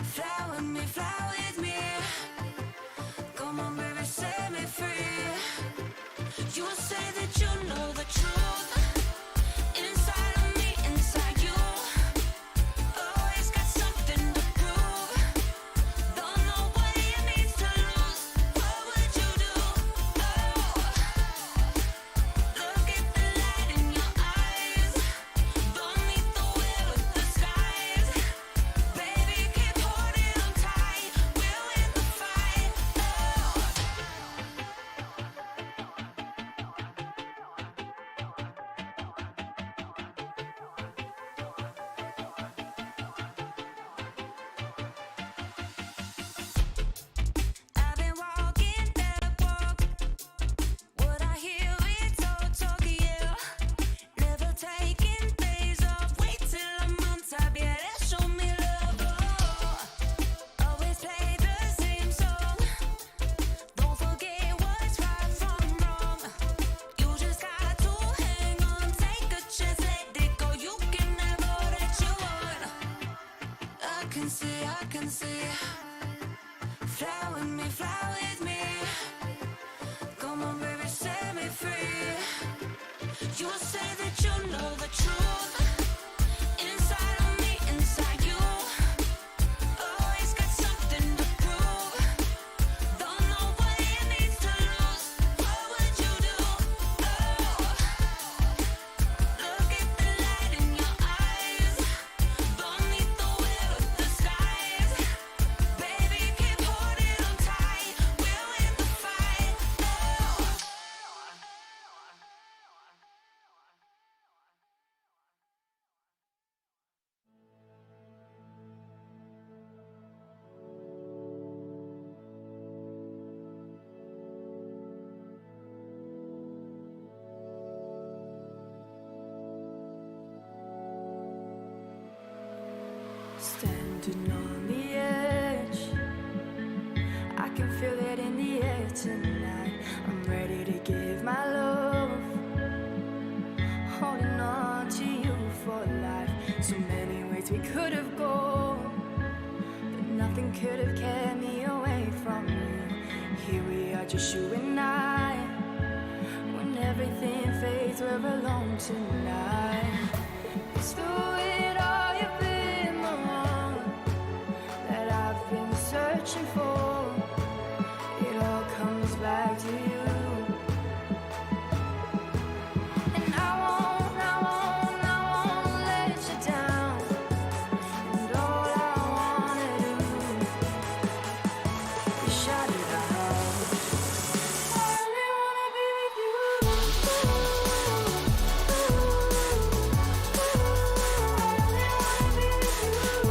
Fly with me, fly with me. Come on, baby, set me free. You say that you know the truth. Inside of me, inside you. Always got something to prove. Don't know what you need to lose. What would you do? Oh, look at the light in your eyes. Don't need the way with the skies. Baby, keep holding on tight. We'll win the fight. Oh. I've been walking that walk. What I hear is all talk, yeah. Never taking days off. Wait till I'm on top, yeah. That show me love. Oh, always play the same song. Don't forget what's right from wrong. You just got to hang on, take a chance, let it go. You can have all that you want. I can see. Fly with me, fly with me. Come on, baby, set me free. You say that you know the truth. Inside of me, inside you. Always got something to prove. Don't know what you need to lose. What would you do? Oh, look at the light in your eyes. Don't need the way with the skies. Baby, keep holding on tight. We'll win the fight. Oh. Standing on the edge, I can feel it in the air tonight. I'm ready to give my love, holding on to you for life. So many ways we could have gone, but nothing could have kept me away from you. Here we are, just you and I. When everything fades, we're alone tonight. It's through it all, you've been the one that I've been searching for. It all comes back to you. And I won't let you down. And all I wanna do is shout it out. I only wanna be with you. I only wanna be with you.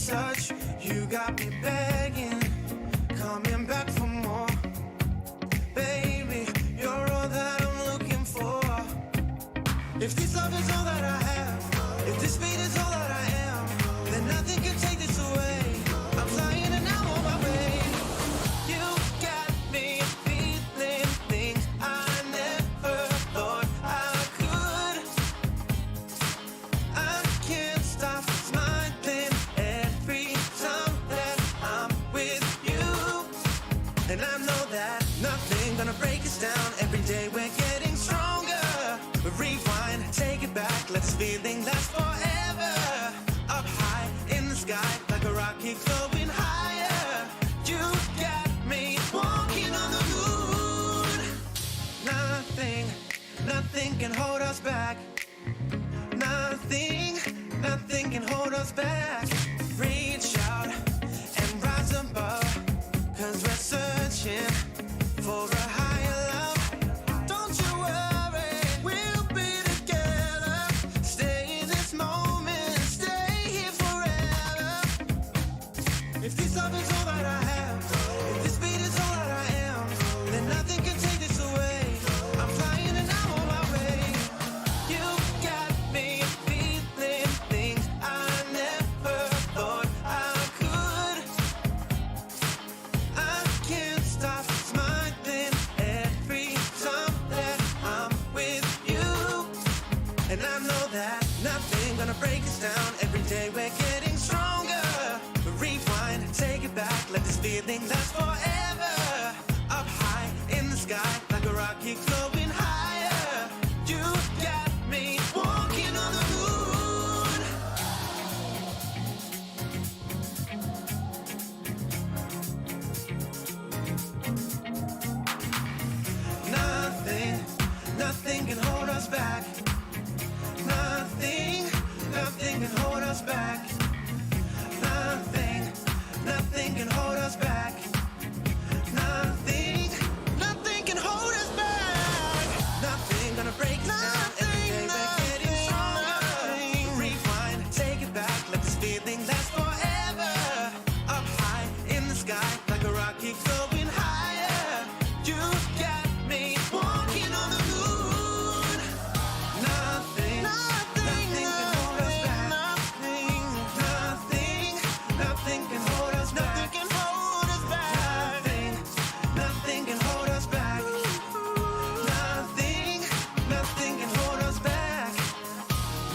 such. You got me begging, coming back for more. Baby, you're all that I'm looking for. If this love is all that I have, if this beat is all that I am, then nothing can take this away. I'm flying and now on my way. You got me feeling things I never thought I could. I can't stop smiling every time that I'm with you. And I know that nothing gonna break us down. Every day we're getting stronger. Rewind, take it back, let this feeling last forever. Up high in the sky, like a rocket going higher. You got me walking on the moon. Nothing, nothing can hold us back. Nothing, nothing can hold us back. Reach out and rise above, 'cause we're searching for a higher love. Don't you worry, we'll be together. Stay in this moment, stay here forever. If this love is all that I have, if this beat is all that I am, then nothing can take this away. I'm flying and I'm on my way. You got me feeling things I never thought I could. I can't stop smiling every time that I'm with you. And I know that nothing gonna break us down. Every day we're getting stronger. Rewind, take it back, let this feeling last forever. Up high in the sky, like a rocket going higher. You got me walking on the moon. Nothing, nothing can hold us back. Nothing, nothing can hold us back. Nothing, nothing can hold us back. Nothing, nothing can hold us back. Nothing gonna break us down. Every day we're getting stronger. Rewind, take it back, let this feeling last forever. Up high in the sky, like a rocket going higher. You got me walking on the moon. Nothing, nothing can hold us back. Nothing, nothing, nothing can hold us back. Nothing can hold us back. Nothing, nothing can hold us back. Nothing, nothing can hold us back.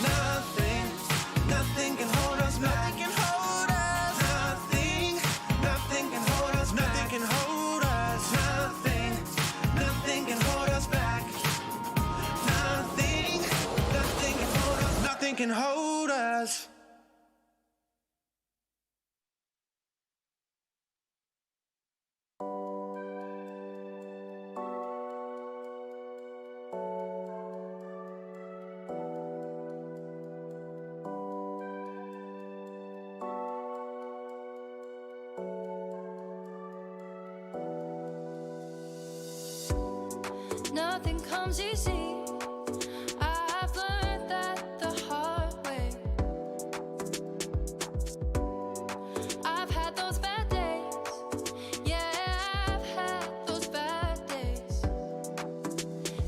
Nothing, nothing can hold us back. Nothing can hold us. Nothing, nothing can hold us back. Nothing can hold us. Nothing, nothing can hold us back. Nothing, nothing can hold us. Nothing can hold us. Nothing comes easy. I've learned that the hard way. I've had those bad days. Yeah, I've had those bad days.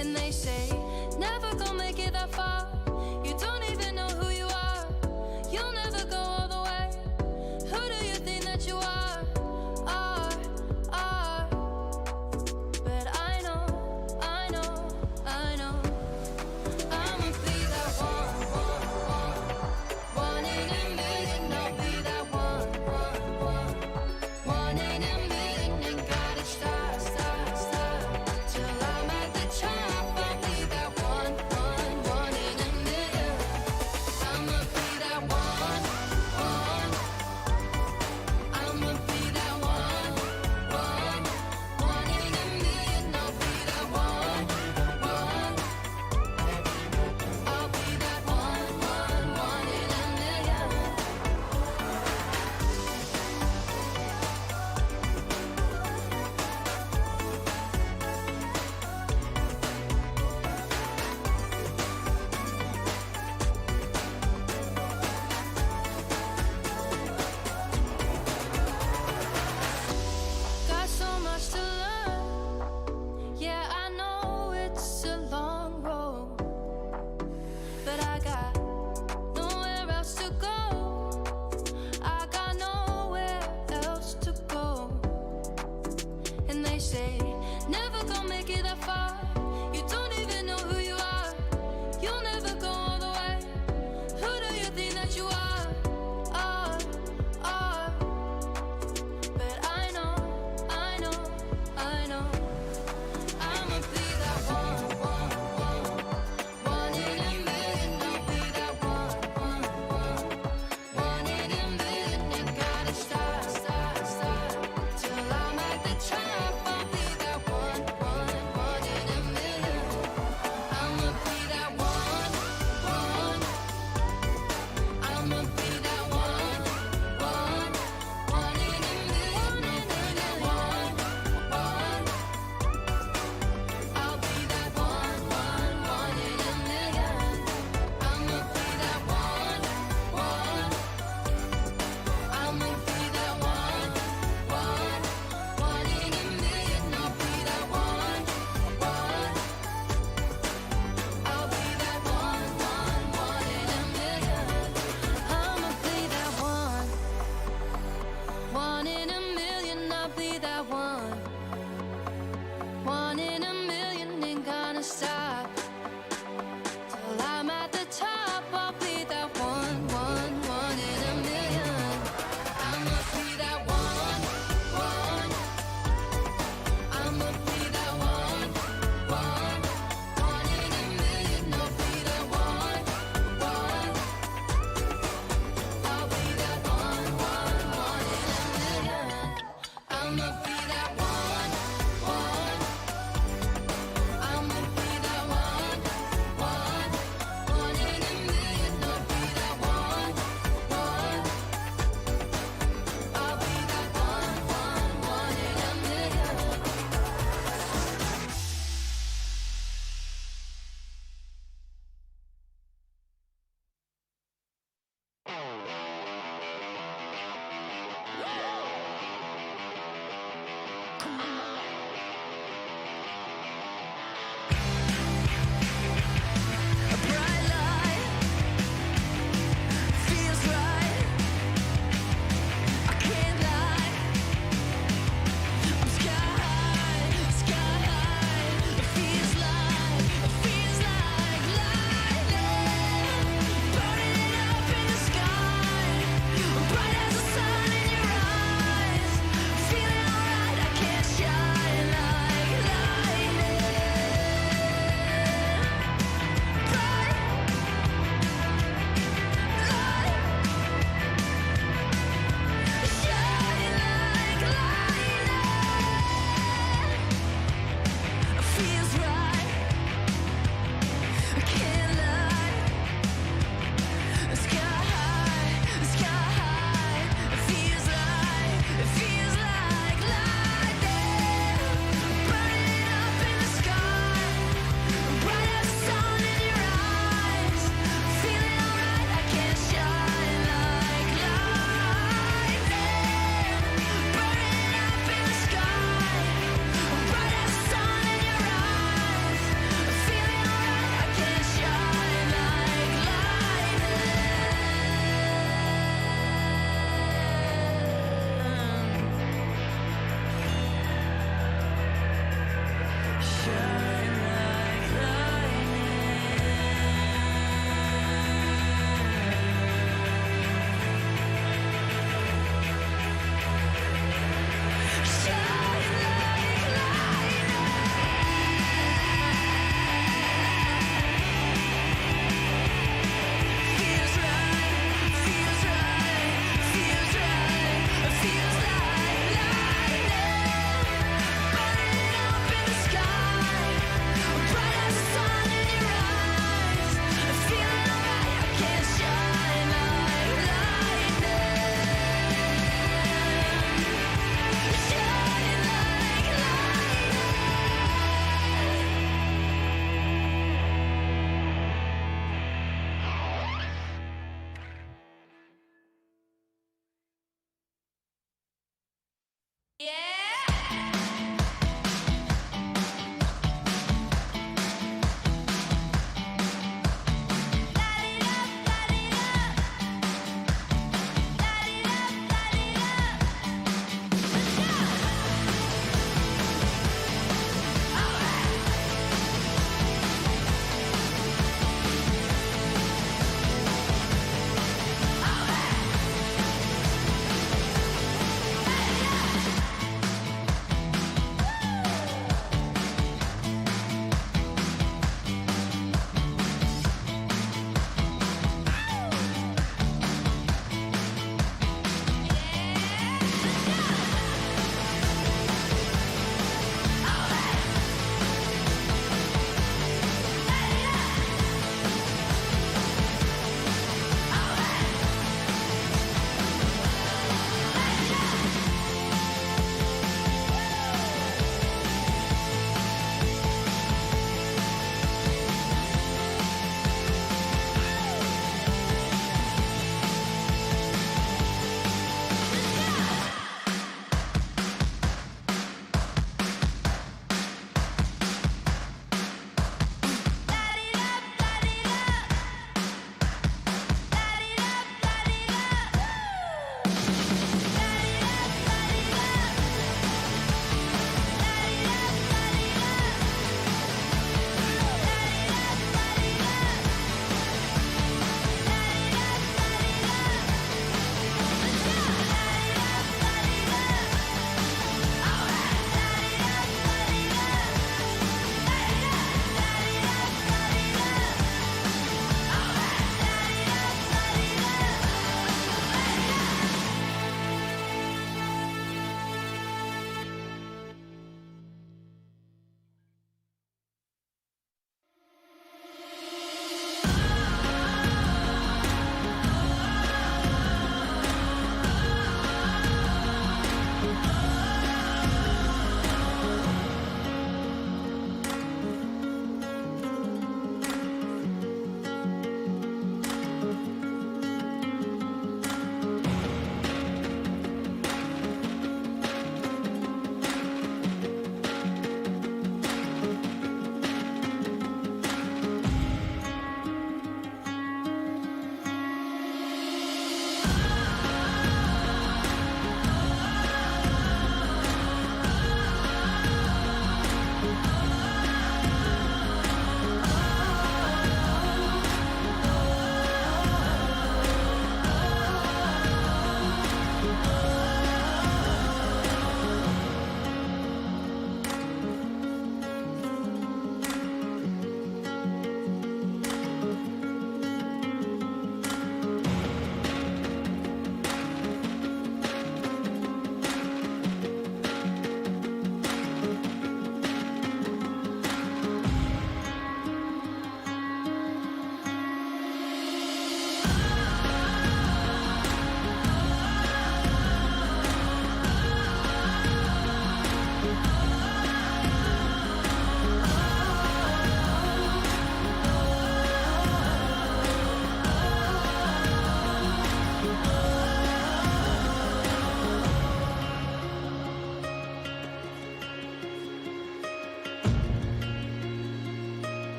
And they say, never gonna make it that far. You don't even know who you are. You'll never go all the way. Who do you think that you are? But I know, I know, I know.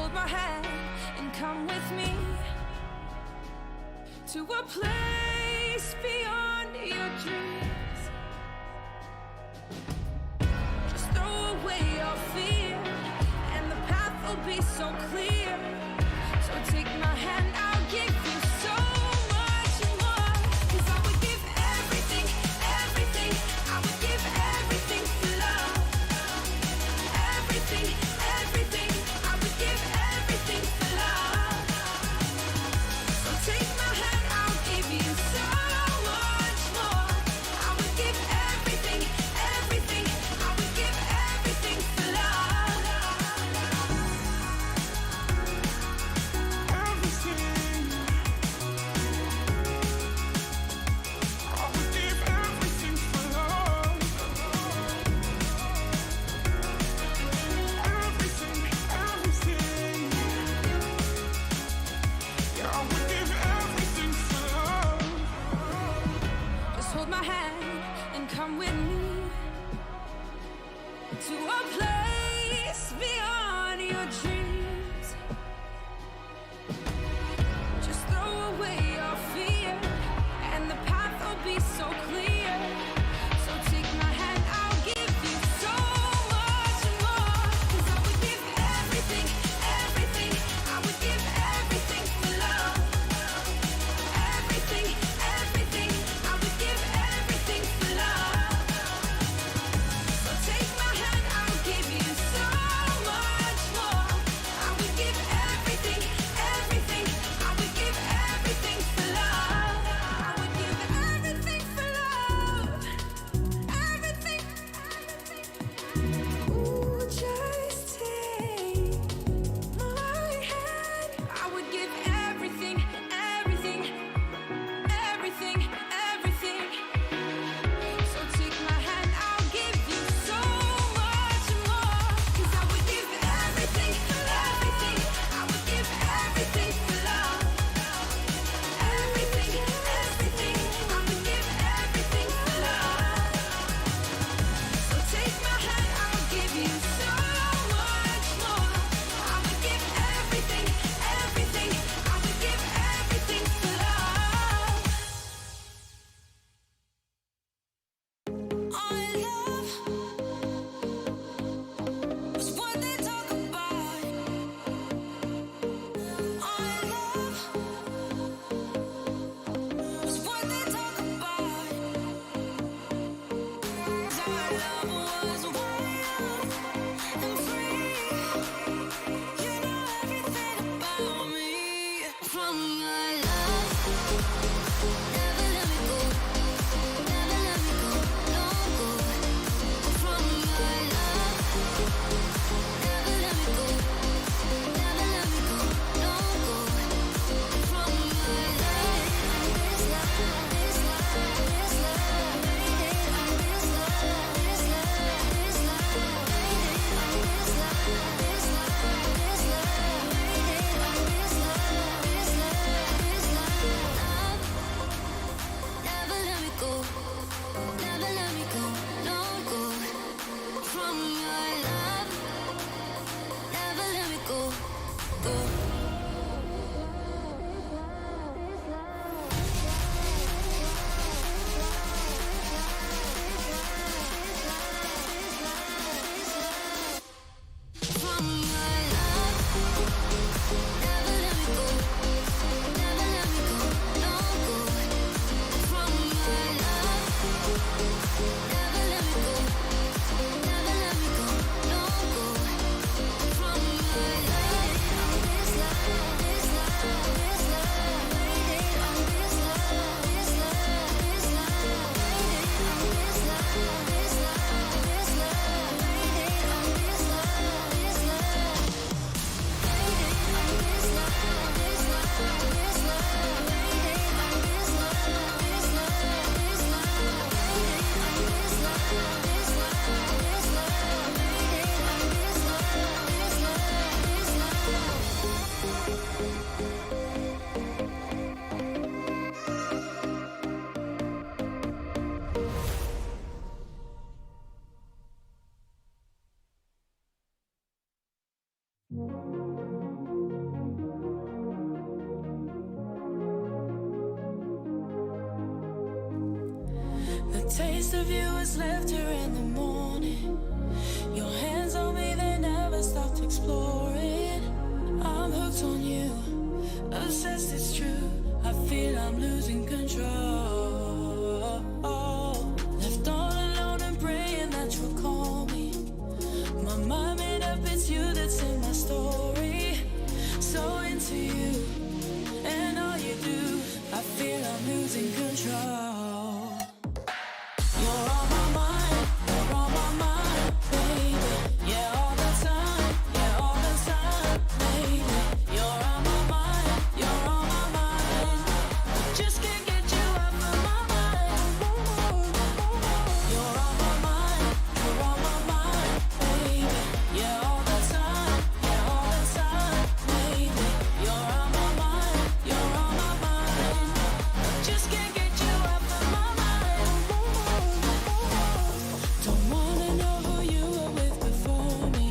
hold my hand and come with me to a place beyond your dreams. be so clear. So take my hand, I'll give you so much more. 'Cause I would give everything, everything. I would give everything for love. Everything, everything. I would give everything for love. So take my hand, I'll give you so much more. I would give everything, everything. I would give everything for love. Everything. I would give everything for love. Everything, everything. Yeah, I would give everything for love. Just hold my hand and come with me to a place beyond your dreams. Just throw away your fear, and the path will be so clear. So take my hand, I'll give you so much more. 'Cause I would give everything, everything. I would give everything for love. Everything, everything. I would give everything for love. So take my hand, I'll give you so much more. I would give everything, everything. I would give everything for love. I would give everything for love. Everything. Ooh, just take my hand. I would give everything, everything, everything, everything. So take my hand, I'll give you so much more. 'Cause I would give everything, everything. I would give everything for love. Everything, everything. I would give everything for love. So take my hand, I'll give you so much more. I would give everything, everything. I would give everything for love. Our love was what they talk about. Our love was what they talk about. Our love was wild and free. You know everything about me. From my love, never let me go. Never let me go, no go. From my love, never let me go. Never let me go, no go. From my love, this love, this love, this love, waiting on this love, this love, this love, waiting on this love, this love, this love, waiting on this love, this love, this love. Never let me go. Never let me go, no go. From your love, never let me go, go. From your love, never let me go. Never let me go, no go. From your love, never let me go. Never let me go, no go. From your love, this love, this love, this love, waiting on this love, this love, this love, waiting on this love, this love, this love, waiting on this love, this love. Waiting on this love, this love, this love, waiting on this love, this love, this love, waiting on this love, this love, this love, waiting on this love, this The taste of you is left here in the morning. Your hands on me, they never stopped exploring. I'm losing control. Left all alone and praying that you'll call me. My mind made up, it's you that's in my story. So into you and all you do, I feel I'm losing control. You're on my mind, you're on my mind, baby. Yeah, all the time, yeah, all the time, baby. You're on my mind, you're on my mind. I just can't get you out of my mind. You're on my mind, you're on my mind, baby. Yeah, all the time, yeah, all the time, baby. You're on my mind, you're on my mind. I just can't get you out of my mind. Don't wanna know who you were with before me.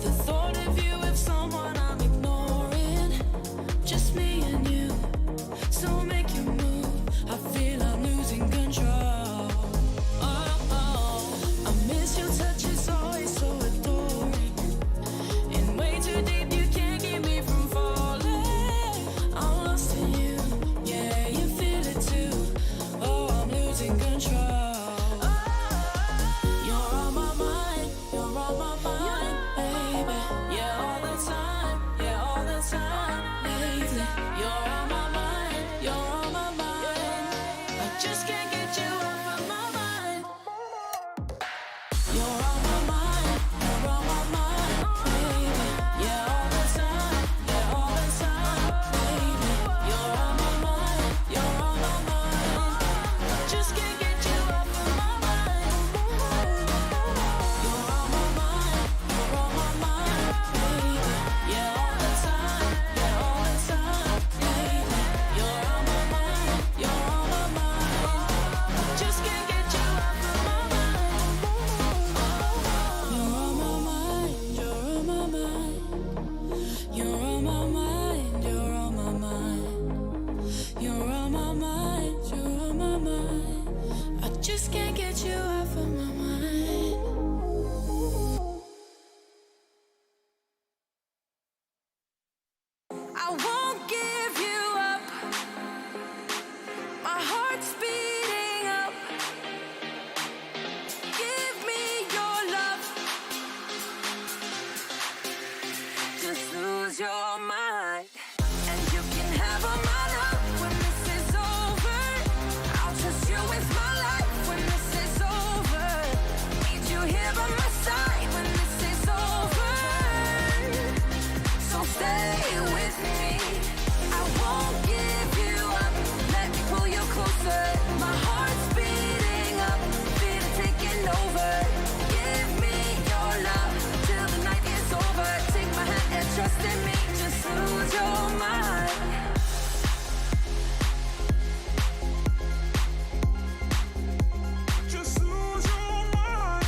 The thought of you with someone I'm ignoring. Just me and you, so make you move. I feel I'm losing control. I miss your touch, it's always so adoring. In way too deep, you can't keep me from falling. I'm lost in you, yeah, you feel it too. Oh, I'm losing control. You're on my mind, you're on my mind, baby. Yeah, all the time, yeah, all the time, lately. You're on my mind, you're on my mind. I just can't get you off of my mind. You're on my mind, you're on my mind, baby. Yeah, all the time, yeah, all the time, baby. You're on my mind, you're on my mind. I just can't get you off of my mind. You're on my mind, you're on my mind, baby. Yeah, all the time, yeah, all the time, baby. You're on my mind, you're on my mind. I just can't get you off of my mind. You're on my mind, you're on my mind. You're on my mind, you're on my mind. You're on my mind, you're on my mind. I just can't get you off of my mind. I won't give you up. My heart's beating up. Give me your love. Just lose your mind. And you can have all my love when this is over. I'll trust you with my life when this is over. Need you here by my side when this is over. So stay with me. I won't give you up. Let me pull you closer. My heart's beating up. Feel it taking over. Give me your love till the night is over. Take my hand and trust in me. Just lose your mind. Just lose your mind.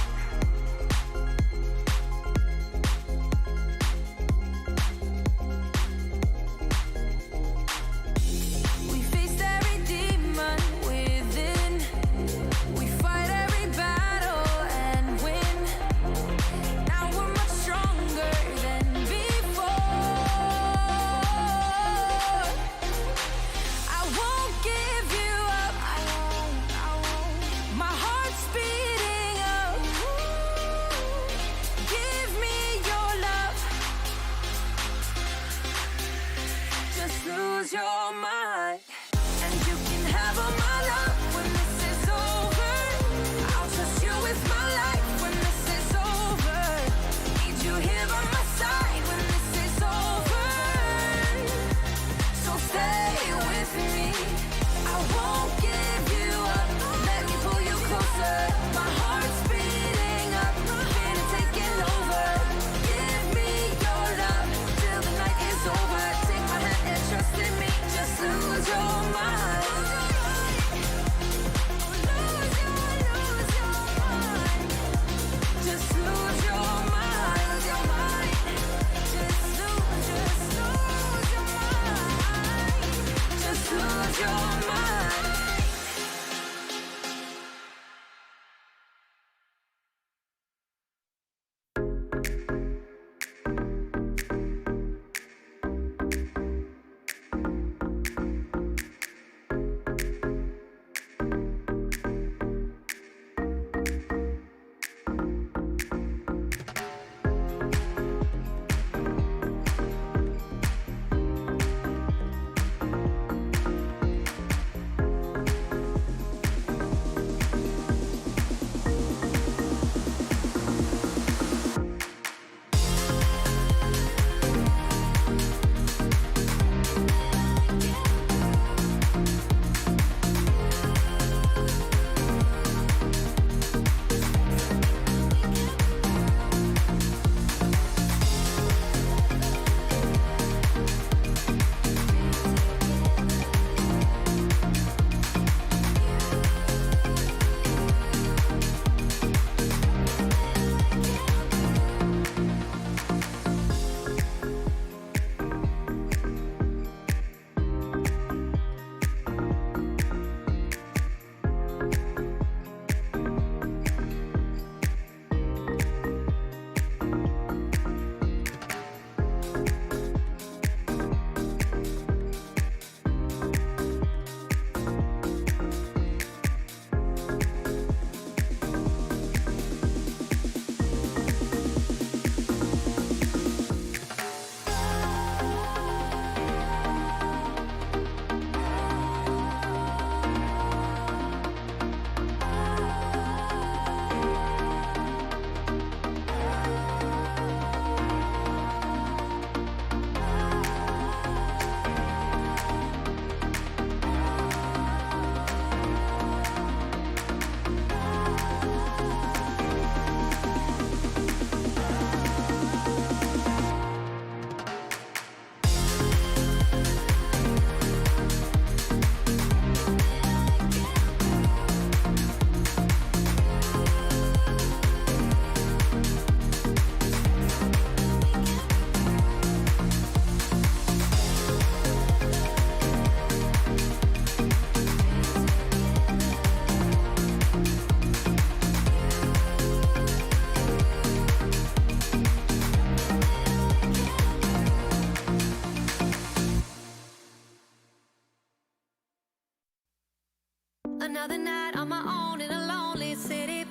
Another night on my own in a lonely city.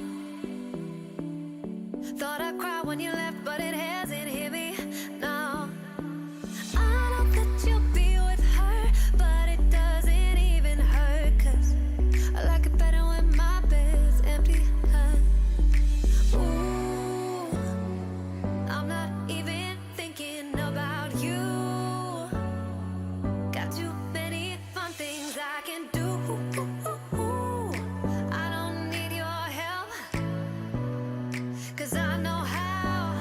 Thought I'd cry when you left, but it hasn't hit me. No. I know that you'll be with her, but it doesn't even hurt. 'Cause I like it better when my bed's empty. Ooh, I'm not even thinking about you. Got too many fun things I can do. I don't need your help, 'cause I know how.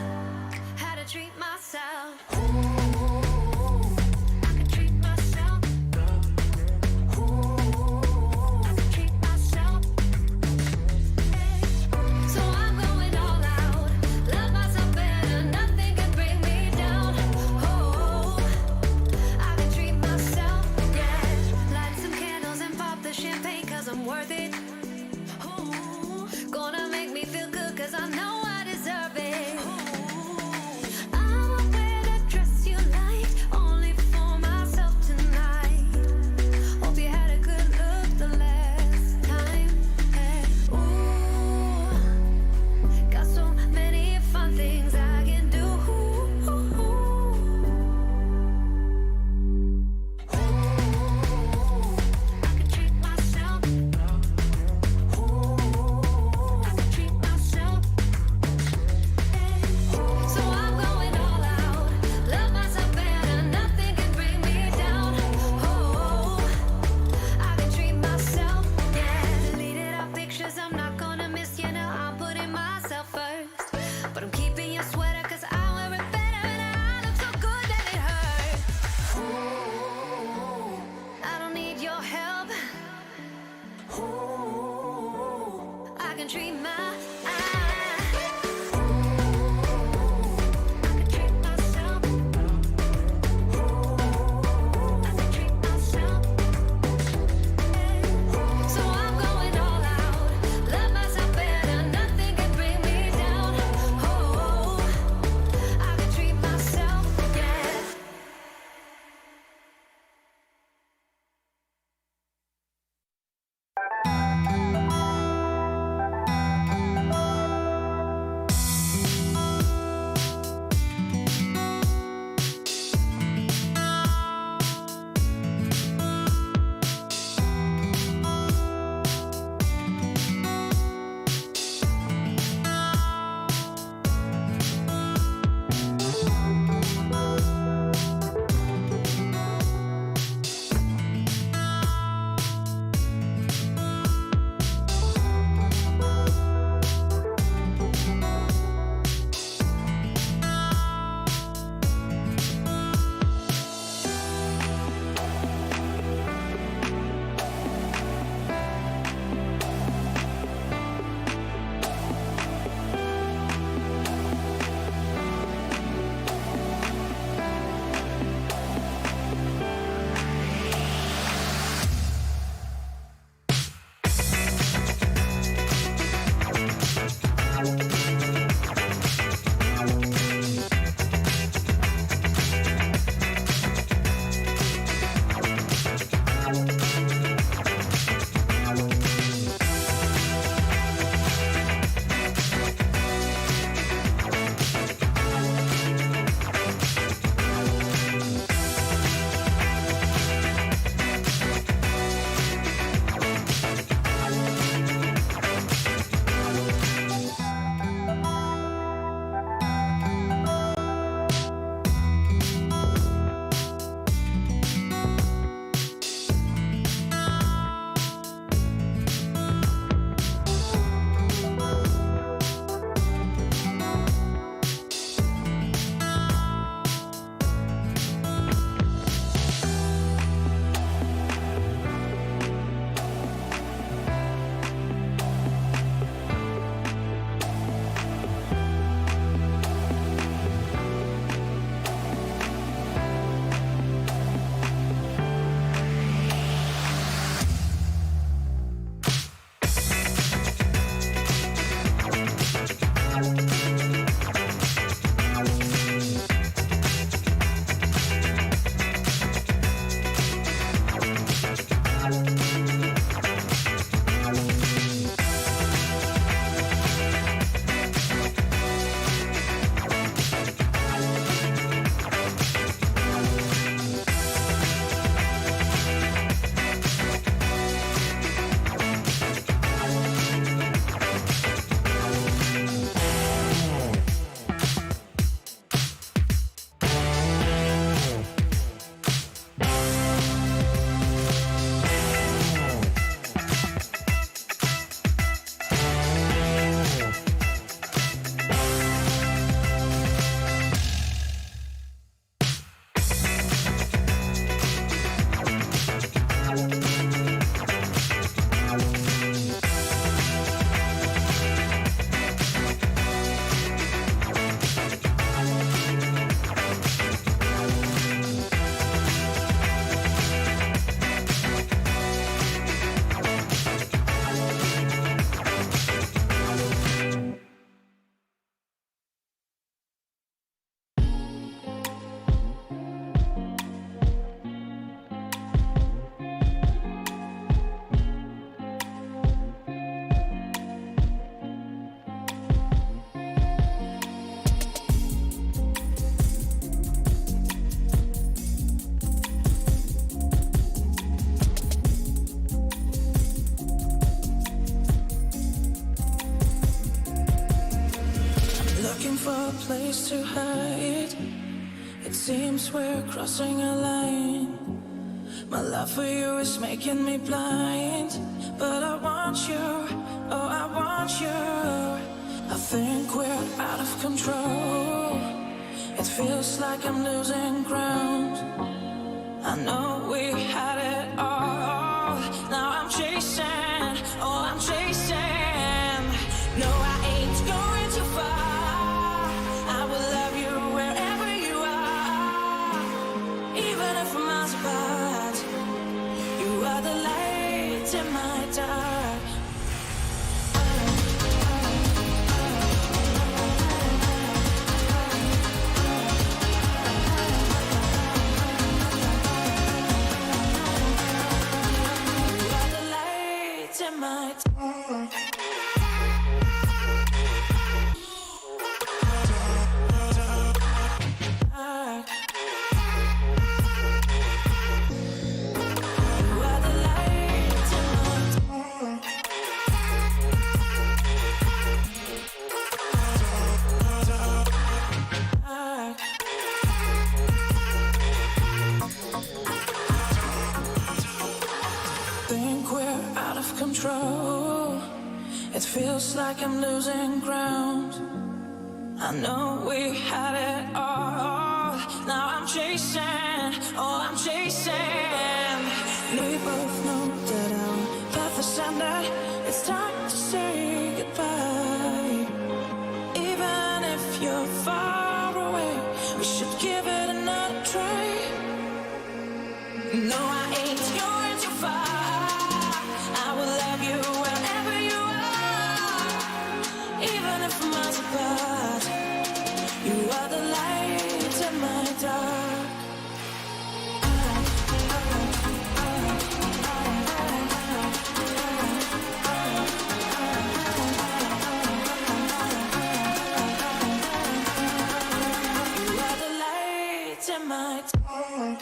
looking for a place to hide. It seems we're crossing a line. My love for you is making me blind. But I want you, oh I want you. I think we're out of control. It feels like I'm losing ground. I know we had it all. Now I'm chasing, oh I'm chasing. No, I ain't going too far. I will love you wherever you are. Even if we're miles apart, you are the light in my dark. It feels like I'm losing ground. I know we had it all. Now I'm chasing, oh I'm chasing. We both know that our path is ended. It's time to say goodbye. Even if you're far away, we should give it another try. No, I ain't going too far. I will love you wherever you are. Even if we're miles apart, you are the light in my dark. You are the light in my dark.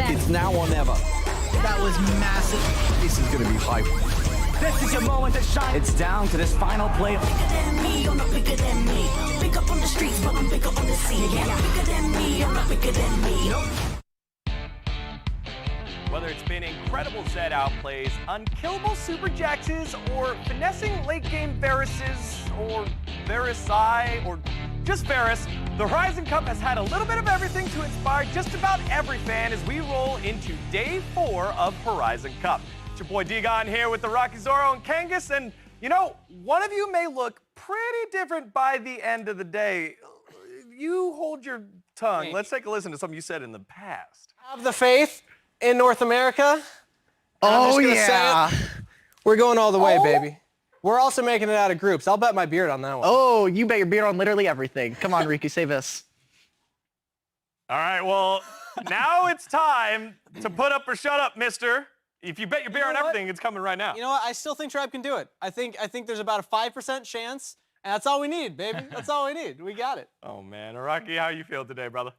It's now or never. That was massive. This is gonna be hype. This is your moment to shine. It's down to this final play. Bigger than me, you're not bigger than me. Big up on the streets, but I'm bigger on the scene. Yeah, bigger than me, you're not bigger than me. Whether it's been incredible Zed outplays, unkillable Super Jaxes, or finessing late-game Varus's, or Varus-I, or just Varus, the Horizon Cup has had a little bit of everything to inspire just about every fan as we roll into Day 4 of Horizon Cup. It's your boy Digon here with the Rocky Zoro and Kangas, and you know, one of you may look pretty different by the end of the day. You hold your tongue. Let's take a listen to something you said in the past. Have the faith in North America. Oh, yeah. We're going all the way, baby. We're also making it out of groups. I'll bet my beard on that one. Oh, you bet your beard on literally everything. Come on, Riku, save us. All right, well, now it's time to put up or shut up, mister. If you bet your beer on everything, it's coming right now. You know what? I still think Tribe can do it. I think there's about a 5% chance, and that's all we need, baby. That's all we need. We got it. Oh, man. Araki, how you feel today, brother?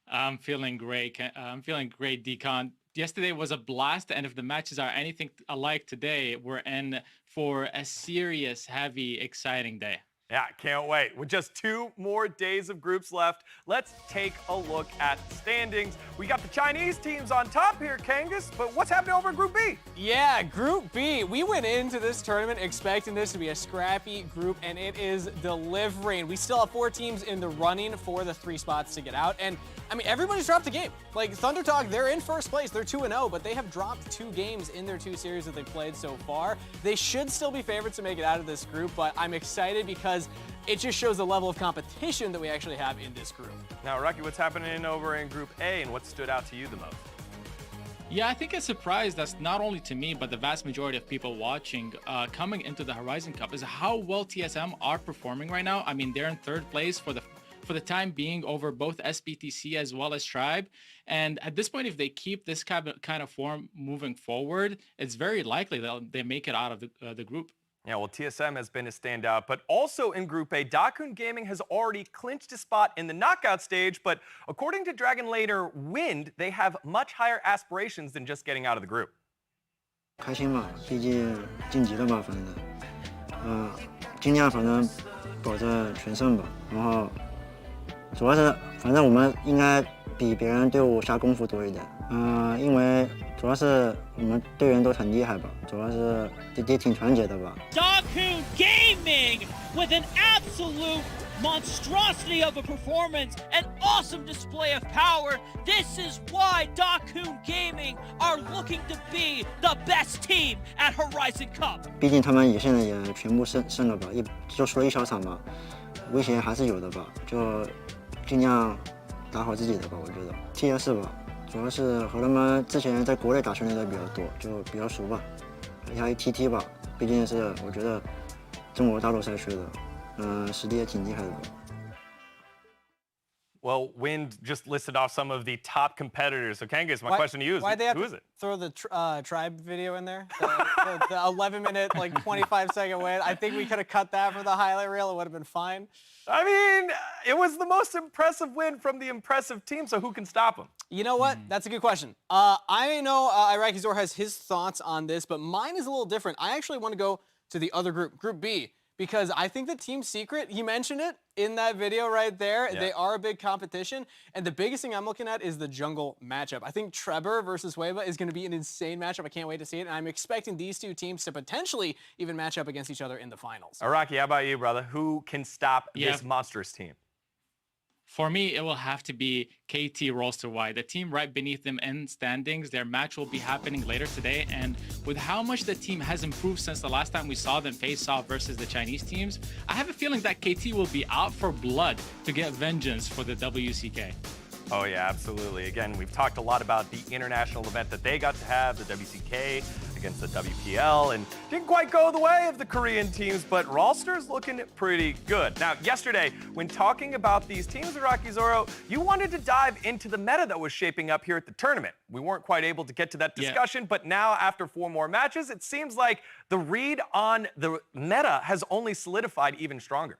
I'm feeling great. Decon. Yesterday was a blast, and if the matches are anything alike today, we're in for a serious, heavy, exciting day. Yeah, can't wait. With just 2 more days of groups left, let's take a look at the standings. We got the Chinese teams on top here, Kangas, but what's happening over in Group B? Yeah, Group B. We went into this tournament expecting this to be a scrappy group, and it is delivering. We still have 4 teams in the running for the 3 spots to get out, and I mean, everybody's dropped a game. Like ThunderTalk, they're in first place. They're 2-0, but they have dropped 2 games in their 2 series that they've played so far. They should still be favorites to make it out of this group, but I'm excited because it just shows the level of competition that we actually have in this group. Now, Rocky, what's happening over in Group A, and what stood out to you the most? Yeah, I think a surprise that's not only to me, but the vast majority of people watching coming into the Horizon Cup is how well TSM are performing right now. I mean, they're in 3rd place for the time being over both SBTC as well as Tribe. And at this point, if they keep this kind of form moving forward, it's very likely that they make it out of the group. Yeah, well, TSM has been a standout, but also in Group A, Kun Gaming has already clinched a spot in the knockout stage, but according to Dragon Laner Wind, they have much higher aspirations than just getting out of the group. 开心嘛，毕竟晋级了嘛，反正，尽量反正保证全胜吧。然后，主要是反正我们应该比别人队伍下功夫多一点。因为主要是我们队员都很厉害吧，主要是也挺团结的吧。Kun Gaming with an absolute monstrosity of a performance, an awesome display of power. This is why Kun Gaming are looking to be the best team at Horizon Cup. 毕竟他们也现在也全部胜了吧，就输了1小场嘛，威胁还是有的吧，就尽量打好自己的吧，我觉得。TS 吧，主要是和他们之前在国内打训练的比较多，就比较熟吧。还有 TT 吧，毕竟是我觉得中国大陆赛区的，实力也挺厉害的吧。Well, Wind just listed off some of the top competitors. So, Kangas, my question to you is, who is it? Throw the Tribe video in there? The 11-minute, like 25-second win. I think we could have cut that for the highlight reel. It would have been fine. I mean, it was the most impressive win from the impressive team, so who can stop them? You know what? That's a good question. I know Iraqi Zor has his thoughts on this, but mine is a little different. I actually want to go to the other group, Group B, because I think that Team Secret, he mentioned it in that video right there. Yeah. They are a big competition. And the biggest thing I'm looking at is the jungle matchup. I think Trevor versus Weba is going to be an insane matchup. I can't wait to see it. And I'm expecting these 2 teams to potentially even match up against each other in the finals. Araki, how about you, brother? Who can stop this monstrous team? For me, it will have to be KT Rolster Y, the team right beneath them in standings. Their match will be happening later today, and with how much the team has improved since the last time we saw them face off versus the Chinese teams, I have a feeling that KT will be out for blood to get vengeance for the WCK. Oh yeah, absolutely. Again, we've talked a lot about the international event that they got to have, the WCK against the WPL, and didn't quite go the way of the Korean teams, but Rolster's looking pretty good. Now, yesterday, when talking about these teams, Iraqi Zoro, you wanted to dive into the meta that was shaping up here at the tournament. We weren't quite able to get to that discussion, but now after 4 more matches, it seems like the read on the meta has only solidified even stronger.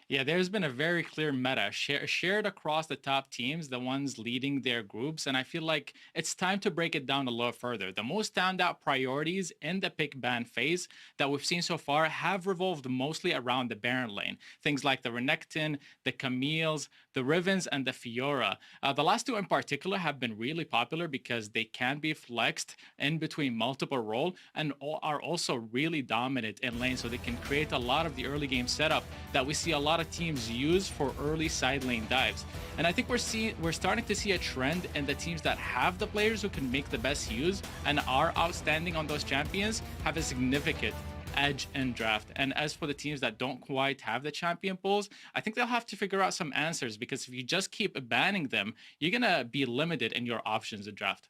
Yeah, there's been a very clear meta shared across the top teams, the ones leading their groups, and I feel like it's time to break it down a little further. The most standout priorities in the pick ban phase that we've seen so far have revolved mostly around the Baron lane. Things like the Renekton, the Camille's, the Rivens, and the Fiora. The last 2 in particular have been really popular because they can be flexed in between multiple roles and are also really dominant in lane, so they can create a lot of the early game setup that we see a lot of teams use for early side lane dives. And I think we're starting to see a trend in the teams that have the players who can make the best use and are outstanding on those champions have a significant edge in draft. And as for the teams that don't quite have the champion pools, I think they'll have to figure out some answers, because if you just keep banning them, you're gonna be limited in your options in draft.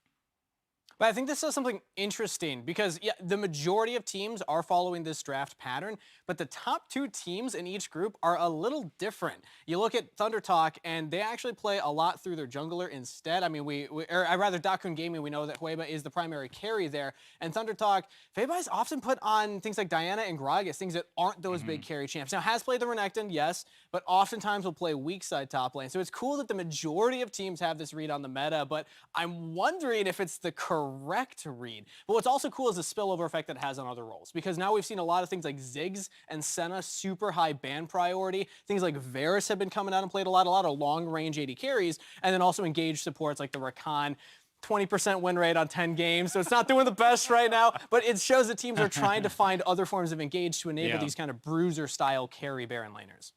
But I think this is something interesting because the majority of teams are following this draft pattern, but the top 2 teams in each group are a little different. You look at ThunderTalk, and they actually play a lot through their jungler instead. I mean, Kun Gaming, we know that Hueba is the primary carry there, and ThunderTalk, Feibai is often put on things like Diana and Gragas, things that aren't those big carry champs. Now, has played the Renekton, yes, but oftentimes will play weak side top lane. So it's cool that the majority of teams have this read on the meta, but I'm wondering if it's the correct read. But what's also cool is the spillover effect that it has on other roles, because now we've seen a lot of things like Ziggs and Senna super high ban priority. Things like Varus have been coming out and played a lot of long range AD carries, and then also engaged supports like the Rakan. 20% win rate on 10 games, so it's not doing the best right now, but it shows that teams are trying to find other forms of engage to enable these kind of bruiser style carry Baron laners.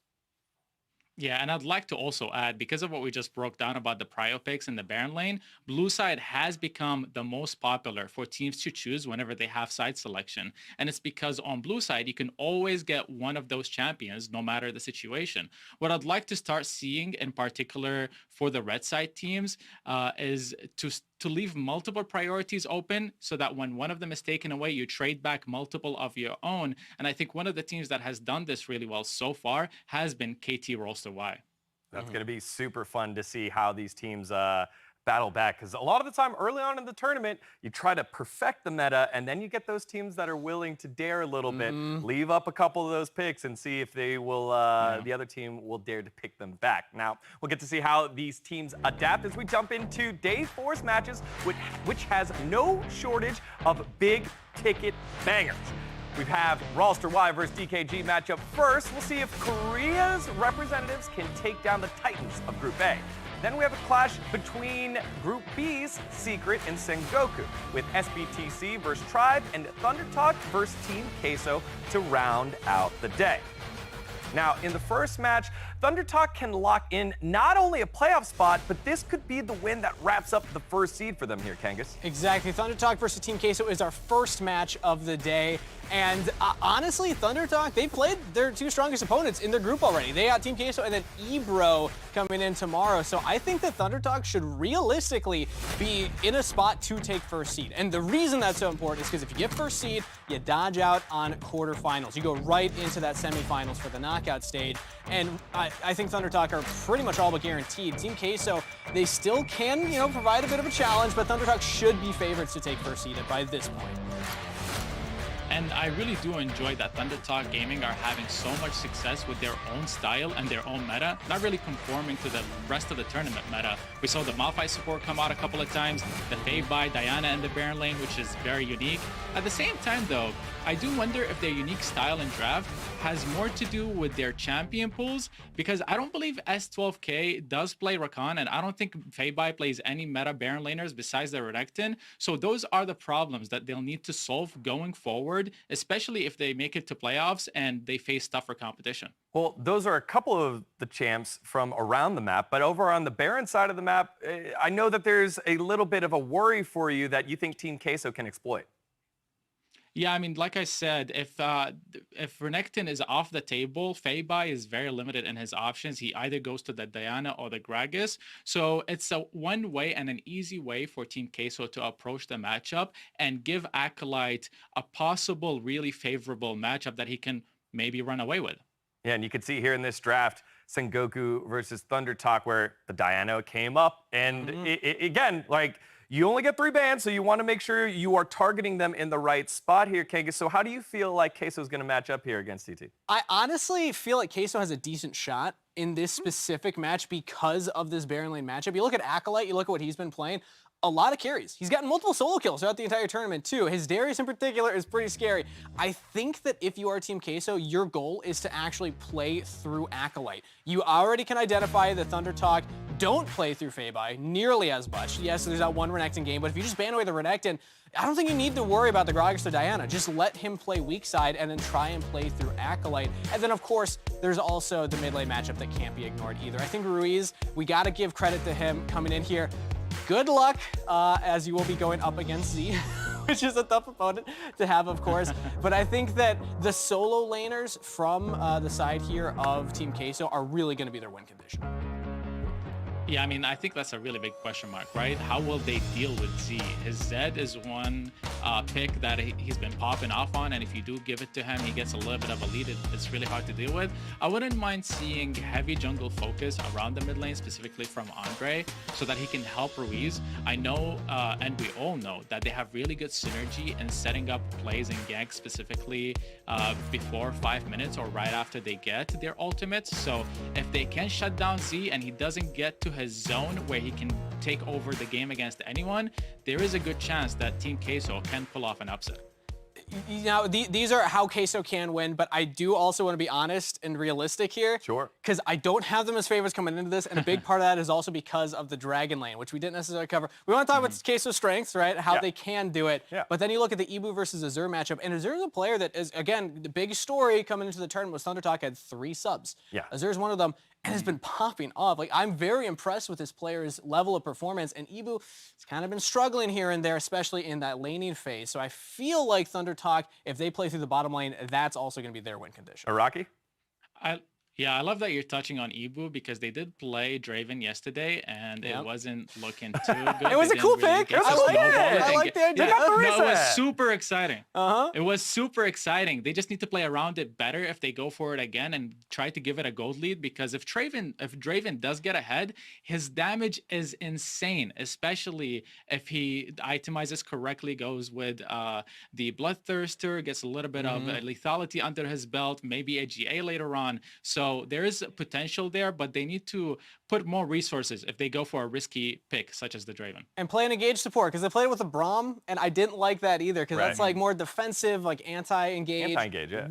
Yeah, and I'd like to also add, because of what we just broke down about the prio picks in the Baron lane, blue side has become the most popular for teams to choose whenever they have side selection. And it's because on blue side, you can always get one of those champions, no matter the situation. What I'd like to start seeing in particular for the red side teams is to leave multiple priorities open so that when one of them is taken away, you trade back multiple of your own. And I think one of the teams that has done this really well so far has been KT Rolster Y. That's going to be super fun to see how these teams battle back, because a lot of the time early on in the tournament, you try to perfect the meta, and then you get those teams that are willing to dare a little bit, leave up a couple of those picks and see if they will, the other team will dare to pick them back. Now, we'll get to see how these teams adapt as we jump into day 4's matches, which has no shortage of big ticket bangers. We have Rolster Y versus DKG matchup first. We'll see if Korea's representatives can take down the Titans of Group A. Then we have a clash between Group B's Secret and Sengoku, with SBTC versus Tribe and ThunderTalk versus Team Queso to round out the day. Now, in the first match, ThunderTalk can lock in not only a playoff spot, but this could be the win that wraps up the first seed for them here, Kangas. Exactly. ThunderTalk versus Team Queso is our first match of the day. And honestly, ThunderTalk, they played their 2 strongest opponents in their group already. They got Team Queso and then Ebro coming in tomorrow. So I think that ThunderTalk should realistically be in a spot to take first seed. And the reason that's so important is because if you get first seed, you dodge out on quarterfinals. You go right into that semifinals for the knockout stage. And I think ThunderTalk are pretty much all but guaranteed. Team Queso, they still can, provide a bit of a challenge, but ThunderTalk should be favorites to take first seed by this point. And I really do enjoy that ThunderTalk Gaming are having so much success with their own style and their own meta, not really conforming to the rest of the tournament meta. We saw the Malphite support come out a couple of times, the Feibai, Diana in the Baron lane, which is very unique. At the same time, though, I do wonder if their unique style and draft has more to do with their champion pools, because I don't believe S12K does play Rakan, and I don't think Feibai plays any meta Baron laners besides the Renekton. So those are the problems that they'll need to solve going forward, especially if they make it to playoffs and they face tougher competition. Well, those are a couple of the champs from around the map, but over on the Baron side of the map, I know that there's a little bit of a worry for you that you think Team Queso can exploit. Yeah, I mean, like I said, if Renekton is off the table, Feibai is very limited in his options. He either goes to the Diana or the Gragas. So it's a one way and an easy way for Team Queso to approach the matchup and give Acolyte a possible really favorable matchup that he can maybe run away with. Yeah, and you can see here in this draft, Sengoku versus ThunderTalk, where the Diana came up. And again, like, you only get 3 bans, so you want to make sure you are targeting them in the right spot here, Kangas. So how do you feel like Queso is going to match up here against TT? I honestly feel like Queso has a decent shot in this specific match because of this Baron lane matchup. You look at Acolyte, you look at what he's been playing. A lot of carries. He's gotten multiple solo kills throughout the entire tournament too. His Darius in particular is pretty scary. I think that if you are Team Queso, your goal is to actually play through Acolyte. You already can identify that ThunderTalk don't play through Feibai nearly as much. Yes, there's that one Renekton game, but if you just ban away the Renekton, I don't think you need to worry about the Gragas or Diana. Just let him play weak side and then try and play through Acolyte. And then, of course, there's also the mid lane matchup that can't be ignored either. I think Ruiz, we got to give credit to him coming in here. Good luck, as you will be going up against Z, which is a tough opponent to have, of course. But I think that the solo laners from the side here of Team Queso are really going to be their win condition. Yeah, I mean, I think that's a really big question mark, right? How will they deal with Z? His Zed is one pick that he's been popping off on, and if you do give it to him, he gets a little bit of a lead. It's really hard to deal with. I wouldn't mind seeing heavy jungle focus around the mid lane, specifically from Andre, so that he can help Ruiz. I know, and we all know, that they have really good synergy in setting up plays and ganks, specifically before 5 minutes or right after they get their ultimates. So if they can shut down Z and he doesn't get to his zone where he can take over the game against anyone, there is a good chance that Team Queso can pull off an upset. You know, these are how Queso can win, but I do also want to be honest and realistic here. Sure. Because I don't have them as favorites coming into this, and a big part of that is also because of the Dragon Lane, which we didn't necessarily cover. We want to talk about Queso's strengths, right? How they can do it. Yeah. But then you look at the Ibu versus Azur matchup, and Azur is a player that is, again, the big story coming into the tournament was ThunderTalk had 3 subs. Yeah. Azur is one of them, and has been popping off. Like, I'm very impressed with this player's level of performance, and Ibu has kind of been struggling here and there, especially in that laning phase. So I feel like ThunderTalk, if they play through the bottom lane, that's also going to be their win condition. Rocky? Yeah, I love that you're touching on Ibu because they did play Draven yesterday and it wasn't looking too good. It was a cool pick. I like the idea. No, it was super exciting. It was super exciting. They just need to play around it better if they go for it again and try to give it a gold lead, because if Draven does get ahead, his damage is insane, especially if he itemizes correctly, goes with the Bloodthirster, gets a little bit of lethality under his belt, maybe a GA later on. So there is potential there, but they need to put more resources if they go for a risky pick, such as the Draven. And play an engaged support, because they played with the Braum, and I didn't like that either, because that's like more defensive, like anti-engage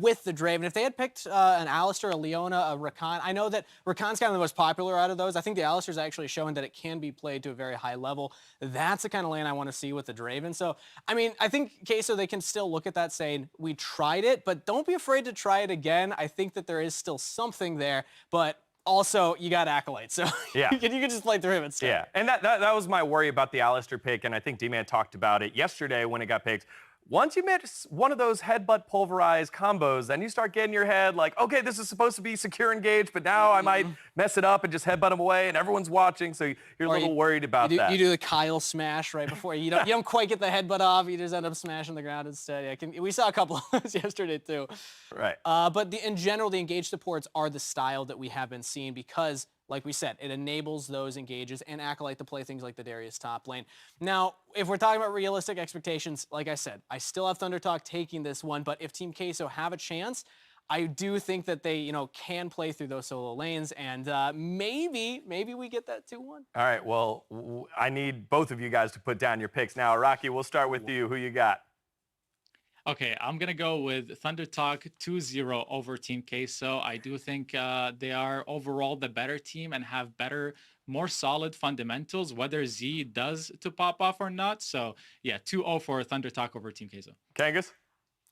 with the Draven. If they had picked an Alistar, a Leona, a Rakan, I know that Rakan's kind of the most popular out of those. I think the Alistar's actually showing that it can be played to a very high level. That's the kind of lane I want to see with the Draven. So, I mean, I think Queso, they can still look at that saying, we tried it, but don't be afraid to try it again. I think that there is still something there, but also you got Acolyte, so you can just play through him instead. Yeah, and that was my worry about the Alistar pick, and I think D-Man talked about it yesterday when it got picked. Once you miss one of those headbutt pulverized combos, then you start getting your head like, okay, this is supposed to be secure engage, but now I might mess it up and just headbutt him away, and everyone's watching, so you're a little worried about that. You do the Kyle smash right before you don't quite get the headbutt off. You just end up smashing the ground instead. Yeah, we saw a couple of those yesterday too. Right. But in general, the engaged supports are the style that we have been seeing because, like we said, it enables those engages and Acolyte to play things like the Darius top lane. Now, if we're talking about realistic expectations, like I said, I still have ThunderTalk taking this one, but if Team Queso have a chance, I do think that they, can play through those solo lanes, and maybe we get that 2-1. All right, well, I need both of you guys to put down your picks now. Rocky, we'll start with you. Who you got? Okay, I'm going to go with ThunderTalk 2-0 over Team Queso. I do think they are overall the better team and have better, more solid fundamentals, whether Z does to pop off or not. So, yeah, 2-0 for ThunderTalk over Team Queso. Kangas?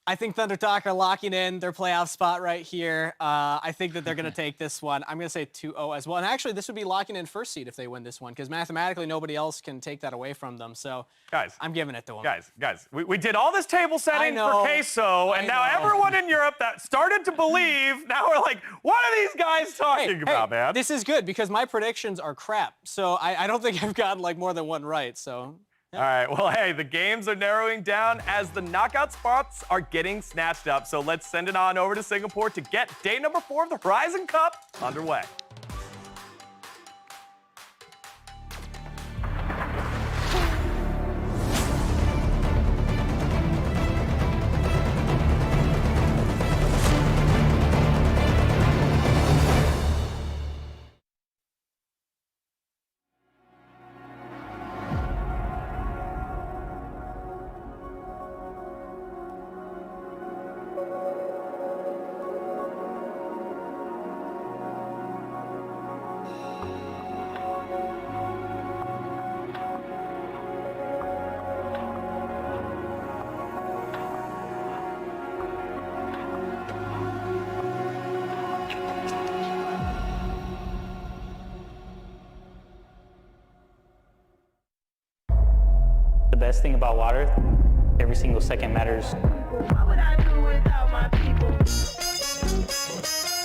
I think ThunderTalk are locking in their playoff spot right here. I think that they're going to take this one. I'm going to say 2-0 as well. And actually, this would be locking in first seed if they win this one, because mathematically, nobody else can take that away from them. So, guys, I'm giving it to them. Guys, we did all this table setting for Queso, and now everyone in Europe that started to believe, now we're like, what are these guys talking about, man? This is good, because my predictions are crap. So, I don't think I've gotten like more than one right. So. All right, well, hey, the games are narrowing down as the knockout spots are getting snatched up. So let's send it on over to Singapore to get day number 4 of the Horizon Cup underway. The best thing about water, every single second matters. What would I do without my people?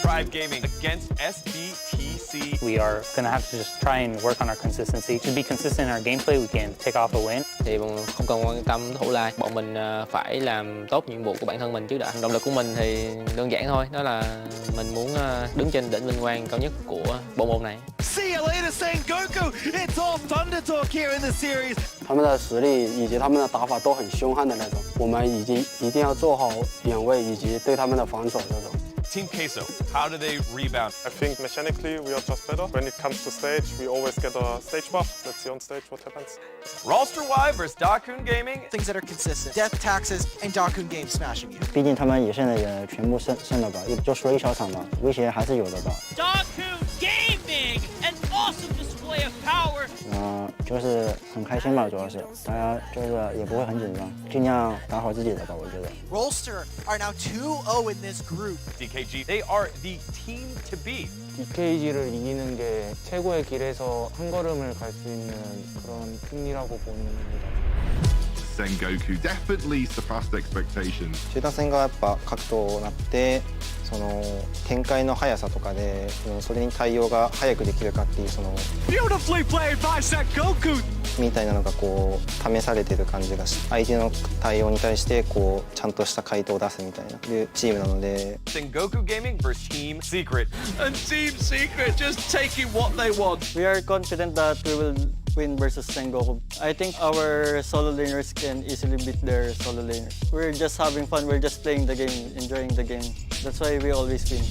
Tribe Gaming against SBTC. We are going to have to just try and work on our consistency. To be consistent in our gameplay, we can take off a win. Thì không cần quan tâm thủ lai, bọn mình phải làm tốt nhiệm vụ của bản thân mình trước đã. Động lực của mình thì đơn giản thôi, đó là mình muốn đứng trên đỉnh vinh quang cao nhất của bộ môn này. See you later, Sengoku. It's all ThunderTalk here in the series. 他们的实力以及他们的打法都很凶悍的那种，我们一定要做好远位以及对他们的防守这种。 Team Queso, how do they rebound? I think mechanically we are just better. When it comes to stage, we always get a stage buff. Let's see on stage what happens. Rolster Y versus Kun Gaming. Things that are consistent. Death, taxes, and Kun Game smashing you. 毕竟他们野胜的也全部胜了吧，也就输了一小场吧，威胁还是有的吧。Kun Gaming, an awesome display of power. 就是很开心吧，主要是大家就是也不会很紧张，尽量打好自己的吧，我觉得。 Rolster are now 2-0 in this group. DKG, they are the team to beat. DKG를 이기는 게 최고의 길에서 한 걸음을 갈 수 있는 그런 승리라고 봅니다. Sengoku definitely surpassed expectations. 中断戦がやっぱ格闘になって、その展開の速さとかで、それに対応が早くできるかっていうその Beautifully played by Sengoku. みたいなのがこう試されてる感じがし、相手の対応に対してこうちゃんとした回答を出すみたいないうチームなので。Sengoku Gaming versus Team Secret. And Team Secret just taking what they want. We are confident that we will win versus Sengoku. I think our solo laners can easily beat their solo laners. We're just having fun, we're just playing the game, enjoying the game. That's why we always win.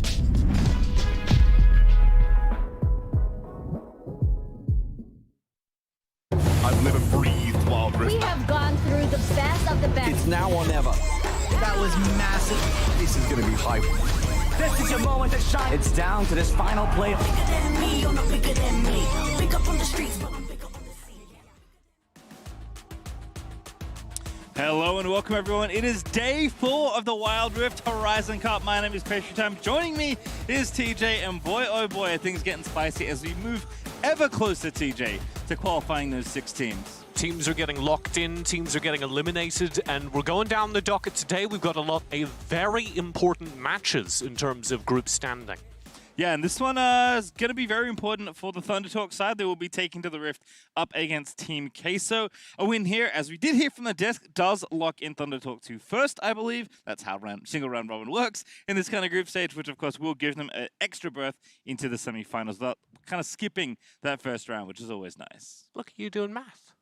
I've never breathed Wild Rift. We have gone through the best of the best. It's now or never. That was massive. This is going to be hype. This is your moment to shine. It's down to this final play. Bigger than me, you're not bigger than me. Big up on the streets, but I'm bigger on the sea. Hello and welcome everyone. It is day 4 of the Wild Rift Horizon Cup. My name is Queso. Joining me is TJ, and boy oh boy are things getting spicy as we move ever closer, TJ, to qualifying those 6 teams. Teams are getting locked in, teams are getting eliminated, and we're going down the docket today. We've got a lot of very important matches in terms of group standing. Yeah, and this one is going to be very important for the ThunderTalk side. They will be taking to the Rift up against Team Queso. A win here, as we did hear from the desk, does lock in ThunderTalk to first, I believe. That's how single round robin works in this kind of group stage, which of course will give them an extra berth into the semifinals, without kind of skipping that first round, which is always nice. Look at you doing math.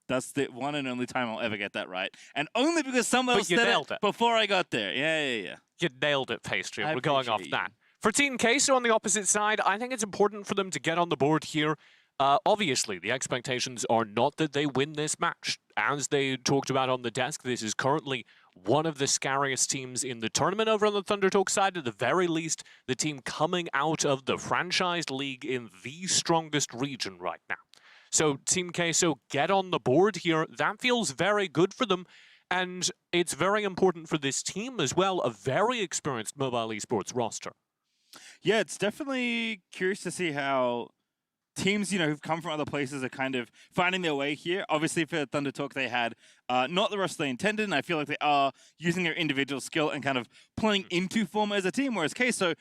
That's the one and only time I'll ever get that right. And only because someone else said it before I got there. Yeah. You nailed it, Pastry. We're going off that. For Team Queso on the opposite side, I think it's important for them to get on the board here. Obviously, the expectations are not that they win this match. As they talked about on the desk, this is currently one of the scariest teams in the tournament over on the ThunderTalk side. At the very least, the team coming out of the franchised league in the strongest region right now. So Team Queso get on the board here. That feels very good for them. And it's very important for this team as well, a very experienced mobile esports roster. Yeah, it's definitely curious to see how teams, who've come from other places are kind of finding their way here. Obviously, for ThunderTalk, they had not the roster they intended, and I feel like they are using their individual skill and kind of playing into form as a team, whereas Queso,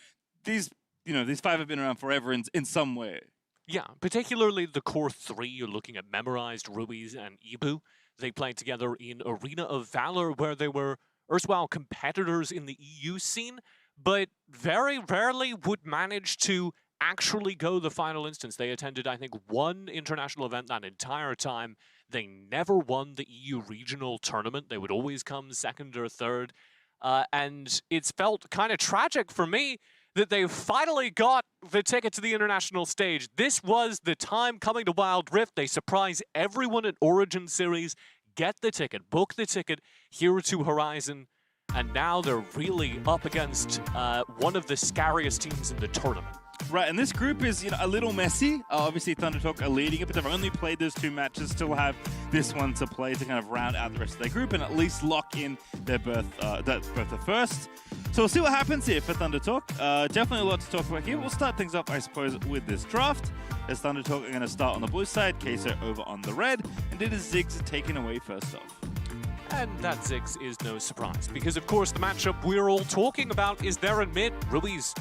these 5 have been around forever in some way. Yeah, particularly the core 3, you're looking at Memorized, Ruiz, and Ibu. They played together in Arena of Valor, where they were erstwhile competitors in the EU scene, but very rarely would manage to actually go the final instance. They attended, I think, 1 international event that entire time. They never won the EU regional tournament. They would always come 2nd or 3rd. And it's felt kind of tragic for me that they finally got the ticket to the international stage. This was the time coming to Wild Rift. They surprise everyone at Origin Series, get the ticket, book the ticket here to Horizon, and now they're really up against one of the scariest teams in the tournament. Right, and this group is a little messy. Obviously, ThunderTalk are leading it, but they've only played those 2 matches, still have this one to play to kind of round out the rest of their group and at least lock in their berth of first. So we'll see what happens here for ThunderTalk. Definitely a lot to talk about here. We'll start things up, I suppose, with this draft. As ThunderTalk are going to start on the blue side, Queso over on the red, and it is Ziggs taken away first off. And that Ziggs is no surprise, because of course the matchup we're all talking about is there in mid. Ruiz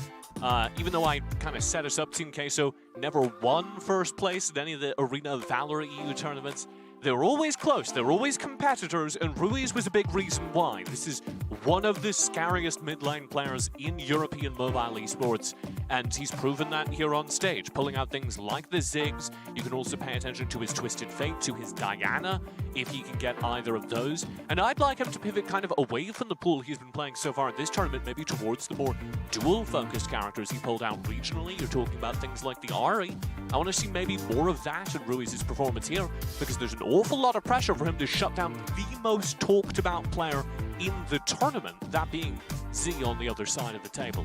Even though I kind of set us up, Team Queso never won first place at any of the Arena of Valor EU tournaments. They were always close, they were always competitors, and Ruiz was a big reason why. This is one of the scariest mid-lane players in European mobile esports, and he's proven that here on stage, pulling out things like the Ziggs. You can also pay attention to his Twisted Fate, to his Diana, if he can get either of those. And I'd like him to pivot kind of away from the pool he's been playing so far in this tournament, maybe towards the more dual-focused characters he pulled out regionally. You're talking about things like the Ahri. I want to see maybe more of that in Ruiz's performance here, because there's an awful lot of pressure for him to shut down the most talked about player in the tournament, that being Z on the other side of the table.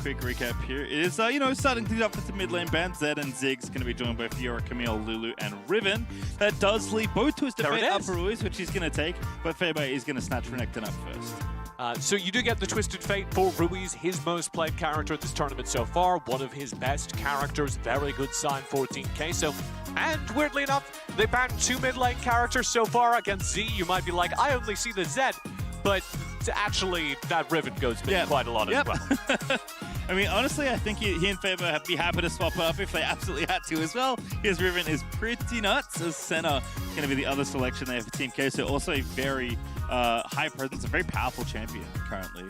Quick recap here is, starting things up with the mid lane band. Zed and Ziggs going to be joined by Fiora, Camille, Lulu, and Riven. That does leave both Twisted Fate up for Ruiz, which he's going to take, but Febe is going to snatch Renekton up first. So you do get the Twisted Fate for Ruiz, his most played character at this tournament so far, one of his best characters, very good sign for Team Queso. And weirdly enough, they banned 2 mid lane characters so far against Z. You might be like, I only see the Zed, but actually that Riven goes mid quite a lot as well. I mean, honestly, I think he and Faber would be happy to swap up if they absolutely had to as well. His Riven is pretty nuts, as Senna is going to be the other selection there for Team Queso. Also a very high presence, a very powerful champion currently.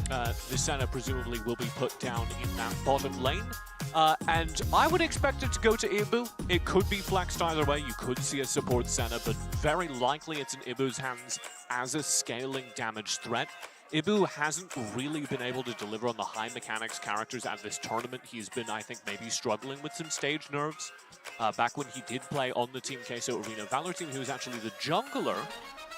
The Senna presumably will be put down in that bottom lane. And I would expect it to go to Ibu. It could be flexed either way. You could see a support Senna, but very likely it's in Ibu's hands as a scaling damage threat. Ibu hasn't really been able to deliver on the high mechanics characters at this tournament. He's been, I think, maybe struggling with some stage nerves. Back when he did play on the Team Queso Arena Valor team, he was actually the jungler.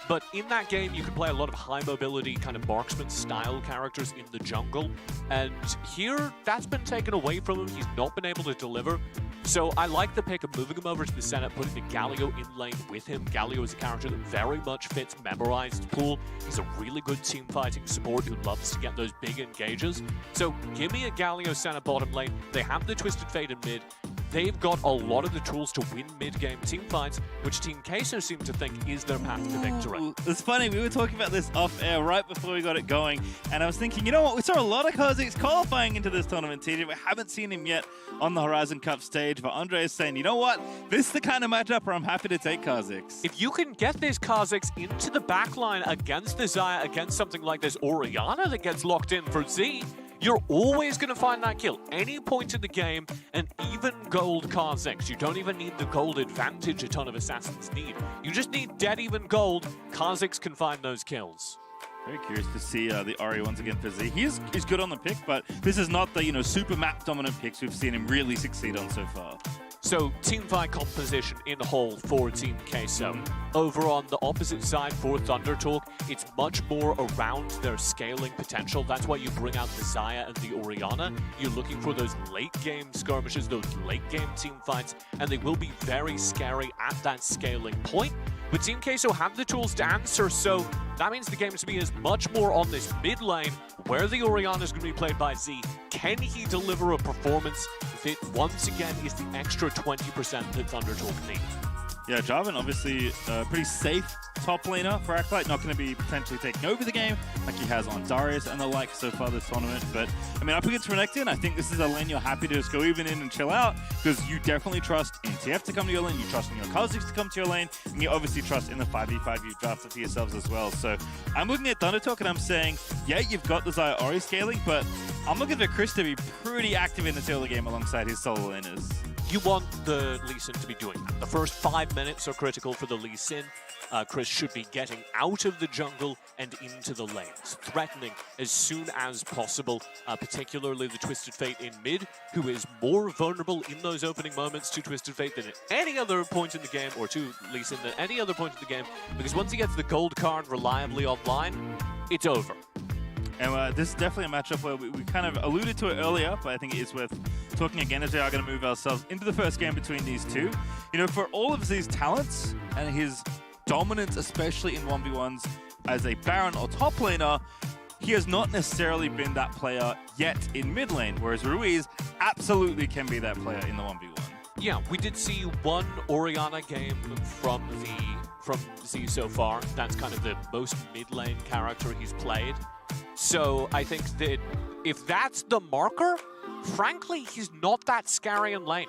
But in that game, you could play a lot of high mobility, kind of marksman style characters in the jungle. And here, that's been taken away from him. He's not been able to deliver. So I like the pick of moving him over to the Senate, putting the Galio in lane with him. Galio is a character that very much fits Memorized pool. He's a really good team fighting support who loves to get those big engages. So give me a Galio Senate bottom lane. They have the Twisted Fate in mid. They've got a lot of the tools to win mid-game team fights, which Team Queso seem to think is their path to victory. It's funny, we were talking about this off-air right before we got it going, and I was thinking, you know what, we saw a lot of Kazakhs qualifying into this tournament, TJ. We haven't seen him yet on the Horizon Cup stage, but Andre is saying, you know what, this is the kind of matchup where I'm happy to take Kazakhs. If you can get these Kazakhs into the backline against the Xayah, against something like this Orianna that gets locked in for Z, you're always going to find that kill. Any point in the game, and even gold Kazakhs. You don't even need the gold advantage a ton of assassins need. You just need dead even gold. Kazakhs can find those kills. Very curious to see the Ahri once again for Z. He's good on the pick, but this is not the super map dominant picks we've seen him really succeed on so far. So, teamfight composition in whole for Team Queso. Over on the opposite side for ThunderTalk, it's much more around their scaling potential. That's why you bring out the Xayah and the Orianna. You're looking for those late-game skirmishes, those late-game team fights, and they will be very scary at that scaling point. But Team Queso have the tools to answer, so that means the game to me is much more on this mid lane, where the Orianna is going to be played by Z. Can he deliver a performance that once again is the extra 20% that ThunderTalk need? Yeah, Jarvan obviously pretty safe top laner for Acolyte, not going to be potentially taking over the game like he has on Darius and the like so far this tournament. But I mean, up against Renekton, I think this is a lane you're happy to just go even in and chill out, because you definitely trust NTF to come to your lane, you trust in your Kazakhs to come to your lane, and you obviously trust in the 5v5 you've drafted for yourselves as well. So I'm looking at ThunderTalk and I'm saying, yeah, you've got the Xayah Ahri scaling, but I'm looking for Chris to be pretty active in the early game alongside his solo laners. You want the Lee Sin to be doing that. The first 5 minutes are critical for the Lee Sin. Chris should be getting out of the jungle and into the lanes, threatening as soon as possible, particularly the Twisted Fate in mid, who is more vulnerable in those opening moments to Twisted Fate than at any other point in the game, or to Lee Sin than any other point in the game, because once he gets the gold card reliably online, it's over. And this is definitely a matchup where we kind of alluded to it earlier, but I think it is worth talking again as we are going to move ourselves into the first game between these two. You know, for all of these talents and his dominance, especially in 1v1s as a Baron or top laner, he has not necessarily been that player yet in mid lane, whereas Ruiz absolutely can be that player in the 1v1. Yeah, we did see one Orianna game from Z so far. That's kind of the most mid lane character he's played. So I think that if that's the marker, frankly, he's not that scary in lane.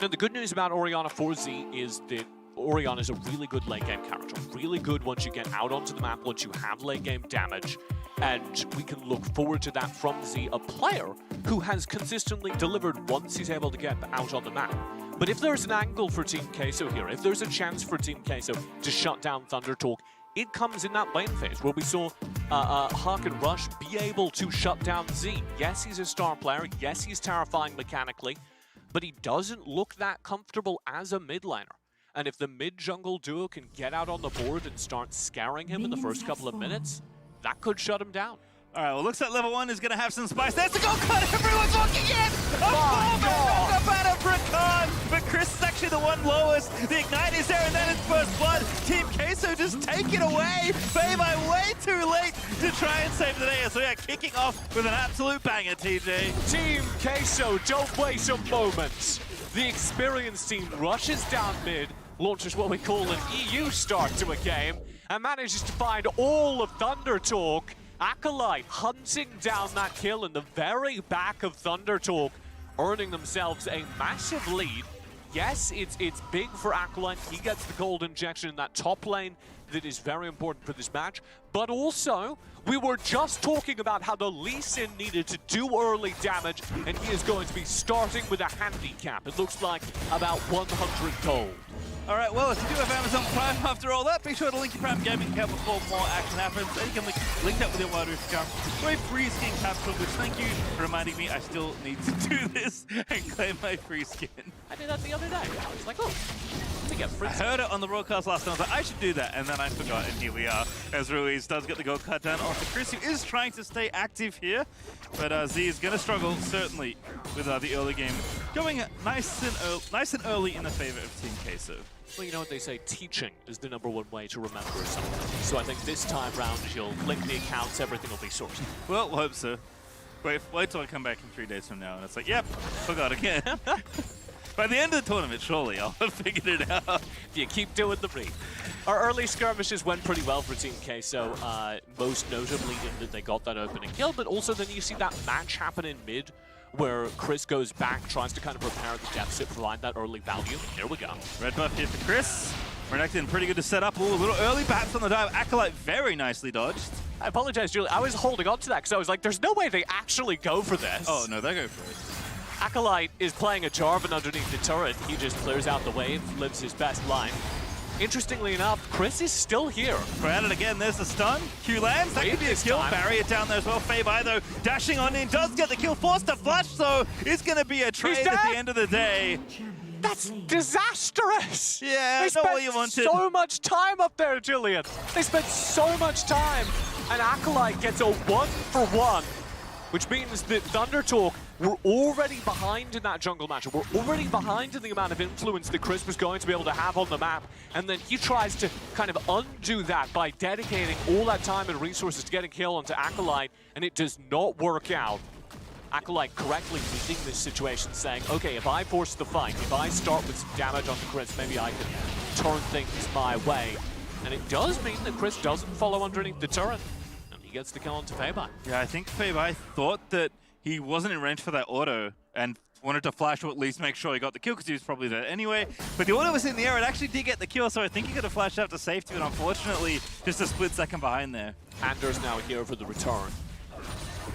Now, the good news about Orianna 4Z is that Orianna is a really good late game character. Really good once you get out onto the map, once you have late game damage. And we can look forward to that from Z, a player who has consistently delivered once he's able to get out on the map. But if there's an angle for Team Queso here, if there's a chance for Team Queso to shut down ThunderTalk, it comes in that lane phase where we saw Hark and Rush be able to shut down Z. Yes, he's a star player. Yes, he's terrifying mechanically, but he doesn't look that comfortable as a mid laner. And if the mid-jungle duo can get out on the board and start scaring him in the first couple of minutes, that could shut him down. All right, well, looks like level 1 is going to have some spice. There's the gold card. Everyone's walking in. A 4-man up out of Rakan. But Chris is actually the one lowest. The Ignite is there, and then it's first blood. Team Queso just take it away. Bayby way too late to try and save the day. So yeah, kicking off with an absolute banger, TJ. Team Queso, don't waste a moment. The experienced team rushes down mid, launches what we call an EU start to a game, and manages to find all of ThunderTalk. Acolyte hunting down that kill in the very back of ThunderTalk, earning themselves a massive lead. Yes, it's big for Acolyte. He gets the gold injection in that top lane that is very important for this match. But also, we were just talking about how the Lee Sin needed to do early damage, and he is going to be starting with a handicap. It looks like about 100 gold. All right, well, if you do have Amazon Prime after all that, be sure to link your Prime Gaming account before more action happens. And you can link that with your WRE account for a free skin capsule, which thank you for reminding me I still need to do this and claim my free skin. I did that the other day. I was like, oh, let me get free skin. I heard it on the broadcast last time. I was like, I should do that. And then I forgot, and here we are. As Ruiz does get the gold card down onto Chris, who is trying to stay active here. But Z is going to struggle, certainly, with the early game. Going nice and early in the favor of Team Queso. Well, you know what they say, teaching is the #1 way to remember something. So I think this time round, you'll link the accounts, everything will be sorted. Well, hope so. Wait till I come back in 3 days from now, and it's like, yep, forgot again. By the end of the tournament, surely I'll have figured it out. You keep doing the read. Our early skirmishes went pretty well for Team Queso, most notably in that they got that opening kill, but also then you see that match happen in mid, where Chris goes back, tries to kind of repair the deficit, provide that early value. Here we go. Red buff here for Chris. Renekton pretty good to set up. Ooh, a little early bats on the dive. Acolyte very nicely dodged. I apologize, Julie. I was holding on to that because I was like, there's no way they actually go for this. Oh, no, they go for it. Acolyte is playing a Jarvan underneath the turret. He just clears out the wave, lives his best life. Interestingly enough, Chris is still here. At it again, there's the stun. Q lands, that could be a kill. Barrier down there as well. Bayby, though, dashing on in, does get the kill, forced to flush, so it's going to be a trade at the end of the day. That's disastrous! Yeah, they not what you wanted. So much time up there, Jillian. They spent so much time, and Acolyte gets a 1-for-1, which means that ThunderTalk were already behind in that jungle matchup. We're already behind in the amount of influence that Chris was going to be able to have on the map. And then he tries to kind of undo that by dedicating all that time and resources to getting kill onto Acolyte, and it does not work out. Acolyte correctly reading this situation, saying, okay, if I force the fight, if I start with some damage onto Chris, maybe I can turn things my way. And it does mean that Chris doesn't follow underneath the turret. He gets the kill onto Bayby. Yeah, I think Bayby thought that he wasn't in range for that auto and wanted to flash to at least make sure he got the kill because he was probably there anyway. But the auto was in the air. It actually did get the kill, so I think he could have flashed out to safety, but unfortunately, just a split second behind there. Anders now here for the return.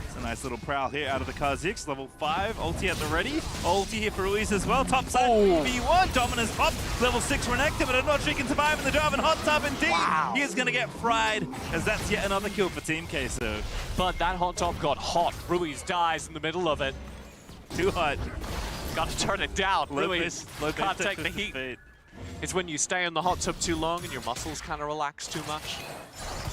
It's a nice little prowl here out of the Kha'Zix. Level 5, ulti at the ready. Ulti here for Ruiz as well. Top side, V1, Dominance pop. Level 6 Renekton, but I'm not sure he can survive in the Jarvan hot tub indeed. Wow. He is going to get fried, as that's yet another kill for Team Queso. But that hot tub got hot. Ruiz dies in the middle of it. Too hot. Got to turn it down. Ruiz can't take the heat. It's when you stay in the hot tub too long and your muscles kind of relax too much.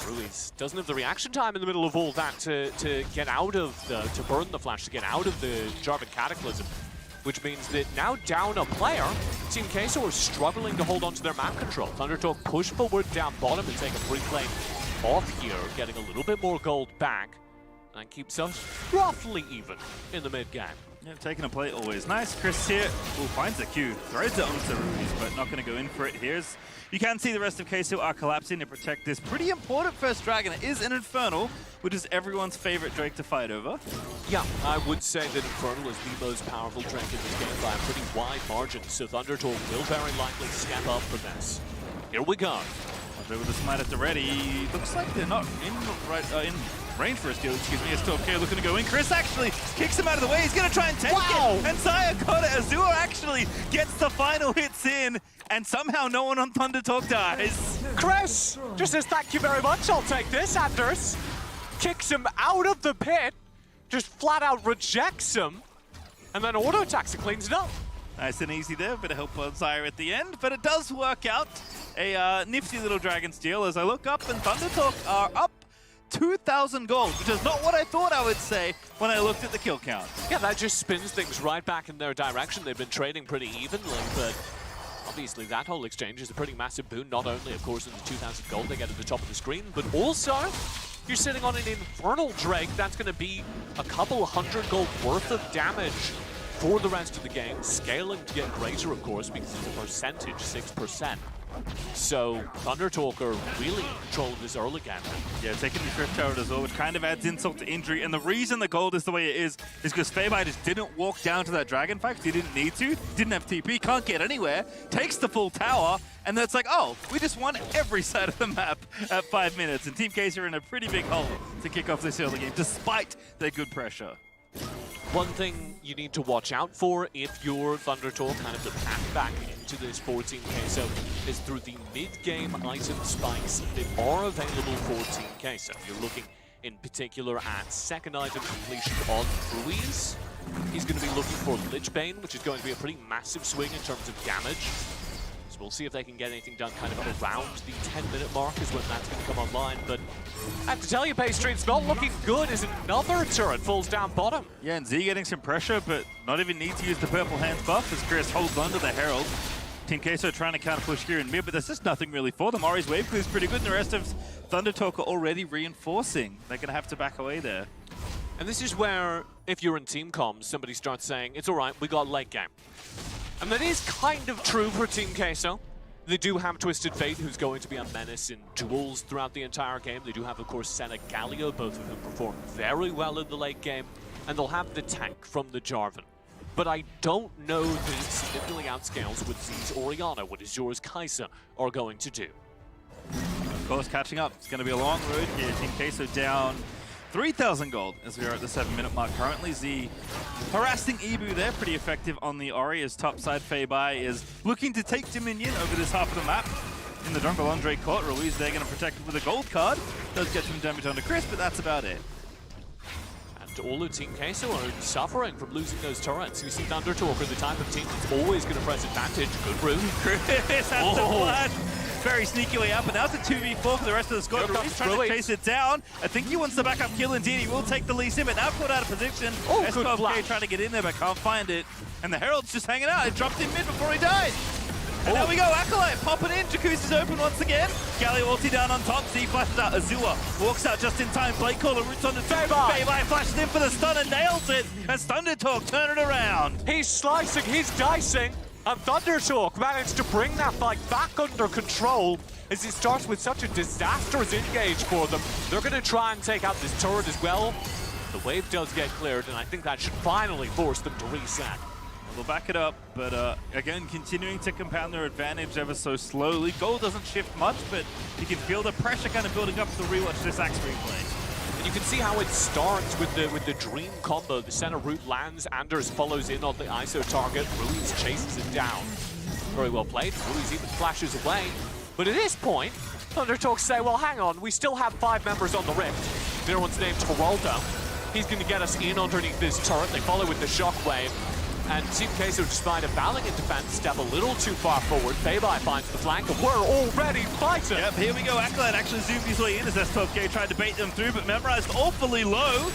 Ruiz doesn't have the reaction time in the middle of all that to get out of to burn the flash, to get out of the Jarvan Cataclysm, which means that now down a player, Team Queso are struggling to hold on to their map control. ThunderTalk push forward down bottom and take a free plane off here, getting a little bit more gold back, and keeps us roughly even in the mid game. Yeah, taking a play always nice. Chris here finds the Q, throws it onto Ruiz, but not going to go in for it. You can see the rest of Queso are collapsing to protect this pretty important first dragon. It is an Infernal, which is everyone's favorite Drake to fight over. Yeah, I would say that Infernal is the most powerful Drake in this game by a pretty wide margin, so ThunderTalk will very likely step up for this. Here we go. With the smite at the ready. Looks like they're not in range for a steal. Excuse me. It's 12K looking to go in. Chris actually kicks him out of the way. He's going to try and take it. And Zaya got it. Azure actually gets the final hits in. And somehow no one on ThunderTalk dies. Chris just says thank you very much. I'll take this. Anders kicks him out of the pit. Just flat out rejects him. And then auto attacks and cleans it up. Nice and easy there. Bit of help on Zaya at the end. But it does work out. A nifty little dragon steal as I look up and ThunderTalk are up 2,000 gold, which is not what I thought I would say when I looked at the kill count. Yeah, that just spins things right back in their direction. They've been trading pretty evenly, but obviously that whole exchange is a pretty massive boon. Not only, of course, in the 2,000 gold they get at the top of the screen, but also you're sitting on an Infernal Drake that's going to be a couple hundred gold worth of damage for the rest of the game, scaling to get greater, of course, because it's a percentage, 6%. So ThunderTalk are really controlling this early game. Yeah, taking the Drift Tower as well, which kind of adds insult to injury. And the reason the gold is the way it is because Feibai just didn't walk down to that dragon fight because he didn't need to, didn't have TP, can't get anywhere, takes the full tower, and then it's like, oh, we just won every side of the map at 5 minutes. And Team Case are in a pretty big hole to kick off this early game, despite their good pressure. One thing you need to watch out for if you're ThunderTalk, kind of the path back into this 14K, so is through the mid-game item spikes that are available for Team K. So you're looking in particular at second item completion on Ruiz. He's going to be looking for Lichbane, which is going to be a pretty massive swing in terms of damage. So we'll see if they can get anything done kind of around the 10-minute mark is when that's going to come online. But I have to tell you, Paystream, it's not looking good as another turret falls down bottom. Yeah, and Z getting some pressure, but not even need to use the purple hands buff as Chris holds onto the Herald. Team Queso trying to counter push here in mid, but there's just nothing really for them. Ori's wave clear is pretty good, and the rest of ThunderTalk are already reinforcing. They're going to have to back away there. And this is where, if you're in team comms, somebody starts saying, it's all right, we got late game. And that is kind of true for Team Queso. They do have Twisted Fate, who's going to be a menace in duels throughout the entire game. They do have, of course, Senna Galio, both of whom perform very well in the late game. And they'll have the tank from the Jarvan. But I don't know that it significantly outscales what Z's Orianna, what Azure's Kaisa are going to do. Of course, catching up. It's going to be a long road here. Team Queso down 3,000 gold as we are at the 7-minute mark currently. Z harassing Ibu there, pretty effective on the Ori as topside Feibai is looking to take Dominion over this half of the map. In the jungle, Andre caught. Ruiz there going to protect it with a gold card. Does get some damage onto Chris, but that's about it. And all of Team Queso are suffering from losing those turrets. You see ThunderTalk are the type of team that's always going to press advantage. Good room. Chris has the flash. Very sneaky way up, and now it's a 2v4 for the rest of the squad. Ruiz trying to chase it down. I think he wants the backup kill indeed. He will take the lead sim, but now caught out of position. Oh, S12K trying to get in there, but can't find it. And the Herald's just hanging out. It dropped in mid before he died. And there we go, Acolyte popping in. Jacuzzi's open once again. Galio ulti down on top. Z flashes out. Azure walks out just in time. Blade Caller roots on the two. Feibai flashes in for the stun and nails it. As ThunderTalk turn it around. He's slicing, he's dicing. And ThunderTalk managed to bring that fight back under control as it starts with such a disastrous engage for them. They're going to try and take out this turret as well. The wave does get cleared, and I think that should finally force them to reset. We'll back it up, but again, continuing to compound their advantage ever so slowly. Goal doesn't shift much, but you can feel the pressure kind of building up to rewatch this Axe replay. And you can see how it starts with the Dream combo. The center root lands, Anders follows in on the ISO target, Ruiz chases it down. Very well played, Ruiz even flashes away. But at this point, ThunderTalk say, well, hang on, we still have 5 members on the Rift. The other one's named Geraldo. He's going to get us in underneath this turret. They follow with the shockwave. And Team Queso, despite a valiant defense, step a little too far forward. Feibai finds the flank, and we're already fighting. Yep, here we go. Acolyte actually zoomed his way in as S12K tried to bait them through, but memorized awfully low.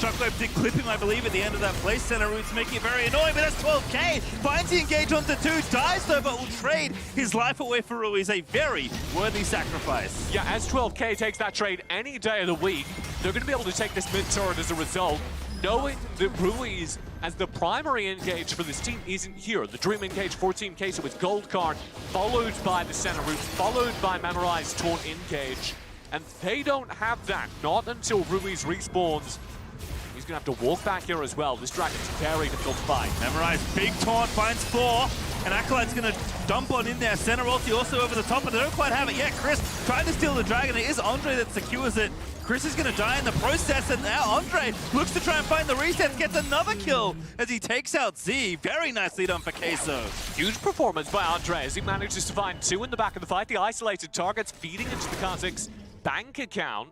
Shockwave did clip him, I believe, at the end of that place. Center Roots making it very annoying, but S12K finds the engage onto 2, dies though, but will trade his life away for Ruiz. A very worthy sacrifice. Yeah, S12K takes that trade any day of the week. They're going to be able to take this mid turret as a result. knowing that Ruiz, as the primary engage for this team, isn't here. The dream engage for Team Queso with Gold Card, followed by the center route, followed by Memorized Taunt engage. And they don't have that, not until Ruiz respawns. He's going to have to walk back here as well. This Dragon's very difficult to fight. Memorized, big taunt, finds 4. And Acolyte's going to dump on in there. Center ulti also over the top, but they don't quite have it yet. Chris trying to steal the Dragon. It is Andre that secures it. Chris is going to die in the process, and now Andre looks to try and find the reset, gets another kill as he takes out Z. Very nicely done for Queso. Huge performance by Andre as he manages to find 2 in the back of the fight. The isolated targets feeding into the Kazakhs' bank account.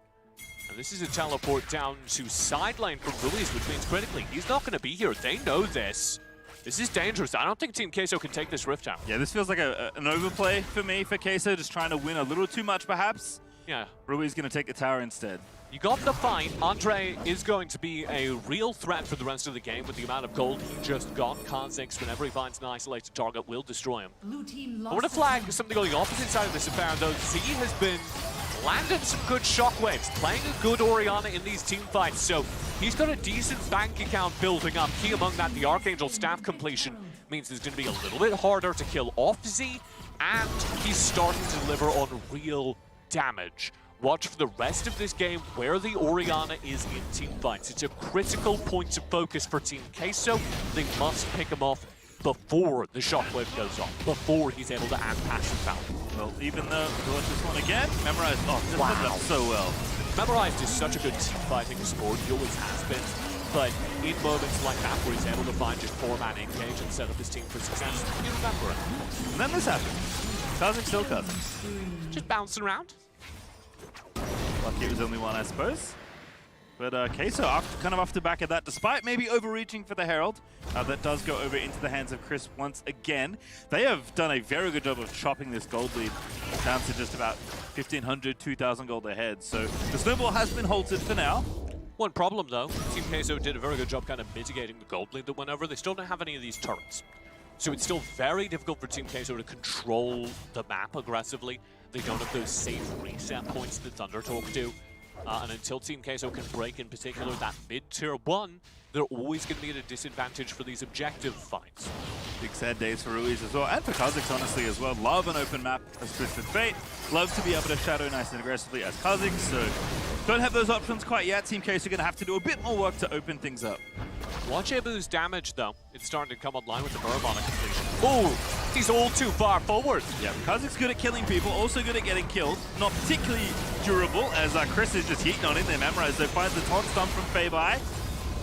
And this is a teleport down to side lane from Ruiz, which means critically, he's not going to be here. They know this. This is dangerous. I don't think Team Queso can take this Rift Tower. Yeah, this feels like an overplay for me, for Queso, just trying to win a little too much, perhaps. Yeah. Ruiz going to take the tower instead. You got the fight. Andre is going to be a real threat for the rest of the game with the amount of gold he just got. Kha'Zix, whenever he finds an isolated target, will destroy him. I want to flag something on the opposite side of this affair, though. Z has been landing some good shockwaves, playing a good Orianna in these team fights, so he's got a decent bank account building up. Key among that, the Archangel staff completion means it's going to be a little bit harder to kill off Z, and he's starting to deliver on real damage. Watch for the rest of this game where the Orianna is in team fights. It's a critical point of focus for Team Queso. They must pick him off before the shockwave goes off, before he's able to add passive power. Well, even though we watch this one again, Memorized, this wow. Set up so well. Memorized is such a good team fighting sport, he always has been. But in moments like that where he's able to find just 4-man engage and set up his team for success, you remember it. And then this happens. Kha'Zix still Kha'Zix. Just bouncing around. Lucky it was only one, I suppose. But Queso kind of off the back of that, despite maybe overreaching for the Herald, that does go over into the hands of Chris once again. They have done a very good job of chopping this gold lead down to just about 1,500, 2,000 gold ahead. So the snowball has been halted for now. One problem though, Team Queso did a very good job kind of mitigating the gold lead that went over. They still don't have any of these turrets. So it's still very difficult for Team Queso to control the map aggressively. They don't have those safe reset points that ThunderTalk do. And until Team Queso can break, in particular, that mid-tier 1, they're always going to be at a disadvantage for these objective fights. Big sad days for Ruiz as well, and for Kha'Zix, honestly, as well. Love an open map as Twisted Fate. Love to be able to shadow nice and aggressively as Kha'Zix, so don't have those options quite yet. Team Queso are going to have to do a bit more work to open things up. Watch Ibu's damage, though. It's starting to come online with the Muramana completion. Oh, he's all too far forward. Yeah, Kha'Zix good at killing people, also good at getting killed. Not particularly durable, as Chris is just heating on in there. Memorized, though, finds the taunt stun from Feibai.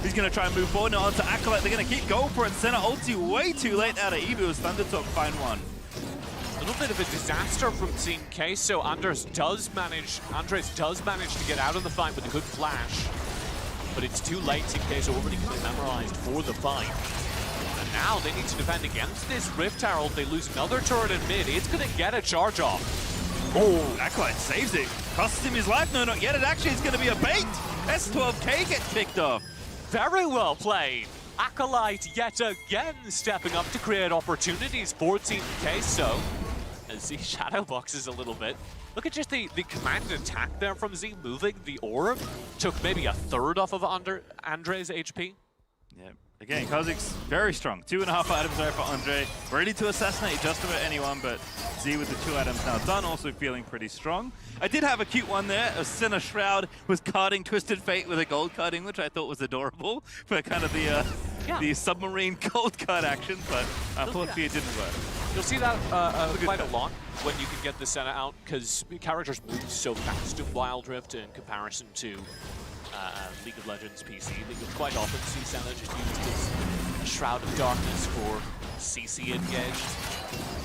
He's going to try and move forward now onto Acolyte. They're going to keep going for it. Center ulti way too late out of Ibu as ThunderTalk find one. A little bit of a disaster from Team Queso. Andres does manage to get out of the fight with a good flash. But it's too late. Team Queso already memorized for the fight. And now they need to defend against this Rift Herald. They lose another turret in mid. It's going to get a charge off. Oh, Acolyte saves it. Costs him his life. No, not yet. It actually is going to be a bait. S12K gets picked off. Very well played. Acolyte yet again stepping up to create opportunities for Team Queso. As he shadow boxes a little bit. Look at just the command attack there from Z, moving the orb. Took maybe a third off of Andre's HP. Yeah, again, Kha'Zix very strong. 2.5 items there for Andre. Ready to assassinate just about anyone, but Z with the 2 items now done, also feeling pretty strong. I did have a cute one there. A Sinner Shroud was carding Twisted Fate with a gold carding, which I thought was adorable for kind of the submarine gold card action, but unfortunately it didn't work. You'll see that quite a lot when you can get the center out, because characters move so fast in Wild Rift in comparison to League of Legends PC. That you'll quite often see center just used as a Shroud of Darkness for CC engaged.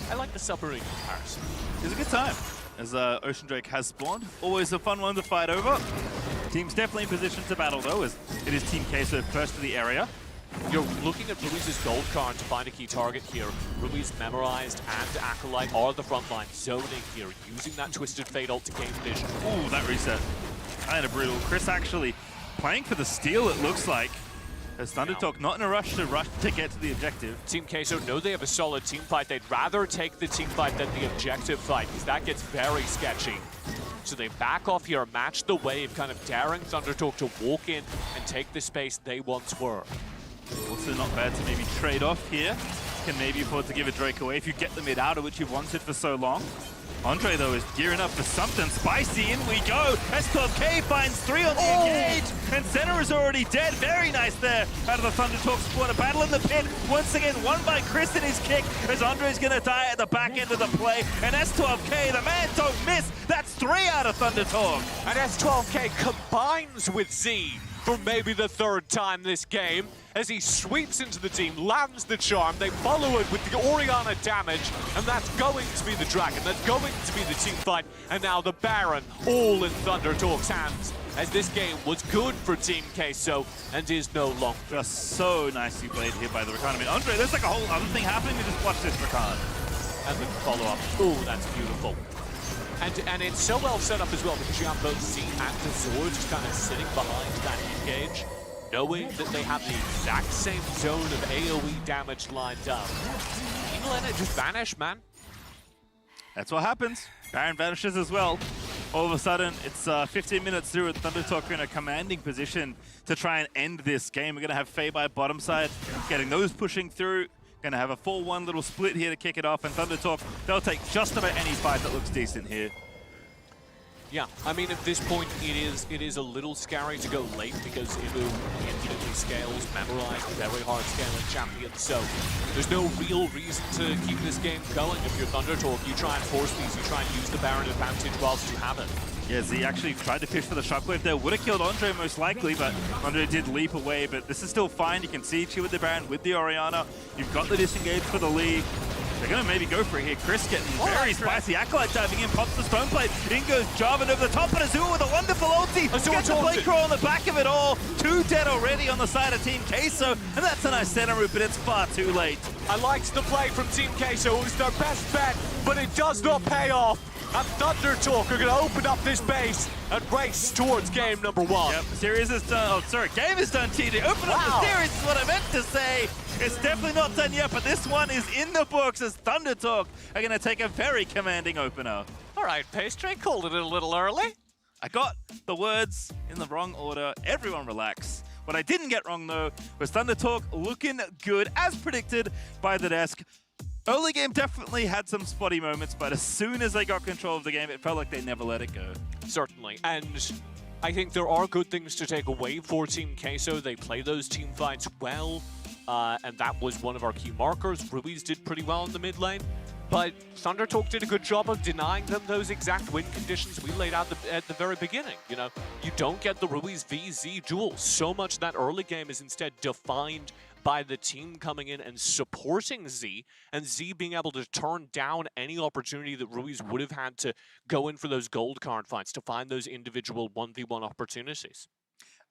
I like the submarine comparison. It's a good time, as Ocean Drake has spawned. Always a fun one to fight over. Team's definitely in position to battle though, as it is Team Queso first to the area. You're looking at Ruiz's gold card to find a key target here. Ruiz Memorized and Acolyte are the front line, zoning here, using that Twisted Fate ult to gain vision. Ooh, that reset. Kind of brutal. Chris actually playing for the steal, it looks like. As ThunderTalk not in a rush to get to the objective. Team Queso know they have a solid team fight. They'd rather take the team fight than the objective fight, because that gets very sketchy. So they back off here, match the wave, kind of daring ThunderTalk to walk in and take the space they once were. Also not bad to maybe trade off here. Can maybe afford to give a Drake away if you get the mid out of which you've wanted for so long. Andre, though, is gearing up for something spicy. In we go. S12K finds 3 on the engage. And Center is already dead. Very nice there out of the ThunderTalk squad. A battle in the pit. Once again, won by Chris in his kick as Andre's going to die at the back end of the play. And S12K, the man don't miss. That's 3 out of ThunderTalk. And S12K combines with Z for maybe the 3rd time this game as he sweeps into the team, lands the charm, they follow it with the Orianna damage, and that's going to be the Dragon, that's going to be the team fight, and now the Baron all in ThunderTalk's hands, as this game was good for Team Queso and is no longer. Just so nicely played here by the Rakan. I mean, Andre, there's like a whole other thing happening. You just watch this Rakan. And the follow-up. Oh, that's beautiful. And it's so well set up as well because you have both Z and Azor just kind of sitting behind that engage, knowing that they have the exact same zone of AoE damage lined up. You let it just vanish, man. That's what happens. Baron vanishes as well. All of a sudden, it's 15 minutes through, and ThunderTalk are in a commanding position to try and end this game. We're going to have Faye by bottom side, getting those pushing through. Going to have a 4-1 little split here to kick it off, and ThunderTalk, they'll take just about any fight that looks decent here. Yeah, I mean, at this point, it is a little scary to go late because Ibu infinitely scales, memorized, very hard scaling champion, so there's no real reason to keep this game going. If you're ThunderTalk, you try and force these, you try and use the Baron advantage whilst you have it. Yeah, Z actually tried to fish for the shockwave there. Would have killed Andre most likely, but Andre did leap away. But this is still fine. You can see Chi with the Baron, with the Orianna. You've got the disengage for the lead. They're going to maybe go for it here. Chris getting very spicy. Acolyte diving in, pops the stone plate. In goes Jarvan over the top, and Azul with a wonderful ulti. Gets the plate crawl on the back of it all. 2 dead already on the side of Team Queso, and that's a nice center route, but it's far too late. I liked the play from Team Queso. It was their best bet, but it does not pay off. And ThunderTalk are going to open up this base and race towards game number 1. Yep, series is done. Oh, sorry, game is done, TJ. Open up the series is what I meant to say. It's definitely not done yet, but this one is in the books as ThunderTalk are going to take a very commanding opener. All right, Pastry, called it a little early. I got the words in the wrong order. Everyone relax. What I didn't get wrong, though, was ThunderTalk looking good, as predicted by the desk. Early game definitely had some spotty moments, but as soon as they got control of the game, it felt like they never let it go. Certainly, and I think there are good things to take away for Team Queso. They play those team fights well, and that was one of our key markers. Ruiz did pretty well in the mid lane, but ThunderTalk did a good job of denying them those exact win conditions we laid out at the very beginning. You know, you don't get the Ruiz VZ duel. So much that early game is instead defined by the team coming in and supporting Z, and Z being able to turn down any opportunity that Ruiz would have had to go in for those gold card fights, to find those individual 1v1 opportunities.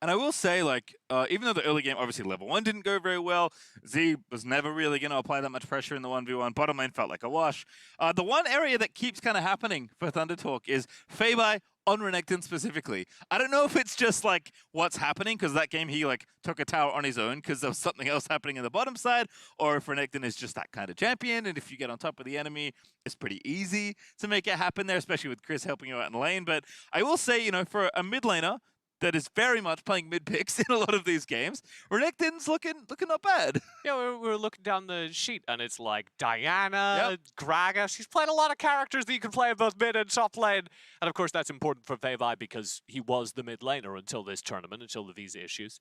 And I will say, like, even though the early game, obviously level 1 didn't go very well, Z was never really going to apply that much pressure in the 1v1. Bottom lane felt like a wash. The one area that keeps kind of happening for ThunderTalk is Fabai on Renekton specifically. I don't know if it's just like what's happening because that game he like took a tower on his own because there was something else happening in the bottom side, or if Renekton is just that kind of champion, and if you get on top of the enemy, it's pretty easy to make it happen there, especially with Chris helping you out in lane. But I will say, you know, for a mid laner that is very much playing mid picks in a lot of these games, Renekton's looking not bad. Yeah, we're looking down the sheet, and it's like Diana, Gragas. He's played a lot of characters that you can play in both mid and top lane. And of course, that's important for Fabai because he was the mid laner until this tournament, until the visa issues.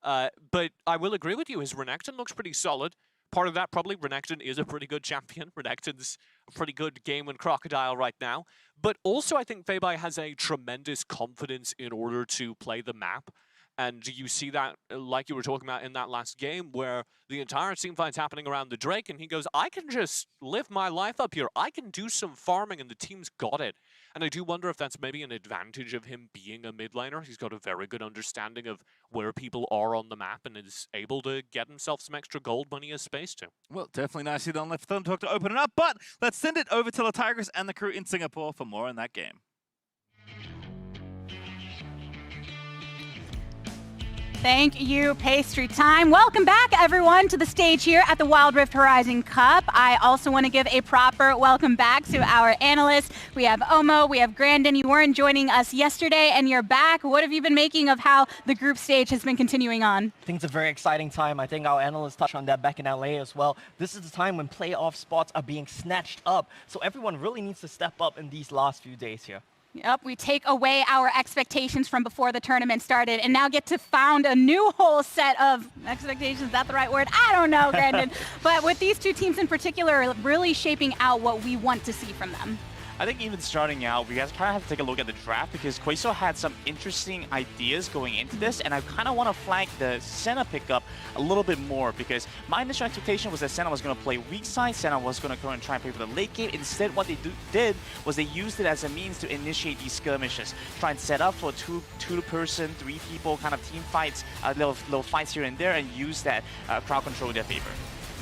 But I will agree with you, his Renekton looks pretty solid. Part of that, probably, Renekton is a pretty good champion. Renekton's a pretty good game in Crocodile right now. But also, I think Fabai has a tremendous confidence in order to play the map. And you see that, like you were talking about in that last game, where the entire team fight's happening around the Drake, and he goes, I can just live my life up here. I can do some farming, and the team's got it. And I do wonder if that's maybe an advantage of him being a mid laner. He's got a very good understanding of where people are on the map and is able to get himself some extra gold when he has space to. Well, definitely nicely done left ThunderTalk to open it up, but let's send it over to Tigris and the crew in Singapore for more on that game. Thank you, Pastry Time. Welcome back, everyone, to the stage here at the Wild Rift Horizon Cup. I also want to give a proper welcome back to our analysts. We have Omo, we have Grandin. You weren't joining us yesterday, and you're back. What have you been making of how the group stage has been continuing on? I think it's a very exciting time. I think our analysts touched on that back in LA as well. This is the time when playoff spots are being snatched up, so everyone really needs to step up in these last few days here. Yep, we take away our expectations from before the tournament started and now get to found a new whole set of expectations. Is that the right word? I don't know, Brandon. But with these two teams in particular really shaping out what we want to see from them. I think even starting out, we guys kind of have to take a look at the draft because Queso had some interesting ideas going into this, and I kind of want to flag the Senna pickup a little bit more because my initial expectation was that Senna was going to play weak side, Senna was going to go and try and play for the late game. Instead, what they did was they used it as a means to initiate these skirmishes, try and set up for two-person, three people kind of team fights, little fights here and there, and use that crowd control in their favor.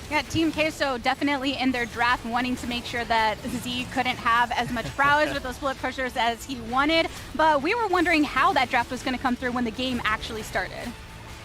Yeah, Team Queso definitely in their draft wanting to make sure that Z couldn't have as much prowess with those split pushers as he wanted, but we were wondering how that draft was going to come through when the game actually started.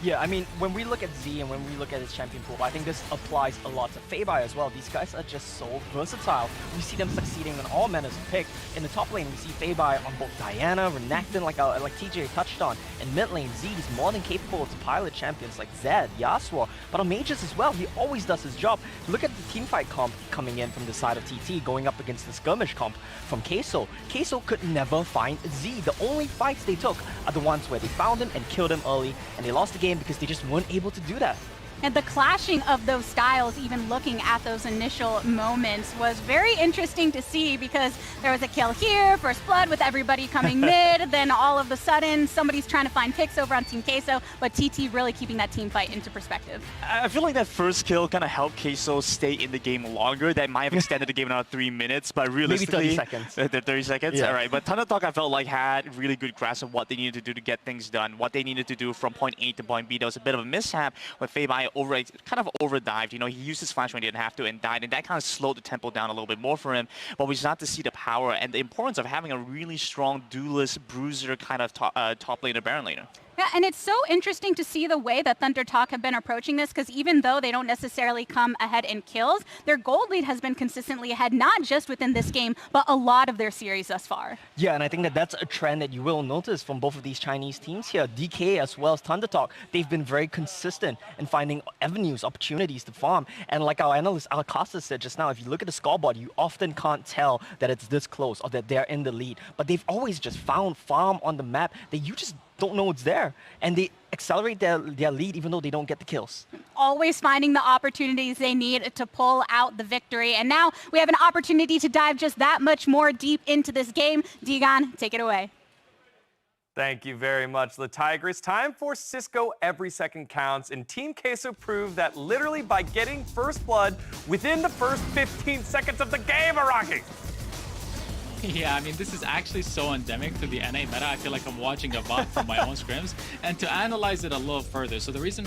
Yeah, I mean, when we look at Z and when we look at his champion pool, I think this applies a lot to Feibai as well. These guys are just so versatile. We see them succeeding on all metas of pick. In the top lane, we see Feibai on both Diana, Renekton, like TJ touched on. In mid lane, Z is more than capable to pilot champions like Zed, Yasuo. But on mages as well, he always does his job. Look at the teamfight comp coming in from the side of TT, going up against the skirmish comp from Queso. Queso could never find Z. The only fights they took are the ones where they found him and killed him early, and they lost the game because they just weren't able to do that. And the clashing of those styles, even looking at those initial moments, was very interesting to see because there was a kill here, first blood with everybody coming mid, then all of a sudden somebody's trying to find picks over on Team Queso, but TT really keeping that team fight into perspective. I feel like that first kill kind of helped Queso stay in the game longer. That might have extended the game another 3 minutes, but realistically... Maybe 30 seconds. 30 seconds? Yeah. All right, but ThunderTalk I felt like had really good grasp of what they needed to do to get things done, what they needed to do from point A to point B. There was a bit of a mishap when Feibai kind of overdived. You know, he used his flash when he didn't have to and died, and that kind of slowed the tempo down a little bit more for him. But we start to see the power and the importance of having a really strong duelist bruiser kind of top laner, Baron laner. Yeah, and it's so interesting to see the way that ThunderTalk have been approaching this because even though they don't necessarily come ahead in kills, their gold lead has been consistently ahead, not just within this game, but a lot of their series thus far. Yeah, and I think that that's a trend that you will notice from both of these Chinese teams here. DK as well as ThunderTalk, they've been very consistent in finding avenues, opportunities to farm. And like our analyst Alcasta said just now, if you look at the scoreboard, you often can't tell that it's this close or that they're in the lead. But they've always just found farm on the map that you just don't know it's there, and they accelerate their lead even though they don't get the kills. Always finding the opportunities they need to pull out the victory, and now we have an opportunity to dive just that much more deep into this game. Digan, take it away. Thank you very much, the Tigress. Time for Cisco Every Second Counts, and Team Queso proved that literally by getting first blood within the first 15 seconds of the game, Araki. Yeah, I mean, this is actually so endemic to the NA meta. I feel like I'm watching a VOD from my own scrims. And to analyze it a little further, so the reason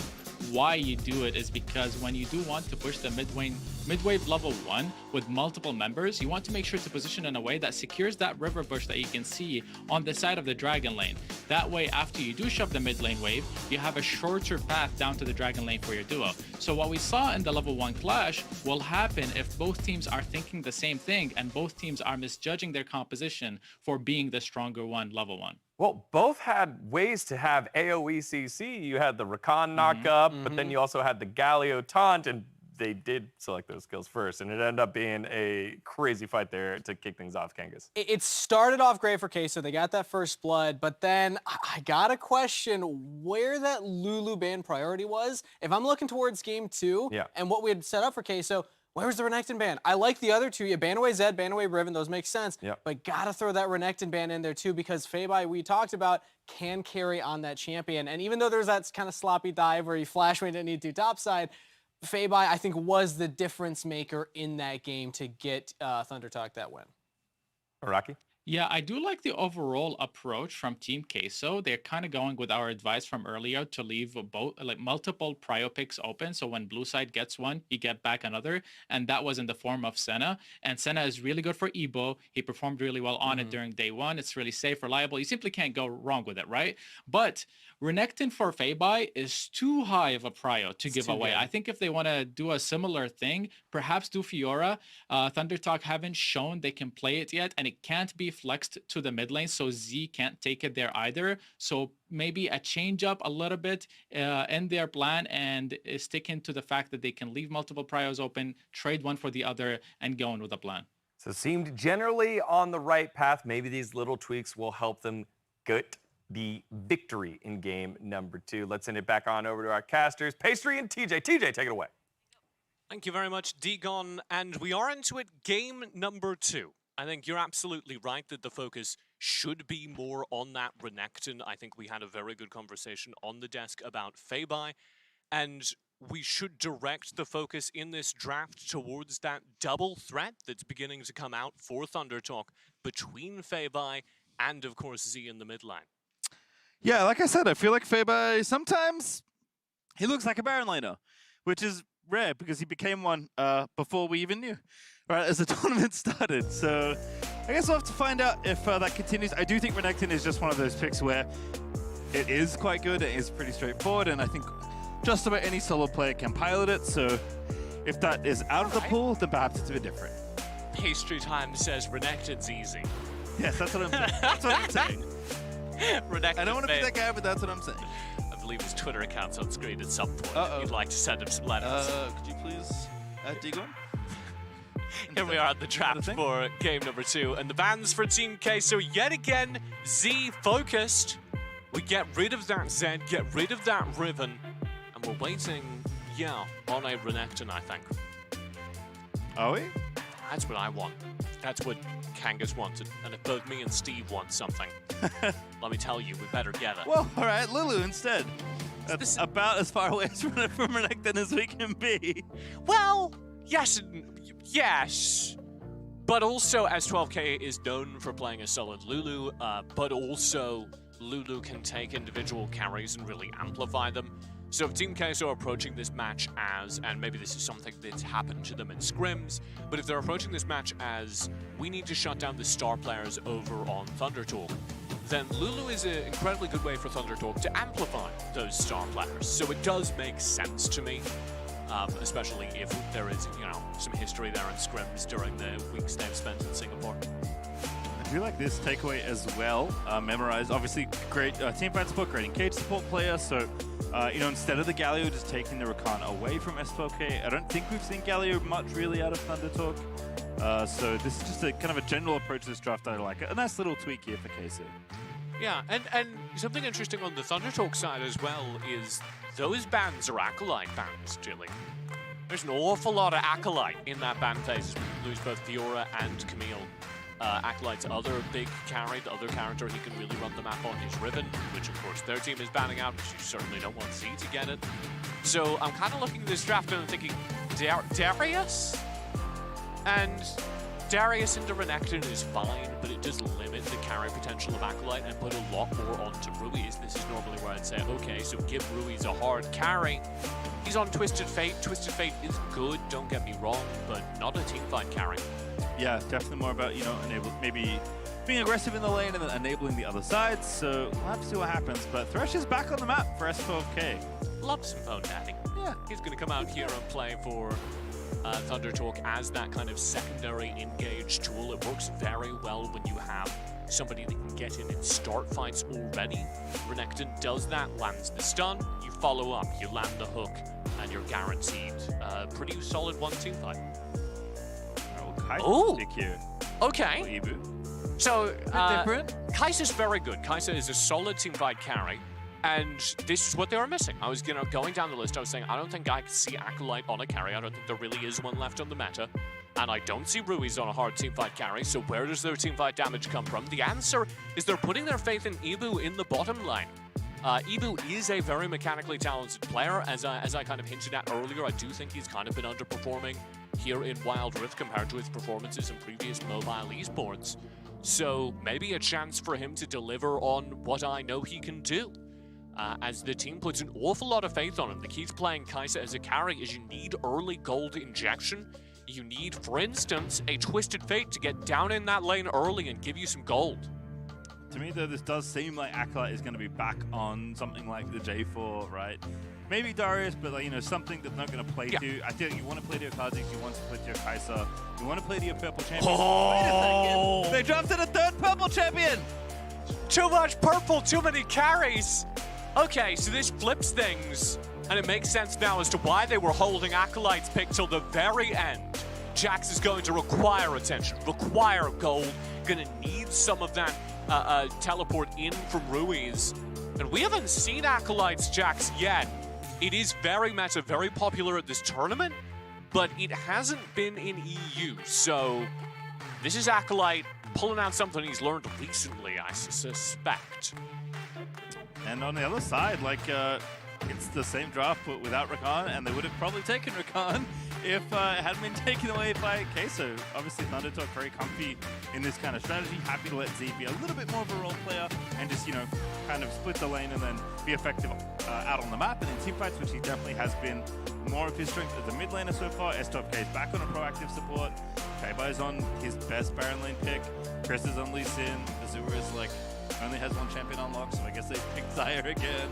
why you do it is because when you do want to push the mid-wave level 1 with multiple members, you want to make sure to position in a way that secures that river bush that you can see on the side of the dragon lane. That way, after you do shove the mid lane wave, you have a shorter path down to the dragon lane for your duo. So what we saw in the level 1 clash will happen if both teams are thinking the same thing and both teams are misjudging their composition for being the stronger one, level 1. Well, both had ways to have AoE CC. You had the Rakan knock up, but then you also had the Galio taunt, and they did select those kills first, and it ended up being a crazy fight there to kick things off, Kangas. It started off great for Queso. They got that first blood, but then I got to question where that Lulu ban priority was. If I'm looking towards game 2 and what we had set up for Queso, where's the Renekton ban? I like the other two. You ban away Zed, ban away Riven. Those make sense. But gotta throw that Renekton ban in there too because Feibai, we talked about, can carry on that champion. And even though there's that kind of sloppy dive where he flash when he didn't need to topside, Feibai, I think, was the difference maker in that game to get ThunderTalk that win. Araki? Yeah, I do like the overall approach from Team Queso. They're kind of going with our advice from earlier to leave both like multiple prio picks open. So when blue side gets one, you get back another. And that was in the form of Senna. And Senna is really good for Evo. He performed really well on it during day one. It's really safe, reliable. You simply can't go wrong with it, right? But Renekton for Feibai is too high of a prio to give away. I think if they want to do a similar thing, perhaps do Fiora. ThunderTalk haven't shown they can play it yet, and it can't be flexed to the mid lane, so Z can't take it there either. So maybe a change up a little bit in their plan and sticking to the fact that they can leave multiple prios open, trade one for the other, and go on with a plan. So seemed generally on the right path. Maybe these little tweaks will help them get the victory in game number 2. Let's send it back on over to our casters, Pastry and TJ. TJ, take it away. Thank you very much, Degon. And we are into it, game number 2. I think you're absolutely right that the focus should be more on that Renekton. I think we had a very good conversation on the desk about Feibai, and we should direct the focus in this draft towards that double threat that's beginning to come out for ThunderTalk between Feibai and, of course, Z in the mid lane. Yeah, like I said, I feel like Feibai, sometimes he looks like a Baron laner, which is rare because he became one before we even knew, right, as the tournament started. So I guess we'll have to find out if that continues. I do think Renekton is just one of those picks where it is quite good, it is pretty straightforward, and I think just about any solo player can pilot it. So if that is out of the pool, then perhaps it's a bit different. Pastry Time says Renekton's easy. Yes, that's what I'm saying. That's what I'm saying. Renekton, I don't want to be that guy, but that's what I'm saying. I believe his Twitter account's on screen at some point. You'd like to send him some letters. Could you please Degon? Here we are at the draft for game number 2, and the bans for Team Queso yet again Z focused. We get rid of that Zed, get rid of that Riven, and we're waiting, yeah, on a Renekton, I think. Are we? That's what I want. That's what Kangas wanted. And if both me and Steve want something, let me tell you, we better get it. Well, all right, Lulu instead. That's about as far away from Renekton as we can be. Well, yes, yes. But also, as 12K is known for playing a solid Lulu, but also Lulu can take individual carries and really amplify them. So if Team Queso are approaching this match as, and maybe this is something that's happened to them in scrims, but if they're approaching this match as, we need to shut down the star players over on ThunderTalk, then Lulu is an incredibly good way for ThunderTalk to amplify those star players. So it does make sense to me, especially if there is, you know, some history there in scrims during the weeks they've spent in Singapore. I do like this takeaway as well. Memorize, obviously, great teamfight support, great engage support player. So, you know, instead of the Galio just taking the Rakan away from S12K, I don't think we've seen Galio much really out of ThunderTalk. So this is just a kind of a general approach to this draft I like. A nice little tweak here for Queso. Yeah, and something interesting on the ThunderTalk side as well is those bans are Acolyte bans, Jilly. There's an awful lot of Acolyte in that ban phase as we lose both Fiora and Camille. Acolyte's other big carry, the other character he can really run the map on is Riven, which of course their team is banning out, because you certainly don't want Z to get it. So I'm kind of looking at this draft and I'm thinking, Darius? And Darius into Renekton is fine, but it does limit the carry potential of Acolyte and put a lot more onto Ruiz. This is normally where I'd say, okay, so give Ruiz a hard carry. He's on Twisted Fate. Twisted Fate is good, don't get me wrong, but not a teamfight carry. Yeah, definitely more about, you know, maybe being aggressive in the lane and then enabling the other side. So we'll have to see what happens. But Thresh is back on the map for S12K. Love some phone daddy. Yeah. He's going to come out here and play for ThunderTalk as that kind of secondary engage tool. It works very well when you have somebody that can get in and start fights already. Renekton does that, lands the stun, you follow up, you land the hook, and you're guaranteed a pretty solid one-team fight. Oh, here. Okay. So, Kai'Sa's very good. Kai'Sa is a solid teamfight carry, and this is what they were missing. I was going down the list, I was saying, I don't think I can see Acolyte on a carry. I don't think there really is one left on the meta. And I don't see Ruiz on a hard teamfight carry, so where does their teamfight damage come from? The answer is they're putting their faith in Ebu in the bottom lane. Ebu is a very mechanically talented player, as I kind of hinted at earlier. I do think he's kind of been underperforming here in Wild Rift compared to his performances in previous mobile esports. So maybe a chance for him to deliver on what I know he can do. As the team puts an awful lot of faith on him. The key to playing Kai'Sa as a carry is you need early gold injection. You need, for instance, a Twisted Fate to get down in that lane early and give you some gold. To me, though, this does seem like Acolyte is going to be back on something like the J4, right? Maybe Darius, but like, you know, something that's not going to play to. I think you want to play to your Kha'Zix, you want to play to your Kai'Sa, you want to play to your purple champion. Wait a second! They drafted a third purple champion! Too much purple, too many carries! Okay, so this flips things, and it makes sense now as to why they were holding Acolyte's pick till the very end. Jax is going to require attention, require gold, gonna need some of that teleport in from Ruiz. And we haven't seen Acolyte's Jax yet. It is very meta, very popular at this tournament, but it hasn't been in EU, so this is Acolyte pulling out something he's learned recently, I suspect. And on the other side, like, it's the same draft but without Rakan, and they would have probably taken Rakan if it hadn't been taken away by Queso. Obviously, ThunderTalk very comfy in this kind of strategy, happy to let Z be a little bit more of a role player and just, you know, kind of split the lane and then be effective out on the map and in teamfights, which he definitely has been more of his strength as a mid laner so far. S12K is back on a proactive support. Kaiba is on his best Baron lane pick. Chris is on Lee Sin. Azura is like, only has one champion unlocked, so I guess they picked Zyre again.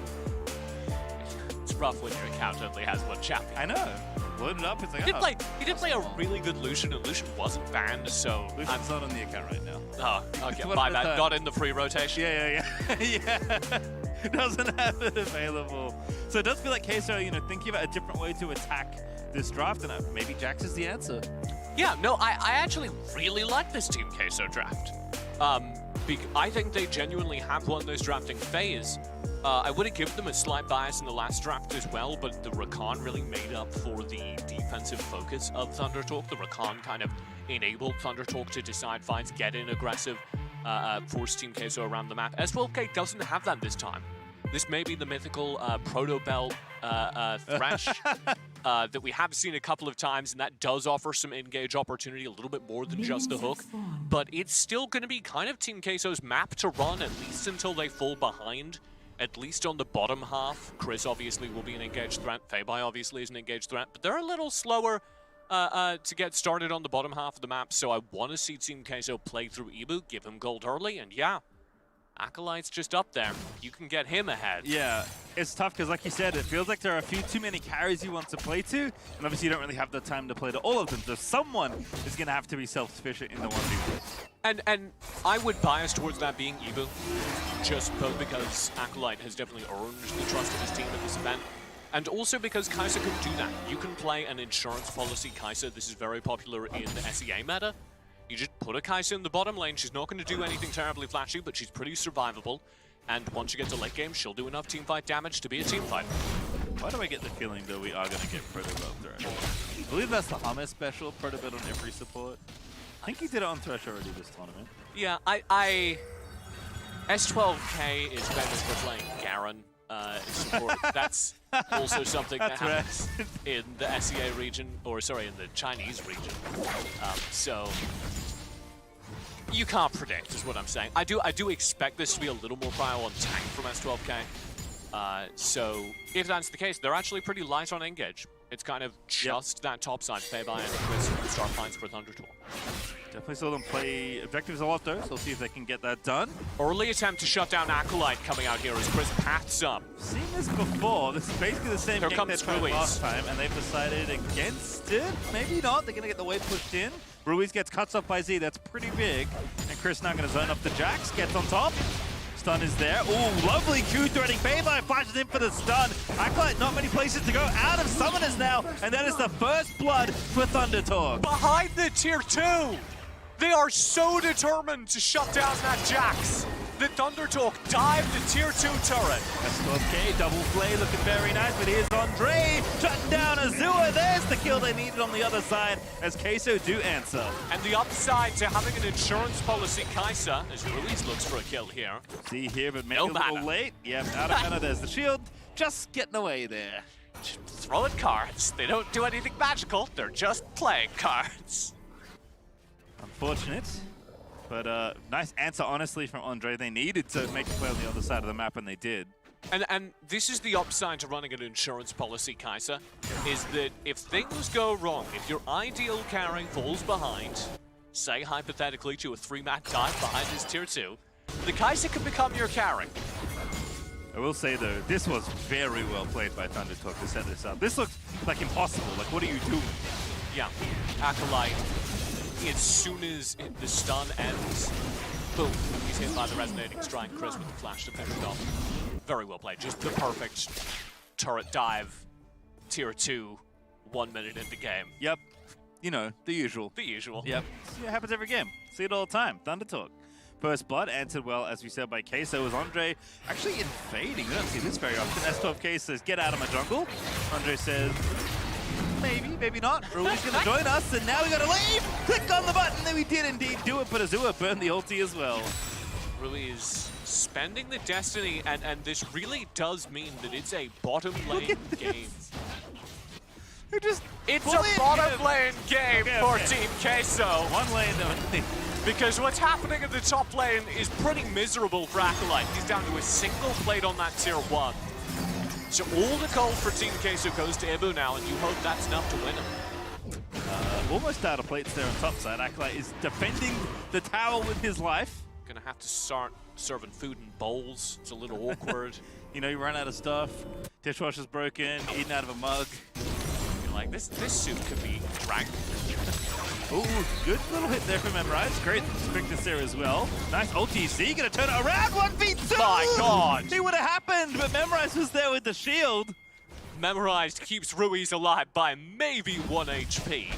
It's rough when your account only has one champion. I know. Loaded up, it's like, he did play a really good Lucian, and Lucian wasn't banned, so... Lucian's not on the account right now. Oh, okay, my bad. Got in the free rotation. Yeah. Doesn't have it available. So it does feel like Queso, you know, thinking about a different way to attack this draft, and maybe Jax is the answer. Yeah, no, I actually really like this Team Queso draft. I think they genuinely have won this drafting phase. I would have given them a slight bias in the last draft as well, but the Rakan really made up for the defensive focus of ThunderTalk. The Rakan kind of enabled ThunderTalk to decide fights, get in aggressive, force Team Queso around the map. S12K doesn't have that this time. This may be the mythical Proto-Belt Thresh that we have seen a couple of times, and that does offer some engage opportunity, a little bit more than just the hook. But it's still going to be kind of Team Queso's map to run, at least until they fall behind, at least on the bottom half. Chris obviously will be an engaged threat. Fabai obviously is an engaged threat, but they're a little slower to get started on the bottom half of the map, so I want to see Team Queso play through Ibu, give him gold early, and yeah, Acolyte's just up there. You can get him ahead. Yeah, it's tough because, like you said, it feels like there are a few too many carries you want to play to, and obviously you don't really have the time to play to all of them, so someone is going to have to be self-sufficient in the 1v1. And I would bias towards that being Ibu, just both because Acolyte has definitely earned the trust of his team at this event, and also because Kai'Sa can do that. You can play an insurance policy Kai'Sa. This is very popular in the SEA meta. You just put a Kai'Sa in the bottom lane. She's not going to do anything terribly flashy, but she's pretty survivable. And once you get to late game, she'll do enough teamfight damage to be a teamfight. Why do I get the feeling, though, we are going to get Proto-Belt Thresh? I believe that's the Hummus special, Proto-Belt on every support. I think he did it on Thresh already this tournament. Yeah, S12K is famous for playing Garen support. That's also something that happens in the SEA region, or sorry, in the Chinese region. So you can't predict, is what I'm saying. I do expect this to be a little more prio on tank from S12K. So if that's the case, they're actually pretty light on engage. It's kind of just that top side, Fabai and Chris who start fights for ThunderTalk. Definitely saw them play objectives a lot, though, so we'll see if they can get that done. Early attempt to shut down Acolyte coming out here as Chris paths up. Seen this before. This is basically the same game they tried last time, and they've decided against it. Maybe not. They're going to get the wave pushed in. Ruiz gets cuts off by Z. That's pretty big. And Chris now going to zone up the Jax. Gets on top. Stun is there. Ooh, lovely Q threading. Fabai flashes in for the stun. Acolyte, not many places to go. Out of summoners now, and that is the first blood for ThunderTalk. Behind the tier 2! They are so determined to shut down that Jax that ThunderTalk dived the tier 2 turret. S12K, double play, looking very nice, but here's Andre, shutting down Azura. There's the kill they needed on the other side, as Queso do answer. And the upside to having an insurance policy Kai'Sa, as Ruiz looks for a kill here. See here, but maybe a little late. Yep, out of mana, there's the shield, just getting away there. Just throwing cards. They don't do anything magical, they're just playing cards. Unfortunate. But nice answer, honestly, from Andre. They needed to make a play on the other side of the map, and they did. And this is the upside to running an insurance policy, Kaiser, is that if things go wrong, if your ideal carry falls behind, say hypothetically to a 3-man dive behind his tier 2, the Kaiser can become your carry. I will say, though, this was very well played by ThunderTalk to set this up. This looks like impossible. Like, what are you doing? Yeah, Acolyte, as soon as the stun ends, boom, he's hit by the resonating strike. Chris with the flash to finish it off. Very well played. Just the perfect turret dive, tier 2, 1 minute into game. Yep. You know, the usual. The usual. Yep. It happens every game. See it all the time. ThunderTalk. First blood answered well, as we said, by Queso. Was Andre actually invading? We don't see this very often. S12K says, get out of my jungle. Andre says, maybe, maybe not. Rui's going to join us, and now we got to leave. Click on the button. Then we did indeed do it, but Azua burned the ulti as well. Rui is spending the Destiny, and this really does mean that it's a bottom lane game. It's a bottom lane game for Team Queso. One lane only. Because what's happening in the top lane is pretty miserable for Acolyte. He's down to a single plate on that tier 1. So all the gold for Team Queso goes to Ibu now, and you hope that's enough to win him. Almost out of plates there on top side. Acolyte is defending the tower with his life. Gonna have to start serving food in bowls. It's a little awkward. You know, you run out of stuff. Dishwasher's broken, eaten out of a mug. You're like, this soup could be drank. Ooh, good little hit there from Memorize. Great quickness there as well. Nice OTC, gonna turn it around, 1v2! My God! It would have happened, but Memorize was there with the shield. Memorized keeps Ruiz alive by maybe 1 HP.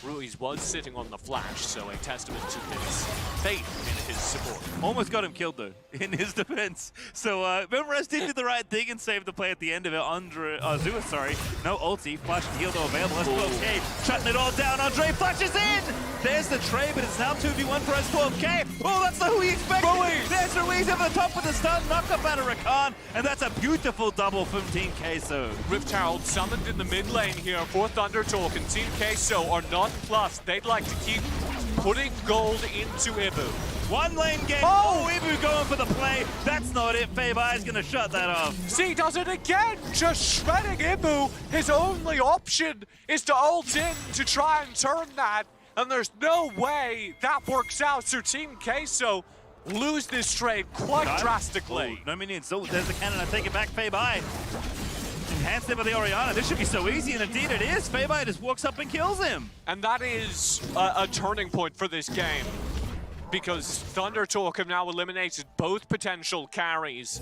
Ruiz was sitting on the flash, so a testament to his faith in his support. Almost got him killed, though, in his defense. So, Memorize did do the right thing and saved the play at the end of it. Azua, sorry, no ulti. Flash and heal, though, available. S12K shutting it all down. Andre flashes in! There's the trade, but it's now 2v1 for S12K. Oh, that's not who he expected! Ruiz! There's Ruiz over the top with the stun. Knock up out of Rakan, and that's a beautiful double from Team Queso. Rift Herald summoned in the mid lane here for ThunderTalk, and Team Queso are not plus. They'd like to keep putting gold into Ibu. One lane game. Oh, Ibu going for the play. That's not it. Fabai is going to shut that off. See, does it again. Just shredding Ibu. His only option is to ult in to try and turn that. And there's no way that works out. So Team Queso lose this trade quite drastically. Oh, no minions. Oh, there's the cannon. I take it back, Fabai. Enhanced it by the Orianna. This should be so easy, and indeed it is. Fabai just walks up and kills him. And that is a turning point for this game, because ThunderTalk have now eliminated both potential carries,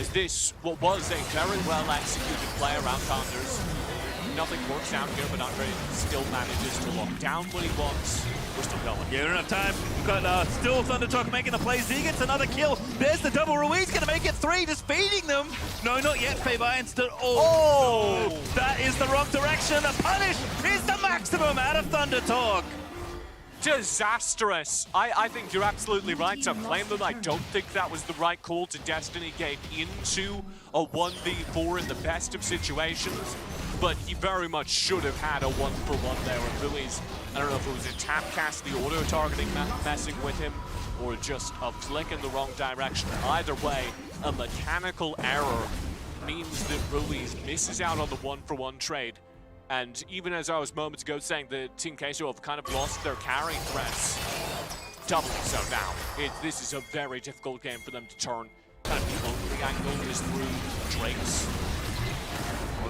as this what was a very well executed play around Thunders. Nothing works out here, but Andre still manages to lock down what he wants. We're still going. Yeah, we don't have time. We've got still ThunderTalk making the play. Z gets another kill. There's the double. Ruiz gonna make it 3, just feeding them. No, not yet. Fabai instead. Oh, that is the wrong direction. The punish is the maximum out of ThunderTalk. Disastrous. I think you're absolutely right to blame them. I don't think that was the right call to Destiny game into a 1v4 in the best of situations. But he very much should have had a 1-for-1 there with Ruiz. I don't know if it was a tap cast, the auto-targeting messing with him, or just a flick in the wrong direction. Either way, a mechanical error means that Ruiz misses out on the 1-for-1 trade. And even as I was moments ago saying that Team Queso have kind of lost their carry threats, doubly so now. This is a very difficult game for them to turn. Kind of the only angle is through Drakes.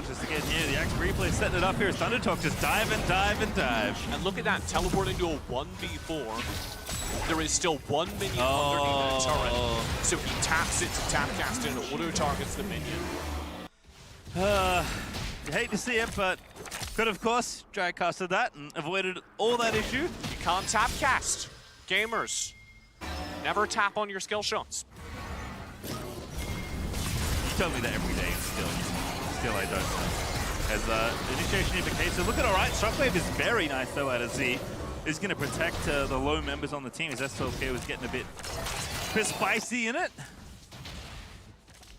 Just again here, the Axe replay setting it up here. ThunderTalk just dive and dive and dive. And look at that, teleporting to a 1v4. There is still one minion underneath the turret. So he taps it to tap cast it and auto targets the minion. You hate to see it, but could of course drag casted that and avoided all that issue. You can't tap cast. Gamers, never tap on your skill shots. You tell me that every day still I don't know. As initiation indicates, look at alright, Shockwave is very nice though out of Z. Is going to protect the low members on the team as S12K was getting a bit spicy in it.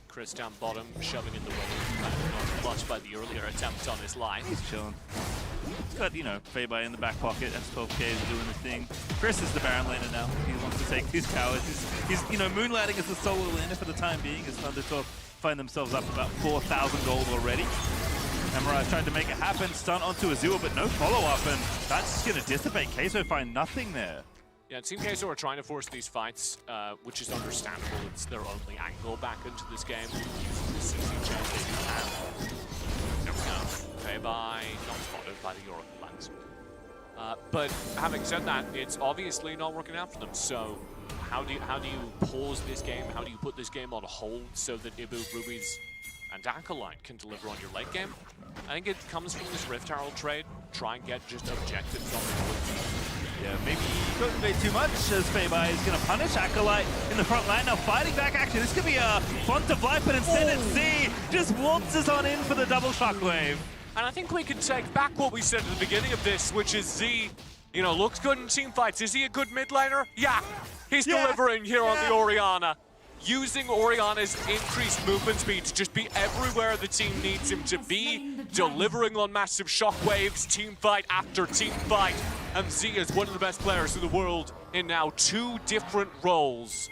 Chris down bottom, shoving in the way. Not clutched by the earlier attempt on his line. He's chilling. He's got, you know, Feibai in the back pocket. S12K is doing the thing. Chris is the Baron laner now. He wants to take these towers. He's you know, moonlighting as the solo laner for the time being, as ThunderTalk find themselves up about 4,000 gold already. Emerald tried to make it happen, stun onto Azure, but no follow-up, and that's just going to dissipate. Queso find nothing there. Yeah, Team Queso are trying to force these fights, which is understandable. It's their only angle back into this game. This CC change they do have. There we go. Feibai not spotted by the Europe lands. But having said that, it's obviously not working out for them. So how do you pause this game? How do you put this game on hold so that Ibu, Rubies, and Acolyte can deliver on your late game? I think it comes from this Rift Herald trade. Try and get just objectives on the board. Yeah, maybe don't invade too much as Feibai is going to punish Acolyte in the front line. Now fighting back action. This could be a font of life, but instead it's Z. Just waltzes on in for the double shockwave. And I think we can take back what we said at the beginning of this, which is Z, you know, looks good in team fights. Is he a good mid laner? Yeah, he's delivering here on the Orianna. Using Orianna's increased movement speed to just be everywhere the team needs him to be, delivering on massive shockwaves, team fight after team fight. And Z is one of the best players in the world in now 2 different roles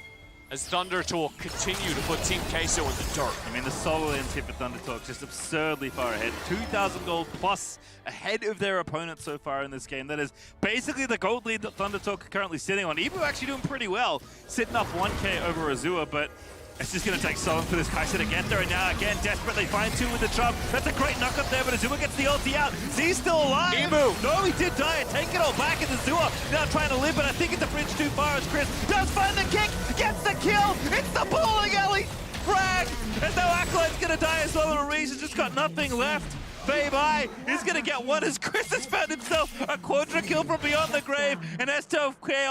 as ThunderTalk continue to put Team Queso in the dirt. I mean, the solo lane tip at ThunderTalk just absurdly far ahead. 2,000 gold plus ahead of their opponent so far in this game. That is basically the gold lead that ThunderTalk are currently sitting on. Ibu actually doing pretty well, sitting up 1k over Azure, but it's just going to take so long for this Kai'Sa to get there, and now again, desperately find 2 with the chop. That's a great knock up there, but Azure gets the ulti out. Z's still alive. Ibu. No, he did die. Take it all back, and Azure now trying to live, but I think it's a bridge too far as Chris does find the kick, gets the kill. It's the bowling alley frag, and now Acolyte's going to die as well, and Reese has just got nothing left. Feibai is going to get one as Chris has found himself a quadra kill from beyond the grave, and S12K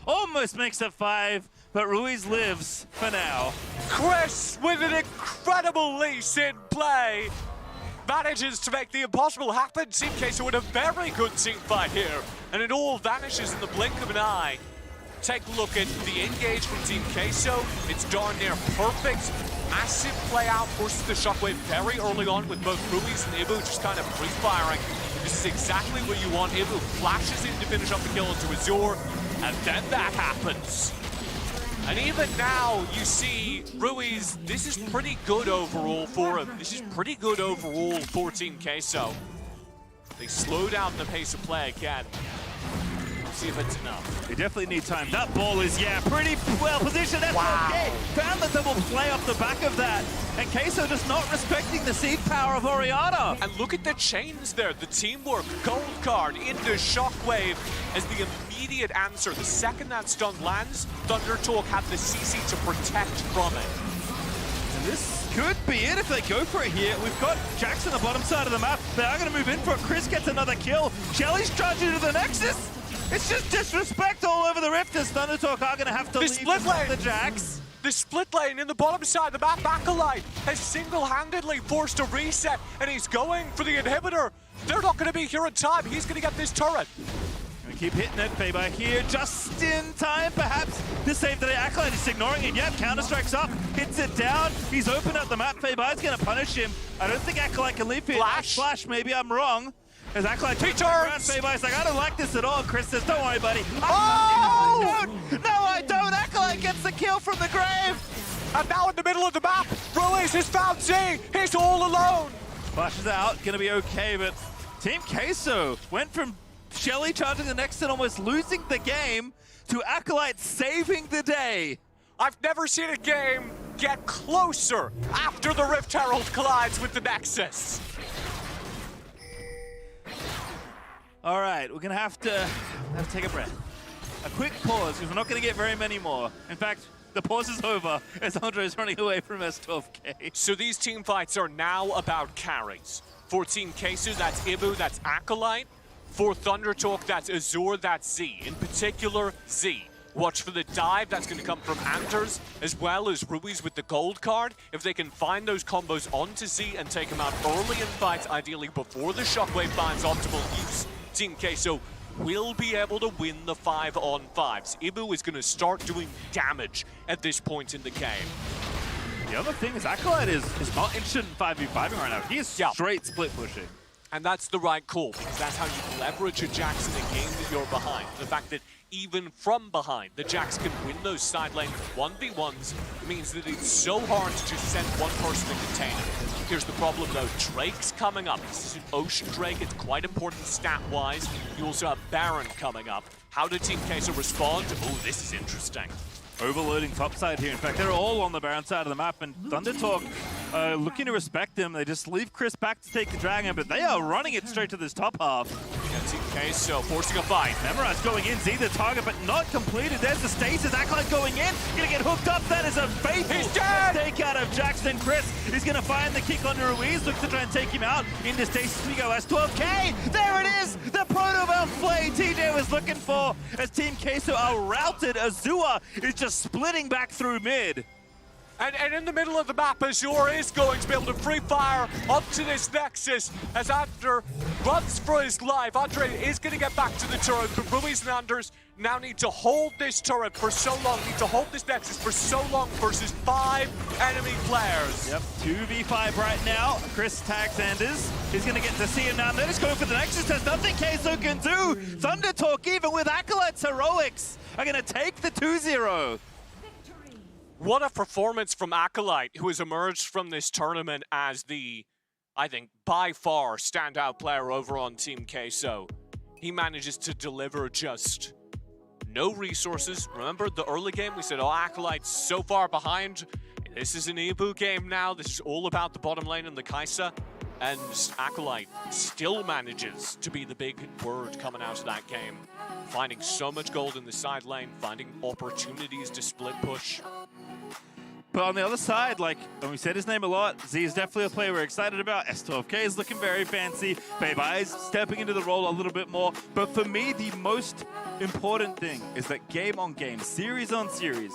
almost makes it 5. But Ruiz lives for now. Chris, with an incredible lease in play, manages to make the impossible happen. Team Queso with a very good team fight here, and it all vanishes in the blink of an eye. Take a look at the engage from Team Queso. It's darn near perfect. Massive play out, forces the shockwave very early on with both Ruiz and Ibu just kind of free-firing. This is exactly what you want. Ibu flashes in to finish up the kill into Azure, and then that happens. And even now, you see Ruiz, this is pretty good overall for him. This is pretty good overall for Team Queso. They slow down the pace of play again. See if it's enough. They definitely need time. That ball is, pretty well positioned. That's okay. Found the double play off the back of that. And Queso just not respecting the seed power of Orianna. And look at the chains there. The teamwork, gold card into shockwave as the immediate answer. The second that stun lands, ThunderTalk had the CC to protect from it. And this could be it if they go for it here. We've got Jax on the bottom side of the map. They are going to move in for it. Chris gets another kill. Shelly's charging to the Nexus. It's just disrespect all over the Rift as ThunderTalk are going to have to leave the Jax. The split lane in the bottom side, the map Acolyte has single-handedly forced a reset, and he's going for the inhibitor. They're not going to be here in time. He's going to get this turret. And keep hitting it. Feibai here just in time, perhaps, to save the day. Acolyte is ignoring it. Yep, Counter-Strike's up, hits it down. He's opened up the map. Feibai's going to punish him. I don't think Acolyte can leave here. Flash, maybe I'm wrong. As Acolyte turns around, Feibai's like, I don't like this at all. Chris says, don't worry, buddy. Oh! No, I don't. Acolyte gets the kill from the grave. And now in the middle of the map, Ruiz has found Z. He's all alone. Flashes out, gonna be okay, but Team Queso went from Shelly charging the next and almost losing the game to Acolyte saving the day. I've never seen a game get closer after the Rift Herald collides with the Nexus. All right, we're gonna have to take a breath. A quick pause, because we're not gonna get very many more. In fact, the pause is over as Andre is running away from S12K. So these team fights are now about carries. For Team Queso, that's Ibu, that's Acolyte. For ThunderTalk, that's Azure, that's Z. In particular, Z. Watch for the dive, that's going to come from Anders, as well as Ruiz with the gold card. If they can find those combos onto Z and take him out early in fights, ideally before the shockwave finds optimal use, Team Queso will be able to win the 5-on-5s. Ibu is going to start doing damage at this point in the game. The other thing is Acolyte is not interested in 5v5ing right now. He is straight split pushing. And that's the right call, because that's how you leverage a Jax in a game that you're behind. The fact that even from behind, the Jax can win those side lane 1v1s means that it's so hard to just send one person to contain it. Here's the problem though, Drake's coming up. This is an Ocean Drake, it's quite important stat-wise. You also have Baron coming up. How did Team Queso respond? Oh, this is interesting. Overloading topside here. In fact, they're all on the Baron side of the map, and ThunderTalk looking to respect them. They just leave Chris back to take the Dragon, but they are running it straight to this top half. Yeah, Team Queso forcing a fight. Memorize going in, Z the target, but not completed. There's the stasis. Acolyte going in, gonna get hooked up. That is a faithful take out of Jackson. Chris is gonna find the kick onto Ruiz, looks to try and take him out. Into stasis we go, S12K. There it is, the Proto play TJ was looking for as Team Queso are routed. Azua is just splitting back through mid. And in the middle of the map, Azure is going to be able to free fire up to this Nexus as Andre runs for his life. Andre is going to get back to the turret, but Ruiz and Anders now need to hold this turret for so long, need to hold this Nexus for so long versus 5 enemy players. Yep, 2v5 right now. Chris tags Anders. He's going to get to see him now. They're just going for the Nexus. There's nothing Queso can do. ThunderTalk, even with Acolyte's heroics, are going to take the 2-0. What a performance from Acolyte, who has emerged from this tournament as the, I think, by far standout player over on Team Queso. He manages to deliver just no resources. Remember the early game? We said, oh, Acolyte's so far behind. This is an Ibu game now. This is all about the bottom lane and the Kaisa. And Acolyte still manages to be the big word coming out of that game. Finding so much gold in the side lane, finding opportunities to split push. But on the other side, like, and we said his name a lot, Z is definitely a player we're excited about. S12K is looking very fancy. Baby is stepping into the role a little bit more. But for me, the most important thing is that game on game, series on series,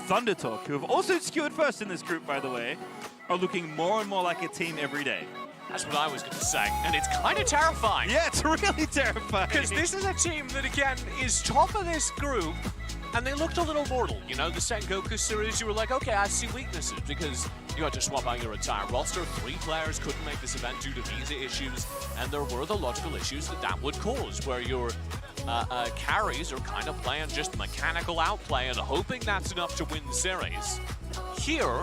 ThunderTalk, who have also secured first in this group, by the way, are looking more and more like a team every day. That's what I was going to say, and it's kind of terrifying. Yeah, it's really terrifying. Because this is a team that, again, is top of this group, and they looked a little mortal. You know, the Sengoku series, you were like, okay, I see weaknesses, because you had to swap out your entire roster. 3 players couldn't make this event due to visa issues, and there were the logical issues that would cause, where your carries are kind of playing just mechanical outplay and hoping that's enough to win the series. Here,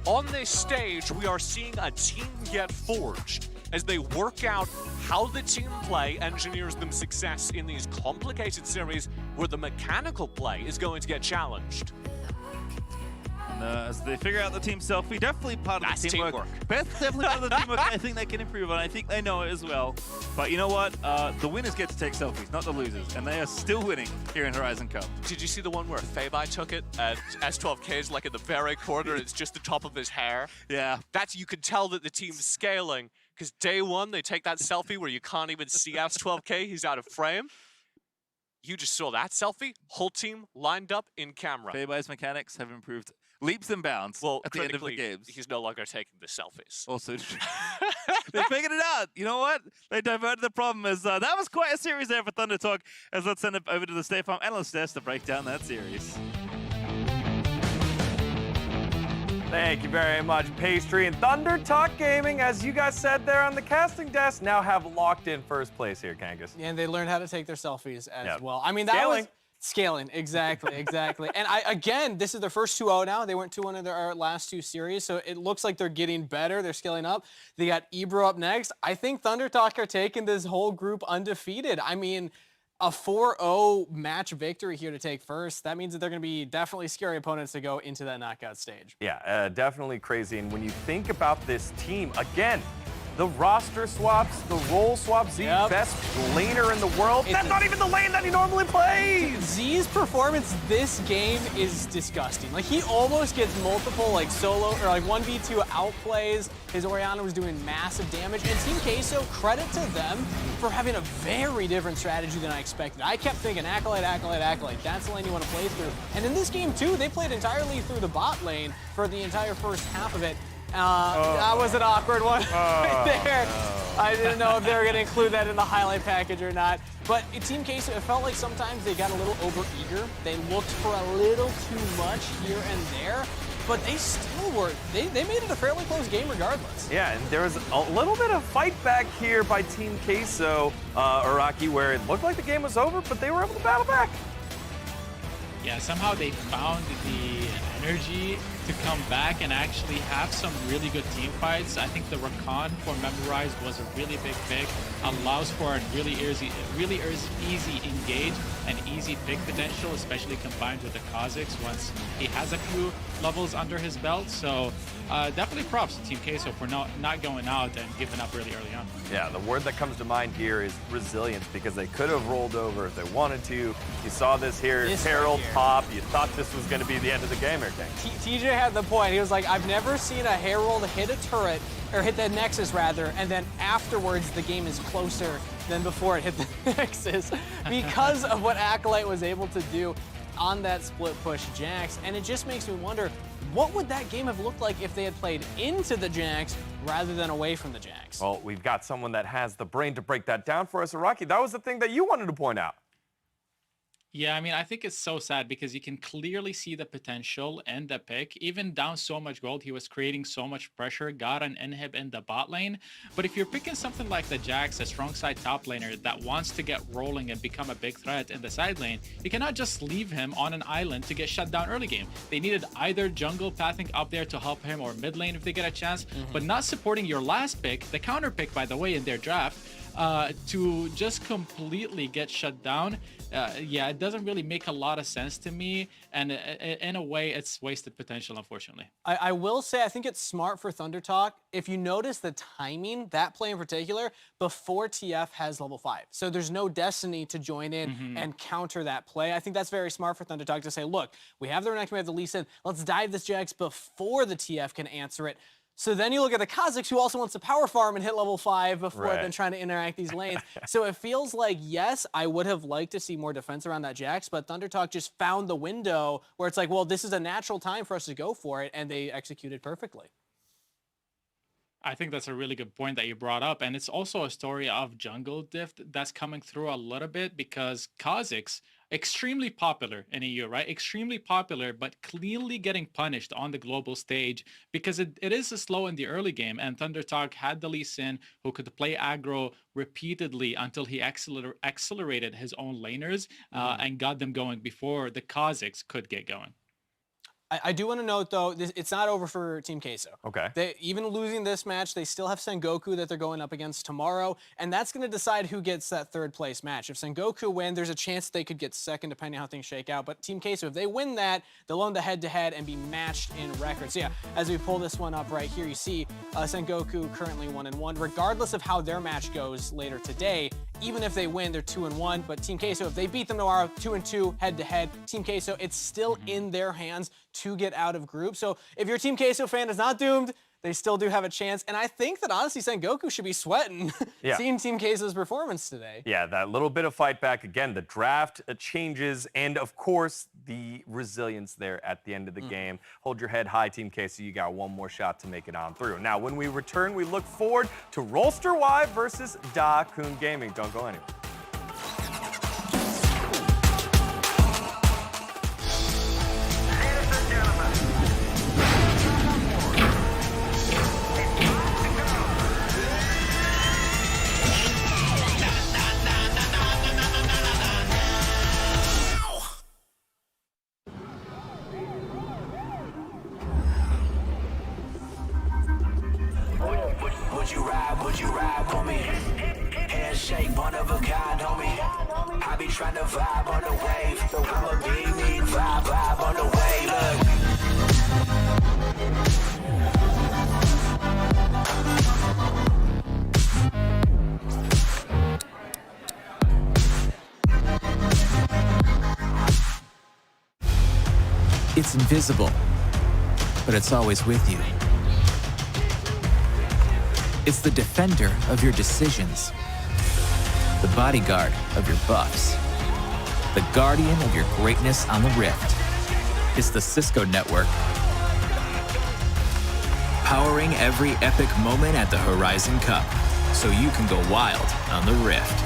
on this stage, we are seeing a team get forged as they work out how the team play engineers them success in these complicated series where the mechanical play is going to get challenged. And as they figure out the team selfie, definitely part of the teamwork. Beth, definitely part of the teamwork I think they can improve on. I think they know it as well. But you know what? The winners get to take selfies, not the losers. And they are still winning here in Horizon Cup. Did you see the one where Fabai took it and S12K is like in the very corner, it's just the top of his hair? Yeah. That's, you can tell that the team's scaling, because day one, they take that selfie where you can't even see S12K, he's out of frame. You just saw that selfie, whole team lined up in camera. Fabai's mechanics have improved leaps and bounds at the end of the games. He's no longer taking the selfies. Also, they figured it out. You know what? They diverted the problem. As that was quite a series there for ThunderTalk. As let's send it over to the State Farm analyst desk to break down that series. Thank you very much, Pastry. And ThunderTalk Gaming, as you guys said there on the casting desk, now have locked in first place here, Kangas. And they learned how to take their selfies as well. I mean, that was scaling. Exactly, exactly. And again, this is their first 2-0 now. They went 2-1 in their last 2 series, so it looks like they're getting better. They're scaling up. They got Ebro up next. I think ThunderTalk are taking this whole group undefeated. I mean, a 4-0 match victory here to take first. That means that they're going to be definitely scary opponents to go into that knockout stage. Yeah, definitely crazy. And when you think about this team, again, the roster swaps, the role swaps, Z, best laner in the world. That's not even the lane that he normally plays! Z's performance this game is disgusting. Like, he almost gets multiple, like, solo, or like 1v2 outplays. His Orianna was doing massive damage. And Team Queso, credit to them for having a very different strategy than I expected. I kept thinking Acolyte, Acolyte, Acolyte. That's the lane you want to play through. And in this game, too, they played entirely through the bot lane for the entire first half of it. That was an awkward one right there. I didn't know if they were going to include that in the highlight package or not. But Team Queso, it felt like sometimes they got a little over-eager. They looked for a little too much here and there. but they still were, they made it a fairly close game regardless. Yeah, and there was a little bit of fight back here by Team Queso, Araki, where it looked like the game was over, but they were able to battle back. Yeah, somehow they found the energy to come back and actually have some really good team fights. I think the Rakan for Memorized was a really big pick. Allows for a really easy engage and easy pick potential, especially combined with the Kazakhs once he has a few levels under his belt. So definitely props to Team Queso for not going out and giving up really early on. Yeah, the word that comes to mind here is resilience, because they could have rolled over if they wanted to. You saw this here, Herald pop. You thought this was going to be the end of the game, or TJ had the point. He was like, I've never seen a Herald hit a turret, or hit the Nexus rather, and then afterwards the game is closer than before it hit the Nexus because of what Acolyte was able to do on that split push Jax. And it just makes me wonder, what would that game have looked like if they had played into the Jax rather than away from the Jax? Well, we've got someone that has the brain to break that down for us. Araki, that was the thing that you wanted to point out. Yeah, I mean, I think it's so sad because you can clearly see the potential in the pick. Even down so much gold, he was creating so much pressure, got an inhib in the bot lane. But if you're picking something like the Jax, a strong side top laner that wants to get rolling and become a big threat in the side lane, you cannot just leave him on an island to get shut down early game. They needed either jungle pathing up there to help him, or mid lane if they get a chance, but not supporting your last pick, the counter pick, by the way, in their draft, to just completely get shut down. Yeah, it doesn't really make a lot of sense to me, and in a way, it's wasted potential, unfortunately. I will say, I think it's smart for ThunderTalk. If you notice the timing, that play in particular, before TF has level 5. So there's no Destiny to join in and counter that play. I think that's very smart for ThunderTalk to say, look, we have the Renekton, we have the Lee Sin, let's dive this Jax before the TF can answer it. So then you look at the Kazakhs, who also wants to power farm and hit level 5 before then trying to interact these lanes. So it feels like, yes, I would have liked to see more defense around that Jax, but ThunderTalk just found the window where it's like, well, this is a natural time for us to go for it, and they executed perfectly. I think that's a really good point that you brought up. And it's also a story of jungle diff that's coming through a little bit, because Kazakhs, extremely popular in EU, right? Extremely popular, but cleanly getting punished on the global stage because it is slow in the early game. And ThunderTalk had the Lee Sin, who could play aggro repeatedly until he accelerated his own laners and got them going before the Kazakhs could get going. I do want to note, though, it's not over for Team Queso. Okay. Even losing this match, they still have Sengoku that they're going up against tomorrow, and that's going to decide who gets that third place match. If Sengoku win, there's a chance they could get second, depending on how things shake out. But Team Queso, if they win that, they'll own the head-to-head and be matched in records. So yeah, as we pull this one up right here, you see Sengoku currently 1-1. Regardless of how their match goes later today, even if they win, they're 2-1. But Team Queso, if they beat them tomorrow, 2-2 head-to-head. Team Queso, it's still in their hands to get out of group. So if your Team Queso fan is not doomed, they still do have a chance. And I think that honestly Sengoku should be sweating seeing Team Queso's performance today. Yeah, that little bit of fight back. Again, the draft changes, and of course, the resilience there at the end of the game. Hold your head high, Team Queso. You got one more shot to make it on through. Now, when we return, we look forward to Rolster Y versus Kun Gaming. Don't go anywhere. Would you ride for me? Handshake, one of a kind, homie. I be trying to vibe on the wave. I'ma be me, vibe on the wave. It's invisible, but it's always with you. It's the defender of your decisions, the bodyguard of your buffs, the guardian of your greatness on the Rift. It's the Cisco Network, powering every epic moment at the Horizon Cup, so you can go wild on the Rift.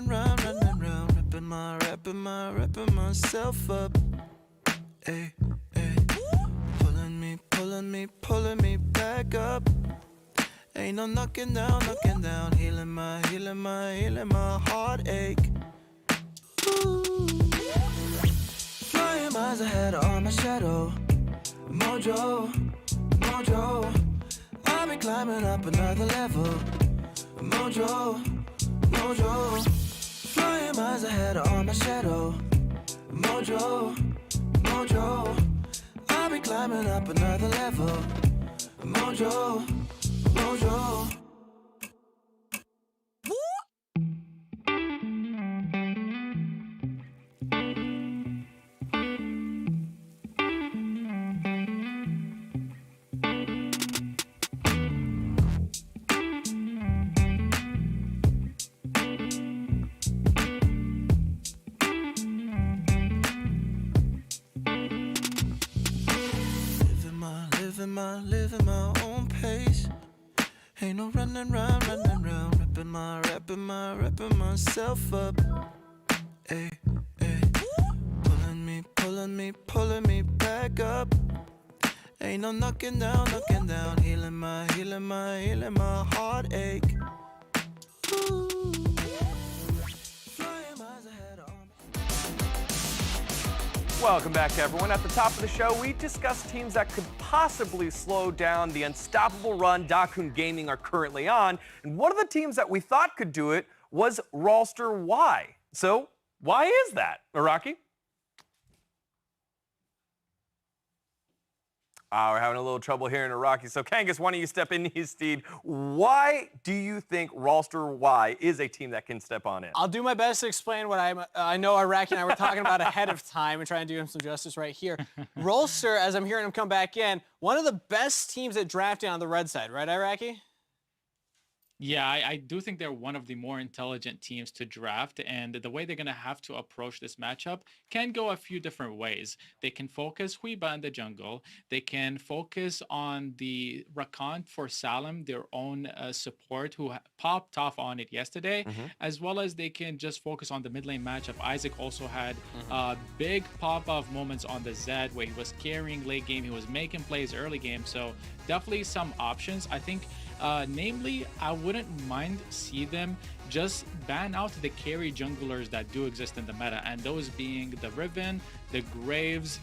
running round, wrapping myself up. Ay, ay. Pulling me back up. Ain't no knocking down, healing my heartache. Ooh. Flying miles ahead of my shadow. Mojo. I'll be climbing up another level. Mojo. Flying miles ahead of my shadow. Mojo. I'll be climbing up another level. Mojo. Living my own pace. Ain't no running round, wrapping myself up. Ay, ay. Pulling me back up. Ain't no knocking down, healing my heartache. Ooh. Welcome back, everyone. At the top of the show, we discussed teams that could possibly slow down the unstoppable run Kun Gaming are currently on. And one of the teams that we thought could do it was Rolster. Why? So, why is that, Araki? We're having a little trouble hearing Araki. So, Kangas, why don't you step in his steed? Why do you think Rolster Y is a team that can step on in? I'll do my best to explain what I know Araki and I were talking about ahead of time and trying to do him some justice right here. Rolster, as I'm hearing him come back in, one of the best teams at drafting on the red side, right, Araki? Yeah, I do think they're one of the more intelligent teams to draft, and the way they're going to have to approach this matchup can go a few different ways. They can focus Huiba in the jungle. They can focus on the Rakan for Salim, their own support, who popped off on it yesterday, as well as they can just focus on the mid lane matchup. Isaac also had big pop-off moments on the Zed where he was carrying late game. He was making plays early game, so definitely some options. I think namely, I wouldn't mind see them just ban out the carry junglers that do exist in the meta, and those being the Riven, the Graves,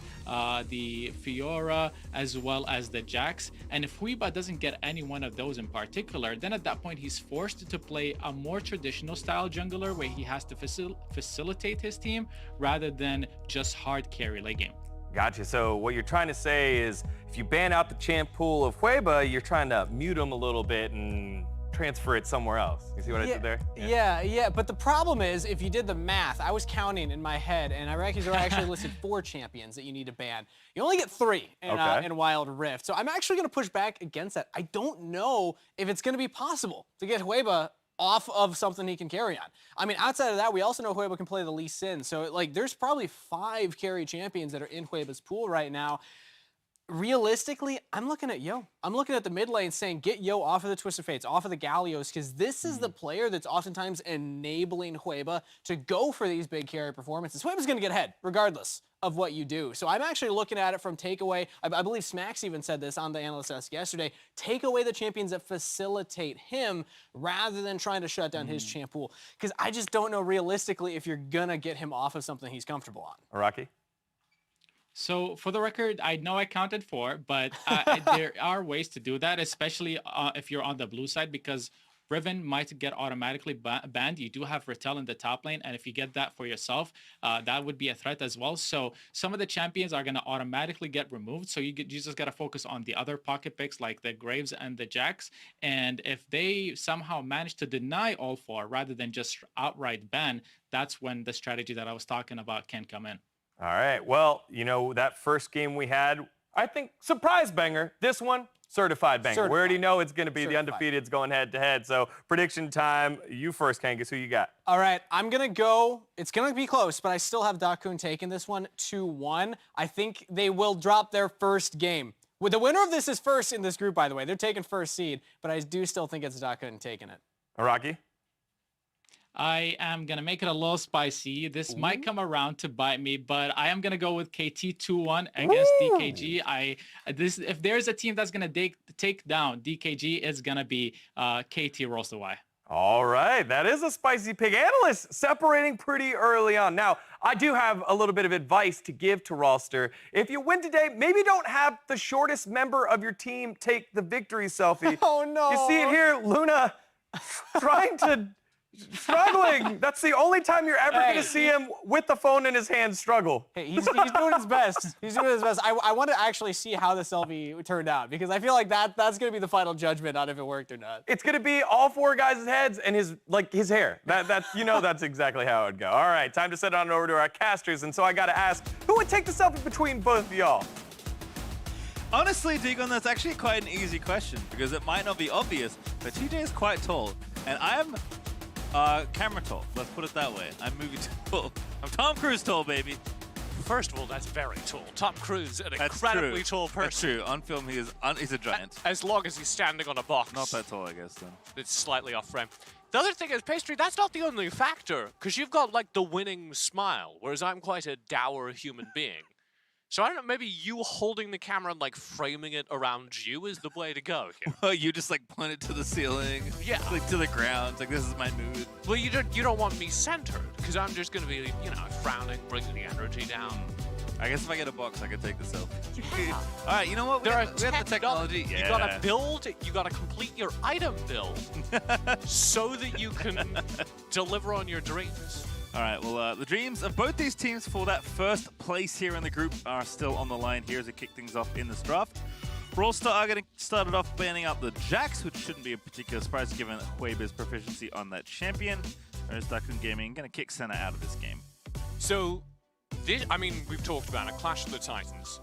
the Fiora, as well as the Jax. And if Huiba doesn't get any one of those in particular, then at that point he's forced to play a more traditional style jungler where he has to facilitate his team rather than just hard carry late game. Gotcha. So what you're trying to say is if you ban out the champ pool of Huiba, you're trying to mute him a little bit and transfer it somewhere else. You see what I did there? Yeah. But the problem is, if you did the math, I was counting in my head, and Iraqi's are actually listed 4 champions that you need to ban. You only get 3 in Wild Rift. So I'm actually going to push back against that. I don't know if it's going to be possible to get Huiba off of something he can carry on. I mean, outside of that, we also know Huiba can play the Lee Sin. So, like, there's probably 5 carry champions that are in Huiba's pool right now. Realistically, I'm looking at Yo. I'm looking at the mid lane saying, get Yo off of the Twisted Fates, off of the Gallios, because this is the player that's oftentimes enabling Huiba to go for these big carry performances. Huiba's going to get ahead, regardless of what you do. So I'm actually looking at it from takeaway. I believe Smacks even said this on the Analyst Desk yesterday. Take away the champions that facilitate him rather than trying to shut down his champ pool. Because I just don't know realistically if you're going to get him off of something he's comfortable on. Araki? So for the record, I know I counted 4, but there are ways to do that, especially if you're on the blue side, because Riven might get automatically banned. You do have Rattel in the top lane, and if you get that for yourself, that would be a threat as well. So some of the champions are going to automatically get removed. So you just got to focus on the other pocket picks like the Graves and the Jax. And if they somehow manage to deny all 4 rather than just outright ban, that's when the strategy that I was talking about can come in. All right. Well, you know, that first game we had, I think, surprise banger. This one, certified banger. We already know it's going to be the undefeateds going head-to-head. So prediction time. You first, Kangas. Who you got? All right. I'm going to go. It's going to be close, but I still have Kun taking this one 2-1. I think they will drop their first game. Well, the winner of this is first in this group, by the way. They're taking first seed, but I do still think it's Kun taking it. Araki? I am going to make it a little spicy. This might come around to bite me, but I am going to go with KT 2-1 against DKG. If there's a team that's going to take down DKG, it's going to be KT Rolster Y. All right, that is a spicy pick. Analysts separating pretty early on. Now, I do have a little bit of advice to give to Rolster. If you win today, maybe don't have the shortest member of your team take the victory selfie. Oh, no. You see it here, Luna struggling. That's the only time you're ever going to see him with the phone in his hand struggle. Hey, he's doing his best. He's doing his best. I want to actually see how the selfie turned out because I feel like that's going to be the final judgment on if it worked or not. It's going to be all four guys' heads and his hair. That's exactly how it would go. All right, time to send on over to our casters. And so I got to ask, who would take the selfie between both of y'all? Honestly, Degon, that's actually quite an easy question because it might not be obvious, but TJ is quite tall, and I'm camera tall. Let's put it that way. I'm movie tall. I'm Tom Cruise tall, baby. First of all, that's very tall. Tom Cruise, an That's incredibly true. tall person. That's true. On film, he's a giant. As long as he's standing on a box. Not that tall, I guess, then. It's slightly off frame. The other thing is, Pastry, that's not the only factor, because you've got, like, the winning smile, whereas I'm quite a dour human being. So I don't know, maybe you holding the camera and, like, framing it around you is the way to go here. Well, you just, like, point it to the ceiling. Yeah. Like, to the ground. It's like, this is my mood. Well, you don't want me centered, because I'm just going to be, you know, frowning, bringing the energy down. I guess if I get a box, I can take the selfie. Yeah. All right, you know what? We have the technology. You gotta build, you gotta complete your item build so that you can deliver on your dreams. All right, well, the dreams of both these teams for that first place here in the group are still on the line here as we kick things off in this draft. Rolster are going to start it off banning out the Jax, which shouldn't be a particular surprise given Hueba's proficiency on that champion. Whereas Kun Gaming going to kick Senna out of this game. So, I mean, we've talked about it, Clash of the Titans.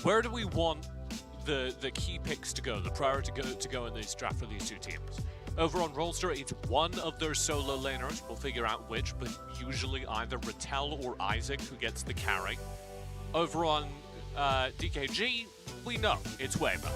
Where do we want the key picks to go, the priority to go in this draft for these two teams? Over on Rolster, it's one of their solo laners. We'll figure out which, but usually either Rattel or Isaac who gets the carry. Over on DKG, we know it's Hueba.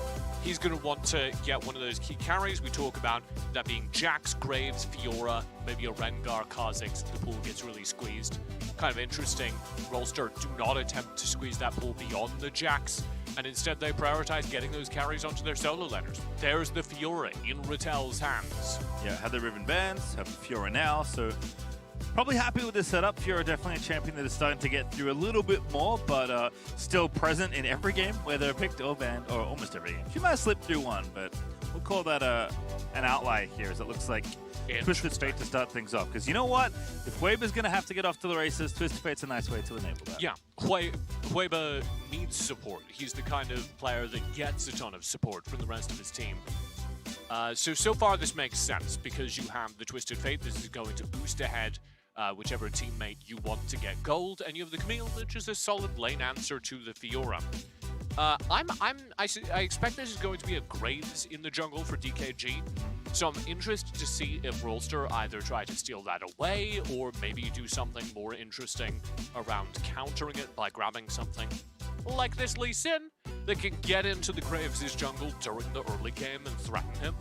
He's going to want to get one of those key carries. We talk about that being Jax, Graves, Fiora, maybe a Rengar, Kha'Zix. The pool gets really squeezed. Kind of interesting. Rolster do not attempt to squeeze that pool beyond the Jax, and instead they prioritize getting those carries onto their solo laners. There's the Fiora in Rattel's hands. Yeah, had the Riven Bands, have Fiora now, so probably happy with this setup. Fiora definitely a champion that is starting to get through a little bit more, but still present in every game where they're picked or banned, or almost every game. She might have slipped through one, but we'll call that an outlier here, as it looks like Twisted Fate to start things off. Because you know what? If Hueba's going to have to get off to the races, Twisted Fate's a nice way to enable that. Yeah, Hueba needs support. He's the kind of player that gets a ton of support from the rest of his team. So far this makes sense because you have the Twisted Fate. This is going to boost ahead whichever teammate you want to get gold, and you have the Camille, which is a solid lane answer to the Fiora. I expect this is going to be a Graves in the jungle for DKG, so I'm interested to see if Rolster either try to steal that away or maybe do something more interesting around countering it by grabbing something like this Lee Sin that can get into the Graves' jungle during the early game and threaten him.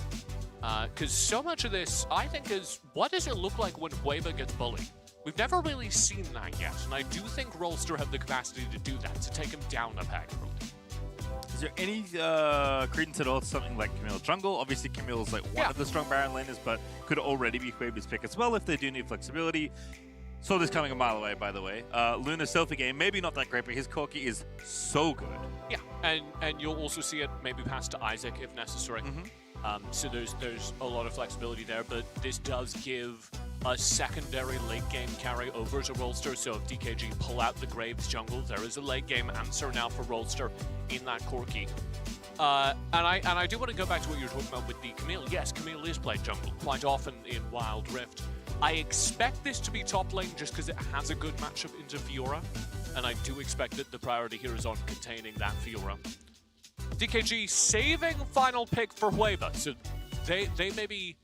Because so much of this, I think, is what does it look like when Hueba gets bullied? We've never really seen that yet, and I do think Rolster have the capacity to do that, to take him down a peg. Is there any credence at all to something like Camille jungle? Obviously, Camille is like one of the strong Baron laners, but could already be Hueba's pick as well if they do need flexibility. Saw this coming a mile away, by the way. Luna's selfie game, maybe not that great, but his Corki is so good. Yeah, and you'll also see it maybe pass to Isaac if necessary. So there's a lot of flexibility there, but this does give a secondary late game carry over to Rolster. So if DKG pull out the Graves jungle, there is a late game answer now for Rolster in that Corki. And I do want to go back to what you were talking about with the Camille. Yes, Camille is played jungle quite often in Wild Rift. I expect this to be top lane just because it has a good matchup into Fiora, and I do expect that the priority here is on containing that Fiora. DKG saving final pick for Hueba, so they maybe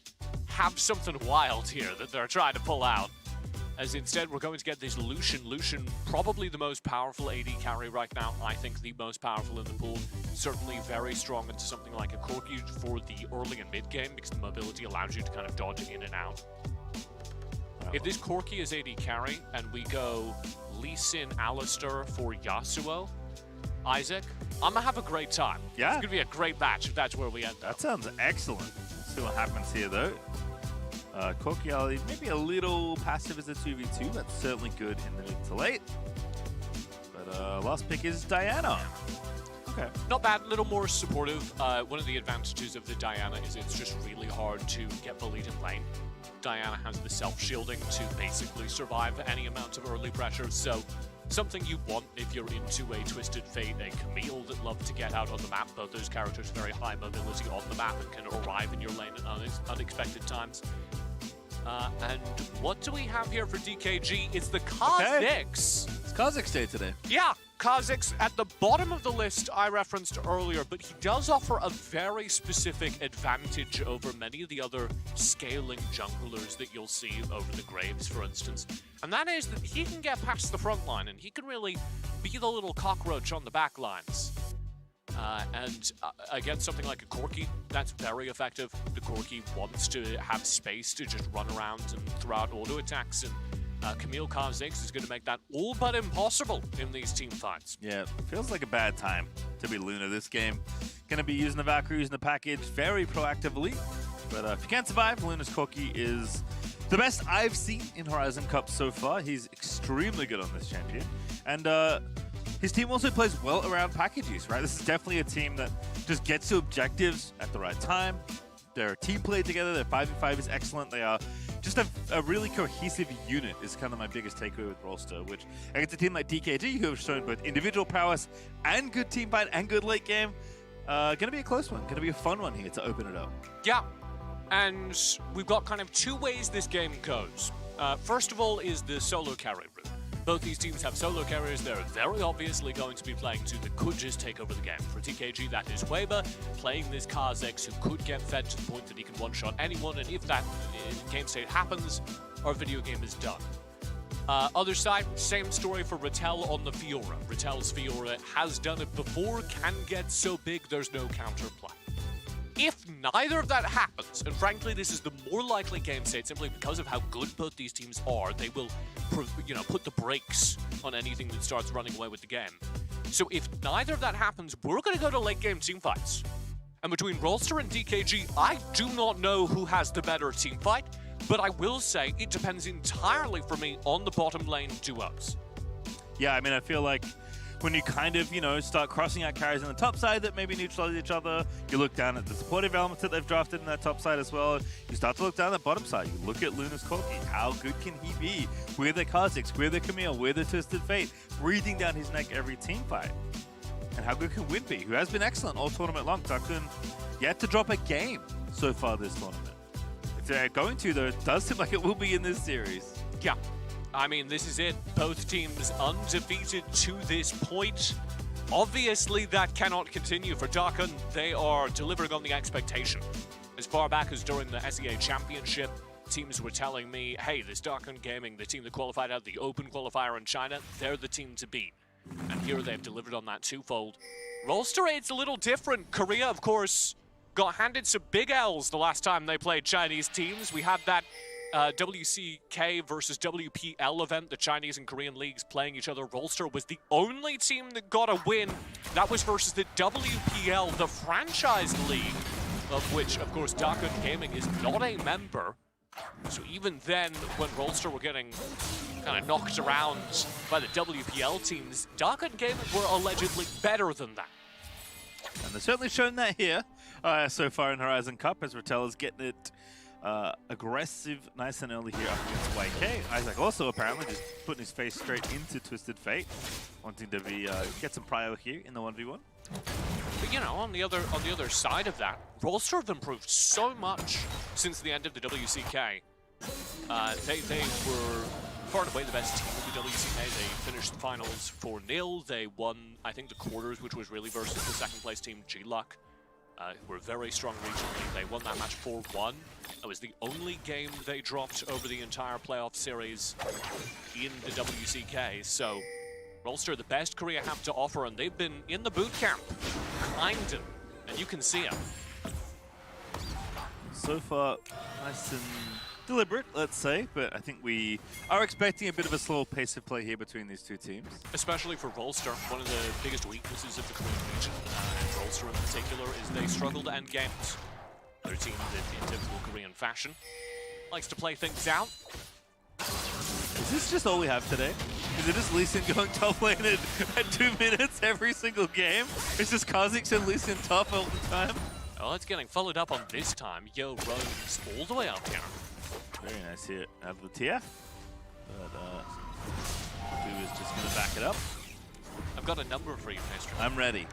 have something wild here that they're trying to pull out. As instead we're going to get this Lucian. Lucian, probably the most powerful AD carry right now. I think the most powerful in the pool. Certainly very strong into something like a Corki for the early and mid game because the mobility allows you to kind of dodge in and out. If this Corki is AD carry and we go Lee Sin, Alistair for Yasuo, Isaac, I'm gonna have a great time. Yeah. It's gonna be a great match if that's where we end up. That sounds excellent. See what happens here, though. Corki maybe a little passive as a 2v2, but certainly good in the mid to late. But last pick is Diana. Okay. Not bad, a little more supportive. One of the advantages of the Diana is it's just really hard to get bullied in lane. Diana has the self-shielding to basically survive any amount of early pressure, so something you want if you're into a Twisted Fate, a Camille that love to get out on the map. Both those characters very high mobility on the map and can arrive in your lane at unexpected times. And what do we have here for DKG? It's the Kha'Zix. It's Kha'Zix day today. Yeah, Kha'Zix at the bottom of the list I referenced earlier, but he does offer a very specific advantage over many of the other scaling junglers that you'll see over the Graves, for instance. And that is that he can get past the front line and he can really be the little cockroach on the back lines. Against something like a Corki, that's very effective. The Corki wants to have space to just run around and throw out auto attacks, and Camille Kha'Zix is going to make that all but impossible in these team fights. Yeah, feels like a bad time to be Luna this game. Going to be using the Valkyrie, using the package very proactively. But if you can't survive, Luna's Corki is the best I've seen in Horizon Cup so far. He's extremely good on this champion. And his team also plays well around package use, right? This is definitely a team that just gets to objectives at the right time. They're a team play together. Their 5v5 is excellent. They are just a really cohesive unit is kind of my biggest takeaway with Rolster, which against a team like DKG, who have shown both individual prowess and good team fight and good late game, going to be a close one. Going to be a fun one here to open it up. Yeah, and we've got kind of two ways this game goes. First of all is the solo carry route. Both these teams have solo carriers. They're very obviously going to be playing two that could just take over the game. For TKG, that is Weber, playing this Kha'Zix who could get fed to the point that he can one-shot anyone, and if that game state happens, our video game is done. Other side, same story for Rattel on the Fiora. Rattel's Fiora has done it before, can get so big there's no counterplay. If neither of that happens, and frankly this is the more likely game state simply because of how good both these teams are, they will put the brakes on anything that starts running away with the game. So if neither of that happens, we're going to go to late game team fights. And between Rolster and DKG, I do not know who has the better team fight, but I will say it depends entirely for me on the bottom lane duos. Yeah, I mean, I feel like when you kind of, start crossing out carries on the top side that maybe neutralize each other, you look down at the supportive elements that they've drafted in that top side as well. You start to look down at the bottom side. You look at Luna's Corki. How good can he be? We're the Kha'Zix, we're the Camille, we're the Twisted Fate, breathing down his neck every team fight. And how good can Win be, who has been excellent all tournament long? Dakun yet to drop a game so far this tournament. If they're going to, though, it does seem like it will be in this series. Yeah. I mean, this is it. Both teams undefeated to this point. Obviously, that cannot continue for Dakun. They are delivering on the expectation. As far back as during the SEA Championship, teams were telling me, hey, this Kun Gaming, the team that qualified out the Open qualifier in China, they're the team to beat. And here they've delivered on that twofold. Rolster, it's a little different. Korea, of course, got handed some big L's the last time they played Chinese teams. We had that WCK versus WPL event, the Chinese and Korean leagues playing each other. Rolster was the only team that got a win. That was versus the WPL, the franchise league, of which, of course, Kun Gaming is not a member. So even then, when Rolster were getting kind of knocked around by the WPL teams, Kun Gaming were allegedly better than that. And they've certainly shown that here so far in Horizon Cup, as Rattel is getting it aggressive nice and early here up against YK. Isaac also apparently just putting his face straight into Twisted Fate, wanting to be get some prio here in the 1v1. But on the other side of that, Rolster have improved so much since the end of the WCK. They were far and away the best team of the WCK. They finished the finals 4-0. They won, I think, the quarters, which was really versus the second place team, G-Luck. Who were very strong regionally. They won that match 4-1. That was the only game they dropped over the entire playoff series in the WCK. So, Rolster, the best Korea have to offer, and they've been in the boot camp, grinding, and you can see them. So far, nice and deliberate, let's say, but I think we are expecting a bit of a slow pace of play here between these two teams. Especially for Rolster, one of the biggest weaknesses of the Korean region, and Rolster in particular, is they struggle to end games. Their team that, in typical Korean fashion, likes to play things out. Is this just all we have today? Is it just Lee Sin going top lane at 2 minutes every single game? It's just Kha'Zix and Lee Sin top all the time? Oh, it's getting followed up on this time. Yo roams all the way up here. Very nice here. Have the tier. But Who is just going to back it up. I've got a number for you, Pastry. I'm ready.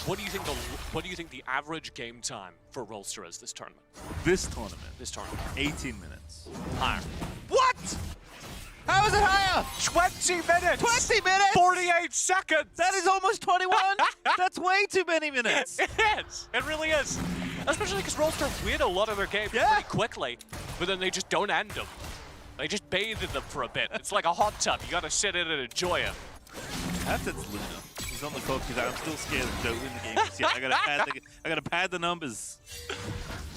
What do you think the average game time for Rolster is this tournament? This tournament? This tournament. 18 minutes. Higher. What? How is it higher? 20 minutes! 20 minutes? 48 seconds! That is almost 21! That's way too many minutes! It is! It really is! Especially because Rolster win a lot of their games pretty quickly, but then they just don't end them. They just bathe in them for a bit. It's like a hot tub. You gotta sit in it and enjoy it. That's Luna. He's on the clock because I'm still scared that don't win the game this year. I gotta pad the numbers.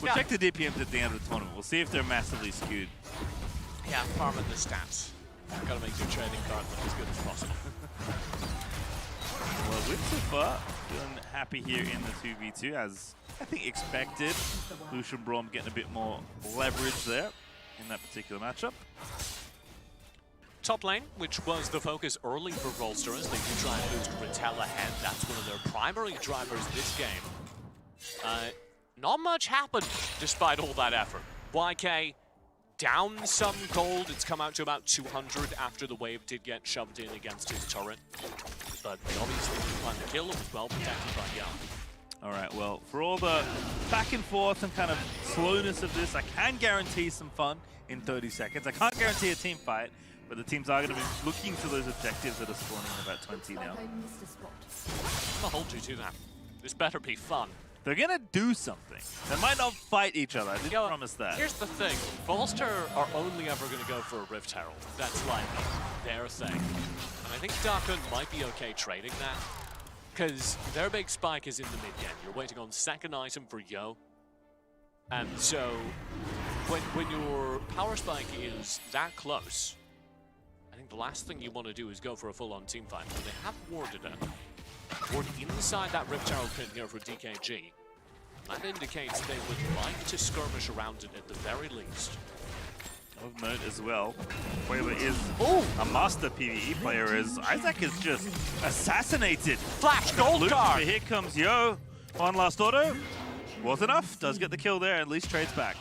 We'll check the DPMs at the end of the tournament. We'll see if they're massively skewed. Yeah, farming the stats. Gotta make your trading card look as good as possible. Well, Win so far feeling happy here in the 2v2 as I think expected. Lucian Braum getting a bit more leverage there in that particular matchup. Top lane, which was the focus early for Rolster as they do try and boost Rattel ahead. That's one of their primary drivers this game. Not much happened despite all that effort. YK down some gold. It's come out to about 200 after the wave did get shoved in against his turret. But they obviously did find the kill. It was well protected by Young. All right, well, for all the back and forth and kind of slowness of this, I can guarantee some fun in 30 seconds. I can't guarantee a team fight, but the teams are going to be looking to those objectives that are spawning in about 20 now. I'll hold you to that. This better be fun. They're going to do something. They might not fight each other. I did promise that. Here's the thing. Rolster are only ever going to go for a Rift Herald. That's like their thing. And I think Darkun might be okay trading that. Because their big spike is in the mid game. You're waiting on second item for Yo. And so when your power spike is that close, I think the last thing you want to do is go for a full-on team fight. But they have warded it. Ward inside that Rift Herald pin here for DKG. That indicates they would like to skirmish around it at the very least. Of note as well, Queso is a master PvE player as Isaac is just assassinated. Flash gold card! But here comes Yo. One last auto. Was enough. Does get the kill there, at least trades back.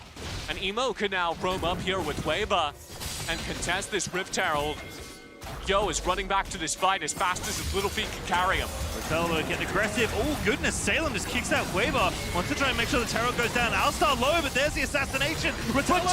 And Emo can now roam up here with Weba and contest this Rift Herald. Yo is running back to this fight as fast as his little feet can carry him. Rattel getting aggressive. Oh goodness, Salem just kicks out Weber. Wants to try and make sure the Tarot goes down. Alistar low, but there's the assassination. Rattel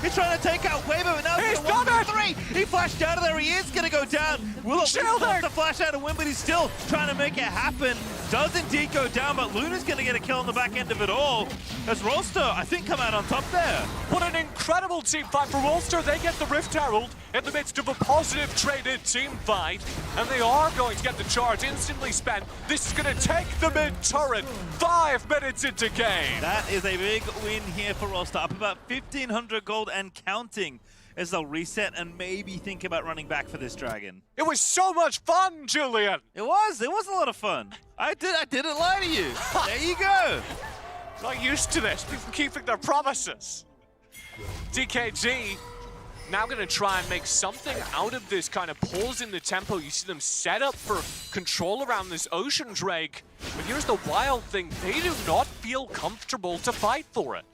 is trying to take out Weber, but now he's done it! He flashed out of there, he is gonna go down. Will it force the flash out of win, but he's still trying to make it happen. Does indeed go down, but Luna's gonna get a kill on the back end of it all. As Rolster, I think, come out on top there. What an incredible team fight for Rolster. They get the Rift Herald in the midst of a positive traded team fight, and they are going to get the charge instantly spent. This is going to take the mid turret 5 minutes into game. That is a big win here for Rolster, up about 1,500 gold and counting as they'll reset and maybe think about running back for this dragon. It was so much fun, Julian. It was a lot of fun. I didn't lie to you. There you go. Not used to this. People keeping their promises. DKG now going to try and make something out of this kind of pause in the tempo. You see them set up for control around this Ocean Drake. But here's the wild thing. They do not feel comfortable to fight for it.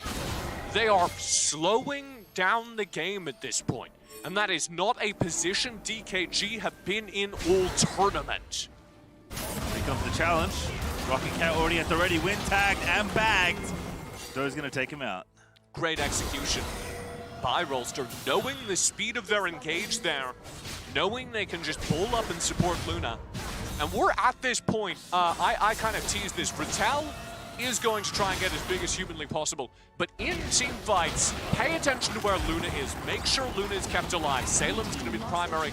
They are slowing down the game at this point. And that is not a position DKG have been in all tournament. Here comes the challenge. Rocket Cat already at the ready, win tagged and bagged. Zoe's going to take him out. Great execution by Rolster, knowing the speed of their engage there, knowing they can just pull up and support Luna. And we're at this point, I kind of teased this. Rattel is going to try and get as big as humanly possible. But in team fights, pay attention to where Luna is. Make sure Luna is kept alive. Salem's going to be the primary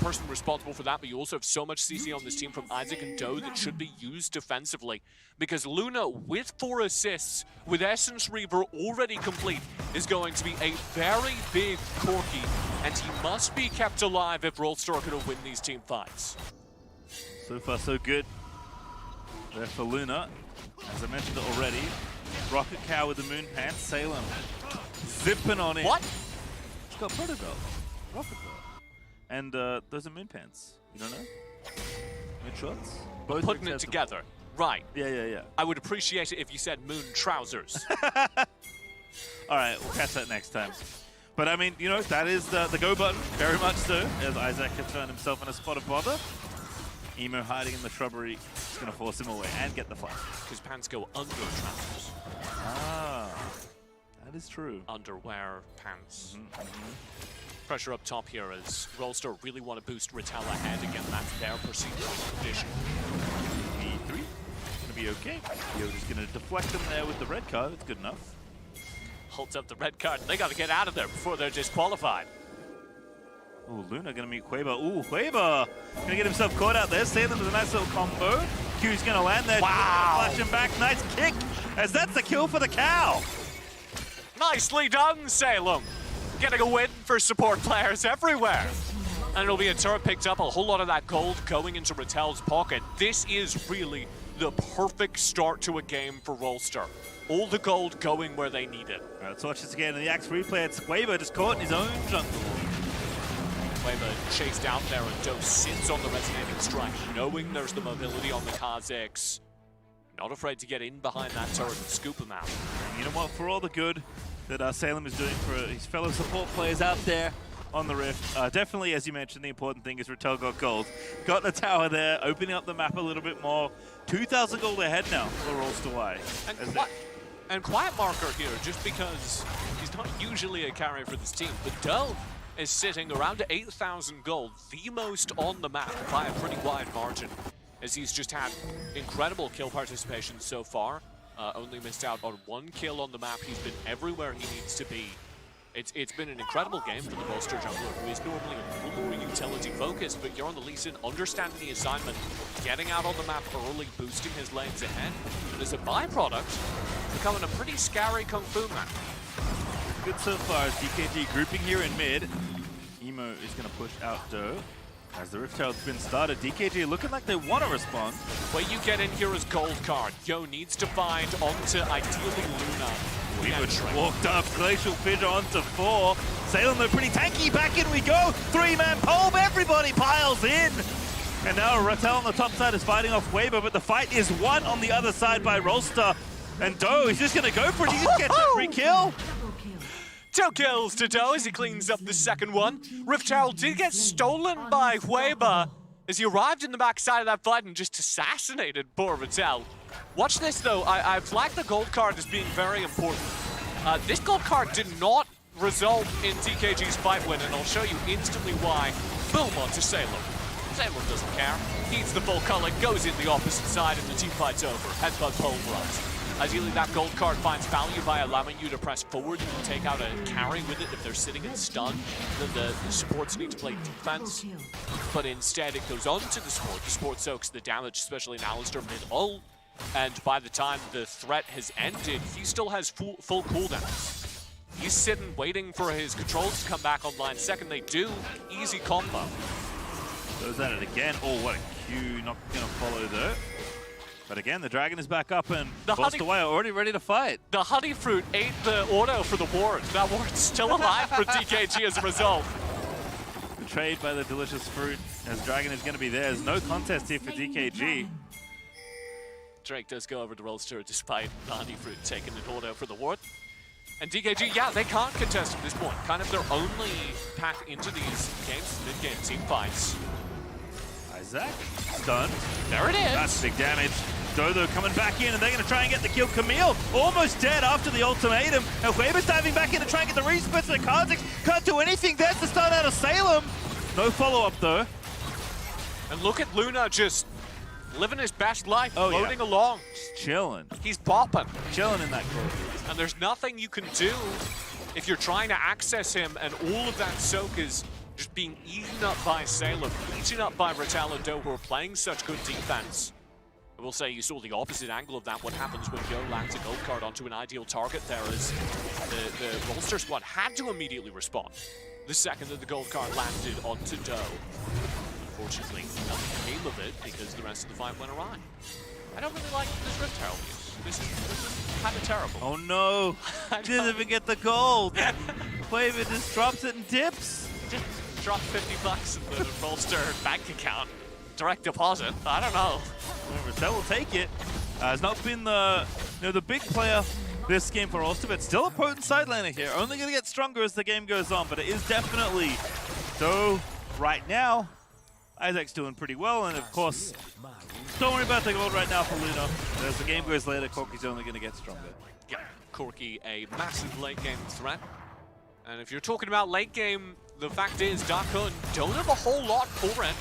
person responsible for that, but you also have so much CC on this team from Isaac and Doe that should be used defensively. Because Luna, with 4 assists, with Essence Reaver already complete, is going to be a very big Corki, and he must be kept alive if Rolster are going to win these team fights. So far, so good. There for Luna. As I mentioned it already, Rocket Cow with the moon pants, Salem zipping on in. What? It's got Protobelt, Rocket Cow. And those are moon pants. You don't know? Moon shorts? Both putting it together. Right. Yeah. I would appreciate it if you said moon trousers. All right, we'll catch that next time. But I mean, you know, that is the go button, very much so, as Isaac has found himself in a spot of bother. Emo hiding in the shrubbery is going to force him away and get the fight. Because pants go under trousers. Ah, that is true. Underwear, pants. Pressure up top here as Rolster really want to boost Rattel ahead. Again, that's their perceived condition. E3 going to be okay. Yoda's going to deflect them there with the red card. It's good enough. Holds up the red card. They got to get out of there before they're disqualified. Ooh, Luna gonna meet Quaver. Ooh, Quaver gonna get himself caught out there. Salem with a nice little combo. Q's gonna land there. Wow! Flash him back. Nice kick, as that's the kill for the cow. Nicely done, Salem. Getting a win for support players everywhere. And it'll be a turret picked up. A whole lot of that gold going into Rattel's pocket. This is really the perfect start to a game for Rolster. All the gold going where they need it. All right, let's watch this again. In the Axe replay, it's Quaver just caught in his own jungle. Quaver chased out there, and Doe sits on the resonating strike, knowing there's the mobility on the Kazakhs. Not afraid to get in behind that turret and scoop him out. You know what? For all the good that Salem is doing for his fellow support players out there on the Rift, definitely, as you mentioned, the important thing is Rattel got gold. Got the tower there, opening up the map a little bit more. 2,000 gold ahead now for Rolster Y. And Quiet Marker here, just because he's not usually a carrier for this team, but Doe is sitting around 8,000 gold, the most on the map by a pretty wide margin, as he's just had incredible kill participation so far. Only missed out on 1 kill on the map. He's been everywhere he needs to be. It's been an incredible game for the Rolster jungler, who is normally a little more utility focused, but here on the Lee Sin, understanding the assignment, getting out on the map early, boosting his lanes ahead, and as a byproduct, becoming a pretty scary Kung Fu map. Good so far as DKG grouping here in mid. Emo is going to push out Doe. As the Rift Tail's been started, DKG looking like they want to respond. Way you get in here is gold card. Yo needs to find onto ideally Luna. We've walked up, Glacial Fissure onto 4. Salem, they're pretty tanky. Back in we go. 3-man pole. Everybody piles in. And now Rattel on the top side is fighting off Quaver, but the fight is won on the other side by Rolster. And Doe is just going to go for it. He just gets that free kill. 2 kills to Doe as he cleans up the second one. Riftel did get stolen by Quaver as he arrived in the backside of that fight and just assassinated poor Rattel. Watch this though, I flagged the gold card as being very important. This gold card did not result in DKG's fight win, and I'll show you instantly why. Boom onto Salem. Salem doesn't care. Heats the full color, goes in the opposite side, and the team fight's over. Headbutt pulverized. Ideally, that gold card finds value by allowing you to press forward. You can take out a carry with it if they're sitting in stun. Then the supports need to play defense. But instead, it goes on to the support. The support soaks the damage, especially in Alistar mid-ult. And by the time the threat has ended, he still has full cooldowns. He's sitting, waiting for his controls to come back online. Second they do, easy combo. Goes at it again. Oh, what a Q. Not going to follow though. But again, the dragon is back up and Rolster Y already ready to fight. The honey fruit ate the auto for the ward. That ward's still alive for DKG as a result. Betrayed by the delicious fruit, as dragon is going to be there. There's no contest here for DKG. Drake does go over to Rolster despite the honey fruit taking an auto for the ward. And DKG, yeah, they can't contest at this point. Kind of their only path into these games, mid-game team fights. Isaac, stunned. There it is. That's big damage. Dodo coming back in, and they're going to try and get the kill. Camille almost dead after the ultimatum. Now Quaver's diving back in to try and get the respits, and the Kazakhs can't do anything. There's the stun out of Salem. No follow-up though. And look at Luna just living his best life, Oh, yeah. floating along. Just chilling. He's bopping. Chilling in that Corki. And there's nothing you can do if you're trying to access him and all of that soak is just being eaten up by Salem, eaten up by Rattel and Do, who are playing such good defense. I will say you saw the opposite angle of that. What happens when Yo lands a gold card onto an ideal target there is the Rolster squad had to immediately respond the second that the gold card landed onto Do. Unfortunately, nothing came of it because the rest of the fight went awry. I don't really like this Rift Herald use. This is kind of terrible. Oh no! Didn't even get the gold! Quavo just drops it and dips! Just drop 50 bucks in the Rolster bank account. Direct deposit. I don't know. Rattel will take it. Has not been the the big player this game for Rolster, but still a potent side laner here. Only going to get stronger as the game goes on, but it is definitely so right now. Isaac's doing pretty well, and of course, don't worry about the gold right now for Luna. As the game goes later, Corki's only going to get stronger. Yeah, Corki a massive late game threat. And if you're talking about late game, the fact is Dakun don't have a whole lot for it.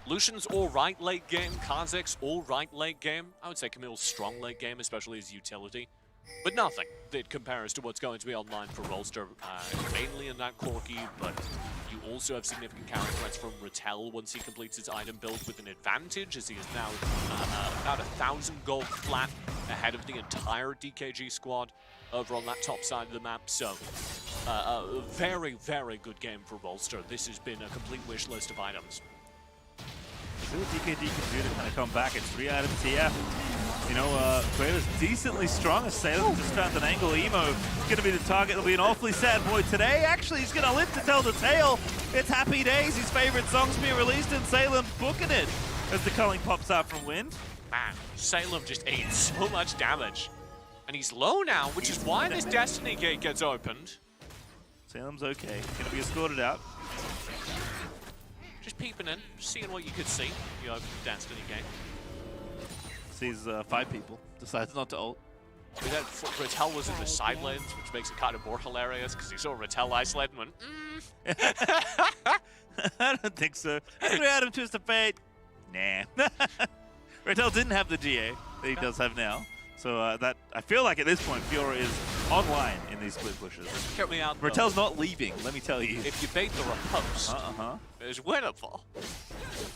Lucian's all right late game, Kazek's all right late game. I would say Camille's strong late game, especially his utility. But nothing that compares to what's going to be online for Rolster, mainly in that Corki, but you also have significant counter threats from Rattel once he completes his item build with an advantage, as he is now about 1,000 gold flat ahead of the entire DKG squad over on that top side of the map. So, a very, very good game for Rolster. This has been a complete wish list of items. See what DKG can do to kind of come back. It's 3-item TF. You know, Quavo's decently strong as Salem just found an angle. Emo is going to be the target. It'll be an awfully sad boy today. Actually, he's going to live to tell the tale. It's Happy Days. His favorite song's being released, and Salem booking it as the culling pops out from Wind. Man, Salem just ate so much damage. And he's low now, which is why this Destiny Gate gets opened. Salem's okay. Going to be escorted out. Just peeping in, seeing what you could see. You open the Destiny Gate. Sees 5 people. Decides not to ult. But then Rattel was in the side lanes, which makes it kind of more hilarious because he saw Rattel isolate and went, I don't think so. 3-item Twist of Fate. Nah. Rattel didn't have the GA that he does have now. So that I feel like at this point, Fiora is online in these split pushes. Check me out. Rattel's not leaving, let me tell you. If you bait the riposte, it's winnable.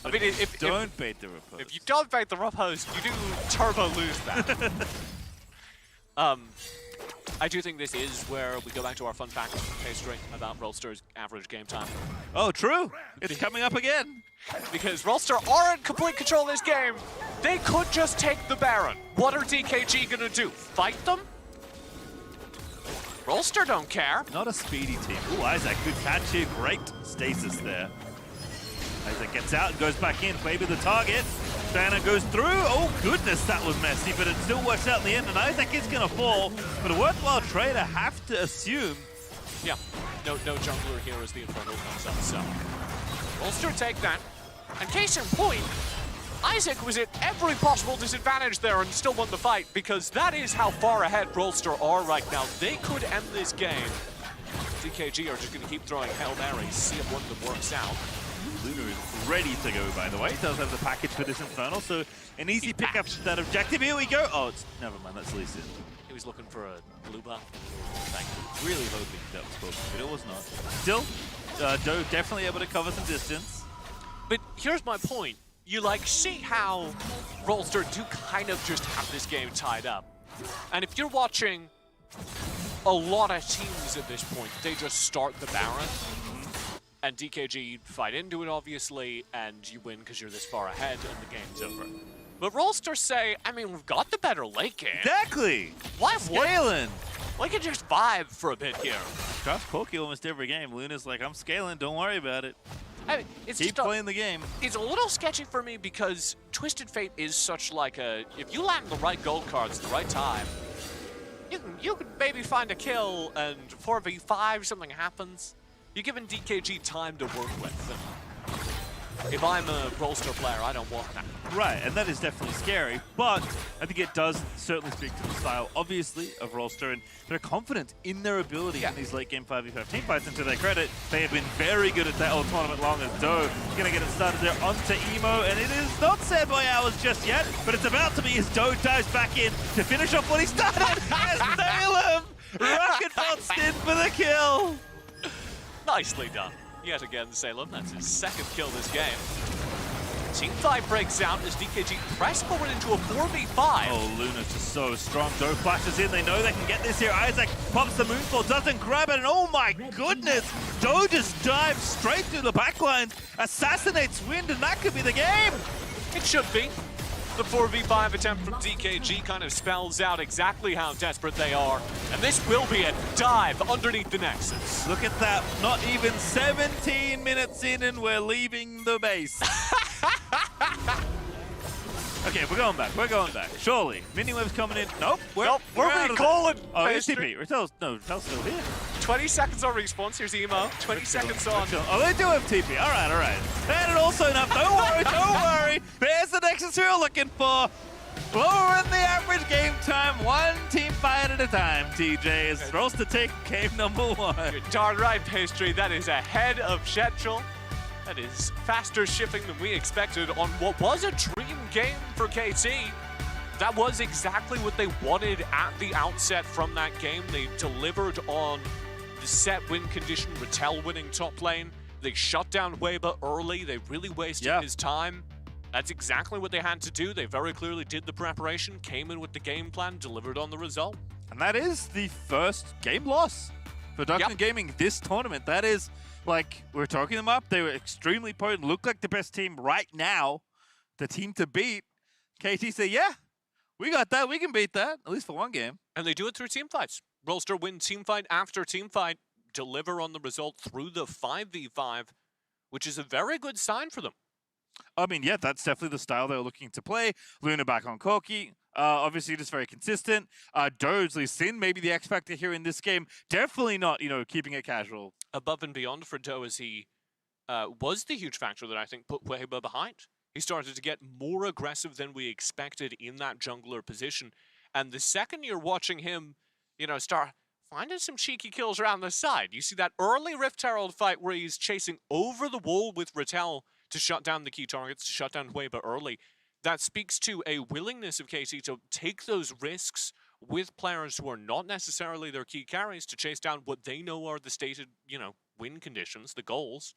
I mean, if don't bait the riposte. If you don't bait the riposte, you do turbo lose that. I do think this is where we go back to our fun fact pastry about Rolster's average game time. Oh, true. It's coming up again. Because Rolster are in complete control of this game. They could just take the Baron. What are DKG gonna do? Fight them? Rolster don't care. Not a speedy team. Ooh, Isaac, good catch here. Great stasis there. Isaac gets out and goes back in. Maybe the target. Banner goes through. Oh, goodness, that was messy, but it still works out in the end, and Isaac is going to fall. But a worthwhile trade, I have to assume. Yeah, no jungler here as the Inferno comes up, so. Rolster take that. And case in point, Isaac was at every possible disadvantage there and still won the fight, because that is how far ahead Rolster are right now. They could end this game. DKG are just going to keep throwing Hail Marys, see if one of them works out. Luna is ready to go, by the way. Does have the package for this Infernal, so an easy pickup that objective. Here we go. Oh, it's never mind. That's Lee Sin. He was looking for a blue buff. Really hoping that was broken, but it was not. Still, Doe definitely able to cover some distance. But here's my point. You see how Rolster do kind of just have this game tied up. And if you're watching a lot of teams at this point, they just start the Baron. And DKG fight into it, obviously, and you win because you're this far ahead and the game's over. But Rolster say, I mean, we've got the better late game. Exactly! Why scaling? We can just vibe for a bit here. Cross Corki almost every game. Luna's like, I'm scaling, don't worry about it. I mean, it's Keep playing the game. It's a little sketchy for me because Twisted Fate is such like a, if you land the right gold cards at the right time, you can maybe find a kill and 4v5, something happens. You're giving DKG time to work with. If I'm a Rolster player, I don't want that. Right, and that is definitely scary, but I think it does certainly speak to the style, obviously, of Rolster, and they're confident in their ability in these late game 5v5 team fights, and to their credit, they have been very good at that all tournament long. As Doe gonna get it started there onto Emo, and it is not Sad Boy Hours just yet, but it's about to be as Doe dives back in to finish off what he started as Salem! Rocket bounced in for the kill! Nicely done. Yet again, Salem, that's his second kill this game. Teamfight breaks out as DKG press forward into a 4v5. Oh, Luna's just so strong. Doe flashes in, they know they can get this here. Isaac pops the moonfall, doesn't grab it, and oh my goodness! Doe just dives straight through the backlines, assassinates Wind, and that could be the game! It should be. The 4v5 attempt from DKG kind of spells out exactly how desperate they are. And this will be a dive underneath the Nexus. Look at that, not even 17 minutes in and we're leaving the base. Okay, we're going back, surely. Miniwave's coming in. Nope, we're recalling. Oh, it's TP. Ritel's still here. 20 seconds on response, here's Emo. 20 seconds on. Oh, they do have TP, all right. And also enough, don't worry. There's the Nexus we we're looking for. Lowering the average game time, one team fight at a time, TJ. As Rolster take game number 1. You're darn right, Pastry. That is ahead of schedule. That is faster shipping than we expected on what was a dream game for KT. That was exactly what they wanted at the outset from that game. They delivered on the set win condition, Ritel winning top lane. They shut down Weber early. They really wasted his time. That's exactly what they had to do. They very clearly did the preparation, came in with the game plan, delivered on the result. And that is the first game loss for Kun Gaming this tournament. That is, like, we're talking them up. They were extremely potent, look like the best team right now. The team to beat. KT say, yeah, we got that. We can beat that, at least for one game. And they do it through team fights. Rolster win team fight after team fight, deliver on the result through the 5v5, which is a very good sign for them. I mean, yeah, that's definitely the style they were looking to play. Luna back on Corki. Obviously, just very consistent. Doge, Sin, maybe the X factor here in this game. Definitely not, keeping it casual. Above and beyond for Doe, as he was the huge factor that I think put Weber behind. He started to get more aggressive than we expected in that jungler position. And the second you're watching him, start finding some cheeky kills around the side. You see that early Rift Herald fight where he's chasing over the wall with Ritel to shut down the key targets, to shut down Weber early. That speaks to a willingness of KT to take those risks with players who are not necessarily their key carries to chase down what they know are the stated, win conditions, the goals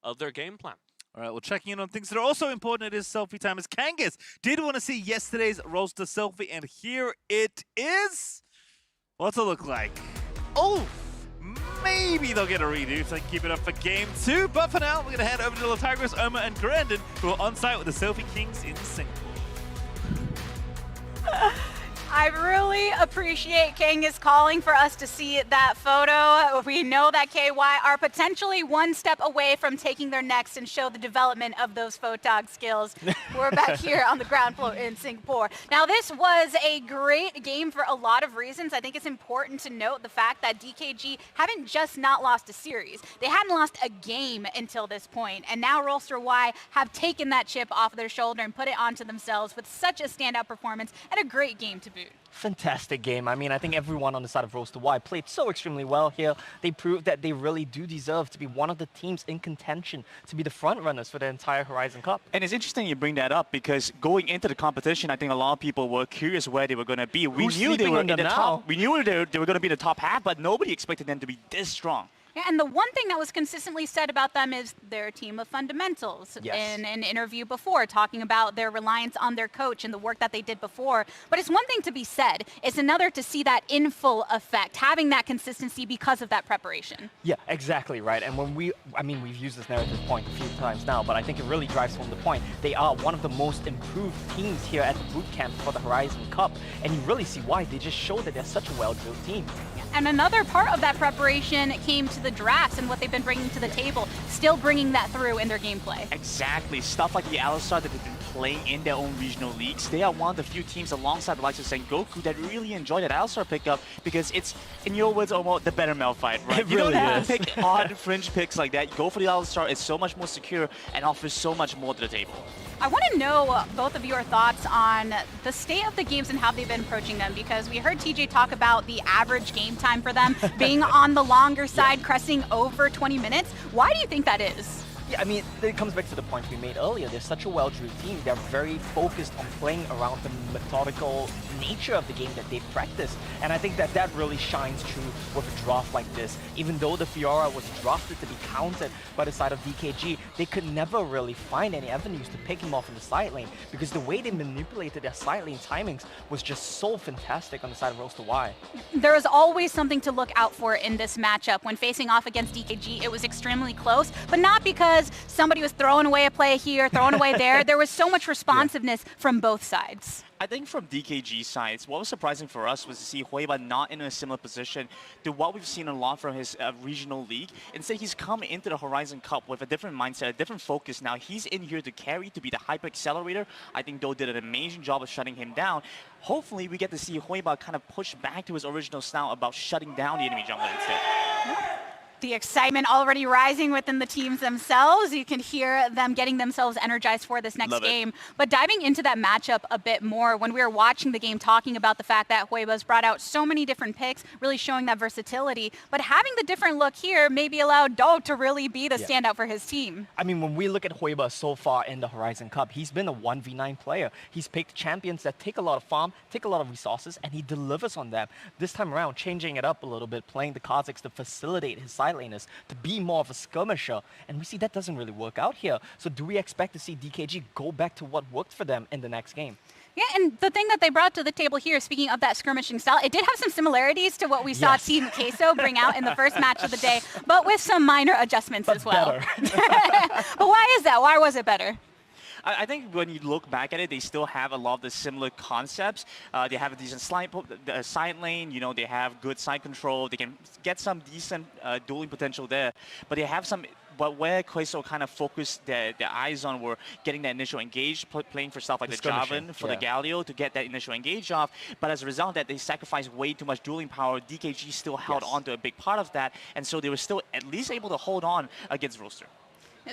of their game plan. All right, well, checking in on things that are also important, it is selfie time, as Kangas did want to see yesterday's Rolster selfie, and here it is. What's it look like? Oh, maybe they'll get a redo, so they can keep it up for game 2. But for now, we're going to head over to Latagris, Oma, and Grandin, who are on site with the Selfie Kings in Singapore. I really appreciate Kangas calling for us to see that photo. We know that KY are potentially one step away from taking their next and show the development of those photog skills. We're back here on the ground floor in Singapore. Now, this was a great game for a lot of reasons. I think it's important to note the fact that DKG haven't just not lost a series. They hadn't lost a game until this point, and now Rolster Y have taken that chip off of their shoulder and put it onto themselves with such a standout performance and a great game to boot. Fantastic game. I mean, I think everyone on the side of Rolster Y played so extremely well here. They proved that they really do deserve to be one of the teams in contention to be the front runners for the entire Horizon Cup. And it's interesting you bring that up because going into the competition, I think a lot of people were curious where they were going to be. We knew they were in the top. We knew they were going to be in the top half, but nobody expected them to be this strong. Yeah, and the one thing that was consistently said about them is they're a team of fundamentals. Yes. In an interview before, talking about their reliance on their coach and the work that they did before. But it's one thing to be said. It's another to see that in full effect, having that consistency because of that preparation. Yeah, exactly right. And when we've used this narrative point a few times now, but I think it really drives home the point. They are one of the most improved teams here at the boot camp for the Horizon Cup. And you really see why. They just show that they're such a well-drilled team. And another part of that preparation came to the drafts and what they've been bringing to the table, still bringing that through in their gameplay. Exactly. Stuff like the Alistar that they've been playing in their own regional leagues. They are one of the few teams alongside the likes of Sengoku that really enjoy that Alistar pickup because it's, in your words, almost the better Malphite, right? It You really don't have is. to pick odd fringe picks like that. Go for the Alistar. It's so much more secure and offers so much more to the table. I want to know both of your thoughts on the state of the games and how they've been approaching them, because we heard TJ talk about the average game time for them being on the longer side, cresting over 20 minutes. Why do you think that is? Yeah, I mean, it comes back to the point we made earlier. They're such a well-drilled team. They're very focused on playing around the methodical nature of the game that they've practiced. And I think that that really shines through with a draft like this. Even though the Fiora was drafted to be counted by the side of DKG, they could never really find any avenues to pick him off in the side lane because the way they manipulated their side lane timings was just so fantastic on the side of Rolster Y. There is always something to look out for in this matchup. When facing off against DKG, it was extremely close, but not because somebody was throwing away a play here, throwing away there. There was so much responsiveness from both sides. I think from DKG sides, what was surprising for us was to see Huiba not in a similar position to what we've seen a lot from his regional league. Instead, he's come into the Horizon Cup with a different mindset, a different focus now. He's in here to carry, to be the hyper accelerator. I think Do did an amazing job of shutting him down. Hopefully, we get to see Huiba kind of push back to his original style about shutting down the enemy jungler instead. The excitement already rising within the teams themselves. You can hear them getting themselves energized for this next game. But diving into that matchup a bit more, when we were watching the game, talking about the fact that Huiba's brought out so many different picks, really showing that versatility. But having the different look here maybe allowed Do to really be the standout for his team. I mean, when we look at Huiba so far in the Horizon Cup, he's been a 1v9 player. He's picked champions that take a lot of farm, take a lot of resources, and he delivers on them. This time around, changing it up a little bit, playing the Kazakhs to facilitate his side laners, to be more of a skirmisher. And we see that doesn't really work out here. So do we expect to see DKG go back to what worked for them in the next game? Yeah, and the thing that they brought to the table here, speaking of that skirmishing style, it did have some similarities to what we saw Team Queso bring out in the first match of the day, but with some minor adjustments as well. But why is that? Why was it better? I think when you look back at it, they still have a lot of the similar concepts. They have a decent side lane, you know, they have good side control, they can get some decent dueling potential there, but they have some. But where Queso kind of focused their eyes on were getting that initial engage, playing for stuff like the Javan, for the Galio to get that initial engage off. But as a result of that, they sacrificed way too much dueling power. DKG still held on to a big part of that, and so they were still at least able to hold on against Rolster.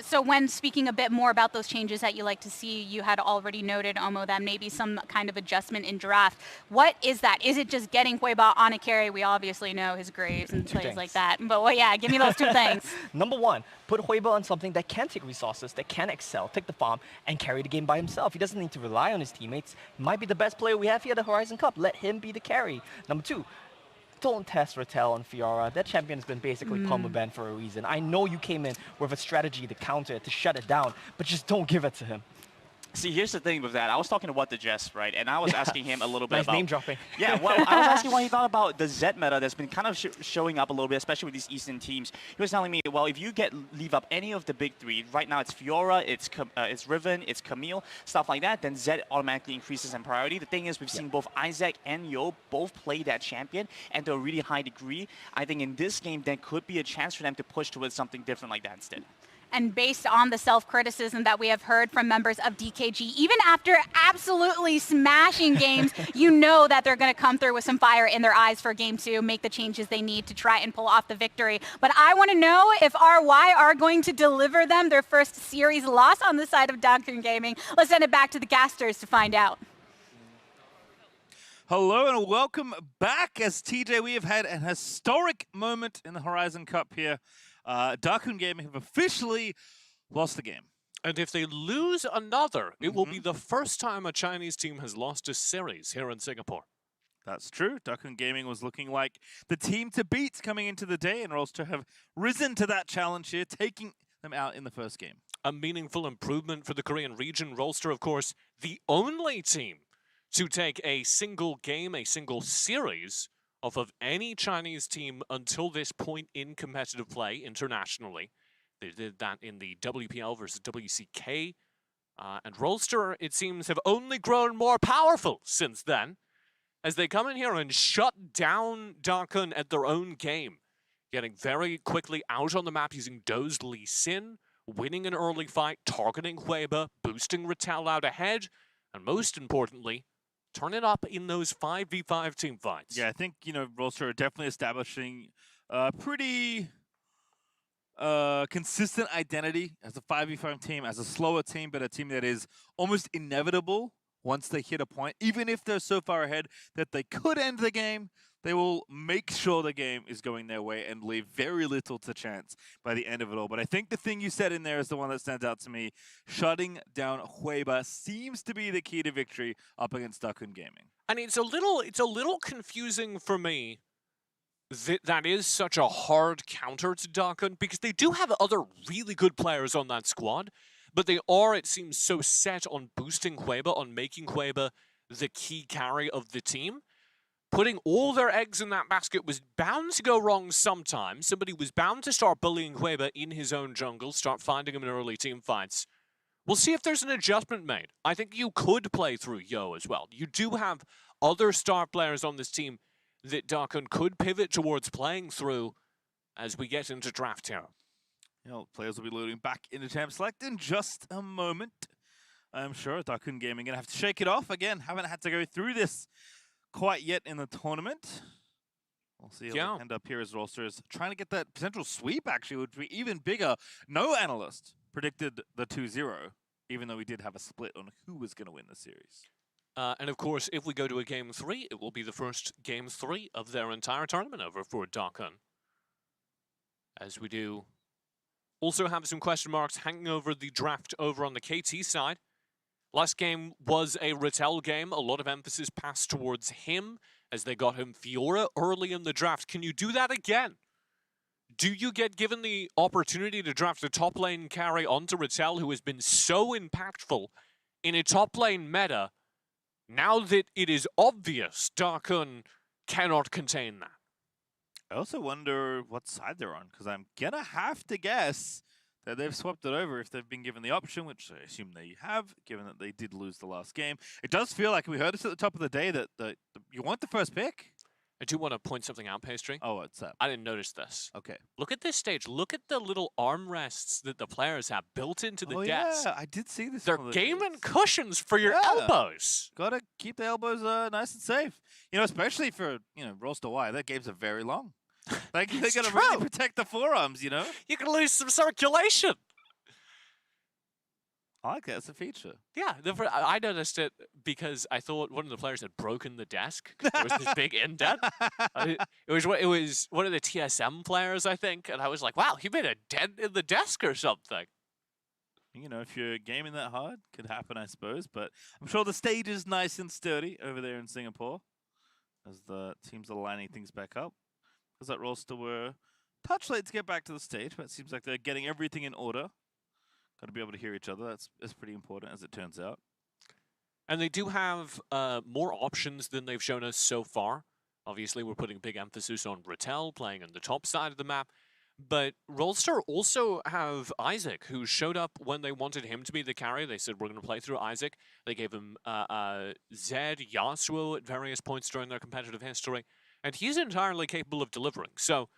So when speaking a bit more about those changes that you like to see, you had already noted, Omo, that maybe some kind of adjustment in draft. What is that? Is it just getting Huiba on a carry? We obviously know his Graves and plays like that. But well, yeah, give me those two things. Number one, put Huiba on something that can take resources, that can excel, take the farm, and carry the game by himself. He doesn't need to rely on his teammates. He might be the best player we have here at the Horizon Cup. Let him be the carry. Number two, don't test Rattel on Fiora. That champion has been basically perma-banned for a reason. I know you came in with a strategy to counter it, to shut it down, but just don't give it to him. See, here's the thing with that. I was talking to What the Jess, right? And I was asking him a little bit nice about... name dropping. Yeah, well, I was asking what he thought about the Z meta that's been kind of showing up a little bit, especially with these Eastern teams. He was telling me, well, if you leave up any of the big three, right now it's Fiora, it's Riven, it's Camille, stuff like that, then Z automatically increases in priority. The thing is, we've seen both Isaac and Yo both play that champion, and to a really high degree. I think in this game, there could be a chance for them to push towards something different like that instead. And based on the self-criticism that we have heard from members of DKG, even after absolutely smashing games, you know that they're going to come through with some fire in their eyes for Game 2, make the changes they need to try and pull off the victory. But I want to know if RY are going to deliver them their first series loss on the side of Kun Gaming. Let's send it back to the Gasters to find out. Hello and welcome back. As TJ, we have had an historic moment in the Horizon Cup here. Kun Gaming have officially lost the game. And if they lose another, it will be the first time a Chinese team has lost a series here in Singapore. That's true. Kun Gaming was looking like the team to beat coming into the day, and Rolster have risen to that challenge here, taking them out in the first game. A meaningful improvement for the Korean region. Rolster, of course, the only team to take a single game, a single series off of any Chinese team until this point in competitive play internationally. They did that in the WPL versus WCK. And Rolster, it seems, have only grown more powerful since then, as they come in here and shut down Kun at their own game, getting very quickly out on the map using Do's Lee Sin, winning an early fight, targeting Weber, boosting Rattel out ahead, and most importantly, turn it up in those 5v5 team fights. Yeah, I think, Rolster are definitely establishing a pretty consistent identity as a 5v5 team, as a slower team, but a team that is almost inevitable once they hit a point. Even if they're so far ahead that they could end the game, they will make sure the game is going their way and leave very little to chance by the end of it all. But I think the thing you said in there is the one that stands out to me. Shutting down Hueba seems to be the key to victory up against Kun Gaming. And it's a little confusing for me that is such a hard counter to Dakun, because they do have other really good players on that squad, but they are, it seems, so set on boosting Hueba, on making Hueba the key carry of the team. Putting all their eggs in that basket was bound to go wrong sometime. Somebody was bound to start bullying Hueba in his own jungle, start finding him in early team fights. We'll see if there's an adjustment made. I think you could play through Yo as well. You do have other star players on this team that Dakun could pivot towards playing through as we get into draft here. Players will be loading back into Champ Select in just a moment. I'm sure Kun Gaming going to have to shake it off again. Haven't had to go through this quite yet in the tournament. We'll see how we end up here as Rolster is trying to get that potential sweep, actually, which would be even bigger. No analyst predicted the 2-0, even though we did have a split on who was going to win the series. And of course, if we go to a Game 3, it will be the first Game 3 of their entire tournament over for Dakun. As we do also have some question marks hanging over the draft over on the KT side. Last game was a Rattel game. A lot of emphasis passed towards him as they got him Fiora early in the draft. Can you do that again? Do you get given the opportunity to draft a top lane carry onto Rattel, who has been so impactful in a top lane meta, now that it is obvious Dakun cannot contain that? I also wonder what side they're on, because I'm going to have to guess that they've swapped it over if they've been given the option, which I assume they have, given that they did lose the last game. It does feel like we heard this at the top of the day that you want the first pick. I do want to point something out, Pastry. Oh, what's that? I didn't notice this. Okay. Look at this stage. Look at the little armrests that the players have built into the desk. Yeah, I did see this. They're gaming cushions for your elbows. Gotta keep the elbows nice and safe. Especially for, Rolster Y. Their games are very long. They gotta really protect the forearms, You can lose some circulation. I like that as a feature. Yeah, I noticed it because I thought one of the players had broken the desk. There was this big indent. It was one of the TSM players, I think, and I was like, "Wow, he made a dent in the desk or something." If you're gaming that hard, could happen, I suppose. But I'm sure the stage is nice and sturdy over there in Singapore as the teams are lining things back up. Because that Rolster were touch late to get back to the stage, but it seems like they're getting everything in order. Got to be able to hear each other. That's pretty important, as it turns out. And they do have more options than they've shown us so far. Obviously, we're putting big emphasis on Rattel playing on the top side of the map. But Rolster also have Isaac, who showed up when they wanted him to be the carry. They said, we're going to play through Isaac. They gave him Zed, Yasuo at various points during their competitive history. And he's entirely capable of delivering. So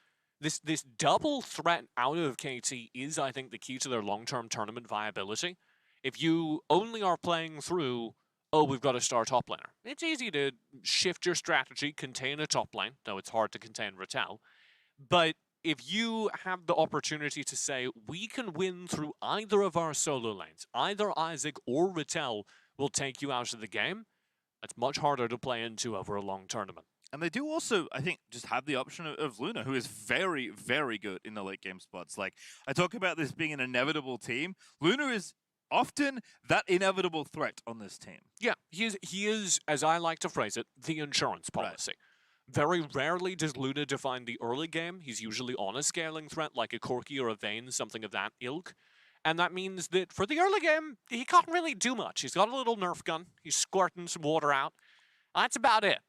this double threat out of KT is, I think, the key to their long-term tournament viability. If you only are playing through, we've got a star top laner, it's easy to shift your strategy, contain a top lane, though it's hard to contain Rattel. But if you have the opportunity to say, we can win through either of our solo lanes, either Isaac or Rattel will take you out of the game, that's much harder to play into over a long tournament. And they do also, I think, just have the option of Luna, who is very, very good in the late game spots. Like, I talk about this being an inevitable team. Luna is often that inevitable threat on this team. Yeah, he is, as I like to phrase it, the insurance policy. Right. Very rarely does Luna define the early game. He's usually on a scaling threat like a Corki or a Vayne, something of that ilk. And that means that for the early game, he can't really do much. He's got a little Nerf gun. He's squirting some water out. That's about it.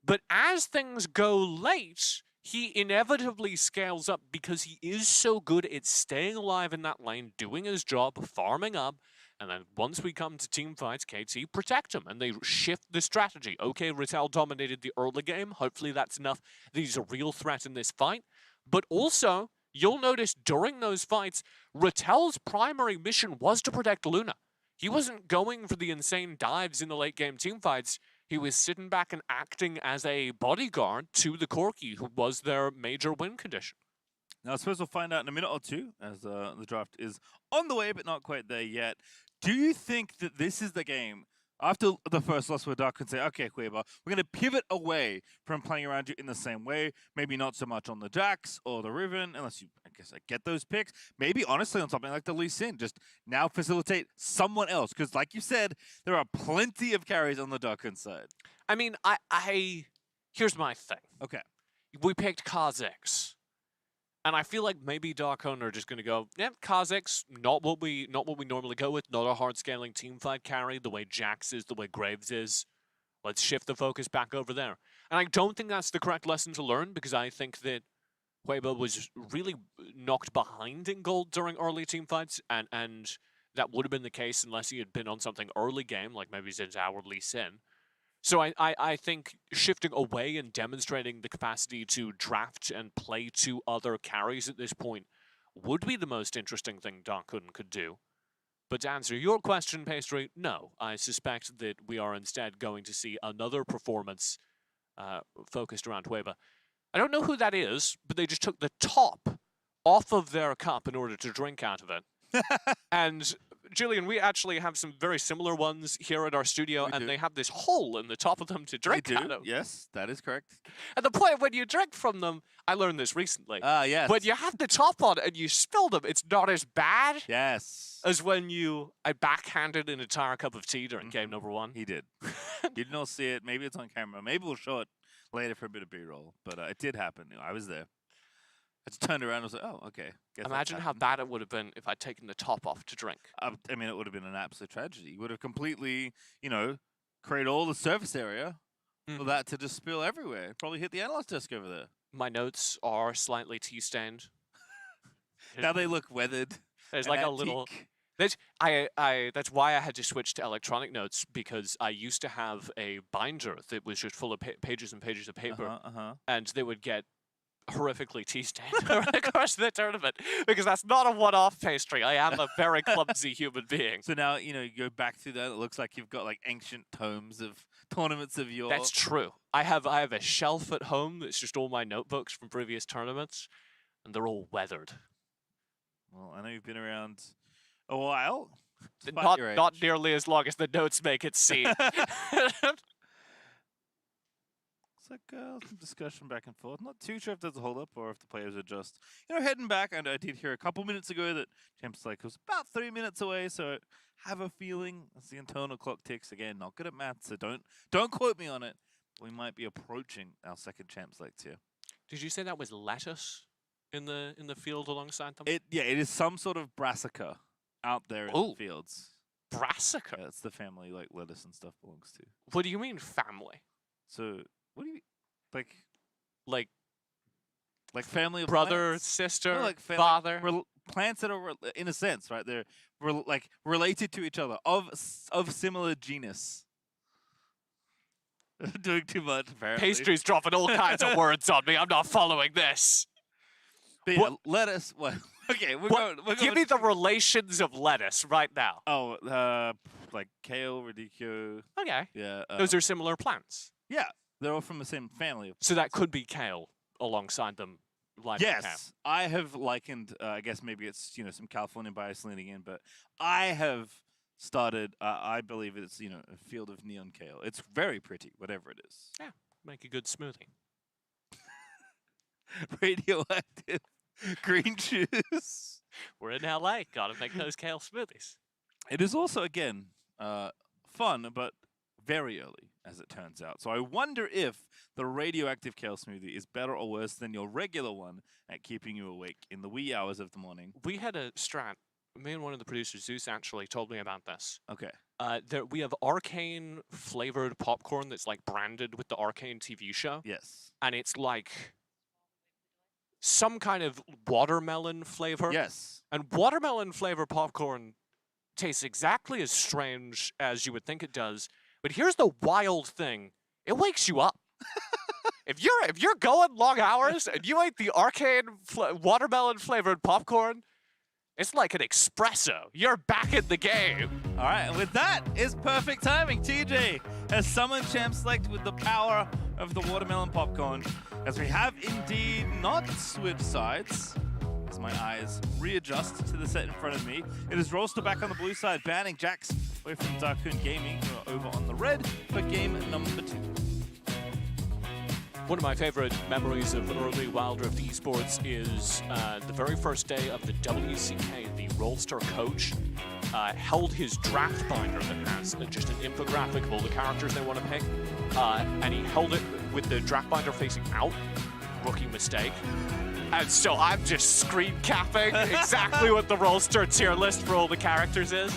But as things go late, he inevitably scales up because he is so good at staying alive in that lane, doing his job, farming up, and then once we come to team fights, KT protect him, and they shift the strategy. Okay, Rattel dominated the early game. Hopefully that's enough that he's a real threat in this fight. But also, you'll notice during those fights, Rattel's primary mission was to protect Luna. He wasn't going for the insane dives in the late game team fights. He was sitting back and acting as a bodyguard to the Corki, who was their major win condition. Now, I suppose we'll find out in a minute or two, as the draft is on the way, but not quite there yet. Do you think that this is the game, after the first loss where Dark can say, okay, Quaver, we're going to pivot away from playing around you in the same way, maybe not so much on the Jax or the Riven, unless you, I guess, get those picks. Maybe, honestly, on something like the Lee Sin, just now facilitate someone else. Because, like you said, there are plenty of carries on the Dark side. I mean, here's my thing. Okay. We picked Kha'Zix. And I feel like maybe Darkon are just going to go, yeah, Kha'Zix, not what we normally go with, not a hard scaling team fight carry, the way Jax is, the way Graves is. Let's shift the focus back over there. And I don't think that's the correct lesson to learn, because I think that Hueba was really knocked behind in gold during early team fights, and that would have been the case unless he had been on something early game, like maybe Xin Zhao or Lee Sin. So I think shifting away and demonstrating the capacity to draft and play two other carries at this point would be the most interesting thing Darkun could do. But to answer your question, Pastry, no. I suspect that we are instead going to see another performance focused around Hueba. I don't know who that is, but they just took the top off of their cup in order to drink out of it. And Julian, we actually have some very similar ones here at our studio, and they have this hole in the top of them to drink out of. Yes, that is correct. At the point when you drink from them, I learned this recently. Yes. When you have the top on and you spill them, it's not as bad as when I backhanded an entire cup of tea during game number 1. He did. You did not see it. Maybe it's on camera. Maybe we'll show it later for a bit of B-roll. But it did happen. I was there. I just turned around and was like, oh, okay. Imagine how bad it would have been if I'd taken the top off to drink. I mean, it would have been an absolute tragedy. You would have completely, created all the surface area for that to just spill everywhere. Probably hit the analyst desk over there. My notes are slightly tea-stained. Now they look weathered. There's like a little... That's why I had to switch to electronic notes, because I used to have a binder that was just full of pages and pages of paper, and they would get horrifically tea-stained over the course of the tournament, because that's not a one-off Pastry. I am a very clumsy human being. So now, you go back through that, it looks like you've got like ancient tomes of tournaments of your... That's true. I have a shelf at home that's just all my notebooks from previous tournaments, and they're all weathered. Well, I know you've been around a while. Not nearly as long as the notes make it seem. It's like some discussion back and forth. Not too sure if there's a hold up or if the players are just, heading back. And I did hear a couple minutes ago that Champs Lake was about 3 minutes away. So I have a feeling as the internal clock ticks again. Not good at maths, so don't quote me on it. We might be approaching our second Champs Lake tier. Did you say that was lettuce in the field alongside them? It is some sort of brassica out there in the fields. Brassica? Yeah, it's the family like lettuce and stuff belongs to. What do you mean family? So what do you mean? Like family of brother, plants? sister, no, like father? Plants that are, in a sense, right? They're related to each other, of similar genus. Doing too much, apparently. Pastry's dropping all kinds of words on me. I'm not following this. But yeah, lettuce. What? Okay, we're going. Give me the relations of lettuce right now. Oh, like kale, radicchio. Okay. Yeah. Those are similar plants. Yeah, they're all from the same family. So that could be kale alongside them. Yes, kale. I have likened. I guess maybe it's some Californian bias leaning in, but I have started. I believe it's a field of neon kale. It's very pretty, whatever it is. Yeah, make a good smoothie. Radioactive green juice. We're in LA. Gotta make those kale smoothies. It is also again fun, but very early, as it turns out. So I wonder if the radioactive kale smoothie is better or worse than your regular one at keeping you awake in the wee hours of the morning. We had a strat. Me and one of the producers, Zeus, actually told me about this. Okay. We have Arcane flavored popcorn that's like branded with the Arcane TV show. Yes. And it's like some kind of watermelon flavor. Yes. And watermelon flavor popcorn tastes exactly as strange as you would think it does. But here's the wild thing. It wakes you up. If you're going long hours and you ate the arcane watermelon flavored popcorn, it's like an espresso. You're back in the game. All right, and with that is perfect timing. TJ has summoned Champ Select with the power of the watermelon popcorn, as we have indeed not switched sides. As my eyes readjust to the set in front of me, it is Rolster back on the blue side, banning Jax away from Kun Gaming, who are over on the red for game number 2. One of my favorite memories of early Wild Rift Esports is the very first day of the WCK. The Rolster coach held his draft binder that has just an infographic of all the characters they want to pick, and he held it with the draft binder facing out. Rookie mistake. And so I'm just screen capping exactly what the Rolster tier list for all the characters is.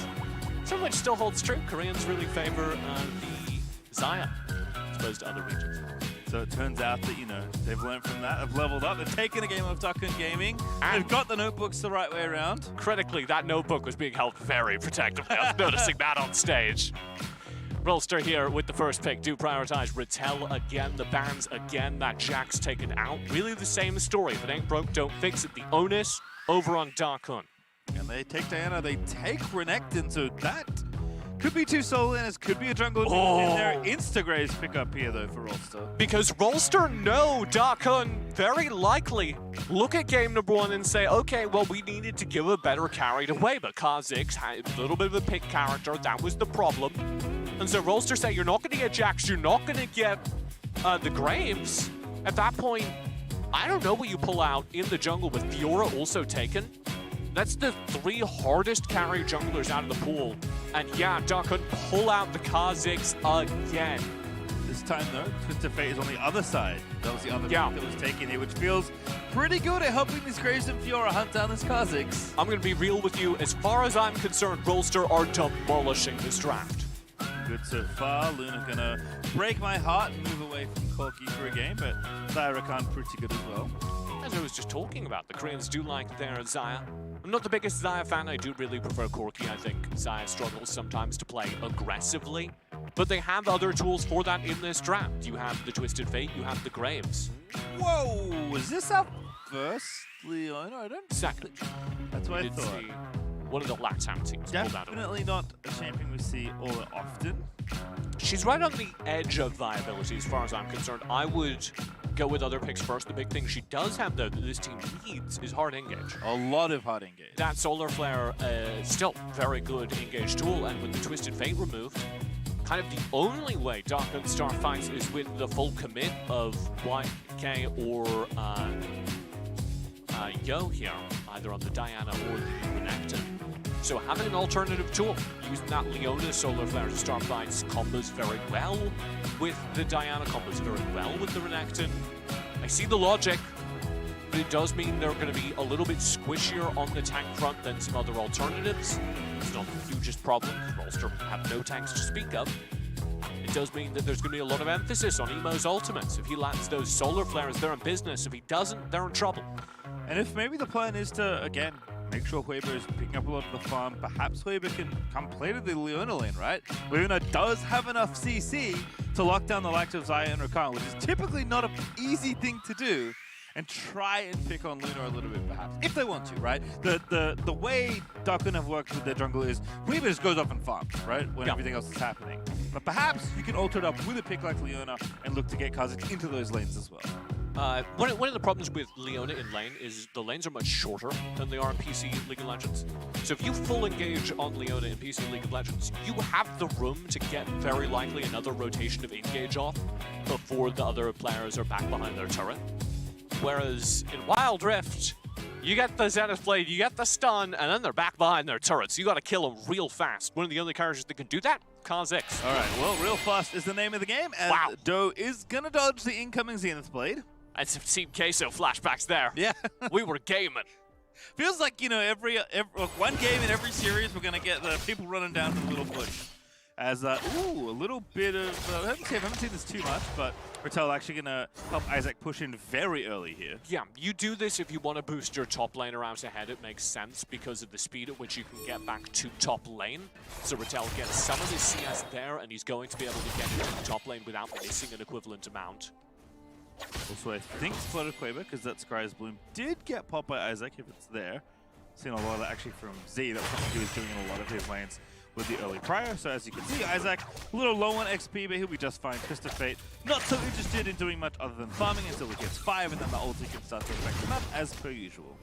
Some of which still holds true. Koreans really favor the Xayah as opposed to other regions. So it turns out that, you know, they've learned from that, have leveled up, they've taken a game of Kun Gaming, and they've got the notebooks the right way around. Critically, that notebook was being held very protectively. I was noticing that on stage. Rolster here with the first pick. Do prioritize Rattel again, the bans again, that Jax taken out. Really the same story. If it ain't broke, don't fix it. The onus over on Dakun. And they take Diana, they take Renekton, so that could be 2 solo laners, could be a jungle in their Instagraves pick up here though for Rolster. Because Rolster know Dakun very likely look at game number 1 and say, okay, well, we needed to give a better carry away, but Kha'Zix had a little bit of a pick character, that was the problem. And so Rolster say, you're not going to get Jax, you're not going to get the Graves. At that point, I don't know what you pull out in the jungle with Fiora also taken. That's the 3 hardest carry junglers out of the pool. And yeah, Dakun pull out the Kha'Zix again. This time though, Twisted Fate is on the other side. That was the other pick that was taken here, which feels pretty good at helping these Graves and Fiora hunt down this Kha'Zix. I'm going to be real with you. As far as I'm concerned, Rolster are demolishing this draft. Good so far. Luna gonna break my heart and move away from Corki for a game, but Xayah pretty good as well. As I was just talking about, the Koreans do like their Xayah. I'm not the biggest Xayah fan. I do really prefer Corki. I think Xayah struggles sometimes to play aggressively, but they have other tools for that in this draft. You have the Twisted Fate, you have the Graves. Whoa, is this our first Leona? I don't... Second. That's what I thought. One of the LATAM teams. Definitely not a champion we see all that often. She's right on the edge of viability as far as I'm concerned. I would go with other picks first. The big thing she does have, though, that this team needs is hard engage. A lot of hard engage. That Solar Flare, still very good engage tool, and with the Twisted Fate removed, kind of the only way Dakun Star fights is with the full commit of YK or Yo here, either on the Diana or the Renekton. So having an alternative tool, using that Leona Solar Flare to start fights, combos very well with the Diana, combos very well with the Renekton. I see the logic, but it does mean they're going to be a little bit squishier on the tank front than some other alternatives. It's not the hugest problem. Rolster have no tanks to speak of. It does mean that there's going to be a lot of emphasis on Emo's ultimates. If he lands those Solar Flares, they're in business. If he doesn't, they're in trouble. And if maybe the plan is to, again, make sure Hueber is picking up a lot of the farm, perhaps Hueber can come play to the Leona lane, right? Leona does have enough CC to lock down the likes of Xayah and Rakan, which is typically not an easy thing to do, and try and pick on Luna a little bit, perhaps, if they want to, right? The way Dakun have worked with their jungle is Hueber just goes off and farms, right? When everything else is happening. But perhaps you can alter it up with a pick like Leona and look to get Kha'Zix into those lanes as well. One of the problems with Leona in lane is the lanes are much shorter than they are in PC League of Legends. So if you full engage on Leona in PC League of Legends, you have the room to get very likely another rotation of engage off before the other players are back behind their turret. Whereas in Wild Rift, you get the Zenith Blade, you get the stun, and then they're back behind their turrets. You got to kill them real fast. One of the only characters that can do that, Kha'Zix. All right, well, real fast is the name of the game, and Doe is going to dodge the incoming Zenith Blade. And some Team Queso flashbacks there. Yeah. We were gaming. Feels like, you know, every one game in every series, we're going to get the people running down to the little bush. As, ooh, a little bit of, I haven't seen this too much, but Rattel actually going to help Isaac push in very early here. Yeah, you do this if you want to boost your top laner out ahead. It makes sense because of the speed at which you can get back to top lane. So Rattel gets some of his CS there, and he's going to be able to get into the top lane without missing an equivalent amount. Also, I think spotted Quaver because that Scry's Bloom did get popped by Isaac if it's there. Seen a lot of that actually from Z. That was something he was doing in a lot of his lanes with the early prior. So as you can see, Isaac a little low on XP, but he'll be just fine. Twisted Fate not so interested in doing much other than farming until he gets 5, and then the ulti can start to affect him up as per usual.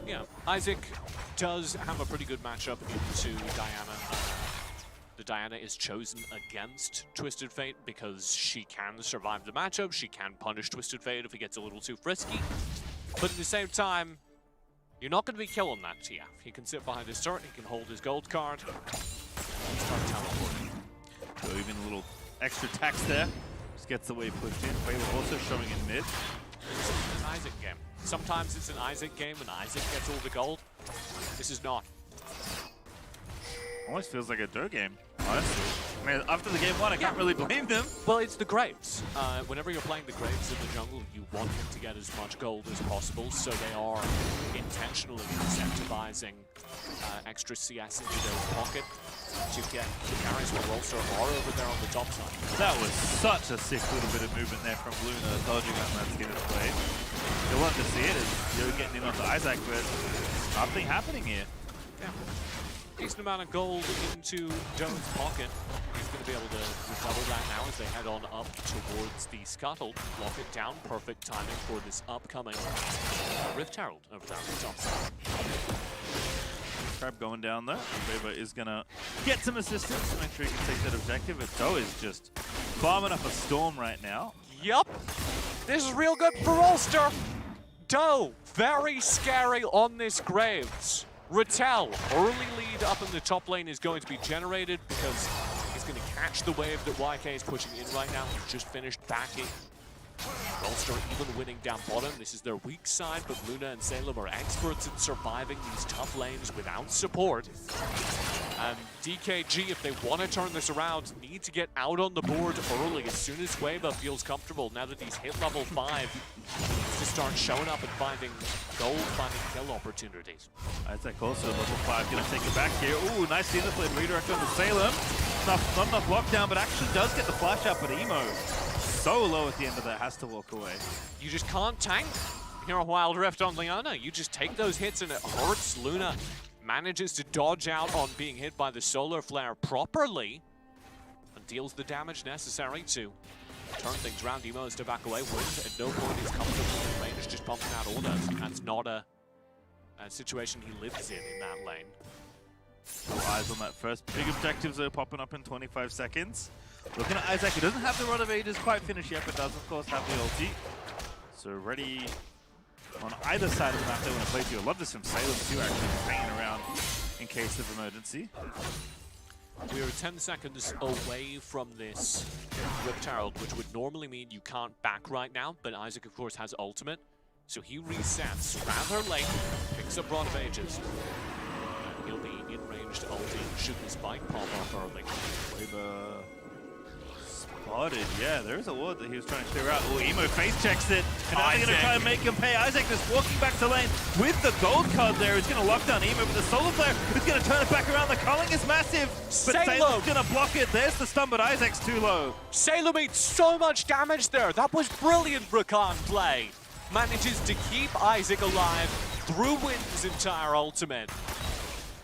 Yeah, Isaac does have a pretty good matchup into Diana. The Diana is chosen against Twisted Fate because she can survive the matchup, she can punish Twisted Fate if he gets a little too frisky. But at the same time, you're not going to be killing that TF. He can sit behind his turret, he can hold his gold card, and start teleporting. So even a little extra tax there, just gets the wave pushed in. Quaver also showing in mid. It's an Isaac game. Sometimes it's an Isaac game and Isaac gets all the gold. This is not. Almost feels like a Doe game, honestly. I mean, after the game 1, I can't really blame them. Well, it's the Graves. Whenever you're playing the Graves in the jungle, you want him to get as much gold as possible, so they are intentionally incentivizing extra CS into their pocket to get the carries for Rolster are over there on the top side. That was such a sick little bit of movement there from Luna, dodging out that skin of play. You'll love to see it as you're getting in onto Isaac, but nothing happening here. Yeah. Decent amount of gold into Doe's pocket. He's going to be able to double that now as they head on up towards the scuttle. Lock it down. Perfect timing for this upcoming Rift Herald over there on the top side. Crab going down there. Quaver is going to get some assistance to make sure he can take that objective. But Doe is just farming up a storm right now. Yup. This is real good for Rolster. Doe, very scary on this Graves. Rattel, early lead up in the top lane is going to be generated because he's going to catch the wave that YK is pushing in right now. He's just finished backing. Rolster even winning down bottom. This is their weak side, but Luna and Salem are experts in surviving these tough lanes without support. And DKG, if they want to turn this around, need to get out on the board early as soon as Quaver feels comfortable. Now that he's hit level 5, to start showing up and finding gold, finding kill opportunities. Isaac also level 5, gonna take it back here. Ooh, nice interplay redirect on the Salem. Not enough lockdown, but actually does get the flash out, but Emo so low at the end of that, has to walk away. You just can't tank here on Wild Rift on Leona. You just take those hits and it hurts. Luna manages to dodge out on being hit by the solar flare properly and deals the damage necessary to turn things around. Emo is to back away. Wind at no point is comfortable in range, just pumping out orders. That's not a situation he lives in that lane. No eyes on that first. Big objectives are popping up in 25 seconds. Looking at Isaac, who doesn't have the Rod of Ages quite finished yet, but does of course have the ulti. So ready on either side of the map they want to play to. I love this from Salem too, actually hanging around in case of emergency. We are 10 seconds away from this Rift Herald, which would normally mean you can't back right now, but Isaac of course has ultimate. So he resets rather late, picks up Rod of Ages. And he'll be in range to ulti, shoot the spike pop up early. Quaver spotted, yeah, there's a ward that he was trying to clear out. Oh, Emo face checks it, and now they're going to try and make him pay. Isaac just walking back to lane with the gold card there. He's going to lock down Emo, but the solar flare is going to turn it back around. The culling is massive, but Salem's going to block it. There's the stun, but Isaac's too low. Salem made so much damage there. That was brilliant Rakan play. Manages to keep Isaac alive through Wind's entire ultimate.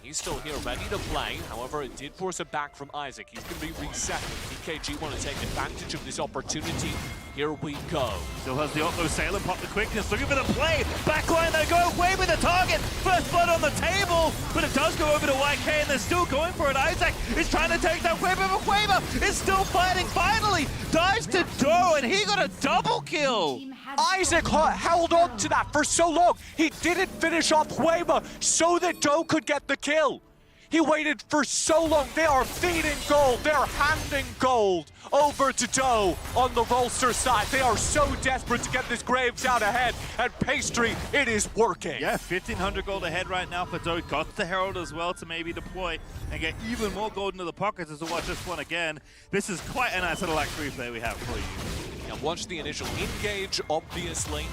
He's still here, ready to play. However, it did force a back from Isaac. He's going to be reset. DKG want to take advantage of this opportunity. Here we go. Still has the ult though. Salem pop the quickness, looking for the play. Backline they go, way with the target. First blood on the table, but it does go over to YK and they're still going for it. Isaac is trying to take down Quaver, but Quaver is still fighting. Finally, dives to Doe and he got a double kill. Isaac held on to that for so long. He didn't finish off Quaver so that Doe could get the kill. He waited for so long. They are feeding gold. They're handing gold over to Doe on the Rolster side. They are so desperate to get this Graves out ahead. And Pastry, it is working. Yeah, 1,500 gold ahead right now for Doe. Got the Herald as well to maybe deploy and get even more gold into the pockets as we watch this one again. This is quite a nice little act replay we have for you. Now watch the initial engage, obviously.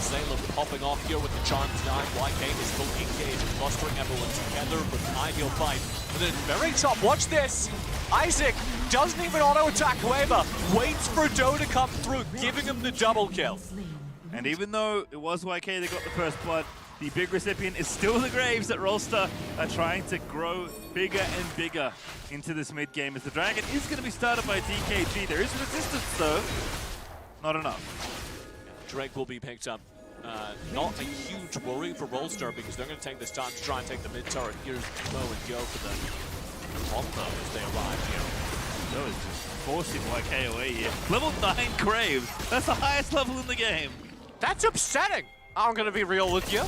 Salem popping off here with the Charmed 9. YK is fully engaged, clustering everyone together for an ideal fight. And then very top, watch this! Isaac doesn't even auto-attack Weber, waits for Doe to come through, giving him the double kill. And even though it was YK that got the first blood, the big recipient is still the Graves that Rolster are trying to grow bigger and bigger into this mid game. As the Dragon is going to be started by DKG. There is resistance though, not enough. Drake will be picked up. Not a huge worry for Rolster because they're going to take this time to try and take the mid turret. Here's Mo and Go for the combo as they arrive here. Go is just forcing YK away here. Level 9 Graves. That's the highest level in the game. That's upsetting. I'm going to be real with you.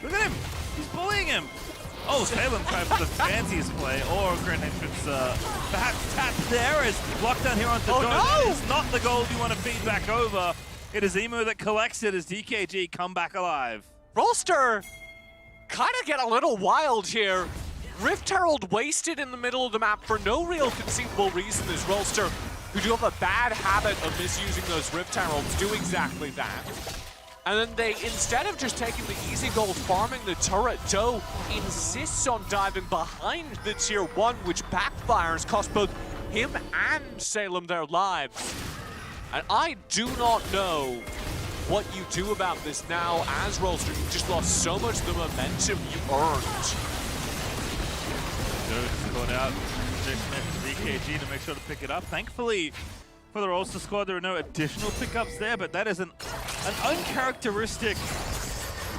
Look at him. He's bullying him. Oh, Salem tried for the fanciest play, or Grand Entrance perhaps tap there as lockdown here onto Doe. No! It's not the gold you want to feed back over. It is Emo that collects it as DKG come back alive. Rolster kind of get a little wild here. Rift Herald wasted in the middle of the map for no real conceivable reason as Rolster, who do have a bad habit of misusing those Rift Heralds, do exactly that. And then they, instead of just taking the easy gold, farming the turret, Doe insists on diving behind the tier 1, which backfires, cost both him and Salem their lives. And I do not know what you do about this now as Rolster. You just lost so much of the momentum you earned. Doe just caught out. DKG to make sure to pick it up. Thankfully, for the Rolster squad, there are no additional pickups there, but that is an uncharacteristic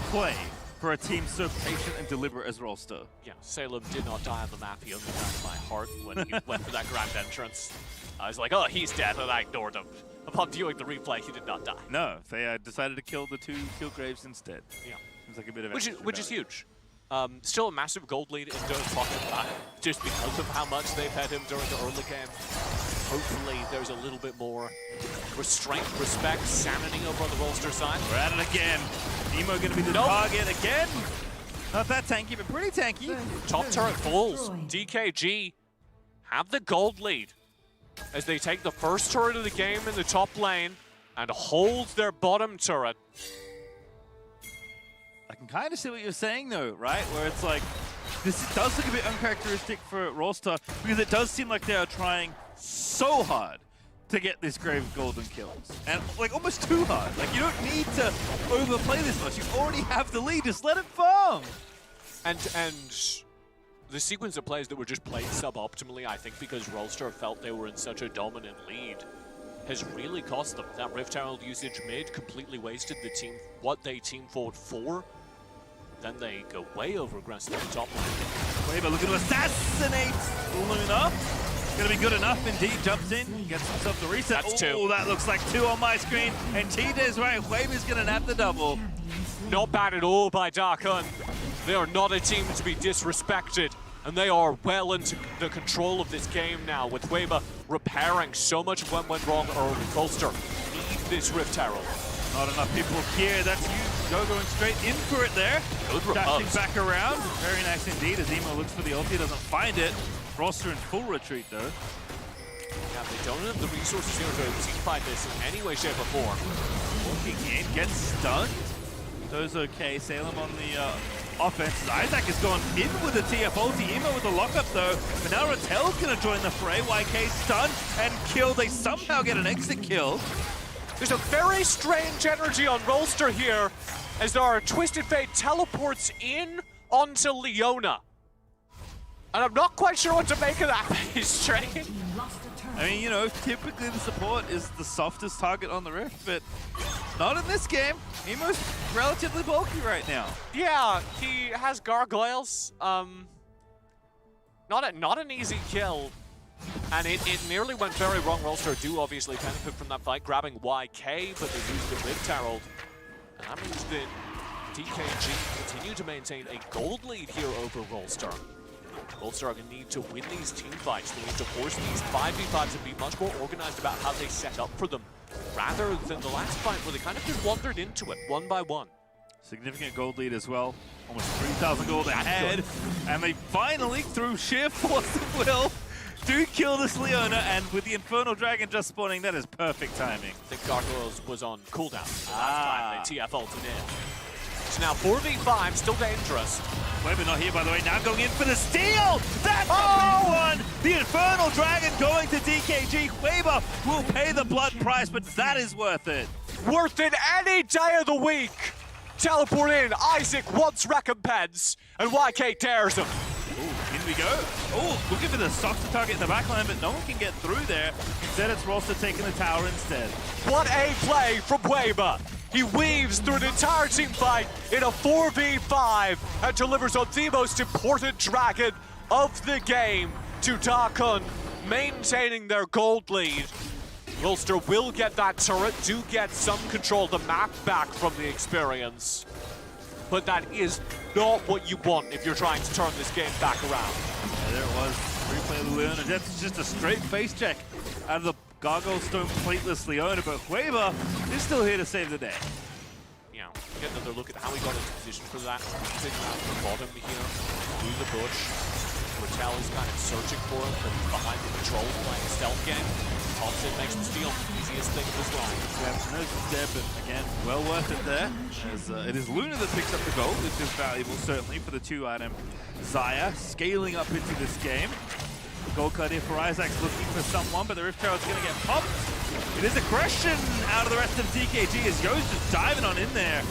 play for a team so patient and deliberate as Rolster. Yeah, Salem did not die on the map. He only died in my heart when he went for that grand entrance. I was like, oh, he's dead, and I ignored him. Upon viewing the replay, he did not die. No, they decided to kill the two Graves instead. Yeah. Seems like a bit of which is huge. Still a massive gold lead in Doe's pocket, just because of how much they've had him during the early game. Hopefully there's a little bit more restraint, respect, sanity over on the Rolster side. We're at it again. Emo going to be the target again. Not that tanky, but pretty tanky. Top turret falls. DKG have the gold lead as they take the first turret of the game in the top lane and hold their bottom turret. I can kind of see what you're saying though, right? Where it's like, this does look a bit uncharacteristic for Rolster because it does seem like they are trying so hard to get this Grave golden kills. And like almost too hard. Like you don't need to overplay this much. You already have the lead, just let it farm. And the sequence of plays that were just played suboptimally, I think because Rolster felt they were in such a dominant lead, has really cost them. That Rift Herald usage mid completely wasted the team, what they team forward for. Then they go way over aggressive in the top lane. Weber looking to assassinate Luna. Gonna be good enough indeed. Jumps in, gets himself the reset. That's two. Oh, that looks like two on my screen. And TJ's right, Weber's gonna nab the double. Not bad at all by Dark Hun. They are not a team to be disrespected. And they are well into the control of this game now, with Weber repairing so much of what went wrong early. Rolster need this Rift Herald. Not enough people here. That's you. Go going straight in for it there. Good Dashing back around. Very nice indeed as Emo looks for the ulti, doesn't find it. Rolster in full retreat though. Yeah, they don't have the resources here to teamfight this in any way, shape, or form. Walking in, gets stunned. Doe's okay. Salem on the offense. Isaac has gone in with the TF ulti. Emo with the lockup though. But now Rattel's going to join the fray. YK stunned and killed. They somehow get an exit kill. There's a very strange energy on Rolster here as our Twisted Fate teleports in onto Leona. And I'm not quite sure what to make of that phase train. I mean, you know, typically the support is the softest target on the Rift, but not in this game. Emo's relatively bulky right now. Yeah, he has gargoyles. Not an easy kill. And it nearly went very wrong. Rolster do obviously benefit from that fight, grabbing YK, but they lose the Rift Herald. And that means that DKG continue to maintain a gold lead here over Rolster. Rolster are going to need to win these team fights. They need to force these 5v5s and be much more organized about how they set up for them, rather than the last fight where they kind of just wandered into it one by one. Significant gold lead as well. Almost 3,000 gold ahead. And they finally, through sheer force of will, do kill this Leona, and with the Infernal Dragon just spawning, that is perfect timing. I think Gargoyles was on cooldown last time they TF ulted in. So now 4v5, still dangerous. Weber not here, by the way. Now going in for the steal! That's a big one! The Infernal Dragon going to DKG. Weber will pay the blood price, but that is worth it. Worth it any day of the week! Teleport in, Isaac wants recompense, and YK tears him. Ooh, in we go. Oh, looking for the stock to target in the backline, but no one can get through there. Instead, it's Rolster taking the tower instead. What a play from Weber! He weaves through an entire team fight in a 4v5 and delivers on the most important dragon of the game to Dakun, maintaining their gold lead. Rolster will get that turret, do get some control of the map back from the experience. But that is not what you want if you're trying to turn this game back around. Yeah, there it was. Replay of the Leona. That's just a straight face check out of the Gargoyle Stone plateless Leona, but Weber is still here to save the day. Yeah, get another look at how he got into position for that. Sitting out the bottom here, through the bush. Rattel is kind of searching for him, but he's behind the control, playing a stealth game. Thompson makes him steal. Easiest thing of his life. Yeah, no dead, but again, well worth it there. As it is Luna that picks up the gold, which is valuable certainly for the 2-item Zaya, scaling up into this game. Gold card here for Isaac's looking for someone, but the Rift Tower's going to get popped. It is aggression out of the rest of DKG as Yo's just diving on in there.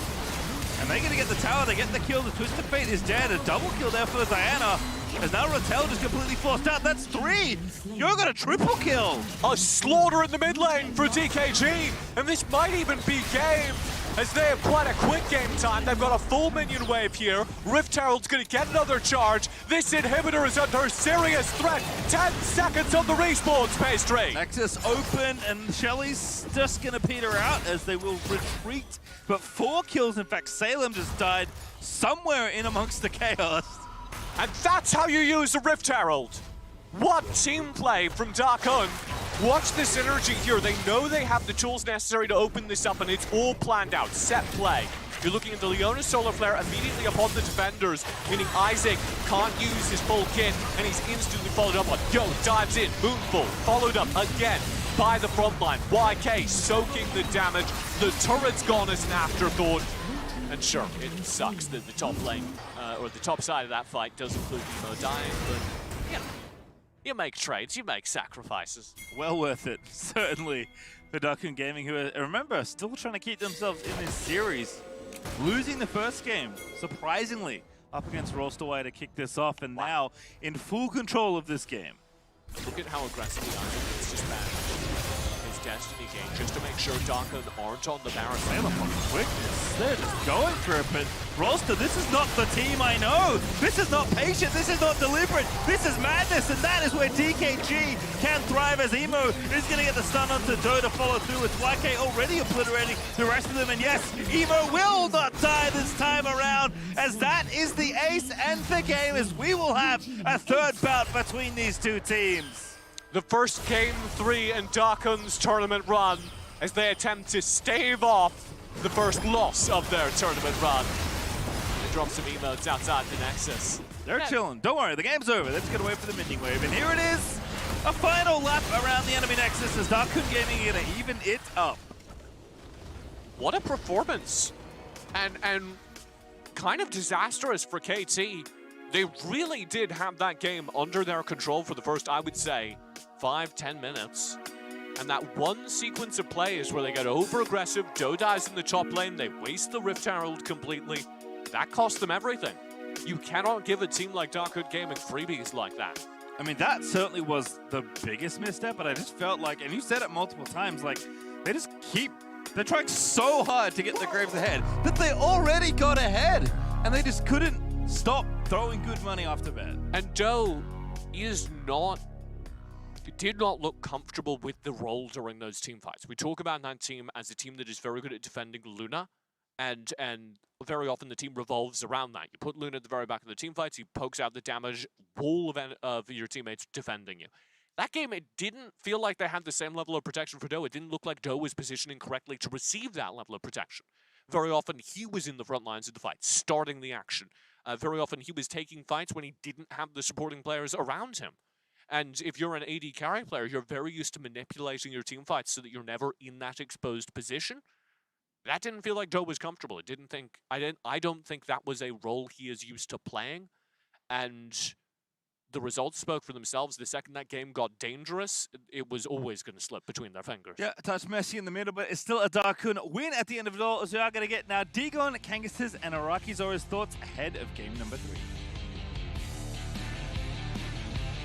And they're going to get the tower, they get the kill. The Twisted Fate is dead. A double kill there for the Diana. As now Rattel just completely forced out. That's 3. Yo got a triple kill. A slaughter in the mid lane for DKG. And this might even be game, as they have quite a quick game time. They've got a full minion wave here. Rift Herald's going to get another charge. This inhibitor is under serious threat. 10 seconds on the respawns, Pastry. Nexus open, and Shelly's just going to peter out as they will retreat. But 4 kills, in fact, Salem just died somewhere in amongst the chaos. And that's how you use a Rift Herald. What team play from Dakun. Watch the synergy here. They know they have the tools necessary to open this up, and it's all planned out. Set play. You're looking at the Leona Solar Flare immediately upon the defenders, meaning Isaac can't use his full kit, and he's instantly followed up on Yo, dives in, Moonfall, followed up again by the front line. YK soaking the damage. The turret's gone as an afterthought. And sure, it sucks that the top lane, or the top side of that fight does include Emo dying, but you know, you make trades, you make sacrifices. Well worth it, certainly, for Kun Gaming, who, remember, still trying to keep themselves in this series. Losing the first game, surprisingly, up against Rolster to kick this off, and now in full control of this game. Look at how aggressively Isaac is just managed his destiny game, just to make sure Dakun aren't on the barrel. Salem on quickness, they're just going for it, but Rolster, this is not the team I know. This is not patient, this is not deliberate, this is madness, and that is where DKG can thrive, as Emo is going to get the stun onto Doe to follow through, with YK already obliterating the rest of them, and yes, Emo will not die this time around, as that is the ace and the game, as we will have a third bout between these two teams. The first Game 3 in Dakun's tournament run, as they attempt to stave off the first loss of their tournament run. They drop some emotes outside the Nexus. They're chilling. Don't worry, the game's over. Let's get away for the minion wave. And here it is, a final lap around the enemy Nexus as Kun Gaming going to even it up. What a performance. And kind of disastrous for KT. They really did have that game under their control for the first, I would say, 5-10 minutes. And that one sequence of plays where they get over-aggressive, Doe dies in the top lane, they waste the Rift Herald completely. That cost them everything. You cannot give a team like Kun Gaming freebies like that. I mean, that certainly was the biggest misstep, but I just felt like, and you said it multiple times, like, they're trying so hard to get the Graves ahead that they already got ahead, and they just couldn't stop throwing good money off the bat. And Doe did not look comfortable with the role during those team fights. We talk about that team as a team that is very good at defending Luna, and very often the team revolves around that. You put Luna at the very back of the team fights, he pokes out the damage wall of your teammates defending you. That game, it didn't feel like they had the same level of protection for Doe. It didn't look like Doe was positioning correctly to receive that level of protection. Very often he was in the front lines of the fight, starting the action. Very often he was taking fights when he didn't have the supporting players around him. And if you're an AD carry player, you're very used to manipulating your team fights so that you're never in that exposed position. That didn't feel like Joe was comfortable. I don't think that was a role he is used to playing. And the results spoke for themselves. The second that game got dangerous, it was always going to slip between their fingers. Yeah, touch Messi in the middle, but it's still a Darkun win at the end of it all, as we are going to get now Digon, Kangaskis, and Araki Zora's thoughts ahead of game number 3.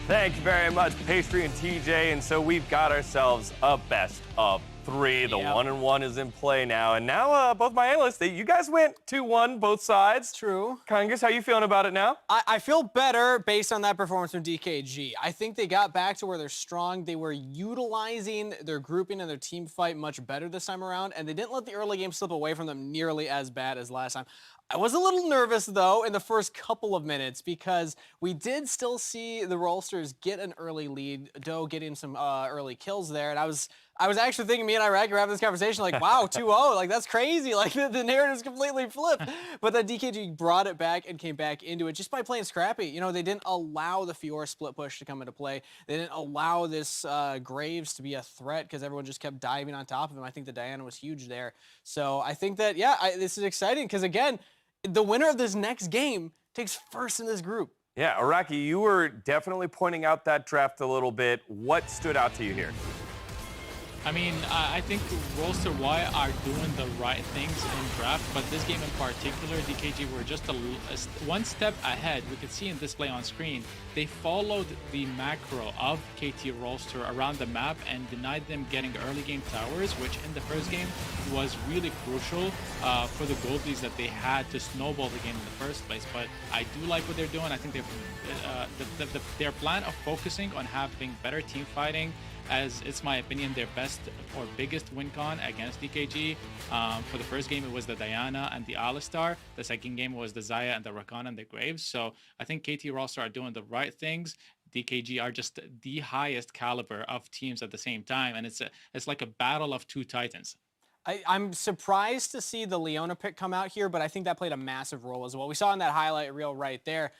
Thank you very much, Pastry and TJ. And so we've got ourselves a best of 3. The 1-1 is in play now. And now both my analysts, you guys went 2-1 both sides. True. Kangas, how you feeling about it now? I feel better based on that performance from DKG. I think they got back to where they're strong. They were utilizing their grouping and their team fight much better this time around, and they didn't let the early game slip away from them nearly as bad as last time. I was a little nervous, though, in the first couple of minutes because we did still see the Rolsters get an early lead, Doe getting some early kills there, and I was actually thinking me and Iraq were having this conversation like, wow, 2-0, like that's crazy, like the narrative's completely flipped. But then DKG brought it back and came back into it just by playing scrappy. You know, they didn't allow the Fiora split push to come into play. They didn't allow this Graves to be a threat because everyone just kept diving on top of him. I think the Diana was huge there. So I think that, yeah, this is exciting because, again, the winner of this next game takes first in this group. Yeah, Araki, you were definitely pointing out that draft a little bit. What stood out to you here? I mean, I think Rolster Y are doing the right things in draft, but this game in particular, DKG were just one step ahead. We could see in display on screen, they followed the macro of KT Rolster around the map and denied them getting early game towers, which in the first game was really crucial for the gold leads that they had to snowball the game in the first place. But I do like what they're doing. I think their plan of focusing on having better team fighting, as it's my opinion, their best or biggest win con against DKG. For the first game, it was the Diana and the Alistar. The second game was the Zaya and the Rakan and the Graves. So I think KT Rolster are doing the right things. DKG are just the highest caliber of teams at the same time, and it's like a battle of two titans. I'm surprised to see the Leona pick come out here, but I think that played a massive role as well. We saw in that highlight reel right there,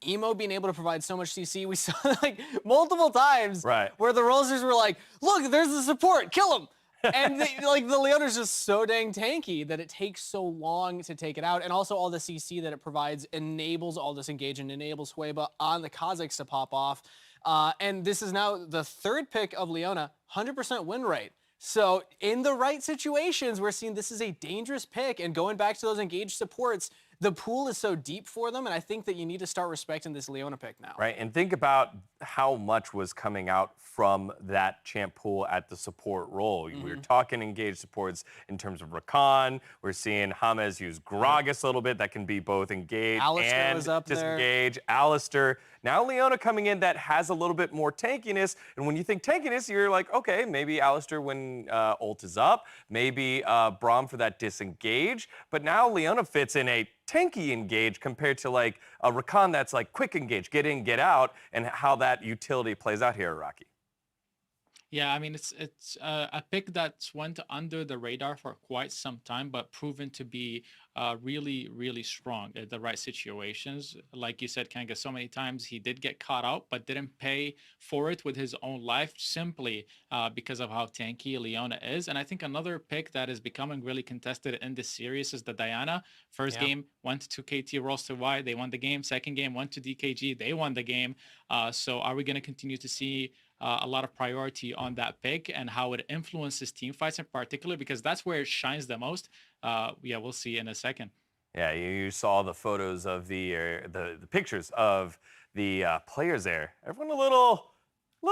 Emo being able to provide so much CC. We saw like multiple times where the Rolsters were like, look, there's the support, kill him. And the Leona's just so dang tanky that it takes so long to take it out. And also all the CC that it provides enables all this engagement, enables Hueba on the Kazakhs to pop off. And this is now the third pick of Leona, 100% win rate. So in the right situations, we're seeing this is a dangerous pick. And going back to those engaged supports, the pool is so deep for them, and I think that you need to start respecting this Leona pick now. Right, and think about how much was coming out from that champ pool at the support role. We were talking engaged supports in terms of Rakan. We're seeing James use Gragas a little bit. That can be both engaged and disengage. Alistair. Now Leona coming in that has a little bit more tankiness. And when you think tankiness, you're like, okay, maybe Alistair when ult is up. Maybe Braum for that disengage. But now Leona fits in a tanky engage compared to like a Rakan that's like quick engage, get in, get out, and how that utility plays out here, Rocky. Yeah, I mean, it's a pick that's went under the radar for quite some time, but proven to be really, really strong at the right situations. Like you said, Kanga, so many times he did get caught out, but didn't pay for it with his own life simply because of how tanky Leona is. And I think another pick that is becoming really contested in this series is the Diana. First game went to KT Rolster Y, they won the game. Second game went to DKG, they won the game. So are we going to continue to see a lot of priority on that pick and how it influences team fights in particular, because that's where it shines the most. Yeah, we'll see in a second. Yeah, you saw the photos of the pictures of the players there. Everyone a little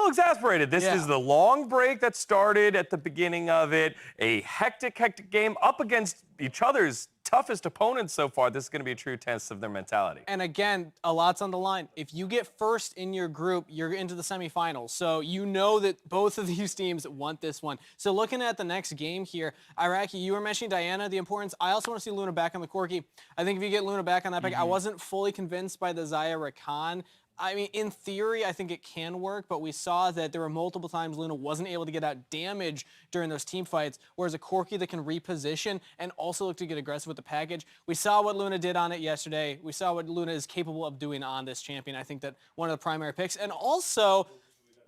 exasperated. This is the long break that started at the beginning of it. A hectic game up against each other's toughest opponents so far. This is going to be a true test of their mentality. And again, a lot's on the line. If you get first in your group, you're into the semifinals. So you know that both of these teams want this one. So looking at the next game here, Iraqi, you were mentioning Diana, the importance. I also want to see Luna back on the Corki. I think if you get Luna back on that pick, I wasn't fully convinced by the Zaya Rakan. I mean, in theory, I think it can work, but we saw that there were multiple times Luna wasn't able to get out damage during those team fights, whereas a Corki that can reposition and also look to get aggressive with the package. We saw what Luna did on it yesterday. We saw what Luna is capable of doing on this champion. I think that one of the primary picks. And also,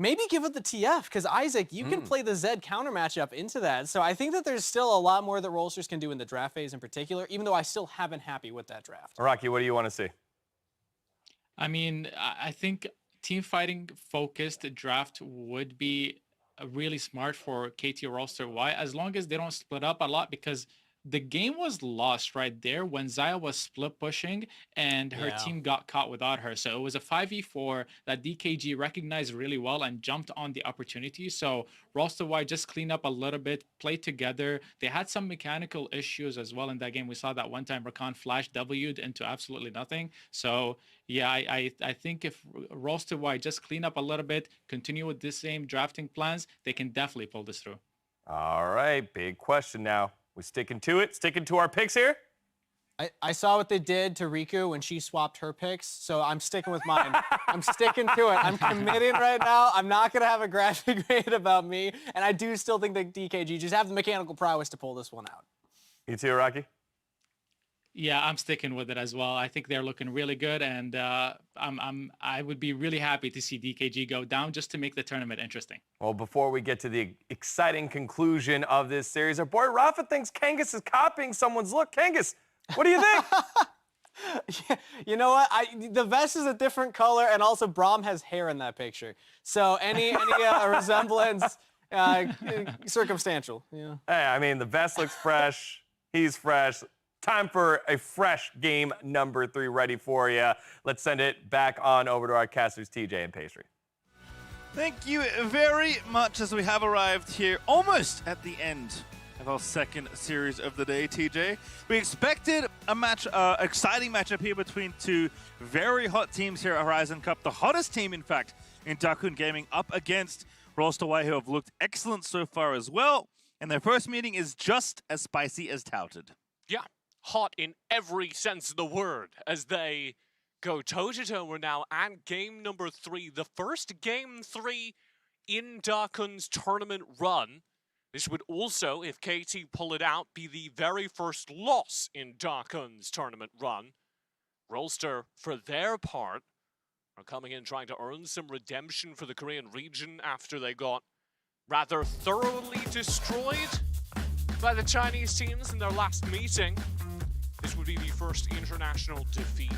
maybe give it the TF, because Isaac, you can play the Zed counter matchup into that. So I think that there's still a lot more that Rolsters can do in the draft phase in particular, even though I still haven't happy with that draft. Rocky, what do you want to see? I mean, I think team fighting focused draft would be really smart for KT Rolster Y, as long as they don't split up a lot, because the game was lost right there when Xayah was split pushing and her team got caught without her. So it was a 5v4 that DKG recognized really well and jumped on the opportunity. So Rolster Y just cleaned up a little bit, played together. They had some mechanical issues as well in that game. We saw that one time Rakan flash W'd into absolutely nothing. So yeah, I think if Rolster Y just clean up a little bit, continue with the same drafting plans, they can definitely pull this through. All right, big question now. We sticking to it? Sticking to our picks here? I saw what they did to Riku when she swapped her picks, so I'm sticking with mine. I'm sticking to it. I'm committing right now. I'm not going to have a graphic grade about me, and I do still think that DKG just have the mechanical prowess to pull this one out. You too, Rocky? Yeah, I'm sticking with it as well. I think they're looking really good, and I would be really happy to see DKG go down just to make the tournament interesting. Well, before we get to the exciting conclusion of this series, our boy Rafa thinks Kangas is copying someone's look. Kangas, what do you think? Yeah, you know what? The vest is a different color, and also Braum has hair in that picture. So any resemblance, circumstantial. Yeah. Hey, I mean, the vest looks fresh. He's fresh. Time for a fresh game number 3 ready for you. Let's send it back on over to our casters, TJ and Pastry. Thank you very much, as we have arrived here almost at the end of our second series of the day, TJ. We expected a match, exciting matchup here between two very hot teams here at Horizon Cup. The hottest team, in fact, in Kun Gaming, up against Rolster Y, who have looked excellent so far as well. And their first meeting is just as spicy as touted. Yeah. Hot in every sense of the word as they go toe-to-toe. We're now at game number 3, the first game 3 in Kun's tournament run. This would also, if KT pull it out, be the very first loss in Kun's tournament run. Rolster, for their part, are coming in trying to earn some redemption for the Korean region after they got rather thoroughly destroyed by the Chinese teams in their last meeting. This would be the first international defeat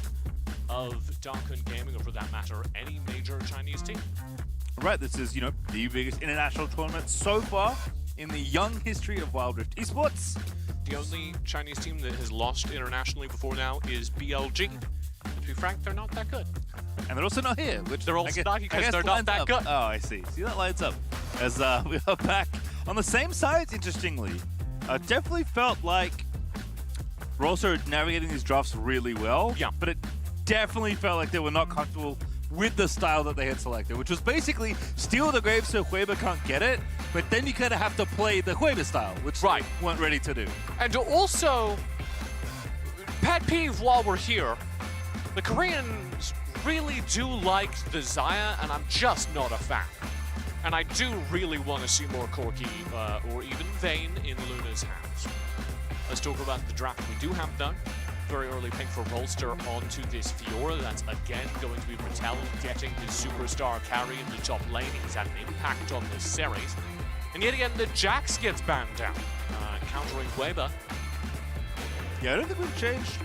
of Kun Gaming, or for that matter, any major Chinese team. Right, this is, the biggest international tournament so far in the young history of WRE Esports. The only Chinese team that has lost internationally before now is BLG. To be frank, they're not that good. And they're also not here, which they're also not because they're not that good. Oh, I see. See, that lines up. As we are back on the same sides, interestingly. Definitely felt like Rolster navigating these drafts really well. Yeah. But it definitely felt like they were not comfortable with the style that they had selected, which was basically steal the grave so Hueba can't get it, but then you kind of have to play the Hueba style, which they weren't ready to do. And also, pet peeve while we're here, the Koreans really do like the Xayah, and I'm just not a fan. And I do really want to see more Corki or even Vayne in Luna's hands. Let's talk about the draft we do have done. Very early pick for Rolster onto this Fiora. That's again going to be Patel getting his superstar carry in the top lane. He's had an impact on this series. And yet again, the Jax gets banned down, countering Hueba. Yeah, I don't think we've changed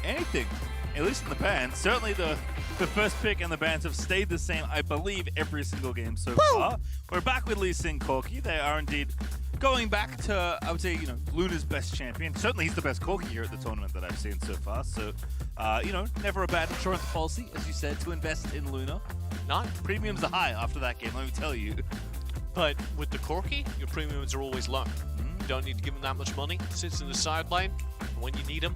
anything, at least in the bans. Certainly the first pick and the bans have stayed the same, I believe, every single game so far. We're back with Lee Sin Corki. They are indeed going back to, I would say, Luna's best champion. Certainly he's the best Corki here at the tournament that I've seen so far. So, never a bad insurance policy, as you said, to invest in Luna. Not. Premiums are high after that game, let me tell you. But with the Corki, your premiums are always low. You don't need to give him that much money. Sits in the sideline. When you need him,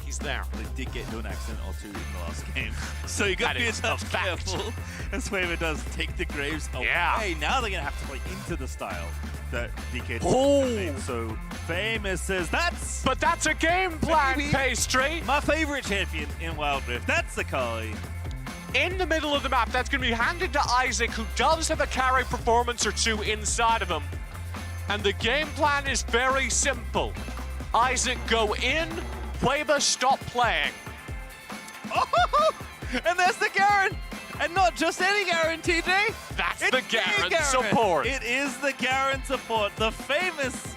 he's there. Well, they did get to an accident or two in the last game. So you got to be a touch careful as Hueba does take the graves away. Yeah. Now they're going to have to play into the style that DK So Famous says But that's a game plan, Pastry! My favorite champion in Wild Rift. That's the Kali. In the middle of the map, that's going to be handed to Isaac, who does have a carry performance or two inside of him. And the game plan is very simple. Isaac go in, Hueba stop playing. Oh, and there's the Garen! And not just any Garen, TJ. That's It's the Garen Garen. support. It is the Garen support, the famous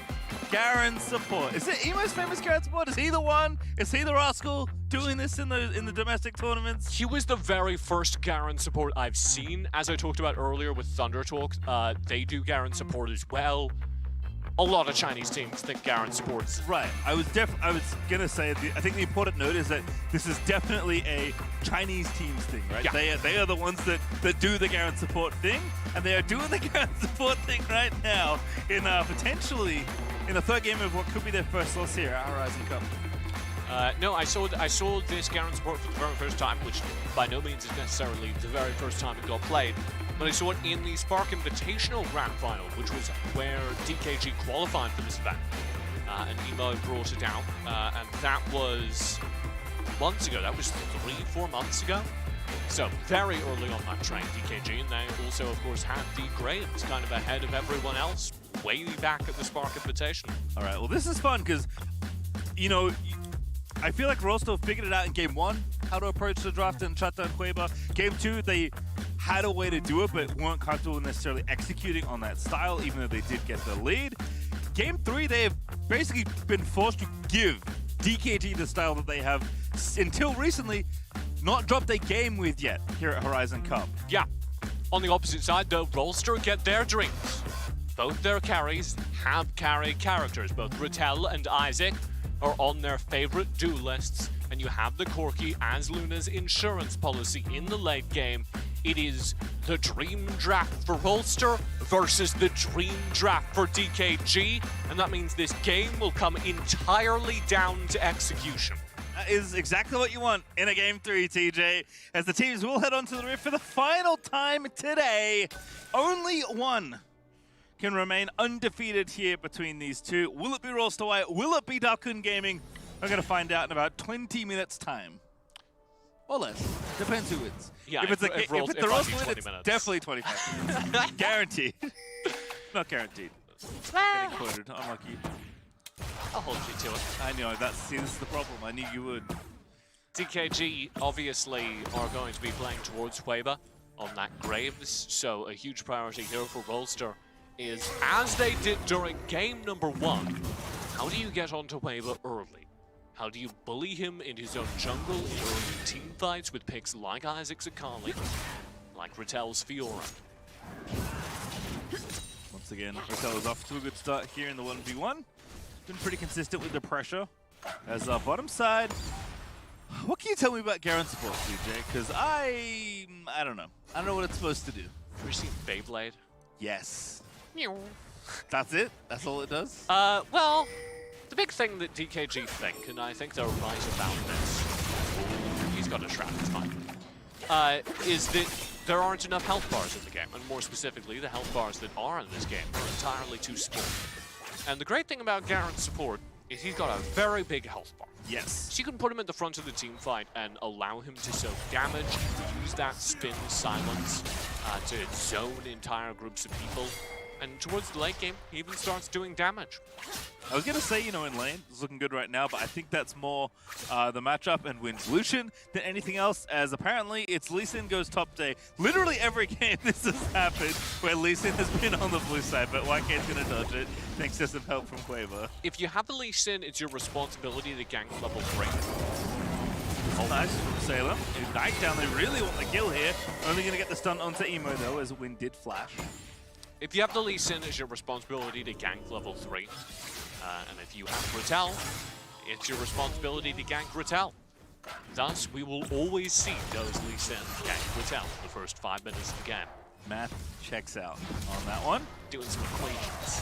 Garen support. Is it Emo's famous Garen support? Is he the one? Is he the rascal doing this in the domestic tournaments? He was the very first Garen support I've seen. As I talked about earlier with ThunderTalk, they do Garen support as well. A lot of Chinese teams think Garen supports. Right. I was gonna say I think the important note is that this is definitely a Chinese teams thing, right? Yeah. They are the ones that do the Garen support thing, and they are doing the Garen support thing right now in potentially in the third game of what could be their first loss here at Horizon Cup. No, I saw this Garen support for the very first time, which by no means is necessarily the very first time it got played. But I saw it in the Spark Invitational Grand Final, which was where DKG qualified for this event. And Emo brought it out, and that was months ago. That was 3-4 months ago. So very early on that train, DKG, and they also, of course, had the Graves kind of ahead of everyone else, way back at the Spark Invitational. All right, well, this is fun because, you know, I feel like Rolster figured it out in Game 1, how to approach the draft and shut down Quaver. Game 2, they had a way to do it, but weren't comfortable necessarily executing on that style, even though they did get the lead. Game 3, they have basically been forced to give DKG the style that they have, until recently, not dropped a game with yet here at Horizon Cup. Yeah. On the opposite side, though, Rolster get their dreams. Both their carries have carry characters. Both Rattel and Isaac are on their favorite duel lists, and you have the Corki as Luna's insurance policy in the late game. It is the dream draft for Rolster versus the dream draft for DKG, and that means this game will come entirely down to execution. That is exactly what you want in a Game 3, TJ, as the teams will head onto the Rift for the final time today. Only one can remain undefeated here between these two. Will it be Rolster White? Will it be Kun Gaming? We're going to find out in about 20 minutes' time. Or less. Depends who wins. Yeah, if it's the Rolster win, it's minutes. definitely 25 minutes. Guaranteed. Not guaranteed. Getting quoted. Unlucky. I'll hold you to it. I know. This is the problem. I knew you would. DKG obviously are going to be playing towards Hueba on that Graves, so a huge priority here for Rolster is, as they did during game number 1, how do you get onto Hueba early? How do you bully him in his own jungle in early team fights with picks like Isaac's Akali, like Rattel's Fiora? Once again, Rattel is off to a good start here in the 1v1. Been pretty consistent with the pressure. As our bottom side, what can you tell me about Garen support, CJ? Because I don't know. I don't know what it's supposed to do. Have you seen Beyblade? Yes. That's it? That's all it does? Well, the big thing that DKG think, and I think they're right about this, he's got a trap, it's fine, is that there aren't enough health bars in the game, and more specifically, the health bars that are in this game are entirely too small. And the great thing about Garen's support is he's got a very big health bar. Yes. So you can put him at the front of the team fight and allow him to soak damage, use that spin silence to zone entire groups of people. And towards the late game, he even starts doing damage. I was going to say, you know, in lane, it's looking good right now, but I think that's more the matchup and wins Lucian than anything else, as apparently it's Lee Sin goes top day. Literally every game this has happened where Lee Sin has been on the blue side, but YK's going to dodge it thanks to some help from Quaver. If you have a Lee Sin, it's your responsibility to gank level 3. Oh, nice from Salem. Ignite down, they really want the kill here. Only going to get the stun onto Emo though, as Win did flash. If you have the Lee Sin, it's your responsibility to gank level 3. And if you have Rattel, it's your responsibility to gank Rattel. Thus, we will always see those Lee Sin gank Rattel the first 5 minutes of the game. Math checks out on that one. Doing some equations.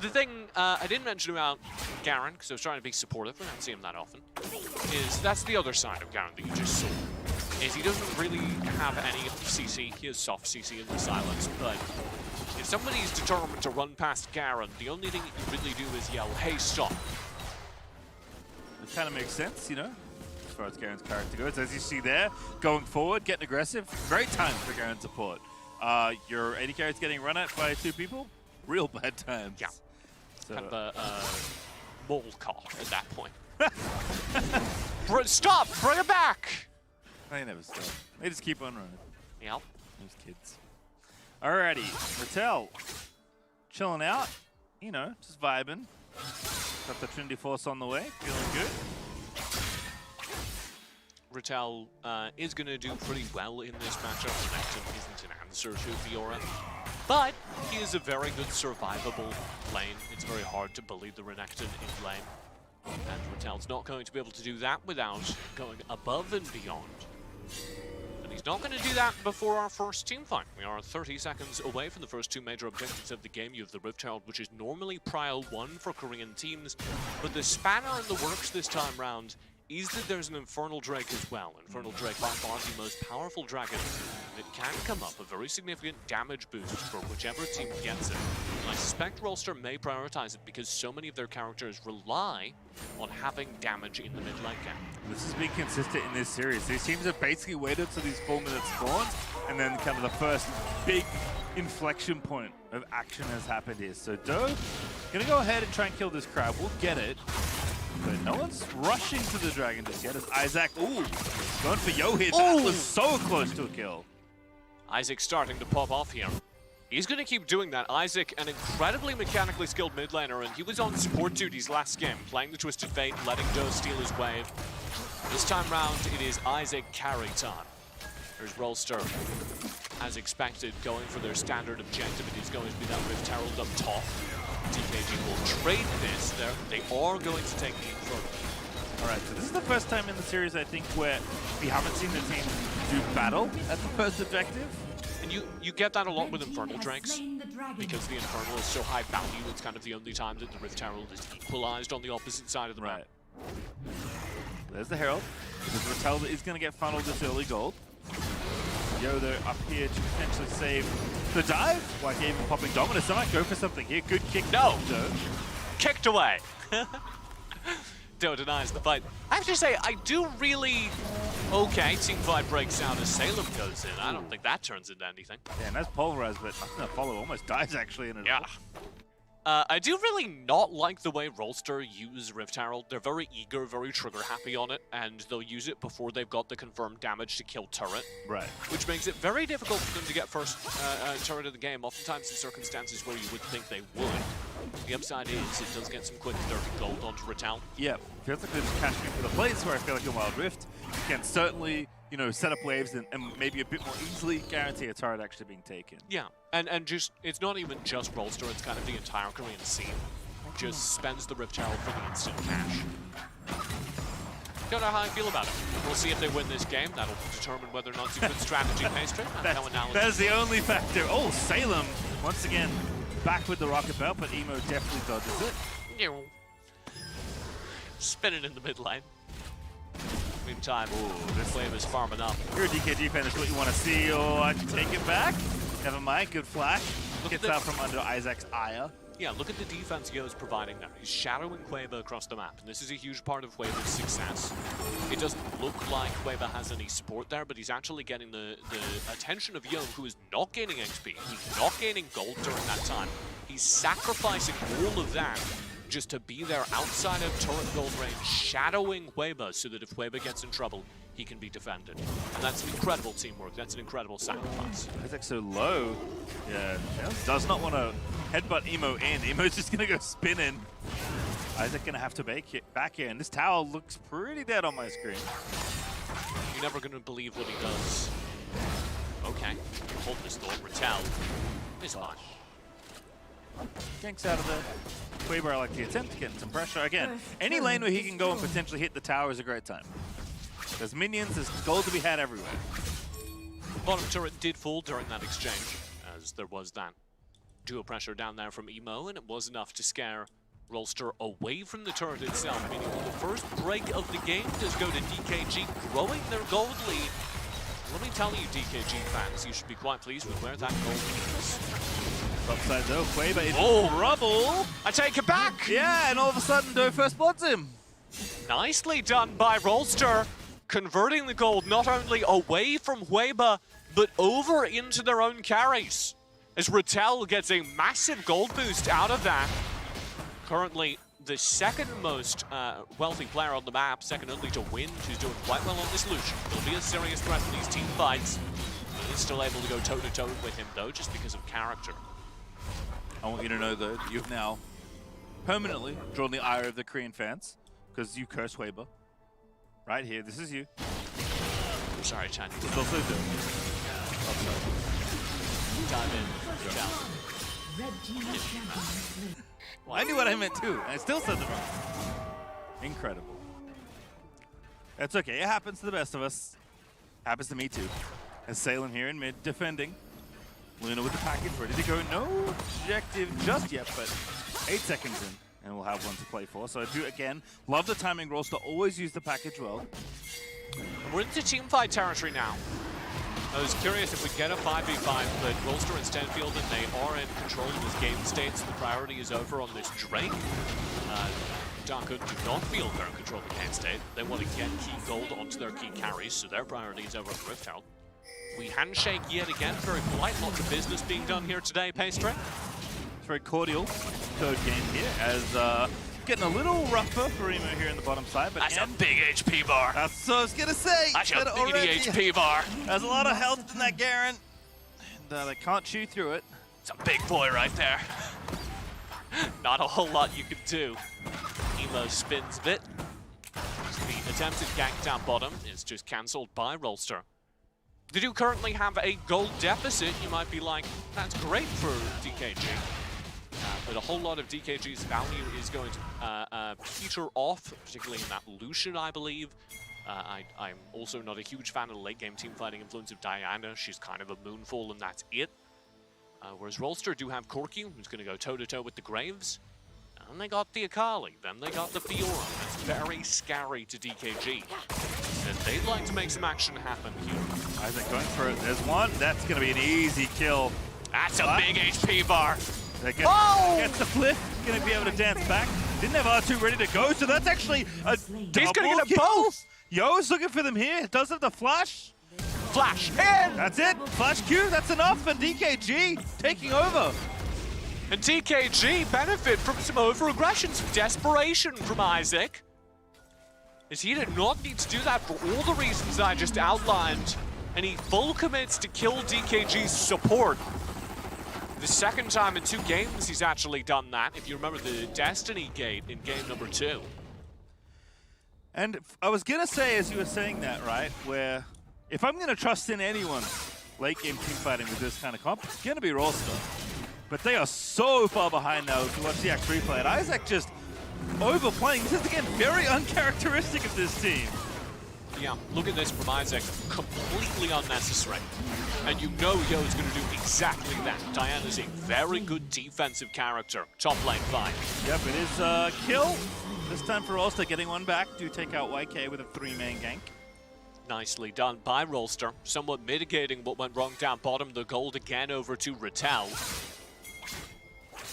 The thing I didn't mention about Garen, because I was trying to be supportive, I don't see him that often, is that's the other side of Garen that you just saw. Is he doesn't really have any CC. He has soft CC in the silence, but if somebody's determined to run past Garen, the only thing you can really do is yell, "Hey, stop!" It kind of makes sense, you know, as far as Garen's character goes. As you see there, going forward, getting aggressive. Great time for Garen support. Your AD carry's getting run at by 2 people. Real bad times. Yeah. So, kind of a mole call at that point. Stop! Bring it back! They never stop. They just keep on running. Yep. Those kids. Alrighty, Rattel. Chilling out. You know, just vibing. Got the Trinity Force on the way. Feeling good. Rattel is going to do pretty well in this matchup. Renekton isn't an answer to Fiora, but he is a very good survivable lane. It's very hard to bully the Renekton in lane. And Rattel's not going to be able to do that without going above and beyond. And he's not going to do that before our first team fight. We are 30 seconds away from the first two major objectives of the game. You have the Rift Herald, which is normally Prio 1 for Korean teams, but the spanner in the works this time round is that there's an Infernal Drake as well. Infernal Drake, by far the most powerful dragon that can come up, a very significant damage boost for whichever team gets it. And I suspect Rolster may prioritize it because so many of their characters rely on having damage in the mid lane game. This has been consistent in this series. These teams have basically waited till these 4-minute spawns, and then kind of the first big inflection point of action has happened here. So Doe gonna go ahead and try and kill this crab. We'll get it. But no one's rushing to the dragon just yet as Isaac, going for Yo-Hit. That was so close to a kill. Isaac starting to pop off here. He's going to keep doing that. Isaac, an incredibly mechanically skilled mid laner, and he was on support duties last game, playing the Twisted Fate, letting Doe steal his wave. This time round, it is Isaac carry time. There's Rolster, as expected, going for their standard objective. It is going to be that Rift Herald up top. DKG will trade this. They are going to take the Infernal. All right, so this is the first time in the series, I think, where we haven't seen the team do battle at the first objective. And you get that a lot with Infernal Drakes, because the Infernal is so high value, it's kind of the only time that the Rift Herald is equalized on the opposite side of the map. There's the Herald, because Rattel is going to get funneled this early gold. Yoda up here to potentially save the dive. White Game popping Dominus. I might go for something here. Good kick. No! Doe. Kicked away. Doe denies the fight. I have to say, I do really... Okay, team fight breaks out as Salem goes in. I don't think that turns into anything. Yeah, nice polarized, but nothing to follow. Almost dies actually in it. Yeah. I do really not like the way Rolster use Rift Herald. They're very eager, very trigger happy on it, and they'll use it before they've got the confirmed damage to kill turret. Right. Which makes it very difficult for them to get first turret of the game, oftentimes in circumstances where you would think they would. The upside is it does get some quick 30 gold onto Rattel. Yeah, feels like they're just cashing in for the plays where I feel like in Wild Rift, you can certainly, set up waves and maybe a bit more easily guarantee a turret actually being taken. Yeah, and just, it's not even just Rolster, it's kind of the entire Korean scene. Just spends the Rift Herald for the instant cash. Don't know how I feel about it. We'll see if they win this game. That'll determine whether or not it's a good strategy pastry. That's the only factor. Oh, Salem, once again, back with the rocket belt, but Emo definitely dodges it. Spinning in the mid lane. Meantime, this wave is farming up. You're a DKG fan, that's what you want to see. Oh, I take it back. Never mind, good flash. Gets out from under Isaac's ire. Yeah, look at the defense Yo's providing there. He's shadowing Quavo across the map, and this is a huge part of Quavo's success. It doesn't look like Quavo has any support there, but he's actually getting the attention of Yo, who is not gaining XP. He's not gaining gold during that time. He's sacrificing all of that just to be there outside of turret gold range, shadowing Quavo so that if Quavo gets in trouble, he can be defended. And that's incredible teamwork. That's an incredible sacrifice. Isaac's so low. Yeah, does not want to headbutt Emo in. Emo's just going to go spinning. Isaac going to have to back here. And this tower looks pretty dead on my screen. You're never going to believe what he does. Okay, hold this thought. Rattel is fine. Ganks out of the Quavo. I like the attempt, getting some pressure. Again, any lane where he can go and potentially hit the tower is a great time. There's minions, there's gold to be had everywhere. Bottom turret did fall during that exchange, as there was that dual pressure down there from Emo, and it was enough to scare Rolster away from the turret itself, meaning the first break of the game does go to DKG, growing their gold lead. Let me tell you, DKG fans, you should be quite pleased with where that gold is. Upside though, Quavo is rubble. I take it back! Yeah, and all of a sudden, Doe first bloods him. Nicely done by Rolster, converting the gold not only away from Hueba, but over into their own carries. As Rattel gets a massive gold boost out of that. Currently, the second most wealthy player on the map, second only to Wind, who's doing quite well on this Lucian. He'll be a serious threat in these team fights. He's still able to go toe-to-toe with him, though, just because of character. I want you to know, though, that you've now permanently drawn the ire of the Korean fans because you curse Weber. Right here, this is you. I'm sorry, Chan. It's also do. Dive in. Down. Well, I knew what I meant too, and I still said the wrong. Incredible. That's okay. It happens to the best of us. Happens to me too. As Salem here in mid defending. Luna with the package ready to go. No objective just yet, but 8 seconds in, and we'll have one to play for. So I do again love the timing rolls to always use the package well. We're into teamfight territory now. I was curious if we get a 5v5, but Rolster and Stanfield, and they are in control of this game states. The priority is over on this Drake. Darkhood do not feel they're in control of the game state. They want to get key gold onto their key carries, so their priority is over on Rift Herald. We handshake yet again, very polite, lots of business being done here today, Pastry. It's very cordial. Third game here as getting a little rougher for Emo here in the bottom side. But that's a big HP bar. That's what I was going to say. That's a big HP bar. There's a lot of health in that Garen. And they can't chew through it. It's a big boy right there. Not a whole lot you can do. Emo spins a bit. The attempted gank down bottom is just cancelled by Rolster. They do currently have a gold deficit. You might be like, that's great for DKG. But a whole lot of DKG's value is going to peter off, particularly in that Lucian, I believe. I'm also not a huge fan of the late game team fighting influence of Diana. She's kind of a moonfall and that's it. Whereas Rolster do have Corki, who's going to go toe-to-toe with the Graves. And they got the Akali, then they got the Fiora. That's very scary to DKG. And they'd like to make some action happen here. Isaac going for it. There's one. That's going to be an easy kill. That's a big HP bar. Gets the flip. Going to be able to dance back. Didn't have R2 ready to go, so that's actually a double He's going to get a kill. both. Yo's looking for them here. Does have the flash. Flash in. That's it. Flash Q. That's enough for DKG taking over. And DKG benefit from some over-aggression, some desperation from Isaac. As he did not need to do that for all the reasons I just outlined. And he full commits to kill DKG's support. The second time in 2 games he's actually done that, if you remember the Destiny gate in game number 2. And I was going to say, as you were saying that, right, where if I'm going to trust in anyone late game team fighting with this kind of comp, it's going to be Rolster. But they are so far behind now if you watch the Act replay. And Isaac just overplaying. This is, again, very uncharacteristic of this team. Yeah, look at this from Isaac. Completely unnecessary. And you know Yo's going to do exactly that. Diana's a very good defensive character. Top lane fight. Yep, it is a kill. This time for Rolster, getting one back. Do take out YK with a 3-man gank. Nicely done by Rolster. Somewhat mitigating what went wrong down bottom. The gold again over to Rattel.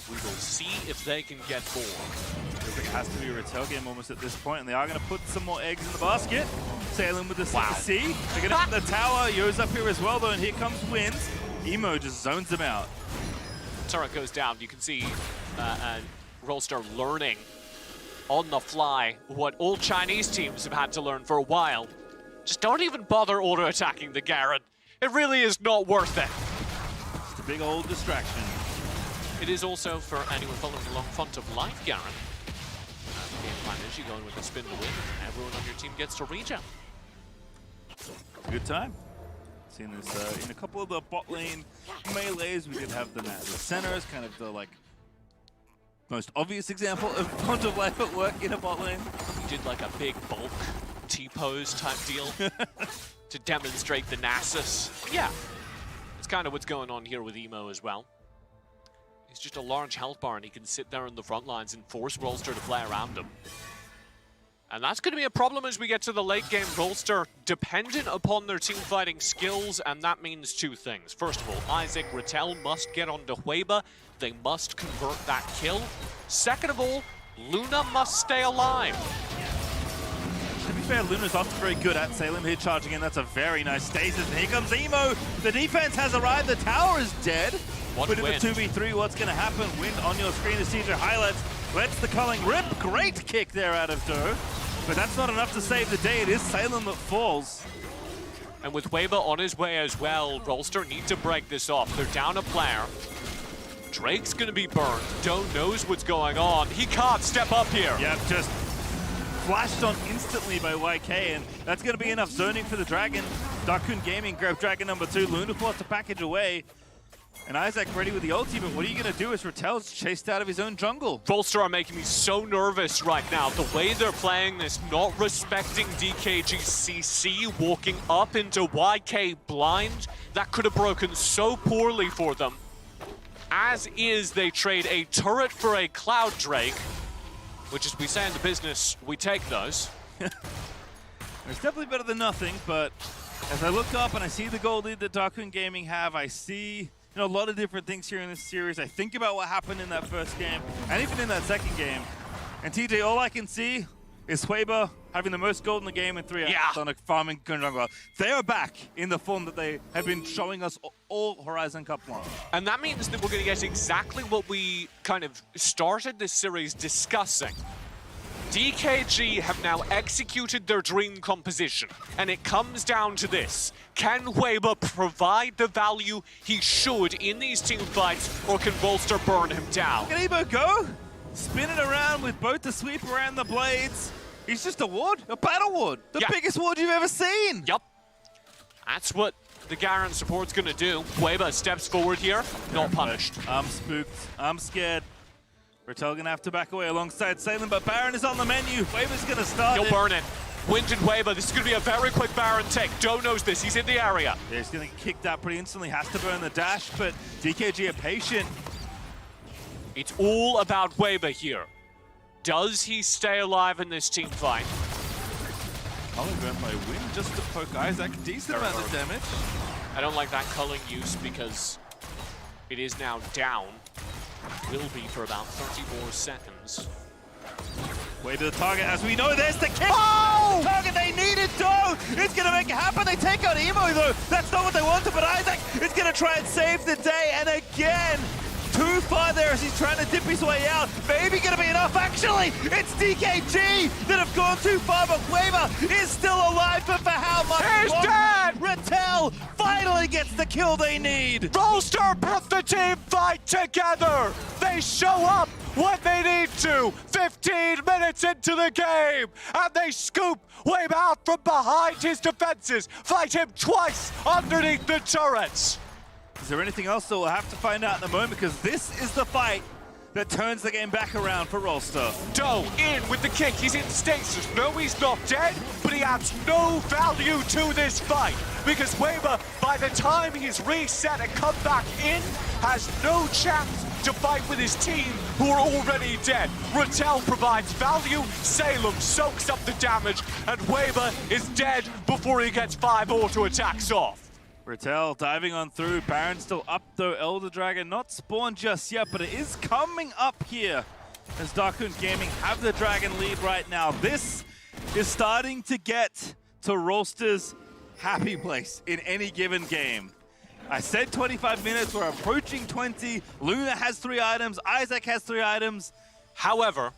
We will see if they can get more. It has to be a Rattel game almost at this point, and they are going to put some more eggs in the basket. Sailing with the C. They're going to hit the tower. Yo's up here as well, though, and here comes Wins. Emo just zones him out. Turret goes down. You can see Rolster learning on the fly what all Chinese teams have had to learn for a while. Just don't even bother auto-attacking the Garen. It really is not worth it. It's a big old distraction. It is also for anyone following along font of life, Garen. The game plan is you go in with a spin to win. Everyone on your team gets to regen. Good time. Seen this in a couple of the bot lane melees. We did have the center as kind of the most obvious example of font of life at work in a bot lane. We did like a big bulk T-pose type deal to demonstrate the Nasus. Yeah, it's kind of what's going on here with Emo as well. He's just a large health bar and he can sit there in the front lines and force Rolster to play around him. And that's going to be a problem as we get to the late game. Rolster dependent upon their team fighting skills, and that means 2 things. First of all, Isaac Rattel must get onto Hueba. They must convert that kill. Second of all, Luna must stay alive. To be fair, Luna's often very good at Salem here charging in. That's a very nice stasis. And here comes Emo. The defense has arrived. The tower is dead. But in the 2v3, what's going to happen? Wind on your screen as CJ highlights. lets the culling rip. Great kick there out of Doe. But that's not enough to save the day. It is Salem that falls. And with Weber on his way as well, Rolster need to break this off. They're down a player. Drake's gonna be burned. Doe knows what's going on. He can't step up here. Yep, just flashed on instantly by YK, and that's gonna be enough zoning for the Dragon. Kun Gaming grab Dragon number 2. Lunafort to package away. And Isaac ready with the ulti, but what are you going to do as Ratel's chased out of his own jungle? Rolster are making me so nervous right now. The way they're playing this, not respecting DKG's CC, walking up into YK blind, that could have broken so poorly for them. As is, they trade a turret for a Cloud Drake, which as we say in the business, we take those. It's definitely better than nothing, but as I look up and I see the gold lead that Kun Gaming have, I see a lot of different things here in this series. I think about what happened in that first game, and even in that second game. And TJ, all I can see is Weber having the most gold in the game in 3 hours on a farming jungle. They are back in the form that they have been showing us all Horizon Cup long. And that means that we're going to get exactly what we kind of started this series discussing. DKG have now executed their dream composition, and it comes down to this. Can Weber provide the value he should in these team fights, or can Rolster burn him down? Look at Ebo go! Spinning around with both the sweeper and the blades. He's just a ward, a battle ward. The biggest ward you've ever seen! Yup. That's what the Garen support's gonna do. Weber steps forward here, not punished. I'm spooked, I'm scared. Ratel gonna have to back away alongside Salem, but Baron is on the menu. Weber's gonna start He'll burn it. Winded Weber, this is gonna be a very quick Baron take. Doe knows this, he's in the area. Yeah, he's gonna kick that pretty instantly, has to burn the dash, but DKG are patient. It's all about Weber here. Does he stay alive in this team fight? Only burn by Win just to poke Isaac. Decent amount of damage. I don't like that culling use because it is now down. Will be for about 30 more seconds. Way to the target, as we know, there's the kick! Oh! Target they needed, Doe! It's gonna make it happen, they take out Emo though! That's not what they wanted, but Isaac is gonna try and save the day, and again, too far there as he's trying to dip his way out. Maybe gonna be enough, actually! It's DKG that have gone too far, but Weber is still alive, but for how much? He's dead! Ratel finally gets the kill they need! Rolster put the team fight together! They show up when they need to! 15 minutes into the game! And they scoop Weber out from behind his defenses! Fight him twice underneath the turrets! Is there anything else that we'll have to find out in a moment, because this is the fight that turns the game back around for Rolster. Doe in with the kick, he's in stasis. No, he's not dead, but he adds no value to this fight because Weber, by the time he's reset and come back in, has no chance to fight with his team who are already dead. Ratel provides value, Salem soaks up the damage, and Weber is dead before he gets 5 auto attacks off. Ratel diving on through. Baron still up though. Elder Dragon not spawned just yet, but it is coming up here as Kun Gaming have the Dragon lead right now. This is starting to get to Rolster's happy place in any given game. I said 25 minutes, we're approaching 20. Luna has 3 items, Isaac has 3 items. However,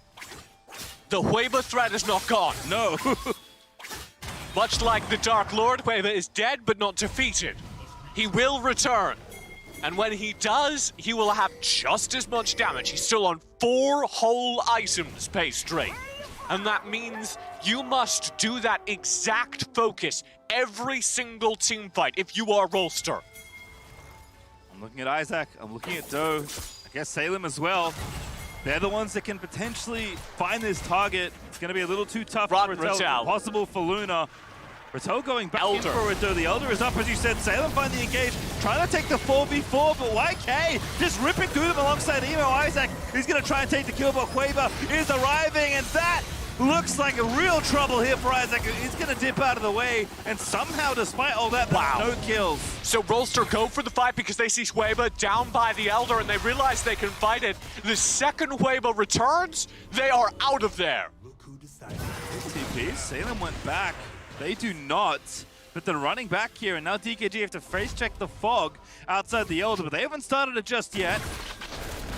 the Weber threat is not gone. No. Much like the Dark Lord, Weber is dead but not defeated. He will return. And when he does, he will have just as much damage. He's still on 4 whole items pace straight. And that means you must do that exact focus every single team fight if you are Rolster. I'm looking at Isaac, I'm looking at Doe, I guess Salem as well. They're the ones that can potentially find this target. It's going to be a little too tough for Ratel, possible for Luna. Ratel going back in for it though. The Elder is up, as you said. Salem find the engage, trying to take the 4v4, but YK just ripping through them alongside Emo. Isaac, he's going to try and take the kill, but Weber is arriving, and that looks like a real trouble here for Isaac. He's going to dip out of the way, and somehow, despite all that, there's no kills. So Rolster go for the fight because they see Weber down by the Elder, and they realize they can fight it. The second Weber returns, they are out of there. TP, Salem went back. They do not, but they're running back here, and now DKG have to face check the fog outside the Elder, but they haven't started it just yet.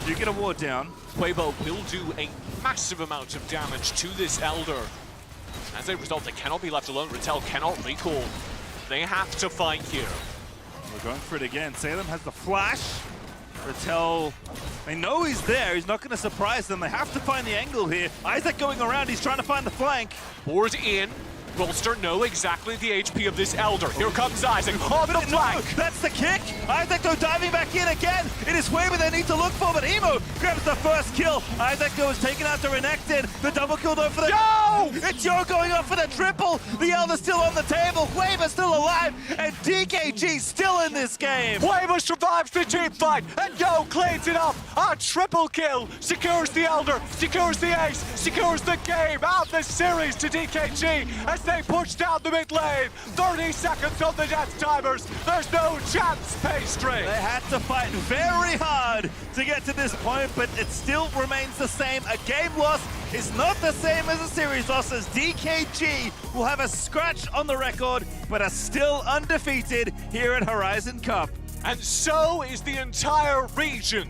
do get a ward down. Queso will do a massive amount of damage to this Elder. As a result, they cannot be left alone. Rattel cannot recall. They have to fight here. We're going for it again. Salem has the flash. Rattel, they know he's there. He's not going to surprise them. They have to find the angle here. Isaac going around. He's trying to find the flank. Board in. Rolster know exactly the HP of this Elder. Here comes Isaac on the flank. No, that's the kick. Isaac though diving back in again. It is Weber they need to look for, but Emo grabs the first kill. Isaac though is taken out to Renekton. The double kill though for the... Yo! It's Yo going off for the triple. The Elder's still on the table. Weber's still alive, and DKG still in this game. Weber survives the team fight, and Yo cleans it up. A triple kill. Secures the Elder, secures the ace, secures the game out the series to DKG as they push down the mid lane. 30 seconds on the death timers. There's no chance, Pastry. They had to fight very hard to get to this point, but it still remains the same. A game loss is not the same as a series loss, as DKG will have a scratch on the record, but are still undefeated here at Horizon Cup. And so is the entire region,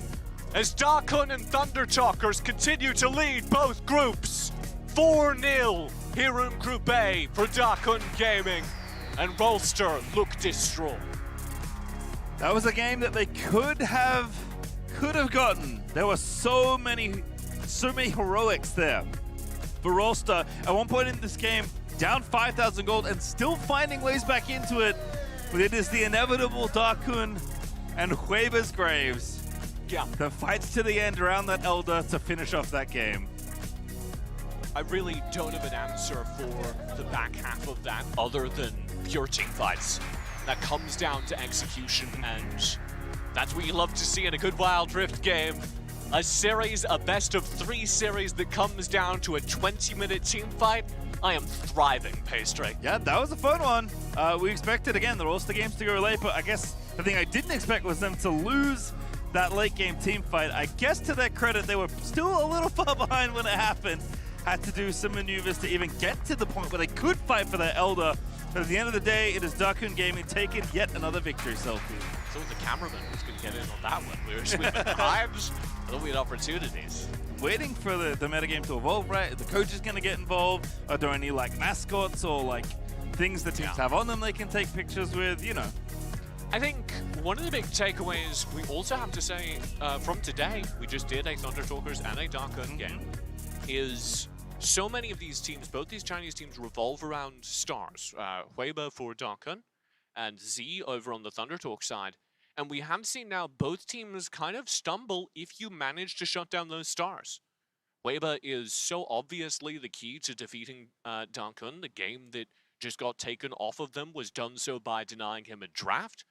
as Dakun and ThunderTalkers continue to lead both groups. 4-0 here in Group A for Kun Gaming, and Rolster look distraught. That was a game that they could have gotten. There were so many heroics there for Rolster. At one point in this game, down 5,000 gold and still finding ways back into it. But it is the inevitable Dakun and Weber's Graves. Yeah. The fights to the end around that Elder to finish off that game. I really don't have an answer for the back half of that other than pure team fights. That comes down to execution, and that's what you love to see in a good Wild Rift game. A series, a best of 3 series that comes down to a 20-minute team fight. I am thriving, Pastry. Yeah, that was a fun one. We expected, again, the Rolster games to go late, but I guess the thing I didn't expect was them to lose that late game team fight. I guess to their credit, they were still a little far behind when it happened. Had to do some maneuvers to even get to the point where they could fight for their Elder. But at the end of the day, it is Kun Gaming taking yet another victory selfie. So the cameraman was going to get in on that one. We were sweeping knives. I thought we had opportunities. Waiting for the metagame to evolve, right? The coach is going to get involved. Are there any like mascots or like things that teams have on them they can take pictures with, you know? I think one of the big takeaways we also have to say from today, we just did a ThunderTalkers and a Kun game, is so many of these teams, both these Chinese teams, revolve around stars. Weber for Kun and Z over on the ThunderTalk side. And we have seen now both teams kind of stumble if you manage to shut down those stars. Weber is so obviously the key to defeating Kun. The game that just got taken off of them was done so by denying him a draft.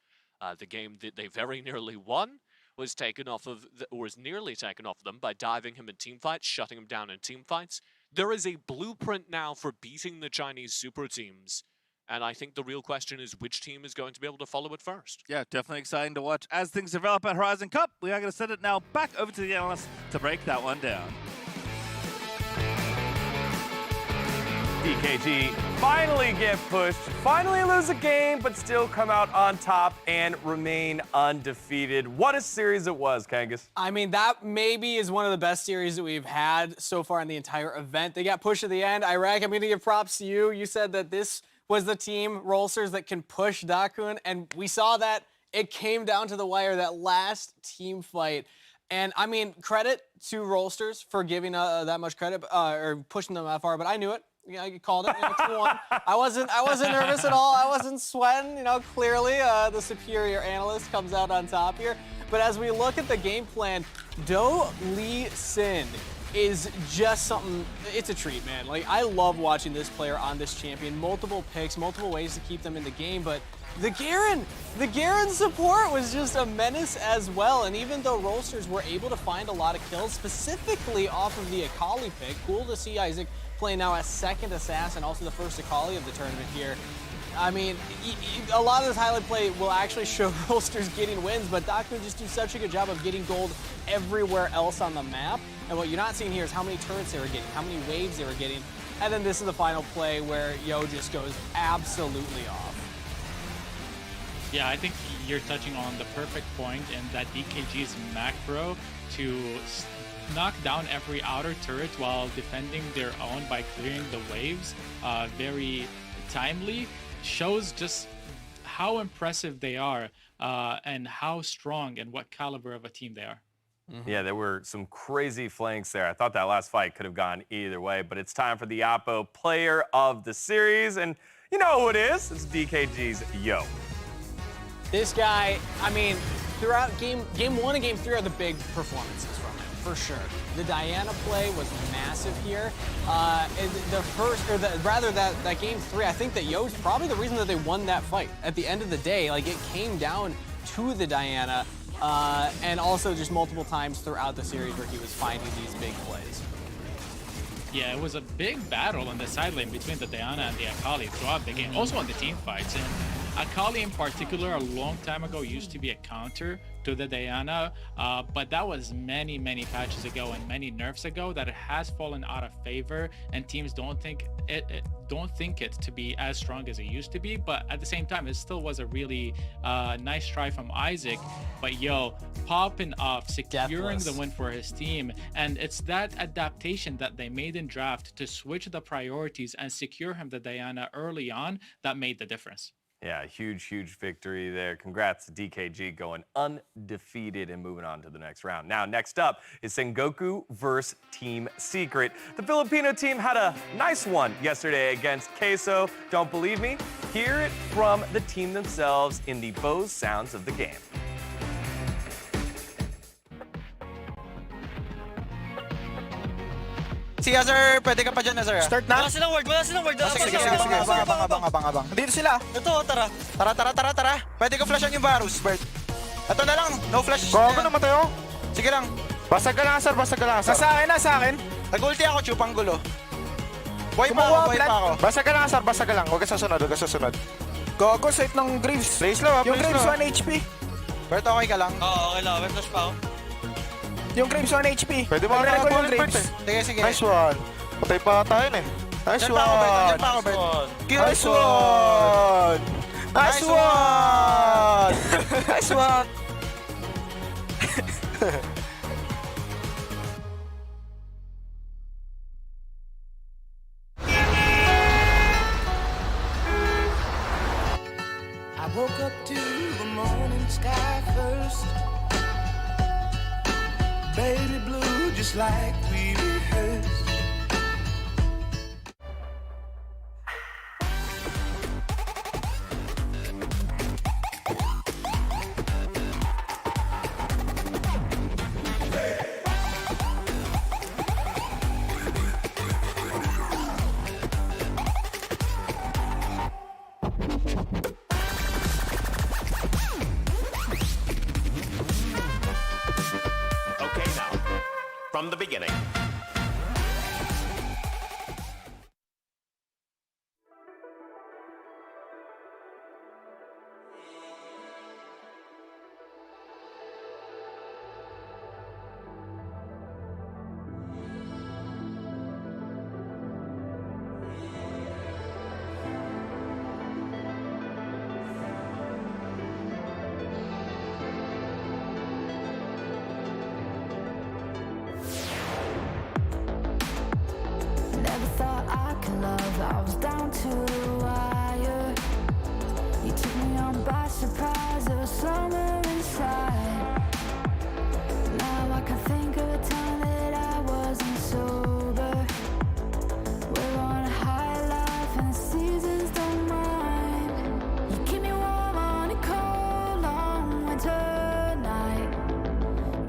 The game that they very nearly won was taken off of, or was nearly taken off of them by diving him in teamfights, shutting him down in teamfights. There is a blueprint now for beating the Chinese super teams. And I think the real question is which team is going to be able to follow it first. Yeah, definitely exciting to watch as things develop at Horizon Cup. We are going to send it now back over to the analysts to break that one down. DKG finally get pushed, finally lose a game, but still come out on top and remain undefeated. What a series it was, Kangas. I mean, that maybe is one of the best series that we've had so far in the entire event. They got pushed at the end. Iraq, I'm going to give props to you. You said that this was the team, Rolsters, that can push Kun, and we saw that it came down to the wire, that last team fight. And I mean, credit to Rolsters for giving that much credit, or pushing them that far, but I knew it. Yeah, I called it 2-1. I wasn't nervous at all. I wasn't sweating. You know, clearly the superior analyst comes out on top here. But as we look at the game plan, Do Lee Sin is just something. It's a treat, man. Like, I love watching this player on this champion. Multiple picks, multiple ways to keep them in the game, but the Garen support was just a menace as well. And even though Rolsters were able to find a lot of kills, specifically off of the Akali pick, cool to see Isaac playing now as second assassin, also the first Akali of the tournament here. I mean, a lot of this highlight play will actually show Rolsters getting wins, but Kun just do such a good job of getting gold everywhere else on the map. And what you're not seeing here is how many turrets they were getting, how many waves they were getting. And then this is the final play where Yo just goes absolutely off. Yeah, I think you're touching on the perfect point in that DKG's macro to knock down every outer turret while defending their own by clearing the waves very timely shows just how impressive they are and how strong and what caliber of a team they are. Yeah, there were some crazy flanks there. I thought that last fight could have gone either way, but it's time for the Oppo Player of the Series, and you know who it is. It's DKG's Yo. This guy, I mean, throughout game 1 and game 3 are the big performances from him, for sure. The Diana play was massive here. That game 3, I think that Yo's probably the reason that they won that fight. At the end of the day, like, it came down to the Diana, and also just multiple times throughout the series where he was finding these big plays. Yeah, it was a big battle on the side lane between the Diana and the Akali throughout the game, also on the team fights. And Akali in particular, a long time ago, used to be a counter to the Diana, but that was many patches ago and many nerfs ago that it has fallen out of favor, and teams don't think it to be as strong as it used to be. But at the same time, it still was a really nice try from Isaac. But Yo, popping off, securing the win for his team, and it's that adaptation that they made in draft to switch the priorities and secure him the Diana early on that made the difference. Yeah, huge victory there. Congrats to DKG going undefeated and moving on to the next round. Now, next up is Sengoku versus Team Secret. The Filipino team had a nice one yesterday against Queso. Don't believe me? Hear it from the team themselves in the Bose sounds of the game. Sige, sir. Pwede ka pa dyan na, sir. Start na? Wala silang word. Sige. Abang. Dito sila. Ito, tara. Tara. Pwede ko flashan yung Varus, Bert. Ito na lang. No flash. Gogo naman tayo. Sige lang. Basag ka lang, sir. Sa akin. Nag-ulti ako, chupang gulo. Buhay pa ako. Basag ka lang, sir. Huwag ka sasunod. Gogo, safe ng Graves. Place low, yung Graves 1 HP. Bert, okay ka lang? Oo, okay lang. May flash pa ako. Yung Graves 1 HP. Pwede mo ako yung Graves. Sige. Nice one. Patay pa tayo eh. Nice one. Diyan pa ako, Bert. Nice one. Nice one. I woke up to the morning sky first. Baby blue, just like we rehearsed. Okay, now, from the beginning. Never thought I could love, I was down to the wire. You took me on by surprise, there was summer inside. Now I can think of a time that I wasn't sober. We're on a high life and the seasons don't mind. You keep me warm on a cold, long winter night.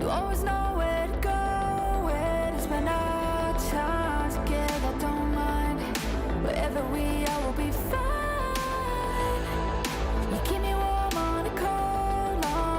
You always know where to go, where to spend our time together, don't mind. Wherever we are, we'll be fine. You keep me warm on a cold, long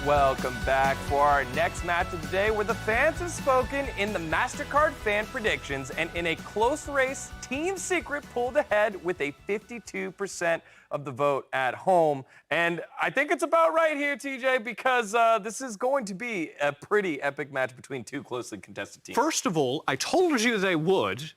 Welcome back for our next match of the day, where the fans have spoken in the MasterCard fan predictions, and in a close race, Team Secret pulled ahead with a 52% of the vote at home. And I think it's about right here, TJ, because this is going to be a pretty epic match between two closely contested teams. First of all, I told you they would.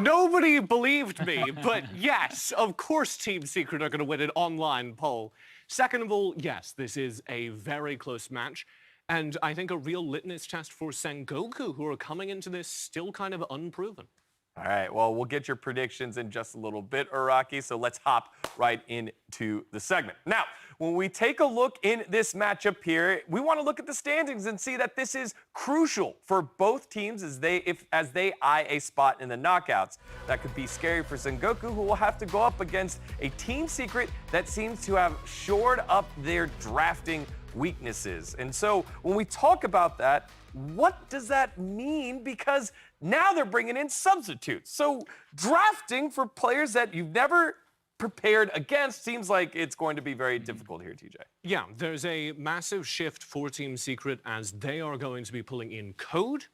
Nobody believed me, but yes, of course Team Secret are going to win an online poll. Second of all, yes, this is a very close match, and I think a real litmus test for Sengoku, who are coming into this still kind of unproven. All right, well, we'll get your predictions in just a little bit, Araki, so let's hop right into the segment. Now, when we take a look in this matchup here, we want to look at the standings and see that this is crucial for both teams as they eye a spot in the knockouts. That could be scary for Sengoku, who will have to go up against a Team Secret that seems to have shored up their drafting weaknesses. And so when we talk about that, what does that mean? Because now they're bringing in substitutes. So drafting for players that you've never prepared against seems like it's going to be very difficult here, TJ. Yeah, there's a massive shift for Team Secret as they are going to be pulling in Code,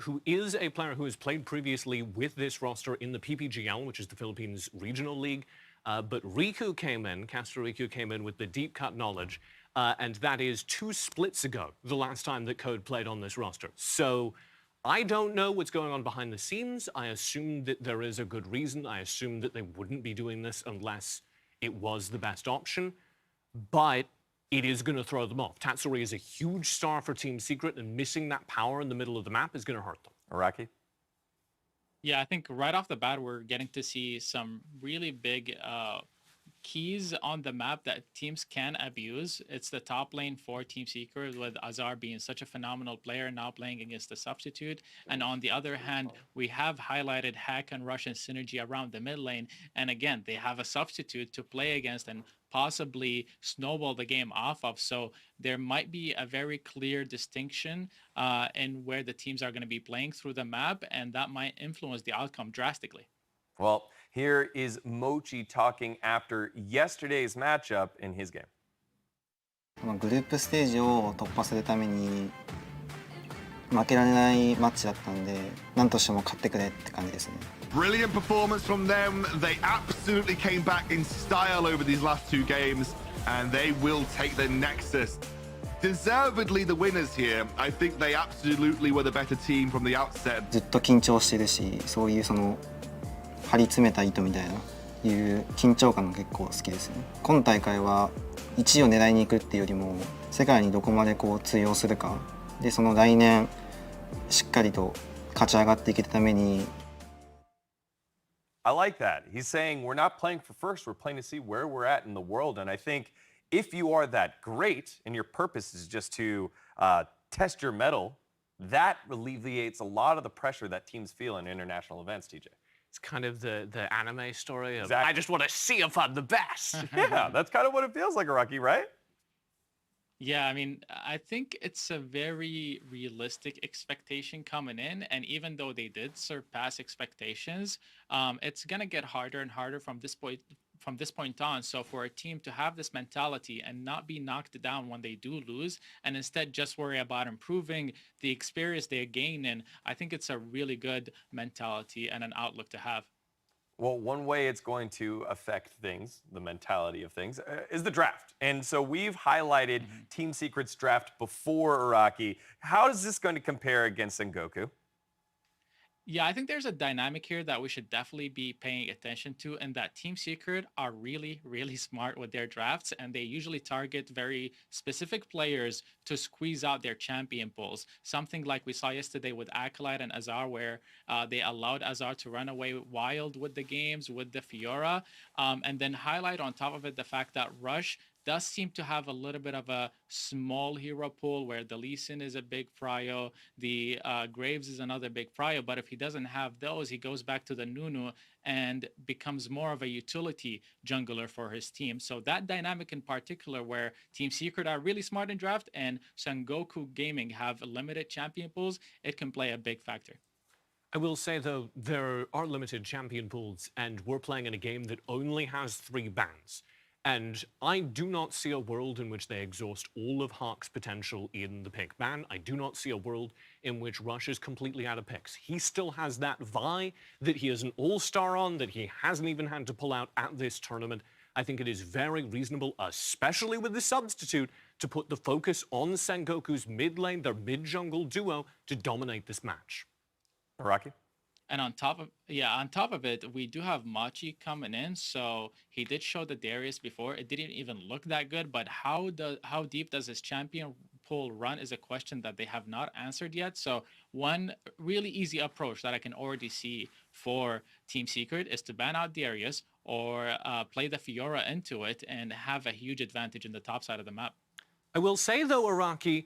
who is a player who has played previously with this roster in the PPGL, which is the Philippines Regional League. But Riku came in, Caster Riku came in with the deep cut knowledge, and that is 2 splits ago, the last time that Code played on this roster. So I don't know what's going on behind the scenes. I assume that there is a good reason. I assume that they wouldn't be doing this unless it was the best option. But it is going to throw them off. Tatsuri is a huge star for Team Secret, and missing that power in the middle of the map is going to hurt them. Araki? Yeah, I think right off the bat, we're getting to see some really big keys on the map that teams can abuse. It's the top lane for Team Secret, with Azar being such a phenomenal player, now playing against the substitute. And on the other hand, we have highlighted hack and rush and synergy around the mid lane. And again, they have a substitute to play against and possibly snowball the game off of. So there might be a very clear distinction in where the teams are going to be playing through the map, and that might influence the outcome drastically. Well, here is Mochi talking after yesterday's matchup in his game. グループステージを突破するために負けられないマッチだったんで、何としても勝ってくれって感じですね。 Brilliant performance from them. They absolutely came back in style over these last 2 games, and they will take the Nexus. Deservedly the winners here. I think they absolutely were the better team from the outset. ずっと緊張してるし、そういうその張り詰めた糸みたいないう緊張感が結構好きですね。今大会は1位を狙いに行くっていうよりも、世界にどこまでこう通用するかで、その来年しっかりと勝ち上がっていくために。I like that. He's saying we're not playing for first, we're playing to see where we're at in the world. And I think if you are that great and your purpose is just to test your mettle, that alleviates a lot of the pressure that teams feel in international events, TJ. It's kind of the anime story of, exactly. I just want to see if I'm the best. Yeah, that's kind of what it feels like, Araki, right? Yeah, I mean, I think it's a very realistic expectation coming in. And even though they did surpass expectations, it's going to get harder and harder from this point on. So for a team to have this mentality and not be knocked down when they do lose, and instead just worry about improving the experience they gain in, I think it's a really good mentality and an outlook to have. Well, one way it's going to affect things, the mentality of things, is the draft. And so we've highlighted Team Secret's draft before, Araki. How is this going to compare against Sengoku? Yeah, I think there's a dynamic here that we should definitely be paying attention to, and that Team Secret are really, really smart with their drafts, and they usually target very specific players to squeeze out their champion pools. Something like we saw yesterday with Acolyte and Azar, where they allowed Azar to run away wild with the games, with the Fiora, and then highlight on top of it the fact that Rush does seem to have a little bit of a small hero pool, where the Lee Sin is a big prio, the Graves is another big prio, but if he doesn't have those, he goes back to the Nunu and becomes more of a utility jungler for his team. So that dynamic in particular, where Team Secret are really smart in draft and Sengoku Gaming have limited champion pools, it can play a big factor. I will say, though, there are limited champion pools, and we're playing in a game that only has 3 bans. And I do not see a world in which they exhaust all of Hark's potential in the pick ban. I do not see a world in which Rush is completely out of picks. He still has that Vi that he is an all-star on, that he hasn't even had to pull out at this tournament. I think it is very reasonable, especially with the substitute, to put the focus on Sengoku's mid lane, their mid-jungle duo, to dominate this match. Rocky? And on top of it, we do have Machi coming in. So he did show the Darius before. It didn't even look that good. But how deep does his champion pool run is a question that they have not answered yet. So one really easy approach that I can already see for Team Secret is to ban out Darius or play the Fiora into it and have a huge advantage in the top side of the map. I will say, though, Araki,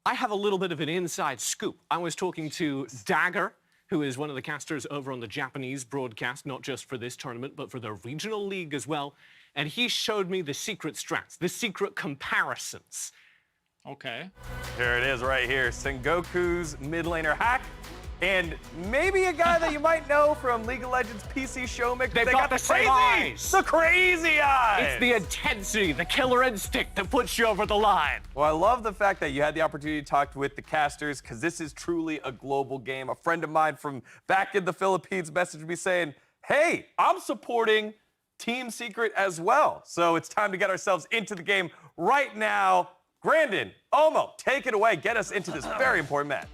I have a little bit of an inside scoop. I was talking to Dagger, who is one of the casters over on the Japanese broadcast, not just for this tournament, but for the regional league as well. And he showed me the secret strats, the secret comparisons. Okay. Here it is right here. Sengoku's mid laner Hack. And maybe a guy that you might know from League of Legends PC show mix. They got the same eyes. The crazy eyes. It's the intensity, the killer instinct that puts you over the line. Well, I love the fact that you had the opportunity to talk with the casters, because this is truly a global game. A friend of mine from back in the Philippines messaged me saying, hey, I'm supporting Team Secret as well. So it's time to get ourselves into the game right now. Grandin, Omo, take it away. Get us into this very important match.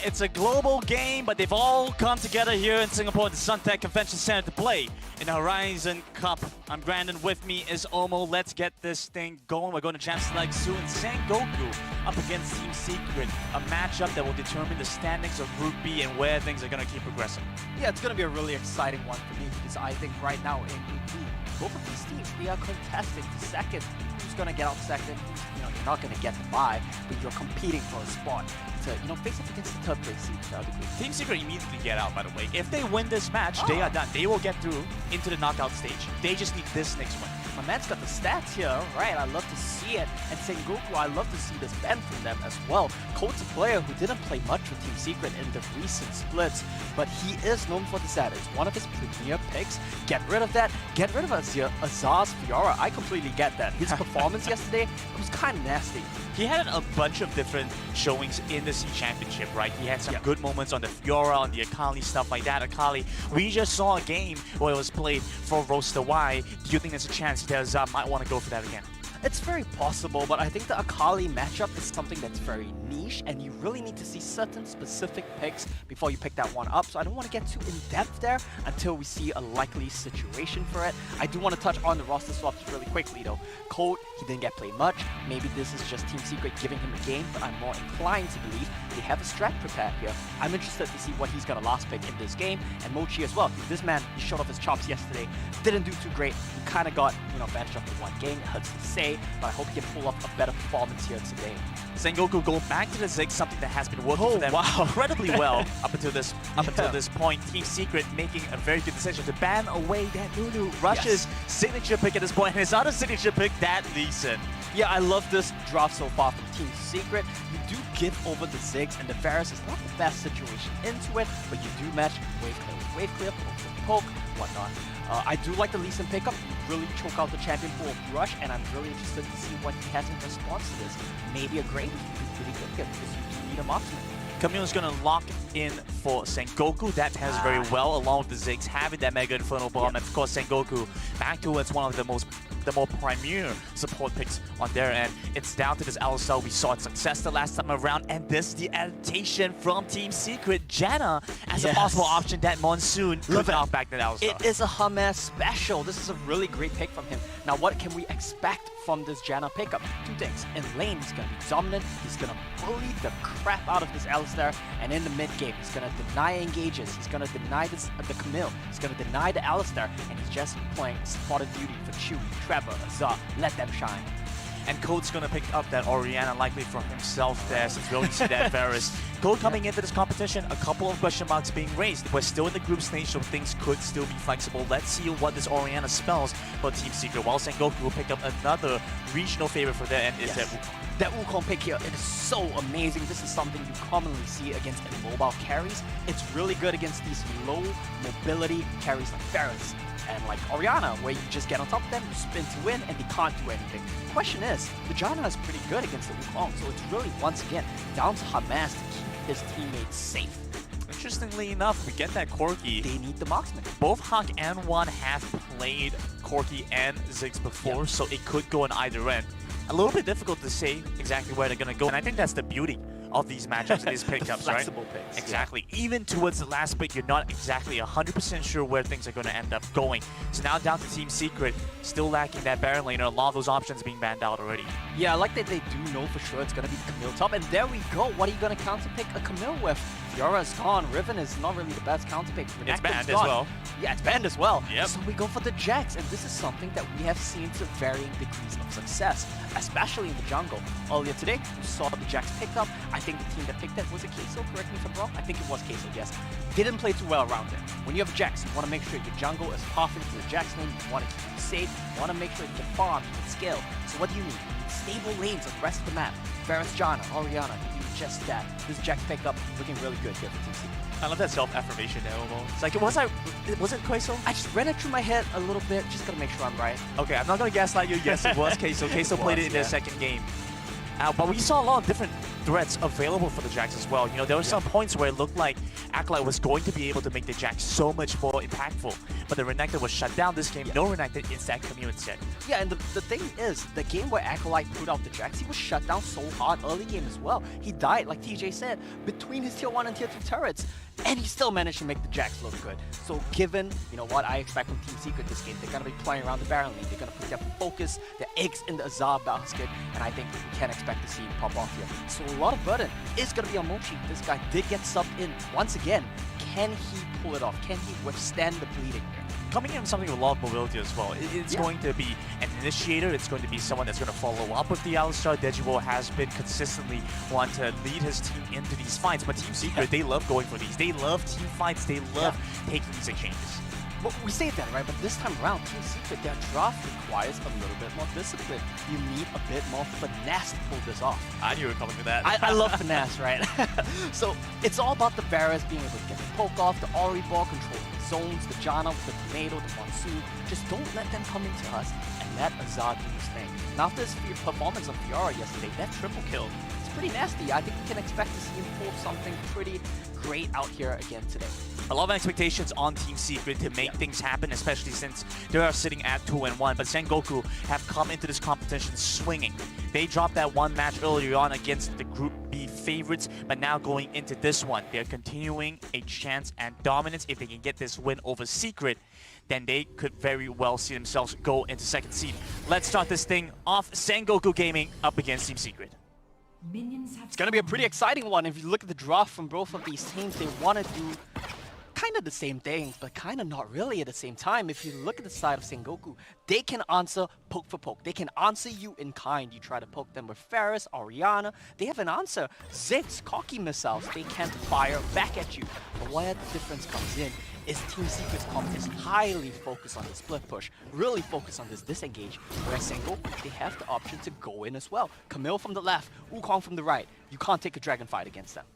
It's a global game, but they've all come together here in Singapore at the Suntec Convention Center to play in the Horizon Cup. I'm Brandon, with me is Omo. Let's get this thing going. We're going to Champs Select soon. Sengoku up against Team Secret, a matchup that will determine the standings of Group B and where things are going to keep progressing. Yeah, it's going to be a really exciting one for me because I think right now in Group B, both of these teams, they are contesting to second. Who's going to get out second? You're not going to get the bye, but you're competing for a spot to, face up against the third place seed. Team Secret immediately get out, by the way. If they win this match, they are done. They will get through into the knockout stage. They just need this next win. My man's got the stats here, right? I love to see it. And Sengoku, I love to see this bend from them as well. Code's a player who didn't play much with Team Secret in the recent splits, but he is known for the stat. It's one of his premier picks. Get rid of that. Get rid of Azar's Fiora. I completely get that. His performance yesterday was kind of nasty. He had a bunch of different showings in the C Championship, right? He had some good moments on the Fiora, on the Akali, stuff like that. Akali, we just saw a game where it was played for Rolster. Why do you think there's a chance that Azar might want to go for that again? It's very possible, but I think the Akali matchup is something that's very niche, and you really need to see certain specific picks before you pick that one up. So I don't want to get too in-depth there until we see a likely situation for it. I do want to touch on the roster swaps really quickly, though. Code, he didn't get played much. Maybe this is just Team Secret giving him a game, but I'm more inclined to believe they have a strat prepared here. I'm interested to see what he's going to last pick in this game, and Mochi as well. This man, he showed off his chops yesterday. Didn't do too great. He kind of got, benched after one game. It hurts to say, but I hope he can pull off a better performance here today. Sengoku going back to the Zig, something that has been working for them incredibly well up until this point. Team Secret making a very good decision to ban away that Nunu. Rush's signature pick at this point, and his other signature pick, that Lee Sin. Yeah, I love this draft so far from Team Secret. You do give over the Ziggs, and the Varus is not the best situation into it, but you do match wave clear, poke, whatnot. I do like the Lee Sin pickup. You really choke out the champion pool of Rush, and I'm really interested to see what he has in response to this. Maybe a Grave would be pretty good here because you do need a marksman. Camille's going to lock in for Sengoku. That pairs very well along with the Ziggs having that Mega Inferno Bomb. And of course, Sengoku back towards one of the more premier support picks on their end. It's down to this Alistar. We saw its success the last time around, and this is the adaptation from Team Secret. Janna as a possible option that Monsoon could knock back that Alistar. It is a Hamas special. This is a really great pick from him. Now, what can we expect from this Janna pickup? Two things. In lane, he's going to be dominant. He's going to bully the crap out of this Alistar. And in the mid game, he's going to deny engages. He's going to deny the Camille. He's going to deny the Alistar. And he's just playing spotted duty for Chewie, Trevor, Azar. Let them shine. And Code's going to pick up that Orianna likely for himself there, since we only see that Varus. Code coming into this competition, a couple of question marks being raised. We're still in the group stage, so things could still be flexible. Let's see what this Orianna spells for Team Secret. While Sengoku will pick up another regional favorite for their end, is that That Wukong pick here, it is so amazing. This is something you commonly see against mobile carries. It's really good against these low mobility carries like Varus and like Orianna, where you just get on top of them, you spin to win, and they can't do anything. The question is, the Janna is pretty good against the Wukong, so it's really, once again, down to Hamas to keep his teammates safe. Interestingly enough, we get that Corki. They need the marksman. Both Hawk and One have played Corki and Ziggs before, so it could go in either end. A little bit difficult to say exactly where they're going to go, and I think that's the beauty of these matchups, these pickups, Flexible right? picks. Exactly. Even towards the last pick, you're not exactly 100% sure where things are going to end up going. So now down to Team Secret, still lacking that Baron laner, a lot of those options being banned out already. Yeah, I like that they do know for sure it's going to be Camille top, and there we go. What are you going to counterpick a Camille with? Fiora is gone, Riven is not really the best counterpick. It's banned as well. Yeah, it's banned as well. Yep. So we go for the Jax, and this is something that we have seen to varying degrees of success, especially in the jungle. Earlier today, we saw the Jax picked up. I think the team that picked that, was it Queso? Correct me if I'm wrong. I think it was Queso, yes. Didn't play too well around it. When you have a Jax, you want to make sure your jungle is pathing to the Jax lane. You want to keep it safe. You want to make sure you can farm, you can scale. So what do you need? You need stable lanes on the rest of the map. Varus, Janna, Orianna, you need just that. This Jax picked up looking really good here for Team Secret. I love that self-affirmation there, Omo. It's like, was it Queso? I just ran it through my head a little bit, just gotta make sure I'm right. Okay, I'm not gonna gaslight you. Yes, it was Queso. Queso played it in their second game. But we saw a lot of different threats available for the Jax as well. You know, there were some points where it looked like Acolyte was going to be able to make the Jax so much more impactful. But the Renekton was shut down this game. No Renekton, instead Camille instead. Yeah, and the thing is, the game where Acolyte put out the Jax, he was shut down so hard early game as well. He died, like TJ said, between his tier 1 and tier 2 turrets. And he still managed to make the Jax look good. So given, you know, what I expect from Team Secret this game, they're going to be playing around the Baron lane. They're going to put their focus, their eggs in the Azar basket, and I think we can expect to see him pop off here. So a lot of burden is going to be on Mochi. This guy did get subbed in once again. Can he pull it off? Can he withstand the bleeding here? Coming in with something with a lot of mobility as well. It's going to be an initiator. It's going to be someone that's going to follow up with the Alistar. Dejiwo has been consistently one to lead his team into these fights. But Team Secret, they love going for these. They love team fights. They love taking these exchanges. Well, we say that, right? But this time around, Team Secret, their draft requires a little bit more discipline. You need a bit more finesse to pull this off. I knew you were coming with that. I love finesse, right? So it's all about the Varus being able to get the poke off, the Ori ball, controlling the zones, the Janna, the Tomato, the Monsoon. Just don't let them come into us and let Azar do his thing. Now, after his performance on Fiora yesterday, that triple kill, it's pretty nasty. I think we can expect to see him pull something pretty great out here again today. A lot of expectations on Team Secret to make things happen, especially since they are sitting at 2-1. But Sengoku have come into this competition swinging. They dropped that one match earlier on against the Group B favorites, but now going into this one, they're continuing a chance at dominance. If they can get this win over Secret, then they could very well see themselves go into second seed. Let's start this thing off. Sengoku Gaming up against Team Secret. It's going to be a pretty exciting one. If you look at the draft from both of these teams, they want to do kind of the same things, but kind of not really at the same time. If you look at the side of Sengoku, they can answer poke for poke. They can answer you in kind. You try to poke them with Varus, Orianna. They have an answer. Ziggs, cocky missiles. They can't fire back at you. But where the difference comes in is Team Secret's comp is highly focused on the split push, really focused on this disengage, whereas Sengoku, they have the option to go in as well. Camille from the left, Wukong from the right. You can't take a dragon fight against them.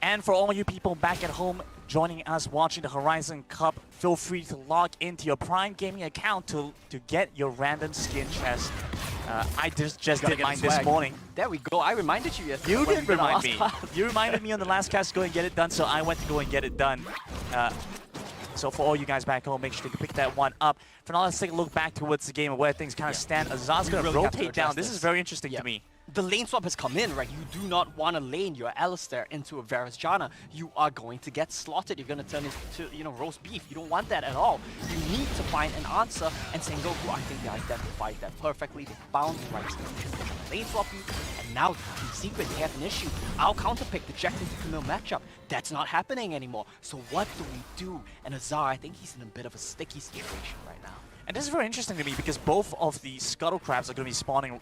And for all you people back at home joining us watching the Horizon Cup, feel free to log into your Prime Gaming account to get your random skin chest. I just did mine this morning. There we go. I reminded you yesterday. You did remind me. You reminded me on the last cast to go and get it done, so I went to go and get it done. So for all you guys back home, make sure to pick that one up. For now, let's take a look back towards the game and where things kind of stand. Azar's going to rotate down. This is very interesting to me. The lane swap has come in, right? You do not want to lane your Alistar into a Varus Janna. You are going to get slotted. You're going to turn into, you know, roast beef. You don't want that at all. You need to find an answer. And Sengoku, I think they identified that perfectly. They found the right solution. Lane swap you. And now, Team Secret, they have an issue. I'll counterpick the Jax into Camille matchup. That's not happening anymore. So what do we do? And Azar, I think he's in a bit of a sticky situation right now. And this is very interesting to me because both of the Scuttle Crabs are going to be spawning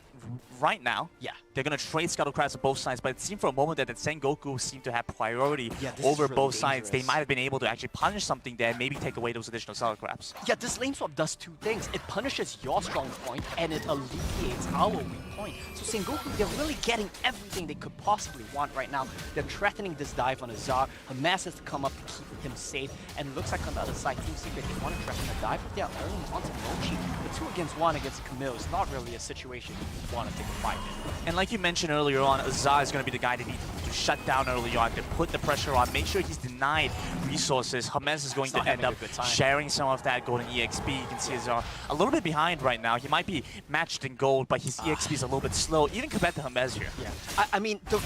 right now, they're going to trade Scuttlecrafts on both sides, but it seemed for a moment that Sengoku seemed to have priority over really both sides. dangerous. They might have been able to actually punish something there, maybe take away those additional Scuttlecrafts. Yeah, this lane swap does two things. It punishes your strong point, and it alleviates our weak point. So Sengoku, they're really getting everything they could possibly want right now. They're threatening this dive on Azar. Hamas has to come up to keep him safe, and it looks like on the other side, Team Secret, they want to threaten a dive with their own onto Mochi. But 2 against 1 against Camille is not really a situation you want to take a fight in. And like you mentioned earlier on, Azar is going to be the guy that needs to shut down early on, to put the pressure on, make sure he's denied resources. Hamas is going to end up sharing some of that golden EXP. You can see Azar a little bit behind right now. He might be matched in gold, but his EXP is a little bit slow, even compared to Hamas here. Yeah, I mean, the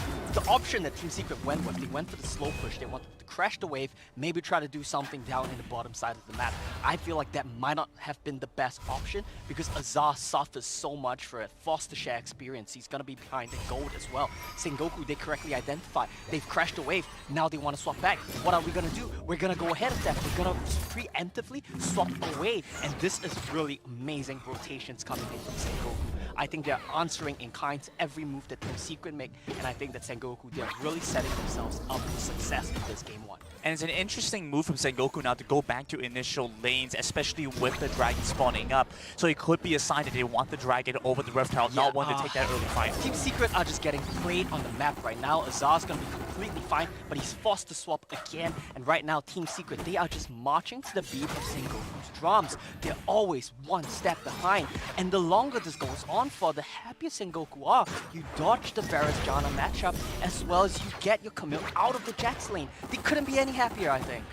option that Team Secret went with, they went for the slow push. They wanted to crash the wave, maybe try to do something down in the bottom side of the map. I feel like that might not have been the best option because Azar suffers so much for it. Forced to share experience. He's going to be behind in gold as well. Sengoku, they correctly identified. They've crashed the wave. Now they want to swap back. What are we going to do? We're going to go ahead of that. We're going to preemptively swap away. And this is really amazing rotations coming in from Sengoku. I think they're answering in kind to every move that Team Secret make, and I think that Sengoku, they're really setting themselves up for success in this game 1. And it's an interesting move from Sengoku now to go back to initial lanes, especially with the dragon spawning up. So it could be a sign that they want the dragon over the Rift Herald, not want to take that early fight. Team Secret are just getting played on the map right now. Azar's going to be completely fine, but he's forced to swap again. And right now, Team Secret, they are just marching to the beat of Sengoku's drums. They're always one step behind. And the longer this goes on for, the happier Sengoku are. You dodge the Varus Janna matchup, as well as you get your Camille out of the Jax lane. They couldn't be any happier, I think.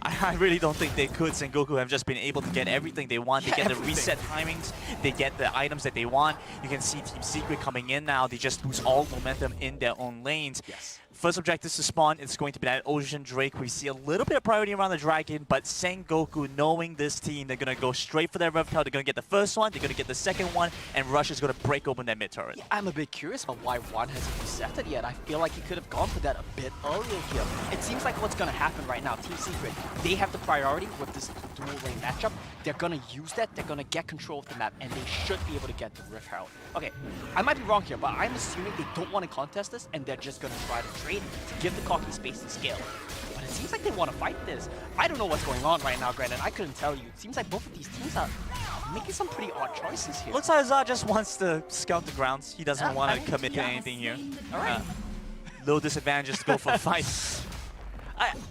I really don't think they could. Sengoku have just been able to get everything they want. They get the reset timings. They get the items that they want. You can see Team Secret coming in now. They just lose all momentum in their own lanes. First objective to spawn, it's going to be that Ocean Drake. We see a little bit of priority around the Dragon, but Sengoku, knowing this team, they're going to go straight for their Rift Herald. They're going to get the first one, they're going to get the second one, and Rush is going to break open that mid turret. Yeah, I'm a bit curious about why Juan hasn't resetted yet. I feel like he could have gone for that a bit earlier here. It seems like what's going to happen right now, Team Secret, they have the priority with this dual lane matchup. They're going to use that, they're going to get control of the map, and they should be able to get the Rift Herald. Okay, I might be wrong here, but I'm assuming they don't want to contest this, and they're just going to try to trade to give the cocky space to scale. But it seems like they want to fight this. I don't know what's going on right now, Brandon. I couldn't tell you. It seems like both of these teams are making some pretty odd choices here. Looks like Azar just wants to scout the grounds. He doesn't want to commit to anything here. Alright. Low disadvantage to go for a fight.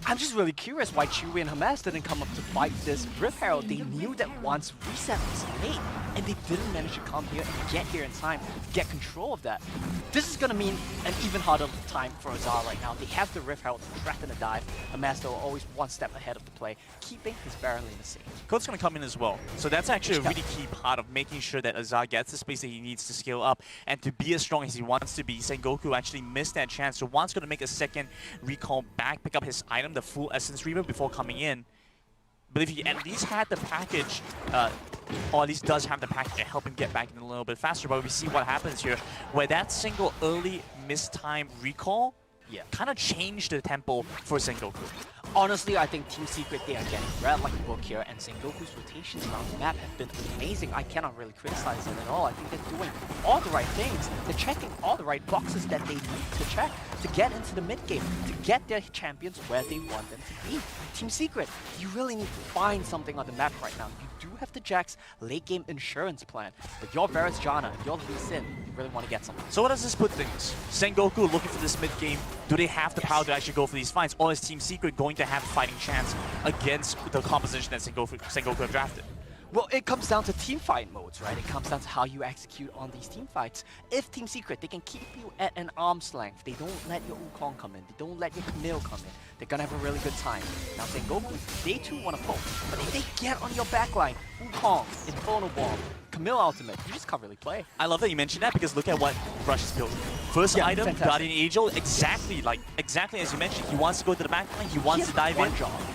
I'm just really curious why Chewy and Hamas didn't come up to fight this Rift Herald. They knew that once reset was late, and they didn't manage to come here and get here in time to get control of that. This is going to mean an even harder time for Azar right now. They have the Rift Herald trapped in a dive. Hamas, though, always one step ahead of the play, keeping his Baron lane safe. Code's going to come in as well. So that's actually a really key part of making sure that Azar gets the space that he needs to scale up and to be as strong as he wants to be. Sengoku actually missed that chance, so Juan's going to make a second recall back, pick up his item, the full Essence Reaver, before coming in. But if he at least had the package, or at least does have the package to help him get back in a little bit faster, but we see what happens here, where that single early mistimed recall kind of changed the tempo for Sengoku. Honestly, I think Team Secret, they are getting red like a book here, and Sengoku's rotations around the map have been amazing. I cannot really criticize it at all. I think they're doing all the right things. They're checking all the right boxes that they need to check to get into the mid game, to get their champions where they want them to be. Team Secret, you really need to find something on the map right now. You do have the Jax late game insurance plan, but your Varus Janna, your Lee Sin, you really want to get something. So what does this put things? Sengoku looking for this mid game. Do they have the power to actually go for these fights, or is Team Secret going to have a fighting chance against the composition that Sengoku have drafted? Well, it comes down to team fight modes, right? It comes down to how you execute on these team fights. If Team Secret, they can keep you at an arm's length. They don't let your Wukong come in. They don't let your Camille come in. They're gonna have a really good time. Now Sengoku, they too want to poke. But if they get on your backline, Wukong, Inferno Bomb, Camille Ultimate, you just can't really play. I love that you mentioned that because look at what Rush is building. First item, fantastic. Guardian Angel, exactly as you mentioned. He wants to go to the back line. He wants to dive in.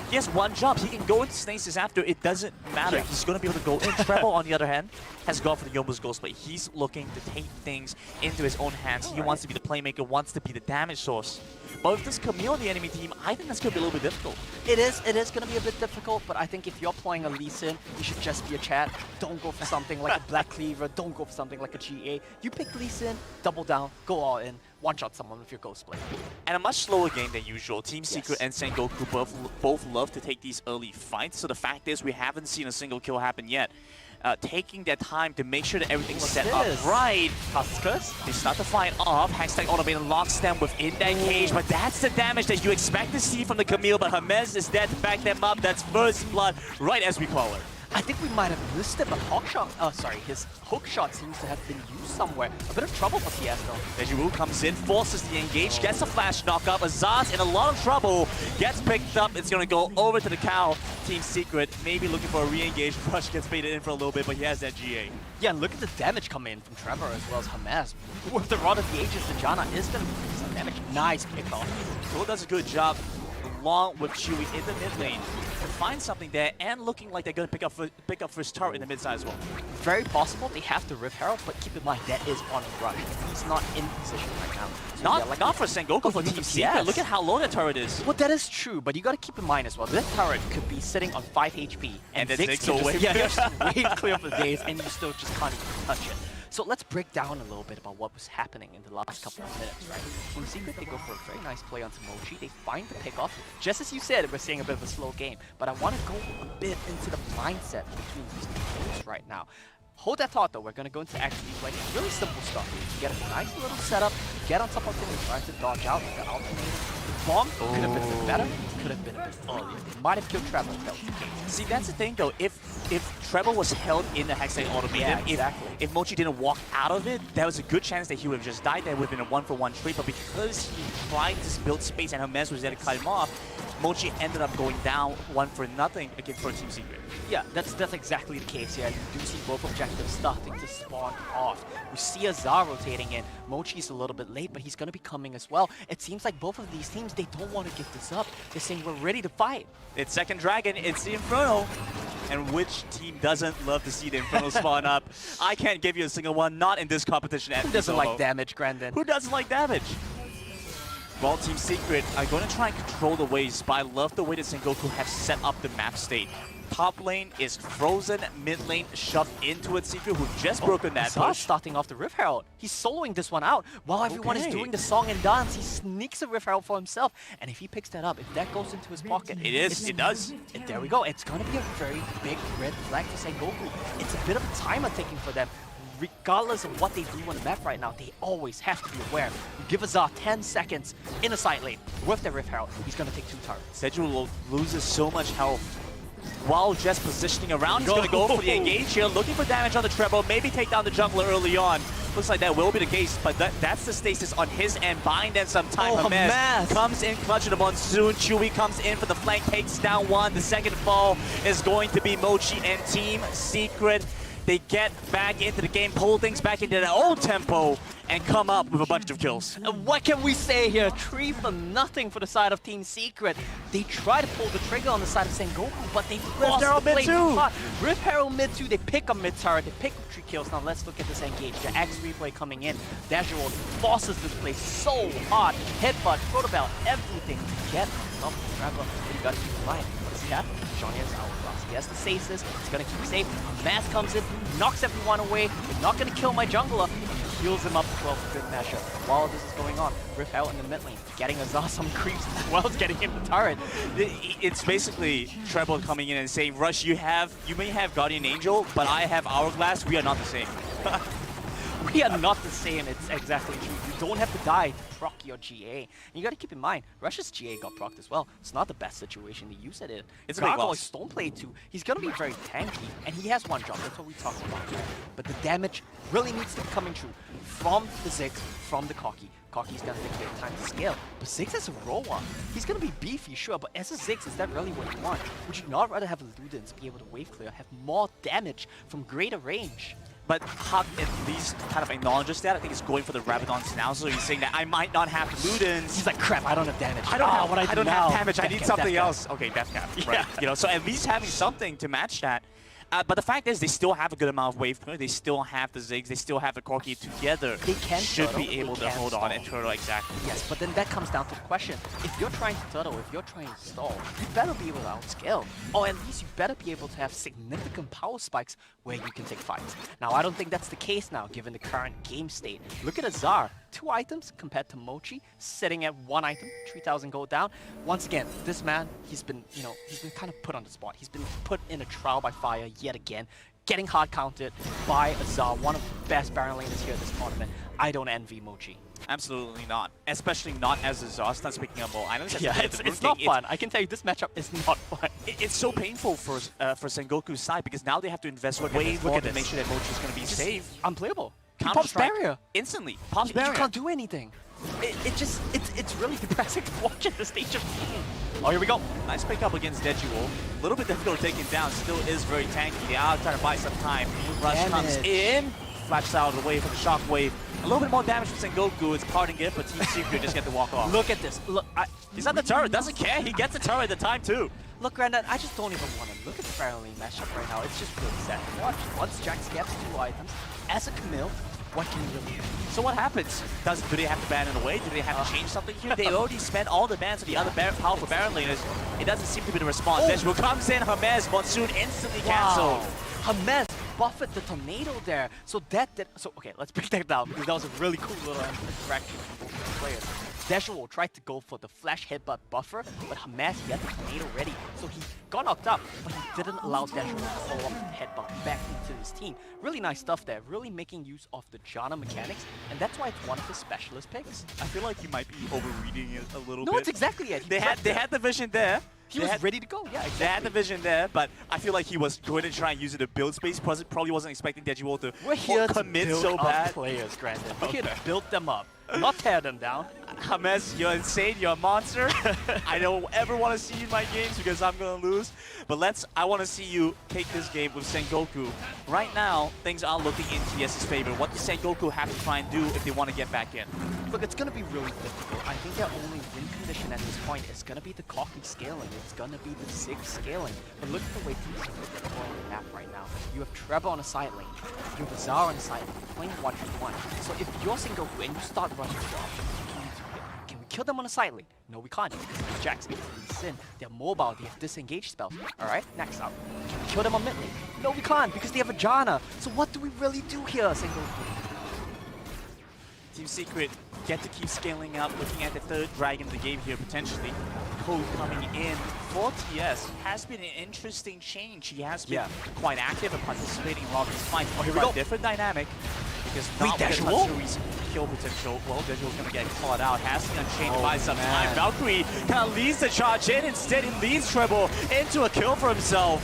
He has one job. He can go into Stasis after. It doesn't matter. He's going to be able to go in. Treble, on the other hand, has gone for the Yomu's Ghostblade. He's looking to take things into his own hands. He wants to be the playmaker, wants to be the damage source. But with this Camille on the enemy team, I think that's going to be a little bit difficult. It is going to be a bit difficult, but I think if you're playing a Lee Sin, you should just be a Chat. Don't go for something like a Black Cleaver. Don't go for something like a GA. You pick Lee Sin, double down, go all in, one-shot someone with your Ghostblade. And a much slower game than usual. Team Secret and Sengoku both love to take these early fights, so the fact is we haven't seen a single kill happen yet. Taking their time to make sure that everything's set up right. Huskers, they start the fight off. Hextech Automated locks them within that cage, but that's the damage that you expect to see from the Camille, but Hermes is there to back them up. That's first blood, right as we call it. I think we might have missed it, but his hook shot seems to have been used somewhere. A bit of trouble for Tiesto. Dejiru comes in, forces the engage, gets a flash knockup. Azaz in a lot of trouble, gets picked up. It's going to go over to the cow. Team Secret maybe looking for a re-engage. Rush gets faded in for a little bit, but he has that GA. Yeah, and look at the damage coming in from Trevor as well as Hermes. With the Rod of the Ages, Janna is going to do some damage. Nice kickoff. Cole does a good job along with Chewy in the mid lane to find something there, and looking like they're going to pick up first turret in the mid side as well. Very possible they have to Rift Herald, but keep in mind that is on Rush. He's not in position right now. So not for Sengoku, for Team Secret. Look at how low that turret is. Well, that is true, but you got to keep in mind as well, this turret could be sitting on 5 HP, and then Ziggs Ziggs can just way clear for days, and you still just can't even touch it. So let's break down a little bit about what was happening in the last couple of minutes, right? Team Secret, they go for a very nice play onto Mochi. They find the pickoff. Just as you said, we're seeing a bit of a slow game, but I want to go a bit into the mindset between these two teams right now. Hold that thought though, we're going to go into actually play really simple stuff. You get a nice little setup, get on top of him and try to dodge out the alternator. Bomb could have been a bit better, could have been a bit earlier. They might have killed Treble if that was the case. See, that's the thing though, if Treble was held in the Hextech Automated, if Mochi didn't walk out of it, there was a good chance that he would have just died there within a 1-for-1 trade, but because he tried to build space and Hermes was there to cut him off, Mochi ended up going down 1-for-0 against Team Secret. Yeah, that's exactly the case here. You do see both objectives starting to spawn off. We see Azar rotating in. Mochi's a little bit late, but he's going to be coming as well. It seems like both of these teams, they don't want to give this up. They're saying we're ready to fight. It's Second Dragon, it's the Inferno. And which team doesn't love to see the Inferno spawn up? I can't give you a single one, not in this competition. Who doesn't like damage, Grandin? Who doesn't like damage? Well, Team Secret are going to try and control the waves, but I love the way that Sengoku have set up the map state. Top lane is frozen, mid lane shoved into it. Secret, who just broken that push. Starting off the Rift Herald. He's soloing this one out. While everyone is doing the song and dance, he sneaks a Rift Herald for himself. And if he picks that up, if that goes into his pocket... It does. And there we go. It's going to be a very big red flag for Sengoku. It's a bit of a timer taking for them. Regardless of what they do on the map right now, they always have to be aware. You give Azar 10 seconds in a side lane with the Rift Herald, he's going to take 2 turrets. Seju loses so much health while just positioning around. He's going to go for the engage here, looking for damage on the treble, maybe take down the jungler early on. Looks like that will be the case, but that's the stasis on his end, buying them some time. Hermes comes in clutch of the monsoon. Chewy comes in for the flank, takes down one. The second fall is going to be Mochi and Team Secret. They get back into the game, pull things back into their own tempo, and come up with a bunch of kills. What can we say here? 3-0 for the side of Team Secret. They try to pull the trigger on the side of Sengoku, but they force the play too hard. Rift Herald mid 2, they pick up mid turret, they pick up 3 kills. Now let's look at this engage. The Axe replay coming in. Dashwood forces this play so hard. Headbutt, Protobell, everything to get on top of the Traveler. But you gotta keep in mind, what does he have? Johnny has Hourglass. He has the stasis, he's gonna keep safe. Mass comes in, knocks everyone away. They're not gonna kill my jungler. Heals him up for 12 for good measure. While this is going on, Rift out in the mid lane, getting Azar some creeps as well as getting him the turret. It's basically Treble coming in and saying, Rush, you may have Guardian Angel, but I have Hourglass. We are not the same. We are not the same, it's exactly true. You don't have to die to proc your GA. And you gotta keep in mind, Rush's GA got procced as well. It's not the best situation to use it in. It's a big loss. Stoneplay too. He's gonna be very tanky, and he has one jump, that's what we talked about. But the damage really needs to be coming true from the Ziggs, from the Cocky. Cocky's gonna take their time to scale. But Ziggs as a roller, he's gonna be beefy, sure, but as a Ziggs, is that really what you want? Would you not rather have Ludens be able to wave clear, have more damage from greater range? But Hawk at least kind of acknowledges that. I think he's going for the Rabadons now, so he's saying that I might not have Ludens. He's like, crap, I don't have damage. I don't have, what I don't have damage. I need something Death else. Okay, Death Cap. Yeah. Right. You know, so at least having something to match that. But the fact is, they still have a good amount of wave clear. They still have the Ziggs. They still have the Corki together. They can should turtle, be able they to can hold on stall. and turtle exactly. Yes, but then that comes down to the question. If you're trying to turtle, if you're trying to stall, you better be able to outscale. Or at least you better be able to have significant power spikes where you can take fights. Now, I don't think that's the case now, given the current game state. Look at Azar. 2 items compared to Mochi, sitting at 1 item, 3,000 gold down. Once again, this man, he's been kind of put on the spot. He's been put in a trial by fire yet again. Getting hard counted by Azar, one of the best Baron laners here at this tournament. I don't envy Mochi. Absolutely not. Especially not as Azar starts picking up more items. Yeah, it's not fun. I can tell you this matchup is not fun. It's so painful for Sengoku's side because now they have to invest way more to make sure that Mochi is going to be safe. Unplayable. He Counter pops strike barrier. instantly. Pops You barrier. can't do anything. It's really depressing to watch at this stage of the game. Oh, here we go. Nice pick up against Dejuol. A little bit difficult to take him down. Still is very tanky. They are trying to buy some time. Rush comes in. Flashes out of the way for the shockwave. A little bit more damage from Sengoku. It's parting it, but Team Secret just get to walk off. Look at this. Look, he's on the turret. Doesn't care. He gets the turret at the time too. Look, Grandad, I just don't even want to look at the Baron lane matchup right now. It's just really sad to watch. Once Jax gets 2 items, as a Camille, what can you really do? So what happens? Do they have to ban it away? Do they have to change something here? They already spent all the bans on the other powerful Baron laners. It doesn't seem to be the response. Dejuol comes in, Hermes, Monsoon instantly cancelled. Hermes buffeted the tornado there. So okay, let's break that down because that was a really cool little interaction from both players. Dejuol tried to go for the flash headbutt buffer, but Hermes, he had the tornado ready. So he got knocked up, but he didn't allow Dejuol to follow up the headbutt back into his team. Really nice stuff there, really making use of the Janna mechanics, and that's why it's one of his specialist picks. I feel like you might be overreading it a little No, bit. it's exactly it. They had the vision there. He was ready to go, yeah, exactly. They had the vision there, but I feel like he was going to try and use it to build space. Probably wasn't expecting Dejuol to commit build so up bad. players, Grandin. We're here to build them up, not tear them down. Hermes, you're insane. You're a monster. I don't ever want to see you in my games because I'm going to lose. But I want to see you take this game with Sengoku. Right now, things are looking in TS's favor. What does Sengoku have to try and do if they want to get back in? Look, it's going to be really difficult. I think their only win condition at this point is going to be the cocky scaling. It's going to be the Zig scaling. But look at the way Team Secret is deploying the map right now. You have Trevor on a side lane. You have Azar on a side lane. Playing 1v1. So if you're Sengoku and you start running to your options, what can you do here? Can we kill them on a side lane? No, we can't because the Jax instantly sin. They're mobile. They have disengage spells. Alright, next up. Can we kill them on mid lane? No, we can't because they have a Janna. So what do we really do here, Sengoku? Team Secret get to keep scaling up, looking at the 3rd dragon of the game here potentially. Code coming in for TS has been an interesting change. He has been quite active and participating in a lot of these fights. Oh, here we go. Different dynamic because Wait, not with Dejuol? Matsui's kill potential. Well, Dejuol's going to get caught out. Has to be unchained by some time. Valkyrie kind of leads the charge in. Instead, he leads Treble into a kill for himself.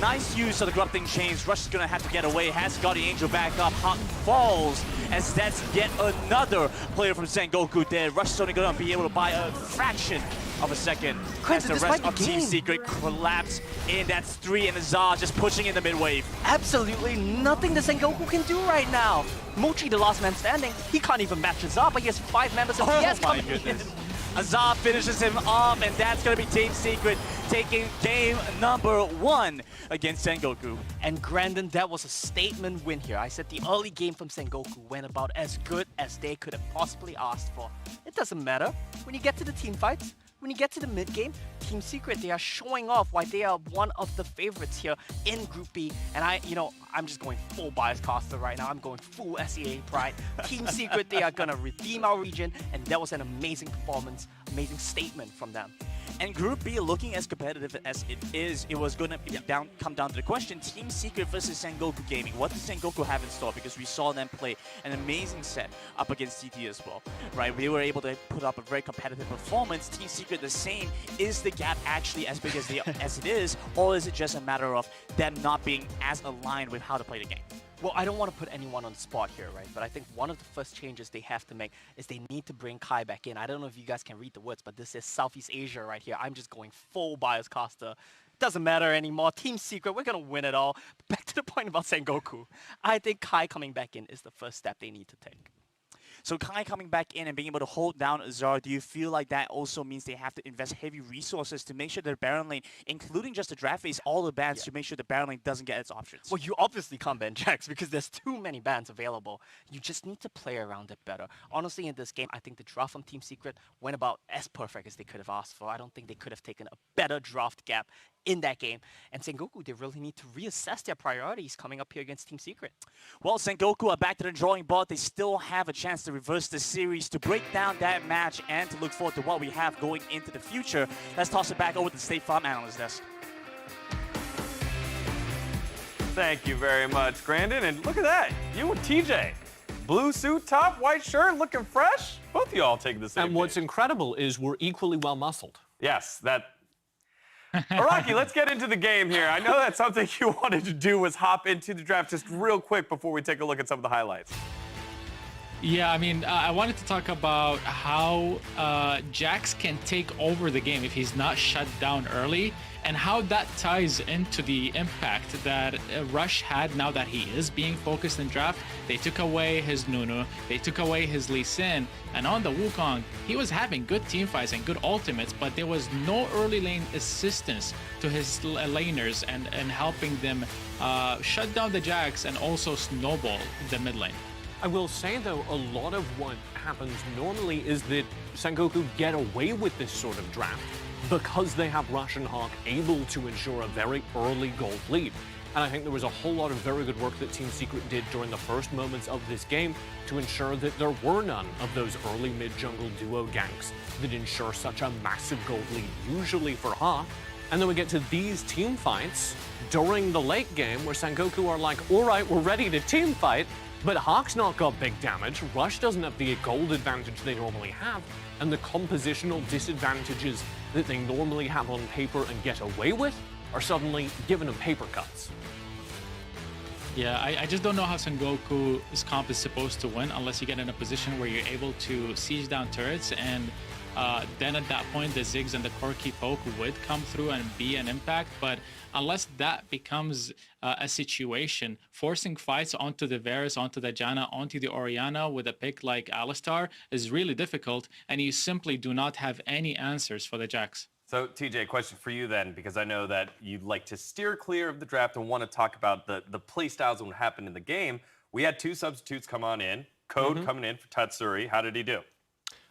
Nice use of the Corrupting Chains. Rush is going to have to get away. Has got the Angel back up. Hot falls as that's yet another player from Sengoku dead. Rush is only going to be able to buy a fraction of a second as the rest of Team Secret collapse in. That's 3 and Azar just pushing in the mid wave. Absolutely nothing the Sengoku can do right now. Mochi, the last man standing, he can't even match Azar, but he has 5 members of TS coming in. Azar finishes him off, and that's going to be Team Secret taking game number 1 against Sengoku. And Grandin, that was a statement win here. I said the early game from Sengoku went about as good as they could have possibly asked for. It doesn't matter. When you get to the team fights, when you get to the mid game, Team Secret, they are showing off why they are one of the favorites here in Group B. And I'm just going full bias caster right now. I'm going full SEA pride. Team Secret, they are gonna redeem our region, and that was an amazing performance, amazing statement from them. And Group B, looking as competitive as it is, it was going to come down to the question, Team Secret versus Sengoku Gaming. What does Sengoku have in store? Because we saw them play an amazing set up against CT as well, right? We were able to put up a very competitive performance. Team Secret the same. Is the gap actually as big as it is, or is it just a matter of them not being as aligned with how to play the game? Well, I don't want to put anyone on the spot here, right? But I think one of the first changes they have to make is they need to bring Kai back in. I don't know if you guys can read the words, but this is Southeast Asia right here. I'm just going full bias caster. doesn't matter anymore. Team Secret, we're going to win it all. Back to the point about Sengoku. I think Kai coming back in is the first step they need to take. So Kai coming back in and being able to hold down Azar, do you feel like that also means they have to invest heavy resources to make sure their Baron lane, including just the draft phase, all the bans to make sure the Baron lane doesn't get its options? Well, you obviously can't ban Jax because there's too many bans available. You just need to play around it better. Honestly, in this game, I think the draft from Team Secret went about as perfect as they could have asked for. I don't think they could have taken a better draft gap in that game. And Sengoku, they really need to reassess their priorities coming up here against Team Secret. Well, Sengoku are back to the drawing board. They still have a chance to reverse the series, to break down that match, and to look forward to what we have going into the future. Let's toss it back over to the State Farm analyst desk. Thank you very much, Grandin. And look at that, you and TJ. Blue suit top, white shirt, looking fresh. Both of you all take the same. And what's incredible is we're equally well muscled. Yes, that. Araki, let's get into the game here. I know that's something you wanted to do was hop into the draft just real quick before we take a look at some of the highlights. Yeah, I mean, I wanted to talk about how Jax can take over the game if he's not shut down early, and how that ties into the impact that Rush had now that he is being focused in draft. They took away his Nunu, they took away his Lee Sin, and on the Wukong, he was having good team fights and good ultimates, but there was no early lane assistance to his laners and helping them shut down the Jax and also snowball the mid lane. I will say, though, a lot of what happens normally is that Sengoku get away with this sort of draft because they have Rush and Hawk able to ensure a very early gold lead. And I think there was a whole lot of very good work that Team Secret did during the first moments of this game to ensure that there were none of those early mid-jungle duo ganks that ensure such a massive gold lead, usually for Hawk. And then we get to these team fights during the late game where Sengoku are like, all right, we're ready to team fight, but Hawk's not got big damage, Rush doesn't have the gold advantage they normally have, and the compositional disadvantages that they normally have on paper and get away with are suddenly giving them paper cuts. Yeah, I just don't know how Sengoku's comp is supposed to win unless you get in a position where you're able to siege down turrets, and then at that point the Ziggs and the Quirky Poke would come through and be an impact. But unless that becomes a situation, forcing fights onto the Varus, onto the Janna, onto the Orianna with a pick like Alistar is really difficult, and you simply do not have any answers for the Jax. So, TJ, question for you then, because I know that you'd like to steer clear of the draft and want to talk about the play styles and what happened in the game. We had two substitutes come on in. Code coming in for Tatsuri. How did he do?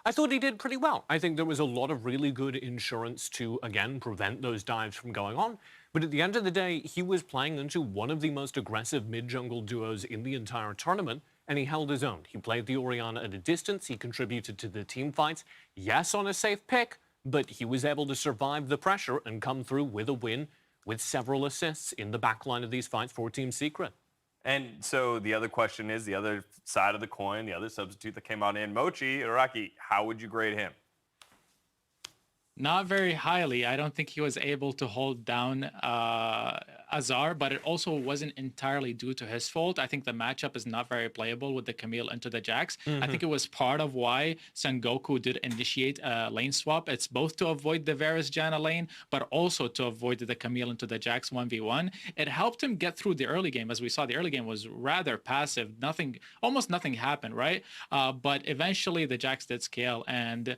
I thought he did pretty well. I think there was a lot of really good insurance to, again, prevent those dives from going on. But at the end of the day, he was playing into one of the most aggressive mid-jungle duos in the entire tournament, and he held his own. He played the Orianna at a distance. He contributed to the team fights. Yes, on a safe pick, but he was able to survive the pressure and come through with a win with several assists in the backline of these fights for Team Secret. And so the other question is, the other side of the coin, the other substitute that came on in, Mochi, Araki, how would you grade him? Not very highly. I don't think he was able to hold down Azar, but it also wasn't entirely due to his fault. I think the matchup is not very playable with the Camille into the Jax. I think it was part of why Sengoku did initiate a lane swap. It's both to avoid the Varus Janna lane, but also to avoid the Camille into the Jax 1v1. It helped him get through the early game. As we saw, the early game was rather passive. Almost nothing happened, right? But eventually the Jax did scale, and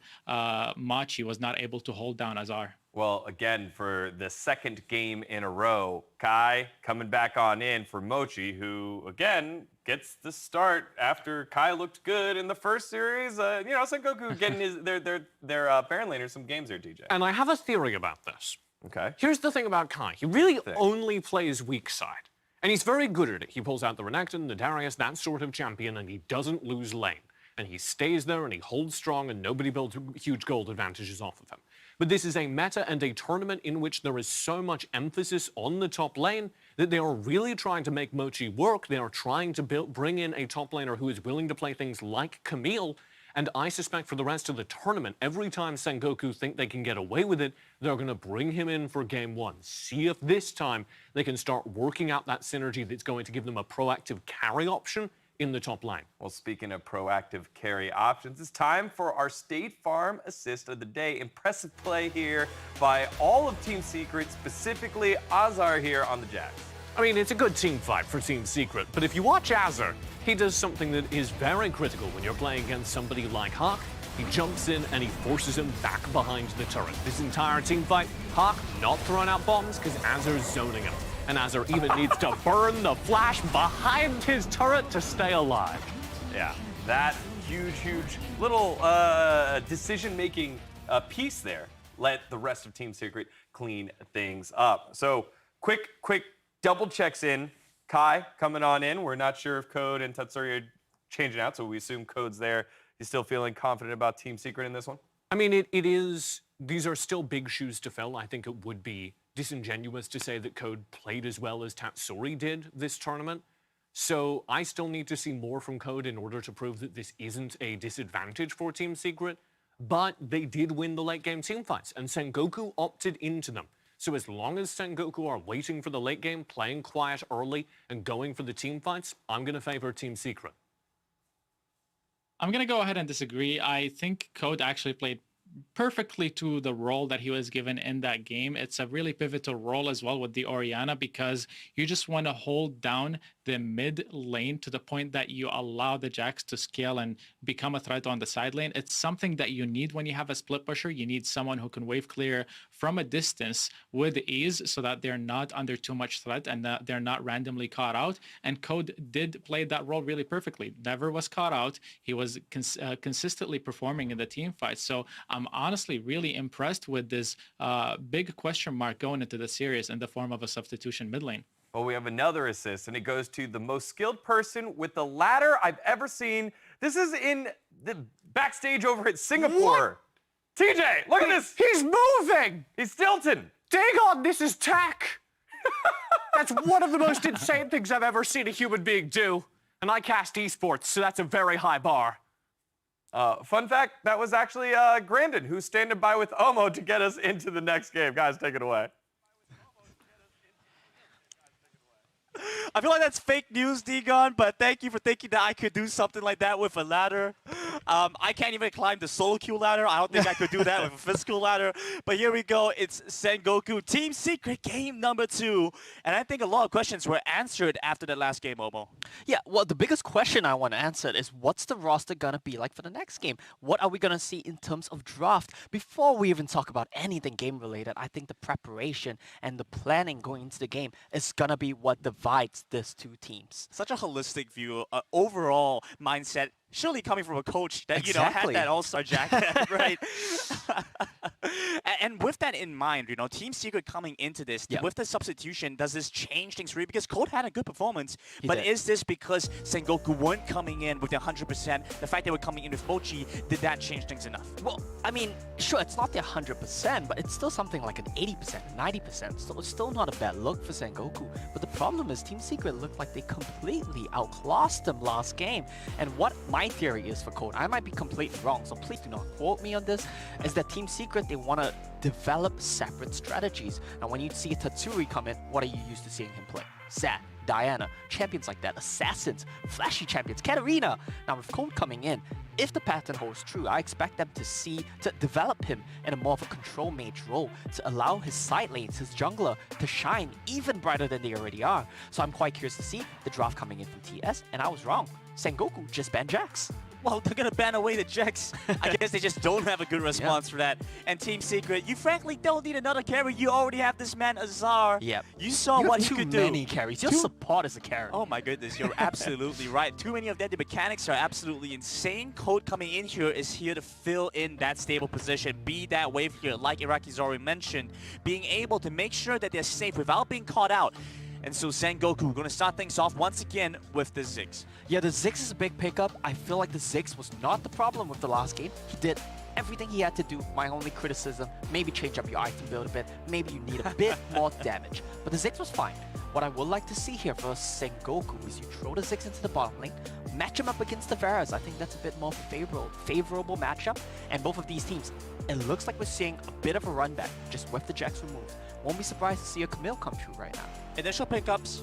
Machi was not able to hold down Azar. Well, again, for the second game in a row, Kai coming back on in for Mochi, who, again, gets the start after Kai looked good in the first series. Sengoku getting their Baron laners some games there, TJ. And I have a theory about this. Okay. Here's the thing about Kai. He really only plays weak side. And he's very good at it. He pulls out the Renekton, the Darius, that sort of champion, and he doesn't lose lane. And he stays there and he holds strong, and nobody builds huge gold advantages off of him. But this is a meta and a tournament in which there is so much emphasis on the top lane that they are really trying to make Mochi work. They are trying to bring in a top laner who is willing to play things like Camille. And I suspect for the rest of the tournament, every time Sengoku think they can get away with it, they're going to bring him in for game one. See if this time they can start working out that synergy that's going to give them a proactive carry option in the top lane. Well, speaking of proactive carry options, it's time for our State Farm Assist of the Day. Impressive play here by all of Team Secret, specifically Azar here on the Jax. I mean, it's a good team fight for Team Secret, but if you watch Azar, he does something that is very critical when you're playing against somebody like Hawk. He jumps in and he forces him back behind the turret. This entire team fight, Hawk not throwing out bombs because Azar's zoning him. And Azar even needs to burn the flash behind his turret to stay alive. Yeah, that huge little decision-making piece there let the rest of Team Secret clean things up. So quick double checks in. Kai coming on in. We're not sure if Code and Tatsuri are changing out, so we assume Code's there. You still feeling confident about Team Secret in this one? I mean, it is, these are still big shoes to fill. I think it would be disingenuous to say that Code played as well as Tatsuri did this tournament. So I still need to see more from Code in order to prove that this isn't a disadvantage for Team Secret. But they did win the late game team fights, and Sengoku opted into them. So as long as Sengoku are waiting for the late game, playing quiet early, and going for the team fights, I'm going to favor Team Secret. I'm going to go ahead and disagree. I think Code actually played perfectly to the role that he was given in that game. It's a really pivotal role as well with the Orianna, because you just want to hold down the mid lane to the point that you allow the Jax to scale and become a threat on the side lane. It's something that you need when you have a split pusher. You need someone who can wave clear from a distance with ease so that they're not under too much threat and that they're not randomly caught out. And Code did play that role really perfectly. Never was caught out. He was consistently performing in the team fight. So I'm honestly really impressed with this big question mark going into the series in the form of a substitution mid lane. Well, we have another assist, and it goes to the most skilled person with the ladder I've ever seen. This is in the backstage over at Singapore. What? TJ, look at this. He's moving. He's Stilton. Dagon, this is tech. That's one of the most insane things I've ever seen a human being do. And I cast esports, so that's a very high bar. Fun fact, that was actually Grandin, who's standing by with Omo to get us into the next game. Guys, take it away. I feel like that's fake news, Dagon, but thank you for thinking that I could do something like that with a ladder. I can't even climb the solo queue ladder. I don't think I could do that with a physical ladder. But here we go. It's Sengoku Team Secret game number 2. And I think a lot of questions were answered after the last game, Omo. Yeah, well, the biggest question I want to answer is what's the roster going to be like for the next game? What are we going to see in terms of draft? Before we even talk about anything game-related, I think the preparation and the planning going into the game is going to be what divides these two teams. Such a holistic view, overall mindset. Surely coming from a coach that, you know, had that all-star jacket, right? And with that in mind, you know, Team Secret coming into this, with the substitution, does this change things really? Because Code had a good performance, but is this because Sengoku weren't coming in with 100%? The fact they were coming in with Mochi, did that change things enough? Well, I mean, sure, it's not the 100%, but it's still something like an 80%, 90%. So it's still not a bad look for Sengoku. But the problem is Team Secret looked like they completely outclassed them last game. And what my theory is for Code, I might be completely wrong, so please do not quote me on this, is that Team Secret, they want to develop separate strategies. Now, when you see Tatsuri come in, what are you used to seeing him play? Zat, Diana, champions like that, assassins, flashy champions, Katarina. Now, with Code coming in, if the pattern holds true, I expect them to develop him in a more of a control mage role, to allow his side lanes, his jungler, to shine even brighter than they already are. So I'm quite curious to see the draft coming in from TS, and I was wrong. Sengoku just banned Jax. Well, they're going to ban away the Jax. I guess they just don't have a good response for that. And Team Secret, you frankly don't need another carry. You already have this man, Azar. Yeah. You saw what he could do. Too many carries. Your support is a carry. Oh my goodness, you're absolutely right. Too many of them. The mechanics are absolutely insane. Code coming in here is here to fill in that stable position. Be that wave here, like Iraqi's already mentioned. Being able to make sure that they're safe without being caught out. And so Sengoku going to start things off once again with the Ziggs. Yeah, the Ziggs is a big pickup. I feel like the Ziggs was not the problem with the last game. He did everything he had to do. My only criticism, maybe change up your item build a bit. Maybe you need a bit more damage. But the Ziggs was fine. What I would like to see here for Sengoku is you throw the Ziggs into the bottom lane, match him up against the Varus. I think that's a bit more favorable matchup. And both of these teams, it looks like we're seeing a bit of a run back just with the Jax removed. Won't be surprised to see a Camille come through right now. Initial pickups,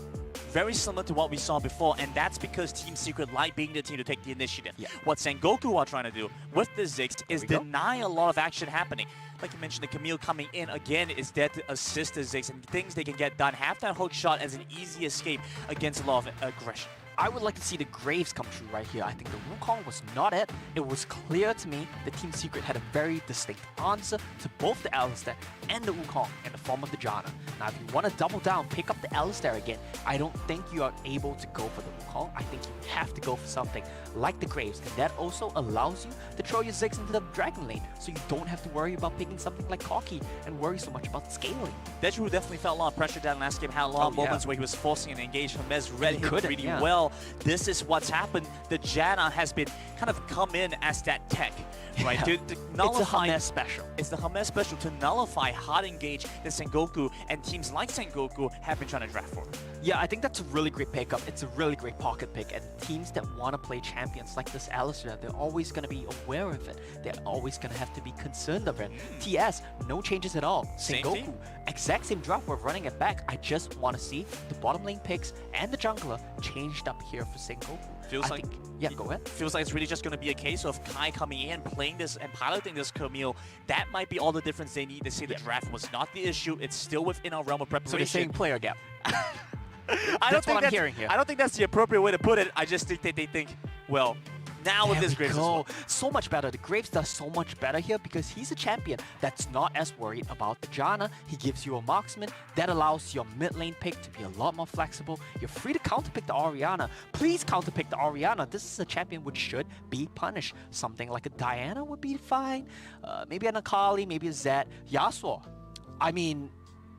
very similar to what we saw before, and that's because Team Secret like being the team to take the initiative. Yeah. What Sengoku are trying to do with the Ziggs is deny a lot of action happening. Like you mentioned, the Camille coming in again is there to assist the Ziggs and things they can get done. Have that hook shot as an easy escape against a lot of aggression. I would like to see the Graves come true right here. I think the Wukong was not it. It was clear to me that Team Secret had a very distinct answer to both the Alistair and the Wukong in the form of the Janna. Now, if you want to double down, pick up the Alistair again, I don't think you are able to go for the Wukong. I think you have to go for something like the Graves, and that also allows you to throw your Ziggs into the Dragon Lane, so you don't have to worry about picking something like Corki and worry so much about scaling. Deju definitely felt a lot of pressure down last game, had a lot of moments where he was forcing an engage. Hermes read him pretty well. This is what's happened. The Janna has been kind of come in as that tech, right? To nullify, it's a Hermes special. It's the Hermes special to nullify hard engage that Sengoku and teams like Sengoku have been trying to draft for. Yeah, I think that's a really great pickup. It's a really great pocket pick, and teams that want to play champions like this Alistair, they're always going to be aware of it. They're always going to have to be concerned of it. TS, no changes at all. Sengoku, exact same drop, we're running it back. I just want to see the bottom lane picks and the jungler changed up here for Sengoku. Feels like, yeah, go ahead. Feels like it's really just going to be a case of Kai coming in, playing this and piloting this Camille. That might be all the difference they need to say the draft was not the issue. It's still within our realm of preparation. So they're saying player gap. That's what I'm hearing here. I don't think that's the appropriate way to put it. I just think that they think, well, now with this Graves as well. So much better. The Graves does so much better here because he's a champion that's not as worried about the Janna. He gives you a marksman. That allows your mid lane pick to be a lot more flexible. You're free to counterpick the Orianna. Please counterpick the Orianna. This is a champion which should be punished. Something like a Diana would be fine. Maybe an Akali, maybe a Zed. Yasuo. I mean,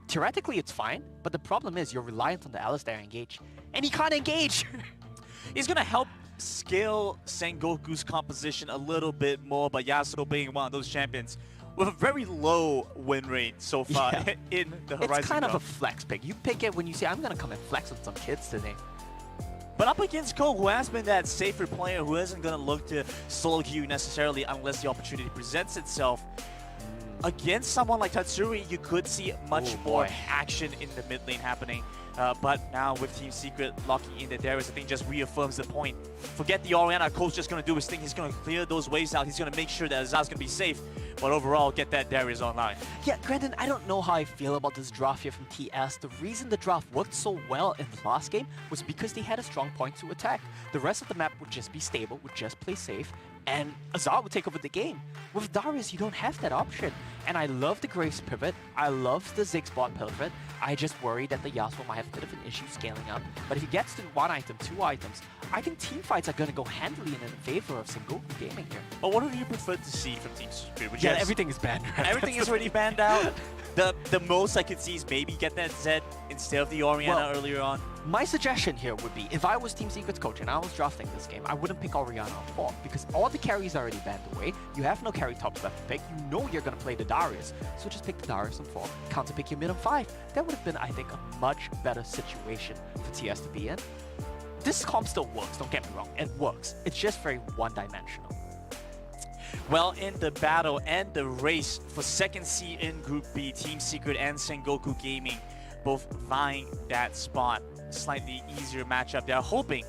theoretically it's fine, but the problem is you're reliant on the Alistair engage. And he can't engage! He's gonna help scale Sengoku's composition a little bit more, but Yasuo being one of those champions with a very low win rate so far in the Horizon It's kind of Cup. a flex pick. You pick it when you say, I'm gonna come and flex on some kids today. But up against Cole, who has been that safer player, who isn't gonna look to solo queue necessarily unless the opportunity presents itself, against someone like Tatsuri, you could see much more action in the mid lane happening. But now with Team Secret locking in the Darius, I think just reaffirms the point. Forget the Orianna. Cole's just going to do his thing. He's going to clear those waves out. He's going to make sure that Azaz's going to be safe. But overall, get that Darius online. Yeah, granted, I don't know how I feel about this draft here from TS. The reason the draft worked so well in the last game was because they had a strong point to attack. The rest of the map would just be stable, would just play safe, and Azar would take over the game. With Darius, you don't have that option. And I love the Graves pivot. I love the Ziggs bot pivot. I just worry that the Yasuo might have a bit of an issue scaling up. But if he gets to 1 item, 2 items, I think team fights are going to go handily in favor of Sengoku Gaming here. But what would you prefer to see from Team Secret? Yeah, everything is banned. Right? Everything is already banned out. The most I could see is maybe get that Zed instead of the Orianna earlier on. My suggestion here would be, if I was Team Secret's coach and I was drafting this game, I wouldn't pick Orianna on 4 because all the carries are already banned away. You have no carry tops left to pick. You know you're going to play the Darius. So just pick the Darius on 4, counter pick your mid on 5. That would have been, I think, a much better situation for TS to be in. This comp still works, don't get me wrong. It works. It's just very one-dimensional. Well, in the battle and the race for second seed in Group B, Team Secret and Sengoku Gaming both vying that spot. Slightly easier matchup. They're hoping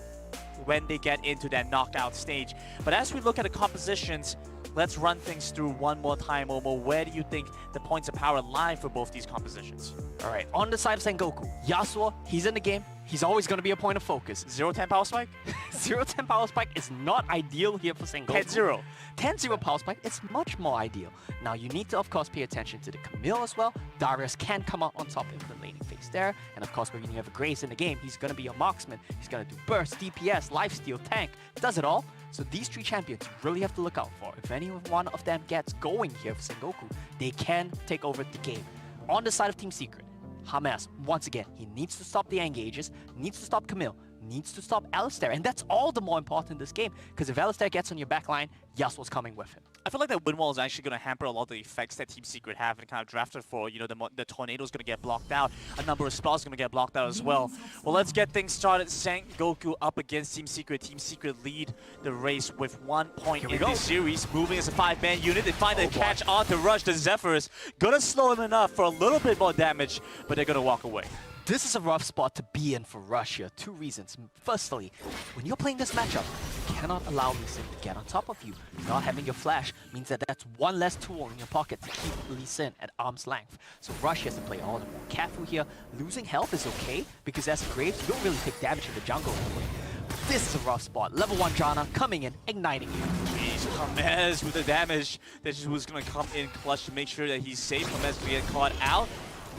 when they get into that knockout stage. But as we look at the compositions, let's run things through one more time, Omo. Where do you think the points of power lie for both these compositions? All right, on the side of Sengoku, Yasuo, he's in the game. He's always going to be a point of focus. 0-10 power spike? 0-10 power spike is not ideal here for Sengoku. 10-0. 10-0 power spike is much more ideal. Now, you need to, of course, pay attention to the Camille as well. Darius can come out on top in the laning phase there. And, of course, when you have a Graves in the game, he's going to be your marksman. He's going to do burst, DPS, lifesteal, tank. Does it all. So these 3 champions you really have to look out for. If any one of them gets going here for Sengoku, they can take over the game. On the side of Team Secret, Hermes, once again, he needs to stop the engages, needs to stop Camille, needs to stop Alistair, and that's all the more important in this game, because if Alistair gets on your backline, Yasuo's coming with him. I feel like that win wall is actually going to hamper a lot of the effects that Team Secret have and kind of drafted for. You know, the tornado's going to get blocked out. A number of spells going to get blocked out as well. Well, let's get things started. Sengoku up against Team Secret. Team Secret lead the race with 1 point in this series. Moving as a 5-man unit. They find a catch on to rush the Zephyrs. Gonna slow him enough for a little bit more damage, but they're going to walk away. This is a rough spot to be in for Russia. Two reasons. Firstly, when you're playing this matchup, you cannot allow Lee Sin to get on top of you. Not having your flash means that that's one less tool in your pocket to keep Lee Sin at arm's length. So Russia has to play all the more careful here. Losing health is okay, because as Graves, you don't really take damage in the jungle anyway. This is a rough spot. Level 1 Janna coming in, igniting you. Jeez, Hermes with the damage that just was going to come in clutch to make sure that he's safe. Hermes to get caught out.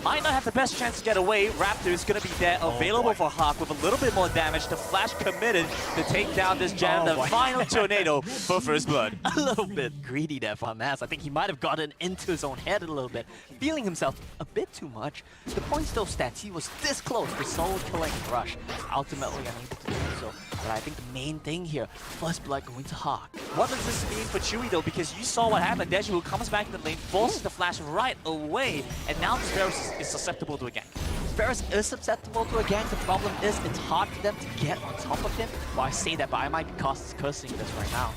Might not have the best chance to get away. Raptor is going to be there, available for Hawk with a little bit more damage. The flash committed to take down this jam. The final tornado for first blood. A little bit greedy there for Hermes. I think he might have gotten into his own head a little bit, feeling himself a bit too much. The point still stands. He was this close to solo killing Rush. Ultimately unable to do so. But I think the main thing here, first blood going to Hawk. What does this mean for Chewy though? Because you saw what happened. Deju comes back in the lane, forces the flash right away, and now Ferris is susceptible to a gank. Ferris is susceptible to a gank. The problem is it's hard for them to get on top of him. Well, I say that, but I might be cursing this right now.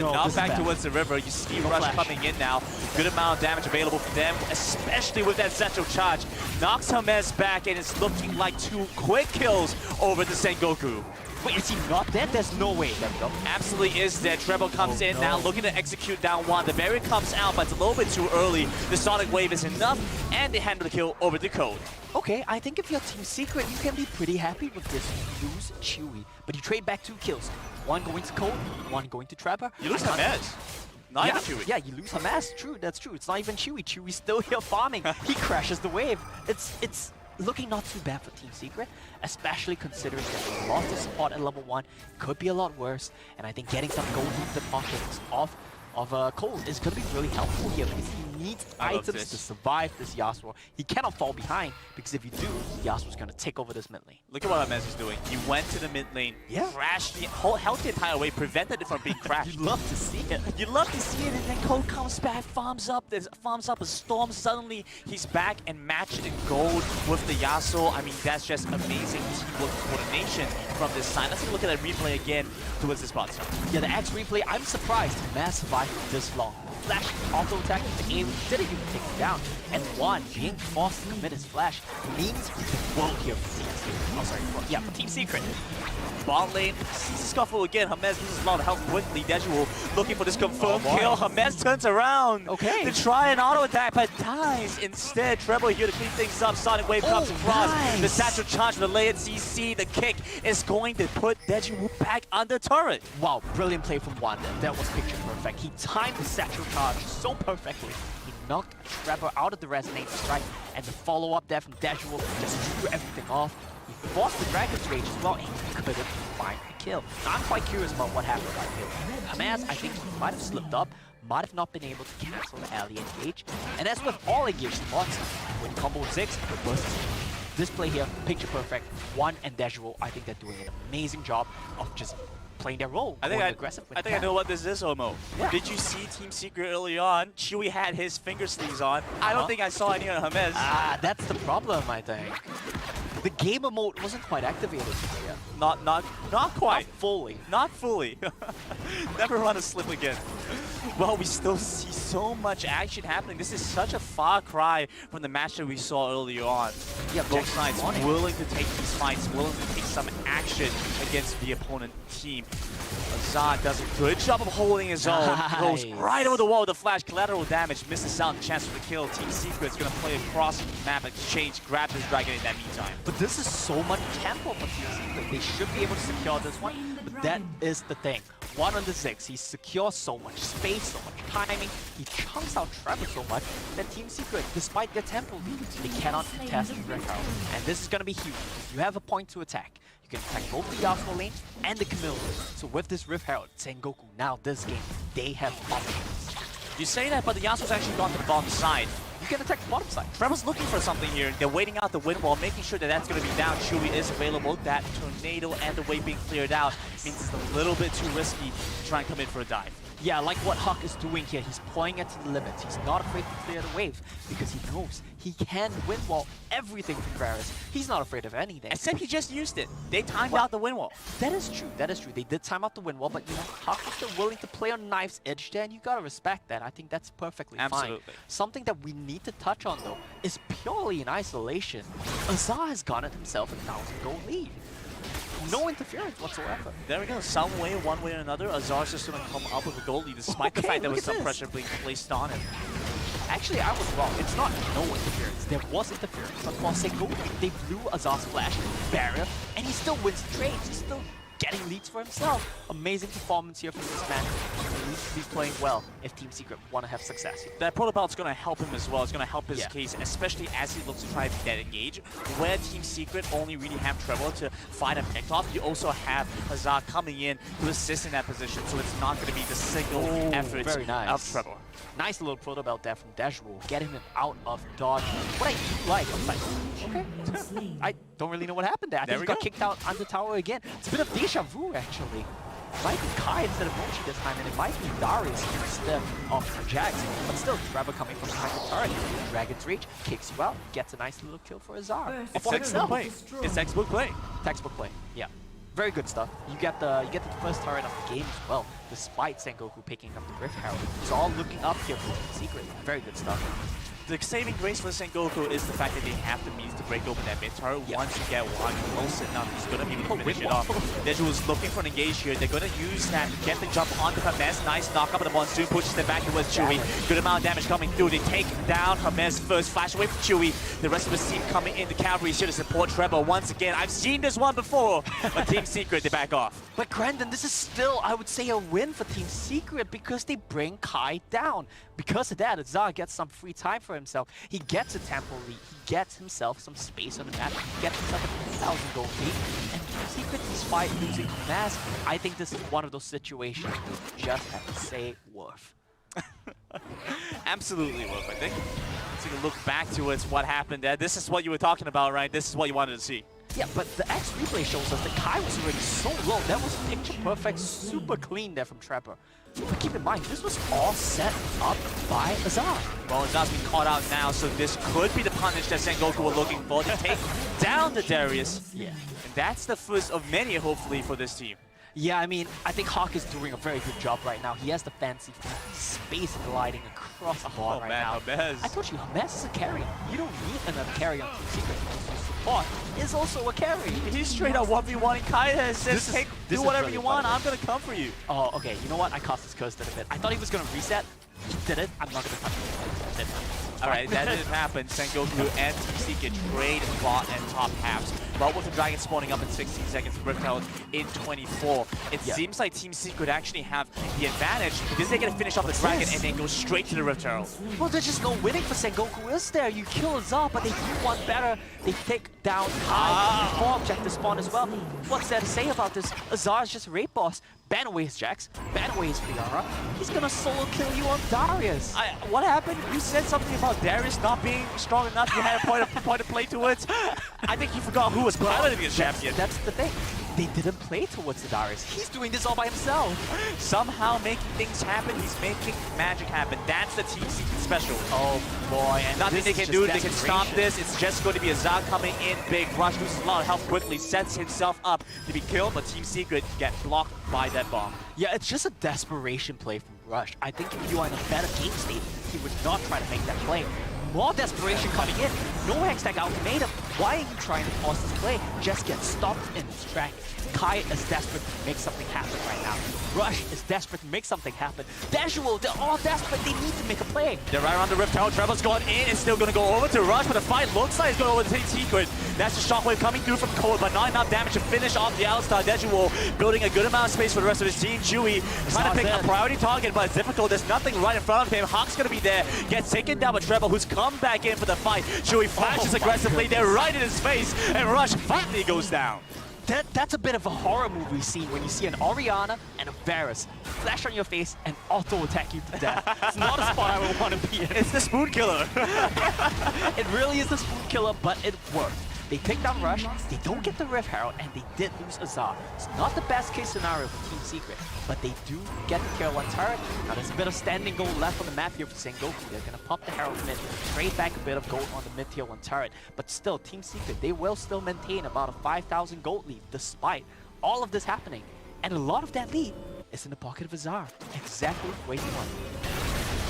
Now back towards the river. You see Rush coming in now. Good amount of damage available for them, especially with that Zetto charge. Knocks Hermes back, and it's looking like 2 quick kills over the Sengoku. Wait, is he not dead? There's no way. There we go. Absolutely is dead. Treble comes in now, looking to execute down one. The barrier comes out, but it's a little bit too early. The Sonic Wave is enough, and they handle the kill over the Code. Okay, I think if you're Team Secret, you can be pretty happy with this. You lose Chewy, but you trade back 2 kills. One going to Code, one going to Trapper. You lose Hermes. Not even Chewy. Yeah, you lose Hermes. True, that's true. It's not even Chewy. Chewy's still here farming. He crashes the wave. It's looking not too bad for Team Secret, especially considering that they lost the support at level 1. Could be a lot worse, and I think getting some gold into the pockets of Cole is going to be really helpful here, because he needs items to survive this Yasuo. He cannot fall behind, because if you do, Yasuo's going to take over this mid lane. Look at what Hermes is doing. He went to the mid lane, crashed the whole, held the entire way, prevented it from being crashed. You'd love to see it. You'd love to see it, and then Cole comes back, farms up a storm. Suddenly, he's back and matched in gold with the Yasuo. I mean, that's just amazing teamwork coordination from this side. Let's take a look at that replay again towards this bot side. Yeah, the X replay, I'm surprised Hermes survived this long. Flash auto attack, the aim didn't even take him down. And one being forced to commit his flash means the world here for Team Secret. Oh, sorry, for Team Secret. Bot lane, sees the scuffle again. Hermes loses a lot of health quickly. Deju looking for this confirmed kill. Hermes turns around to try an auto attack, but dies instead. Treble here to clean things up. Sonic Wave comes across. Nice. The satchel charge, the layered CC, the kick is going to put Deju back under turret. Wow, brilliant play from Wanda. That was picture perfect. He timed the satchel charge so perfectly. He knocked Trevor out of the resonator strike, and the follow-up there from Deju just threw everything off. He forced the Dragon's Rage as well, and he couldn't find the kill. Now, I'm quite curious about what happened right here. Hermes, I think he might have slipped up, might have not been able to cancel the ally engage. And as with all engaged spots, when you combo 6, the burst is this play here, picture perfect. One and Deju, I think they're doing an amazing job of just playing their role. I think I know what this is, Omo. Yeah. Did you see Team Secret early on? Chewy had his finger sleeves on. I don't think I saw any on Hermes. That's the problem, I think. The gamer mode wasn't quite activated yet. Not quite. Not Not fully. fully. Never run a slip again. Well, we still see so much action happening. This is such a far cry from the match that we saw early on. Yeah, both sides willing to take these fights, willing to take some action against the opponent team. Azad does a good job of holding his own. Goes right over the wall with the flash. Collateral damage. Misses out on the chance for the kill. Team Secret's going to play across the map, exchange, grab this dragon in that meantime. But this is so much tempo for Team Secret. They should be able to secure this one. But that is the thing. 1 on the 6. He secures so much space, so much timing. He chunks out Trevor so much that Team Secret, despite their tempo lead, they cannot contest the Rift Herald. And this is going to be huge. You have a point to attack. You can attack both the Yasuo lane and the Camille lane. So with this Rift Herald, Sengoku, now this game, they have options. You say that, but the Yasuo's actually gone to the bottom side. You can attack the bottom side. Trevor's looking for something here. They're waiting out the wind wall, making sure that that's going to be down. Chewy is available. That tornado and the wave being cleared out means it's a little bit too risky to try and come in for a dive. Yeah, like what Huck is doing here. He's playing it to the limits. He's not afraid to clear the wave because he knows he can win wall everything from Varus. He's not afraid of anything. Except he just used it. They timed out the win wall. That is true. That is true. They did time out the win wall, but you know, Huck is still willing to play on knife's edge there, and you gotta respect that. I think that's perfectly Absolutely. fine. Something that we need to touch on though is purely in isolation. Azar has gotten himself a 1,000-goal lead. No interference whatsoever. There we go. Some way, one way or another, Azar's just going to come up with a goal lead, despite the fact there was some pressure being placed on him. Actually, I was wrong. It's not no interference. There was interference. But while Sengoku, they blew Azar's flash barrier, and he still wins trades. He's still getting leads for himself. Amazing performance here from this man. He needs to be playing well if Team Secret want to have success here. That protobolt's going to help him as well. It's going to help his case, especially as he looks to try to get engaged. Where Team Secret only really have Trevor to fight him picked off, you also have Azar coming in to assist in that position, so it's not going to be the single effort of Trevor. Nice little proto belt there from Dejwo, getting him out of dodge. What I do like, I'm like, okay, I don't really know what happened there. I think he got kicked out under tower again. It's a bit of deja vu, actually. It might be Kai instead of Mochi this time, and it might be Darius instead of Jax. But still, Trevor coming from behind the turret. Dragon's Reach kicks you out, gets a nice little kill for Azar. It's textbook play. It's textbook play. Textbook play, yeah. Very good stuff. You get the first turret of the game as well, despite Sengoku picking up the Rift Herald. It's all looking up here for Team Secret. Very good stuff. The saving grace for Sengoku is the fact that they have the means to break open that mid turret. Once you get one close enough, he's going to be able to finish it off. Dejwo was looking for an engage here. They're going to use that to get the jump onto Hermes. Nice knock up of the Monsoon, pushes them back towards Chewy. Good amount of damage coming through. They take down Hermes first, flash away from Chewy. The rest of the team coming in. The cavalry is here to support Trevor once again. I've seen this one before, but Team Secret, they back off. But Grandin, this is still, I would say, a win for Team Secret because they bring Kai down. Because of that, Azar gets some free time for himself. He gets a tempo lead. He gets himself some space on the map. He gets himself a 1,000-goal lead. And Team Secret, despite losing Mass, I think this is one of those situations you just have to say worth. Absolutely worth, I think. Take a look back towards what happened there. This is what you were talking about, right? This is what you wanted to see. Yeah, but the X replay shows us that Kai was already so low. That was picture perfect, super clean there from Trevor. But keep in mind, this was all set up by Azar. Well, Azar's been caught out now, so this could be the punish that Sengoku were looking for to take down the Darius. Yeah. And that's the first of many, hopefully, for this team. Yeah, I mean, I think Hawk is doing a very good job right now. He has the fancy space gliding across the board right now. Hermes. I told you, Hermes is a carry. You don't need another carry on Team Secret. Support is also a carry. He's straight up 1v1 Kai says, hey, do whatever you want, I'm going to come for you. Oh, okay. You know what? I cost his cursed it a bit. I thought he was going to reset. He did it. I'm not going to touch him. Alright, that didn't happen. Sengoku and Team Secret trade bot and top halves. But with the Dragon spawning up in 16 seconds, Rift Herald in 24. It seems like Team Secret actually have the advantage because they get to finish off the Dragon and then go straight to the Rift Herald. Well, there's just no winning for Sengoku, is there? You kill Azar, but they do one better. They take down Kai before objective spawn as well. What's there to say about this? Azar is just a raid boss. Ban away his Jax, ban away his Fiora. He's gonna solo kill you on Darius. What happened? You said something about Darius not being strong enough. You had a point of play towards. I think you forgot who was piloting the champion. That's the thing. They didn't play towards the Darius. He's doing this all by himself. Somehow making things happen. He's making magic happen. That's the Team Secret special. Oh boy, and nothing they can do. They can stop this. It's just going to be Azar coming in big. Rush loses a lot of health quickly, sets himself up to be killed, but Team Secret get blocked by that bomb. Yeah, it's just a desperation play from Rush. I think if you are in a better game state, he would not try to make that play. More desperation coming in. No Hextech ultimatum. Why are you trying to force this play? Just get stopped in its track. Kai is desperate to make something happen right now. Rush is desperate to make something happen. Dejwo, they're all desperate. They need to make a play. They're right around the Rift Herald. Trevor's going in. It's still going to go over to Rush, but the fight looks like it's going over to Team Secret. That's the shockwave coming through from Cole, but not enough damage to finish off the Alistar. Dejwo building a good amount of space for the rest of his team. Chewy trying to pick a priority target, but it's difficult. There's nothing right in front of him. Hawk's going to be there. Gets taken down by Trevor, who's come back in for the fight. Chewy flashes aggressively. They're right in his face, and Rush finally goes down. That's a bit of a horror movie scene when you see an Orianna and a Varus flash on your face and auto-attack you to death. It's not a spot I would want to be in. It's the spoon killer. It really is the spoon killer, but it worked. They take down Rush, they don't get the Rift Herald, and they did lose Azar. It's not the best case scenario for Team Secret, but they do get the tier 1 turret. Now there's a bit of standing gold left on the map here for Sengoku. They're gonna pop the Herald mid, trade back a bit of gold on the mid tier 1 turret. But still, Team Secret, they will still maintain about a 5,000 gold lead despite all of this happening. And a lot of that lead is in the pocket of Azar, exactly where you want.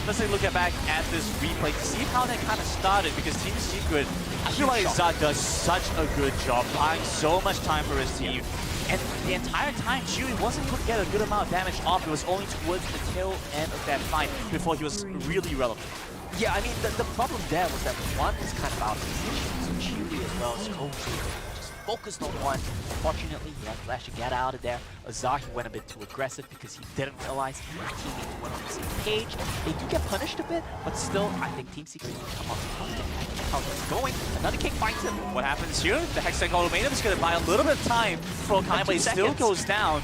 Let's take a look back at this replay to see how that kind of started, because Team Secret, I feel like Azar does such a good job buying so much time for his team. And the entire time, Chewy wasn't able to get a good amount of damage off. It was only towards the tail end of that fight before he was really relevant. Yeah, I mean, the problem there was that one is kind of out of position, so Chewy as well as Koji just focused on one. Unfortunately, he had Flash to get out of there. Azar, he went a bit too aggressive because he didn't realize his teammates weren't on the same page. They do get punished a bit, but still, I think Team Secret can come up with how it's going. Another king finds him. What happens here? The Hextech Ultimatum is going to buy a little bit of time for Kai, but he still goes down.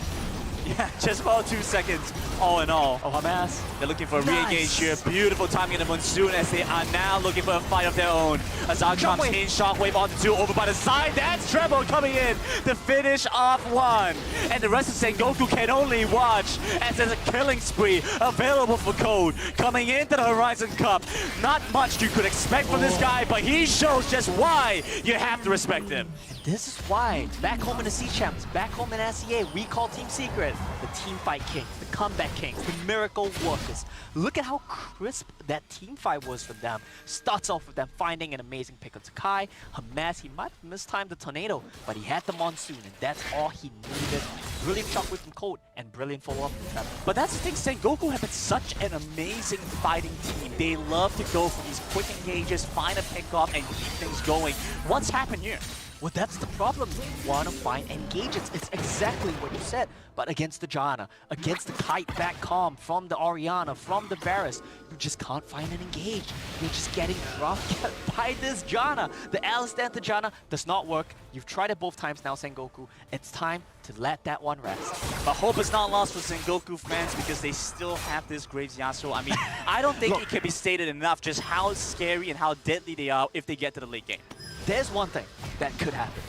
Yeah, just about 2 seconds, all in all. Oh, Hamas. They're looking for a re-engage here. Beautiful timing in the Monsoon as they are now looking for a fight of their own. Azar comes in, Shockwave onto 2, over by the side. That's Treble coming in to finish off 1. And the rest of Sengoku can only watch as there's a killing spree available for Code coming into the Horizon Cup. Not much you could expect from this guy, but he shows just why you have to respect him. This is why, back home in the C-Champs, back home in SEA, we call Team Secret the Team Fight Kings, the Comeback Kings, the Miracle Workers. Look at how crisp that team fight was for them. Starts off with them finding an amazing pick on Takai. Hamas, he might have mistimed the Tornado, but he had the Monsoon, and that's all he needed. Brilliant shockwave from Code, and brilliant follow-up from Trevor. But that's the thing, Sengoku have been such an amazing fighting team. They love to go for these quick engages, find a pick-off, and keep things going. What's happened here? Well, that's the problem. You want to find engages. It's exactly what you said. But against the Janna, against the Kite back calm from the Orianna, from the Varus, you just can't find an engage. You're just getting roughed by this Janna. The Alistar to Janna does not work. You've tried it both times now, Sengoku. It's time to let that one rest. But hope is not lost for Sengoku fans because they still have this Graves Yasuo. I mean, I don't think it can be stated enough just how scary and how deadly they are if they get to the late game. There's one thing that could happen.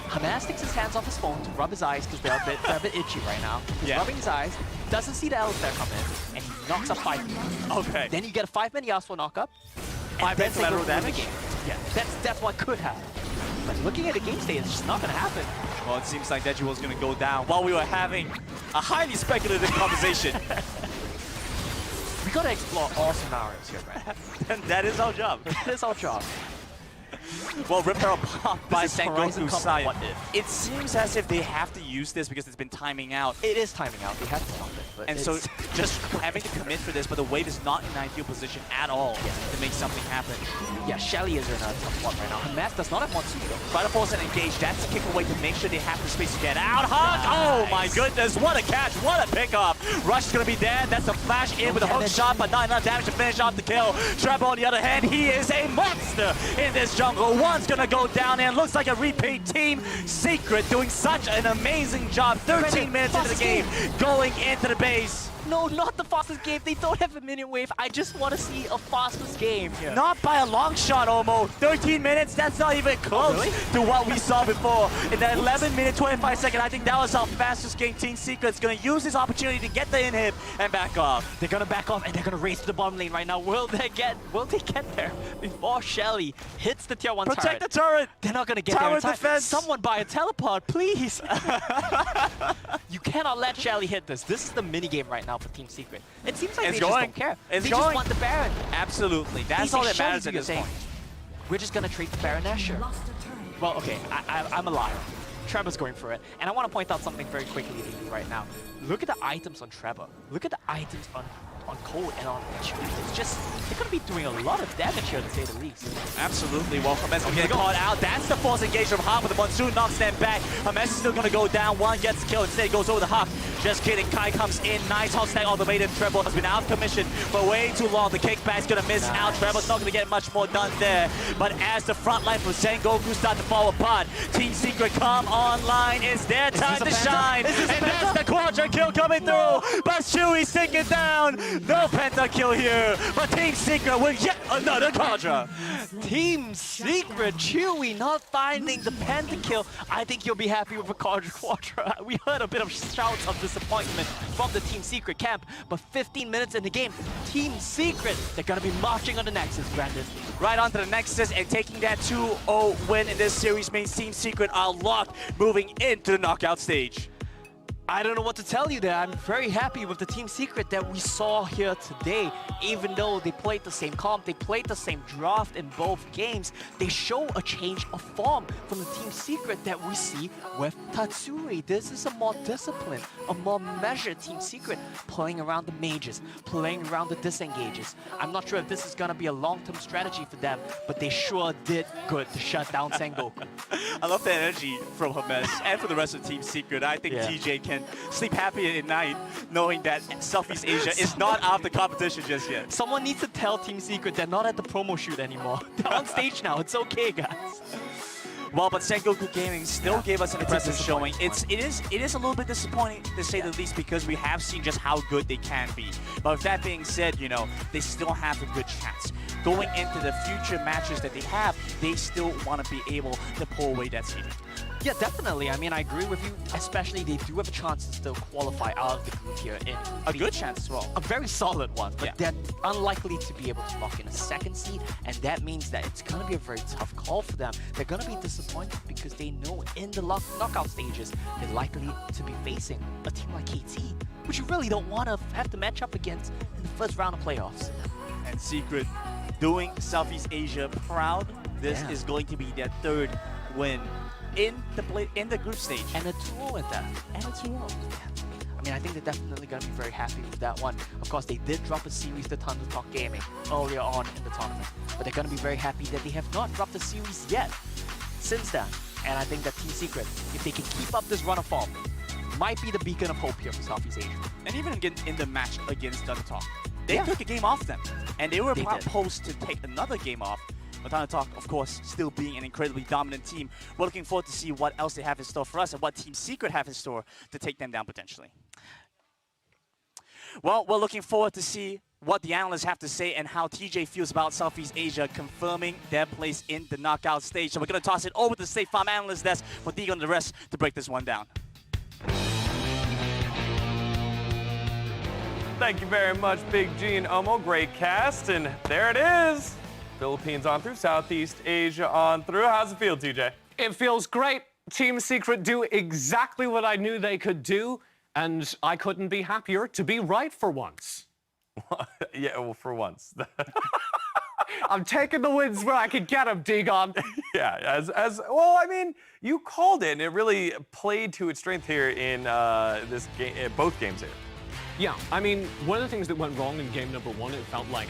Hamas takes his hands off his phone to rub his eyes because they're a bit itchy right now. He's rubbing his eyes, doesn't see the Alistar come in, and he knocks up 5 men. Okay. Then you get a 5-man Yasuo knockup. 5-man collateral damage? Yeah, that's what could happen. But looking at the game state, it's just not going to happen. Well, it seems like Deji was going to go down while we were having a highly speculative conversation. We got to explore all scenarios here, right? And that is our job. That is our job. Well, Rip Arrow popped by Sengoku's side. What if? It seems as if they have to use this because it's been timing out. It is timing out. They have to stop it. But and so just having to commit for this, but the wave is not in an ideal position at all to make something happen. Yeah, Shelly is in a tough spot right now. Hamas does not have Monsoon though. Try to force an engage. That's a kick away to make sure they have the space to get out. Hug! Nice. Oh my goodness, what a catch, what a pickup. Rush is going to be dead. That's a flash in with a hook shot, but not enough damage to finish off the kill. Trevor on the other hand, he is a monster in this jungle. One's going to go down and looks like a repeat Team Secret doing such an amazing job. 13 minutes into the game, going into the base. No, not the fastest game. They don't have a minion wave. I just want to see a fastest game here. Not by a long shot, Omo. 13 minutes, that's not even close to what we saw before. In that 11 minute, 25 second, I think that was our fastest game. Team Secret's going to use this opportunity to get the inhib and back off. They're going to back off and they're going to race to the bottom lane right now. Will they get there before Shelly hits the tier 1 turret? Protect the turret. They're not going to get there in time. Defense. Someone buy a teleport, please. You cannot let Shelly hit this. This is the mini game right now for Team Secret. It seems like they just don't care. They just want the Baron. Absolutely. That's all that matters at this point. We're just going to trade the Baron Asher. Well, okay, I'm a liar. Trevor's going for it. And I want to point out something very quickly to you right now. Look at the items on Trevor. Look at the items on Code and on Chewy. It's just, they're going to be doing a lot of damage here, to say the least. Absolutely. Well, Hamas will get caught out. That's the force engage from Hawk, but the Monsoon knocks them back. Hamas is still going to go down. One gets killed. Instead, he goes over the Hawk. Just kidding. Kai comes in. Nice hot stack automated. Treble has been out of commission for way too long. The kickback's gonna miss out. Treble's not gonna get much more done there. But as the front line for Sengoku start to fall apart, Team Secret come online. It's their time to shine. And that's the quadra kill coming through. But Chewy's taken down. No penta kill here. But Team Secret with yet another quadra. Team Secret, Chewy not finding the pentakill. I think you'll be happy with a quadra. We heard a bit of shouts of disappointment from the Team Secret camp, but 15 minutes in the game, Team Secret, they're gonna be marching on the Nexus, Brandon. Right onto the Nexus and taking that 2-0 win in this series means Team Secret are locked, moving into the knockout stage. I don't know what to tell you there. I'm very happy with the Team Secret that we saw here today. Even though they played the same comp, they played the same draft in both games, they show a change of form from the Team Secret that we see with Tatsuri. This is a more disciplined, a more measured Team Secret, playing around the mages, playing around the disengages. I'm not sure if this is gonna be a long-term strategy for them, but they sure did good to shut down Sengoku. I love the energy from Hermes and for the rest of the Team Secret. I think TJ can sleep happy at night knowing that Southeast Asia is not out of the competition just yet. Someone needs to tell Team Secret they're not at the promo shoot anymore. They're on stage now. It's okay, guys. Well, but Sengoku Gaming still gave us an impressive showing. It is a little bit disappointing to say the least because we have seen just how good they can be. But with that being said, you know, they still have a good chance. Going into the future matches that they have, they still want to be able to pull away that seed. Yeah, definitely. I mean, I agree with you. Especially, they do have a chance to still qualify out of the group here. A good chance as well. A very solid one, but they're unlikely to be able to lock in a second seed, and that means that it's going to be a very tough call for them. They're going to be disappointed because they know in the knockout stages, they're likely to be facing a team like KT, which you really don't want to have to match up against in the first round of playoffs. And Secret doing Southeast Asia proud. This is going to be their third win in the group stage. And a 2-0 at that. And a 2-0. I mean, I think they're definitely going to be very happy with that one. Of course, they did drop a series to ThunderTalk Gaming earlier on in the tournament. But they're going to be very happy that they have not dropped a series yet since then. And I think that Team Secret, if they can keep up this run of form, might be the beacon of hope here for Southeast Asia. And even in the match against ThunderTalk, they took a game off them. And they were supposed to take another game off. But ThunderTalk, of course, still being an incredibly dominant team. We're looking forward to see what else they have in store for us and what Team Secret have in store to take them down potentially. Well, we're looking forward to see what the analysts have to say and how TJ feels about Southeast Asia confirming their place in the knockout stage. So we're going to toss it over to the State Farm analyst desk for Diego and the rest to break this one down. Thank you very much, Big G and Omo. Great cast, and there it is. Philippines on through, Southeast Asia on through. How's it feel, TJ? It feels great. Team Secret do exactly what I knew they could do, and I couldn't be happier to be right for once. Yeah, well, for once. I'm taking the wins where I could get them, Digon. Yeah, as well, I mean, you called it, and it really played to its strength here in this game, both games here. Yeah, I mean, one of the things that went wrong in game number one, it felt like,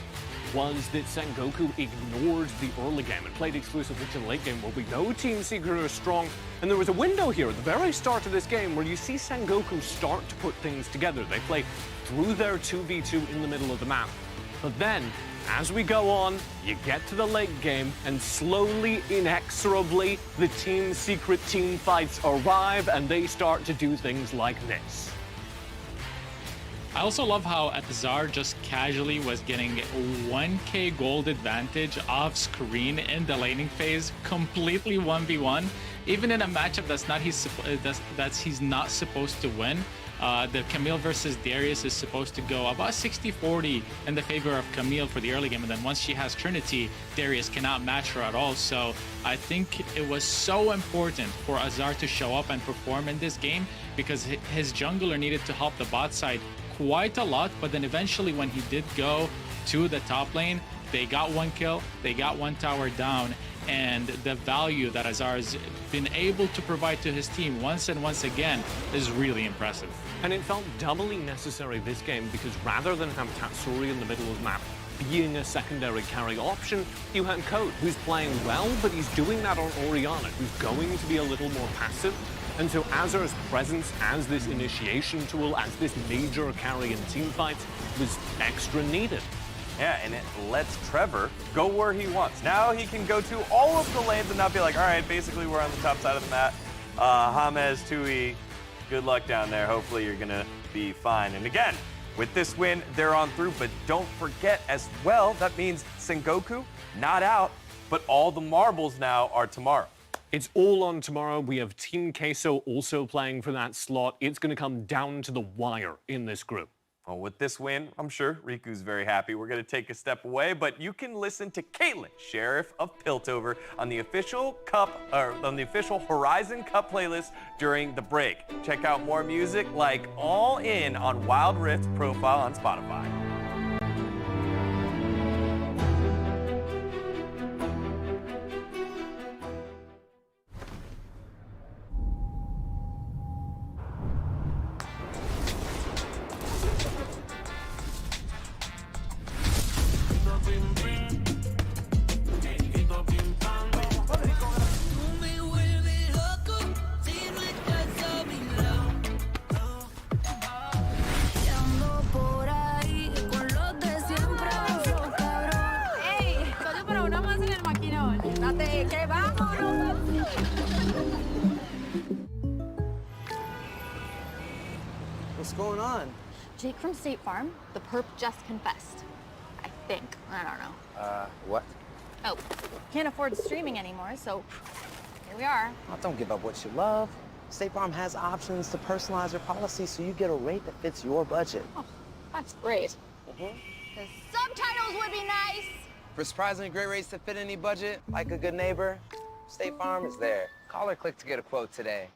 was that Sengoku ignored the early game and played exclusively to the late game where we know Team Secret are strong. And there was a window here at the very start of this game where you see Sengoku start to put things together. They play through their 2v2 in the middle of the map. But then, as we go on, you get to the late game and slowly, inexorably, the Team Secret team fights arrive and they start to do things like this. I also love how Azar just casually was getting a 1k gold advantage off screen in the laning phase, completely 1v1, even in a matchup that's he's not supposed to win. The Camille versus Darius is supposed to go about 60-40 in the favor of Camille for the early game, and then once she has Trinity, Darius cannot match her at all. So I think it was so important for Azar to show up and perform in this game because his jungler needed to help the bot side quite a lot, but then eventually when he did go to the top lane, they got one kill, they got one tower down, and the value that Azar has been able to provide to his team once and once again is really impressive. And it felt doubly necessary this game because rather than have Tatsuri in the middle of the map being a secondary carry option, you had Code, who's playing well, but he's doing that on Orianna, who's going to be a little more passive. And so Azur's presence as this initiation tool, as this major carry in teamfights, was extra needed. Yeah, and it lets Trevor go where he wants. Now he can go to all of the lanes and not be like, all right, basically we're on the top side of the map. James, Tui, good luck down there. Hopefully you're gonna be fine. And again, with this win, they're on through, but don't forget as well, that means Sengoku, not out, but all the marbles now are tomorrow. It's all on tomorrow. We have Team Queso also playing for that slot. It's going to come down to the wire in this group. Well, with this win, I'm sure Riku's very happy. We're going to take a step away, but you can listen to Caitlin, Sheriff of Piltover, on the official Horizon Cup playlist during the break. Check out more music like All In on Wild Rift's profile on Spotify. What's going on? Jake from State Farm, the perp just confessed. I think. I don't know. What? Oh, can't afford streaming anymore, so here we are. Oh, don't give up what you love. State Farm has options to personalize your policy so you get a rate that fits your budget. Oh, that's great. The subtitles would be nice. For surprisingly great rates that fit any budget, like a good neighbor, State Farm is there. Call or click to get a quote today.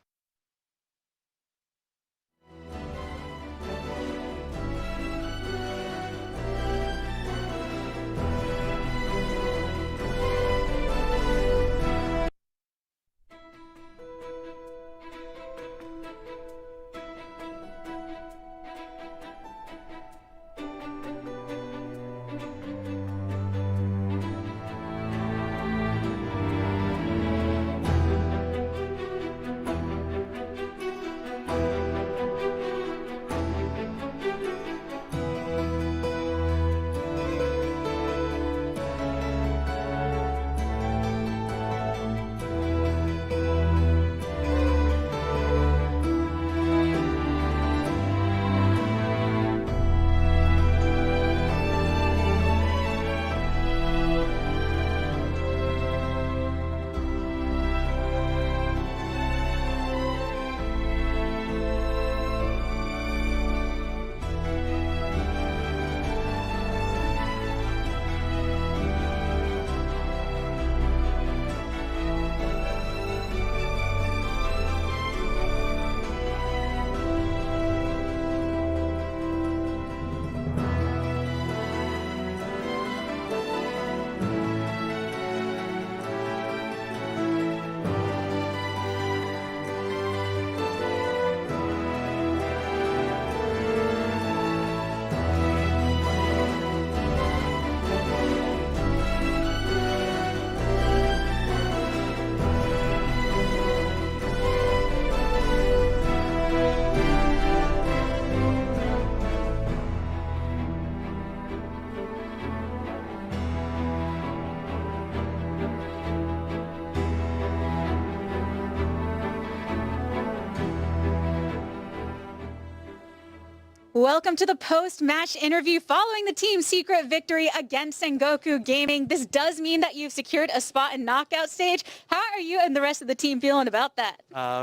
Welcome to the post-match interview following the Team Secret victory against Sengoku Gaming. This does mean that you've secured a spot in knockout stage. How are you and the rest of the team feeling about that?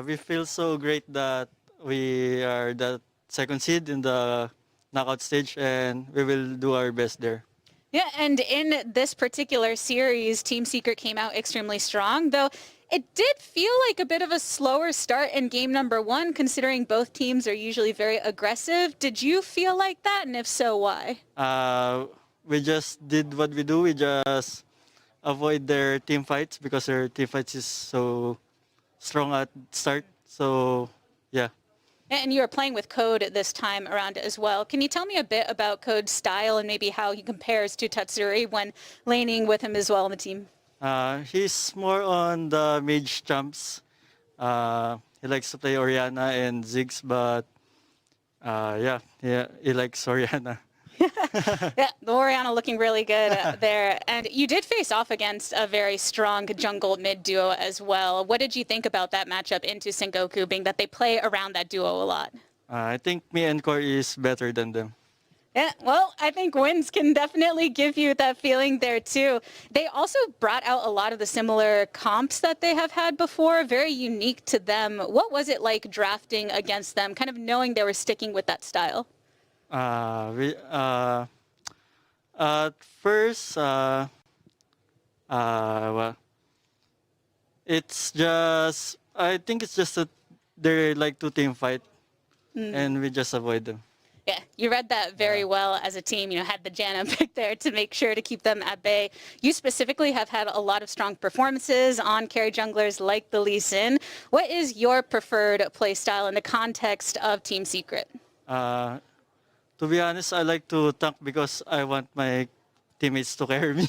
We feel so great that we are the second seed in the knockout stage, and we will do our best there. Yeah, and in this particular series, Team Secret came out extremely strong, though it did feel like a bit of a slower start in game number one, considering both teams are usually very aggressive. Did you feel like that, and if so, why? We just did what we do. We just avoid their team fights because their team fights is so strong at start. So, yeah. And you are playing with Code this time around as well. Can you tell me a bit about Code's style and maybe how he compares to Tatsuri when laning with him as well on the team? He's more on the mage jumps. he likes to play Orianna and Ziggs, but yeah, he likes Orianna. Yeah, the Orianna looking really good there. And you did face off against a very strong jungle mid duo as well. What did you think about that matchup into Sengoku, being that they play around that duo a lot? I think me and Corey is better than them. Yeah, well, I think wins can definitely give you that feeling there too. They also brought out a lot of the similar comps that they have had before, very unique to them. What was it like drafting against them, kind of knowing they were sticking with that style? At first, well, it's just, I think it's just that they like to team fight, and we just avoid them. Yeah, you read that very well as a team. You know, had the Janna pick there to make sure to keep them at bay. You specifically have had a lot of strong performances on carry junglers like the Lee Sin. What is your preferred play style in the context of Team Secret? To be honest, I like to tank because I want my teammates to carry me.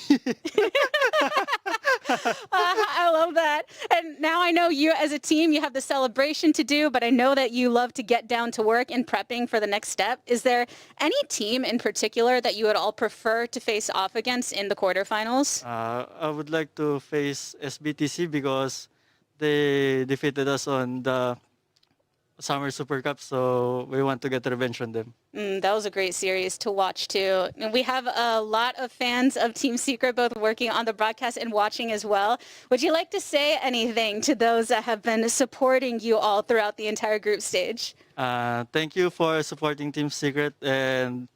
I love that. And now I know you as a team, you have the celebration to do, but I know that you love to get down to work in prepping for the next step. Is there any team in particular that you would all prefer to face off against in the quarterfinals? I would like to face SBTC because they defeated us on the Summer Super Cup, so we want to get revenge on them. That was a great series to watch too. And we have a lot of fans of Team Secret, both working on the broadcast and watching as well. Would you like to say anything to those that have been supporting you all throughout the entire group stage? Thank you for supporting Team Secret, and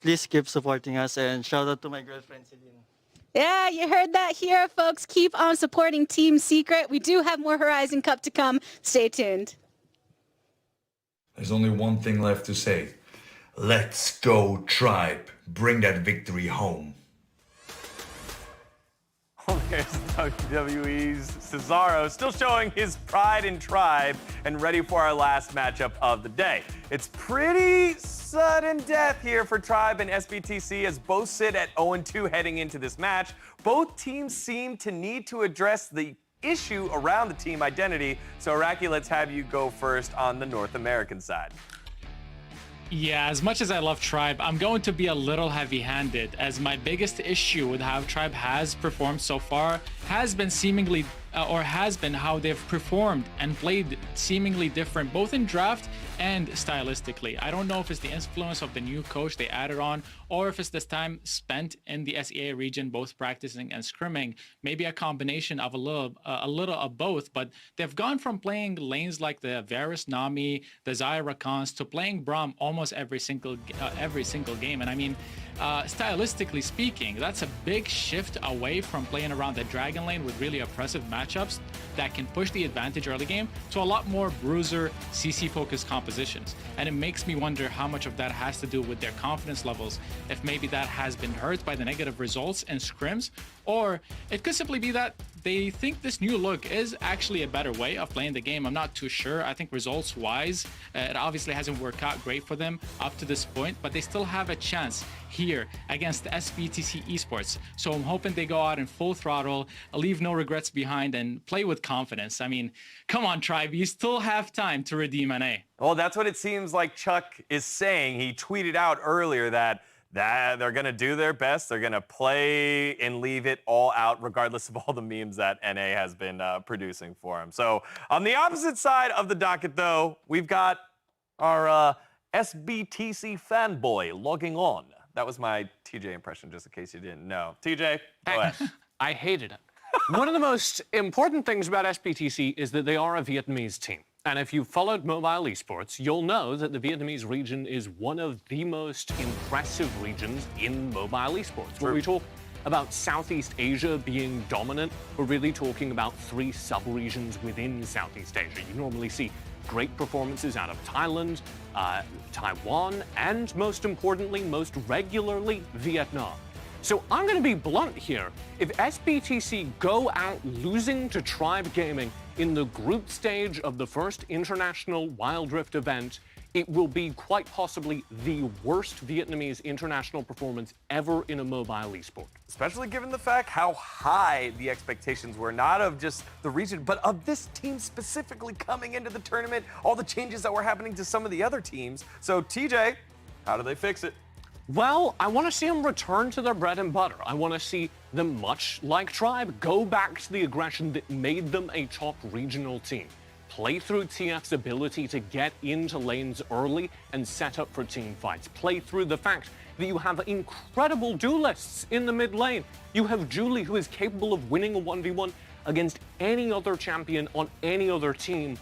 please keep supporting us, and shout out to my girlfriend, Celine. Yeah, you heard that here, folks. Keep on supporting Team Secret. We do have more Horizon Cup to come. Stay tuned. There's only one thing left to say. Let's go, Tribe. Bring that victory home. Well, there's WWE's Cesaro still showing his pride in Tribe and ready for our last matchup of the day. It's pretty sudden death here for Tribe and SBTC as both sit at 0-2 heading into this match. Both teams seem to need to address the issue around the team identity. So, Iraqi, let's have you go first on the North American side. Yeah, as much as I love Tribe, I'm going to be a little heavy-handed, as my biggest issue with how Tribe has performed so far has been how they've performed and played seemingly different, both in draft and stylistically. I don't know if it's the influence of the new coach they added on, or if it's this time spent in the SEA region, both practicing and scrimming. Maybe a combination of a little of both, but they've gone from playing lanes like the Varus Nami, the Zyra Rakans, to playing Braum almost every single game. And I mean, stylistically speaking, that's a big shift away from playing around the Dragon lane with really oppressive matchups that can push the advantage early game to a lot more bruiser, CC focused compositions. And it makes me wonder how much of that has to do with their confidence levels, if maybe that has been hurt by the negative results in scrims, or it could simply be that they think this new look is actually a better way of playing the game. I'm not too sure. I think results wise, it obviously hasn't worked out great for them up to this point, but they still have a chance here against the SBTC Esports. So I'm hoping they go out in full throttle, leave no regrets behind, and play with confidence. I mean, come on, Tribe, you still have time to redeem an A. Well, that's what it seems like Chuck is saying. He tweeted out earlier that they're going to do their best. They're going to play and leave it all out, regardless of all the memes that NA has been producing for him. So on the opposite side of the docket, though, we've got our SBTC fanboy logging on. That was my TJ impression, just in case you didn't know. TJ, go ahead. I hated it. One of the most important things about SBTC is that they are a Vietnamese team. And if you've followed mobile esports, you'll know that the Vietnamese region is one of the most impressive regions in mobile esports. When we talk about Southeast Asia being dominant, we're really talking about 3 sub-regions within Southeast Asia. You normally see great performances out of Thailand, Taiwan, and most importantly, most regularly, Vietnam. So I'm going to be blunt here. If SBTC go out losing to Tribe Gaming in the group stage of the first international Wild Rift event, it will be quite possibly the worst Vietnamese international performance ever in a mobile esport. Especially given the fact how high the expectations were, not of just the region, but of this team specifically coming into the tournament, all the changes that were happening to some of the other teams. So TJ, how do they fix it? Well, I want to see them return to their bread and butter. I want to see them, much like Tribe, go back to the aggression that made them a top regional team. Play through TF's ability to get into lanes early and set up for team fights. Play through the fact that you have incredible duelists in the mid lane. You have Julie, who is capable of winning a 1v1 against any other champion on any other team.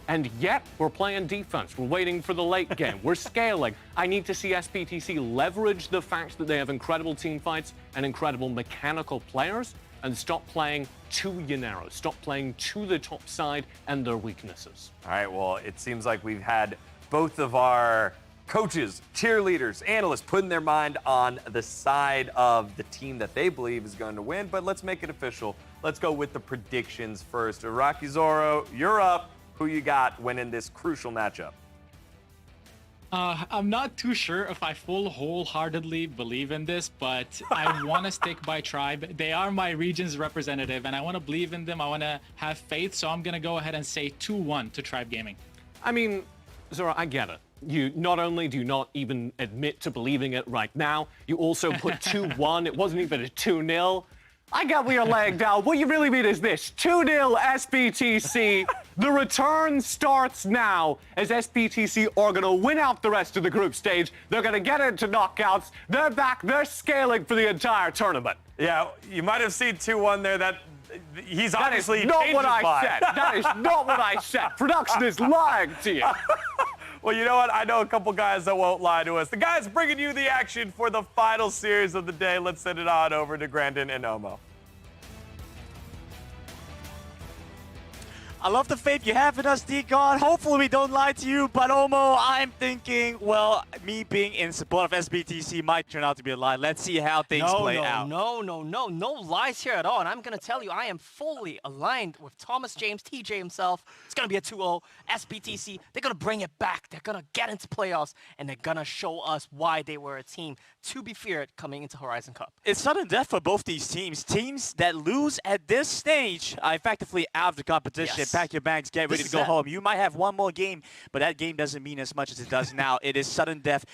And yet, we're playing defense. We're waiting for the late game. We're scaling. I need to see SBTC leverage the fact that they have incredible team fights and incredible mechanical players, and stop playing too narrow. Stop playing to the top side and their weaknesses. All right, well, it seems like we've had both of our coaches, cheerleaders, analysts putting their mind on the side of the team that they believe is going to win, but let's make it official. Let's go with the predictions first. Rocky Zoro, you're up. Who you got winning this crucial matchup? I'm not too sure if I wholeheartedly believe in this, but I want to stick by Tribe. They are my region's representative, and I want to believe in them. I want to have faith, so I'm going to go ahead and say 2-1 to Tribe Gaming. I mean, Zora, I get it. You not only do not even admit to believing it right now, you also put 2-1. It wasn't even a 2-0. I got where you're laying down. What you really mean is this: 2-0 SBTC. The return starts now, as SBTC are going to win out the rest of the group stage. They're going to get into knockouts. They're back. They're scaling for the entire tournament. Yeah, you might have seen 2-1 there. That he's obviously That is not what I said. That is not what I said. Production is lying to you. Well, you know what? I know a couple guys that won't lie to us. The guys bringing you the action for the final series of the day. Let's send it on over to Grandin and Omo. I love the faith you have in us, D-God. Hopefully we don't lie to you, but Omo, I'm thinking, well, me being in support of SBTC might turn out to be a lie. Let's see how things play out. No lies here at all. And I'm going to tell you, I am fully aligned with Thomas James, TJ himself. It's going to be a 2-0. SBTC, they're going to bring it back. They're going to get into playoffs, and they're going to show us why they were a team to be feared coming into Horizon Cup. It's sudden death for both these teams. Teams that lose at this stage are effectively out of the competition. Yes. Pack your bags, get ready to go home. You might have one more game, but that game doesn't mean as much as it does now. It is sudden death.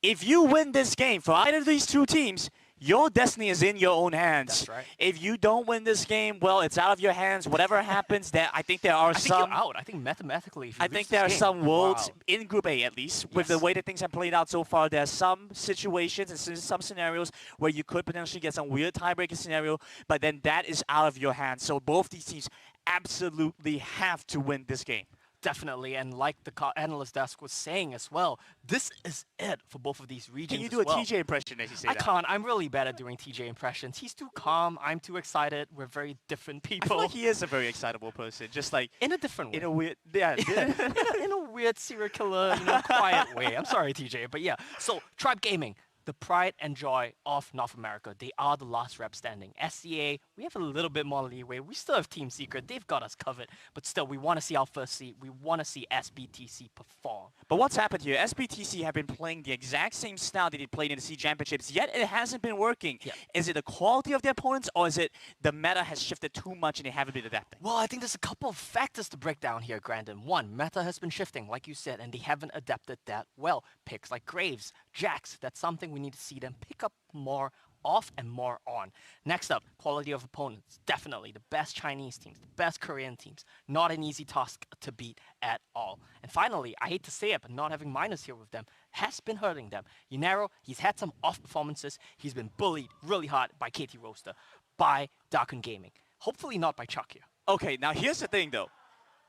If you win this game for either of these two teams, your destiny is in your own hands. That's right. If you don't win this game, well, it's out of your hands. Whatever happens, I think there are I think you're out. I think mathematically, I think there are some worlds in Group A, at least, with the way that things have played out so far. There are some situations and some scenarios where you could potentially get some weird tiebreaker scenario, but then that is out of your hands. So both these teams absolutely have to win this game. Definitely, and like the analyst desk was saying as well, this is it for both of these regions. Can you do a TJ impression as you say that? I can't. I'm really bad at doing TJ impressions. He's too calm. I'm too excited. We're very different people. I feel like he is a very excitable person, just like in a different way. In a weird, yeah, in a weird serial killer, quiet way. I'm sorry, TJ, but yeah. So Tribe Gaming, the pride and joy of North America. They are the last rep standing. SCA, we have a little bit more leeway. We still have Team Secret. They've got us covered. But still, we want to see our first seed. We want to see SBTC perform. But what's happened here? SBTC have been playing the exact same style that they played in the SEA Championships, yet it hasn't been working. Yeah. Is it the quality of their opponents, or is it the meta has shifted too much and they haven't been adapting? Well, I think there's a couple of factors to break down here, Grandin. One, meta has been shifting, like you said, and they haven't adapted that well. Picks like Graves, Jax, that's something we need to see them pick up more off and more on. Next up, quality of opponents. Definitely the best Chinese teams, the best Korean teams. Not an easy task to beat at all. And finally, I hate to say it, but not having Minus here with them has been hurting them. Yunaro, he's had some off performances. He's been bullied really hard by KT Rolster, by Kun Gaming. Hopefully not by Chuck here. Okay, now here's the thing though.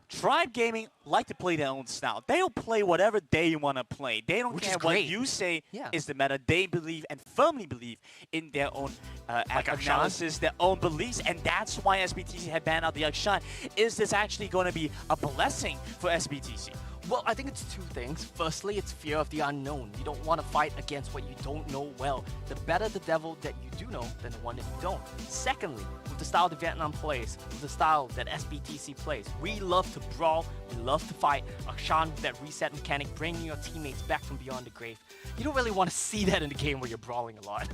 Tribe Gaming like to play their own style. They'll play whatever they want to play. They don't care what you say is the meta. They believe and firmly believe in their own analysis, their own beliefs, and that's why SBTC had banned out the Akshan. Is this actually going to be a blessing for SBTC? Well, I think it's two things. Firstly, it's fear of the unknown. You don't want to fight against what you don't know well. The better the devil that you do know than the one that you don't. Secondly, with the style that Vietnam plays, with the style that SBTC plays, we love to brawl, we love to fight. Akshan with that reset mechanic, bringing your teammates back from beyond the grave. You don't really want to see that in a game where you're brawling a lot.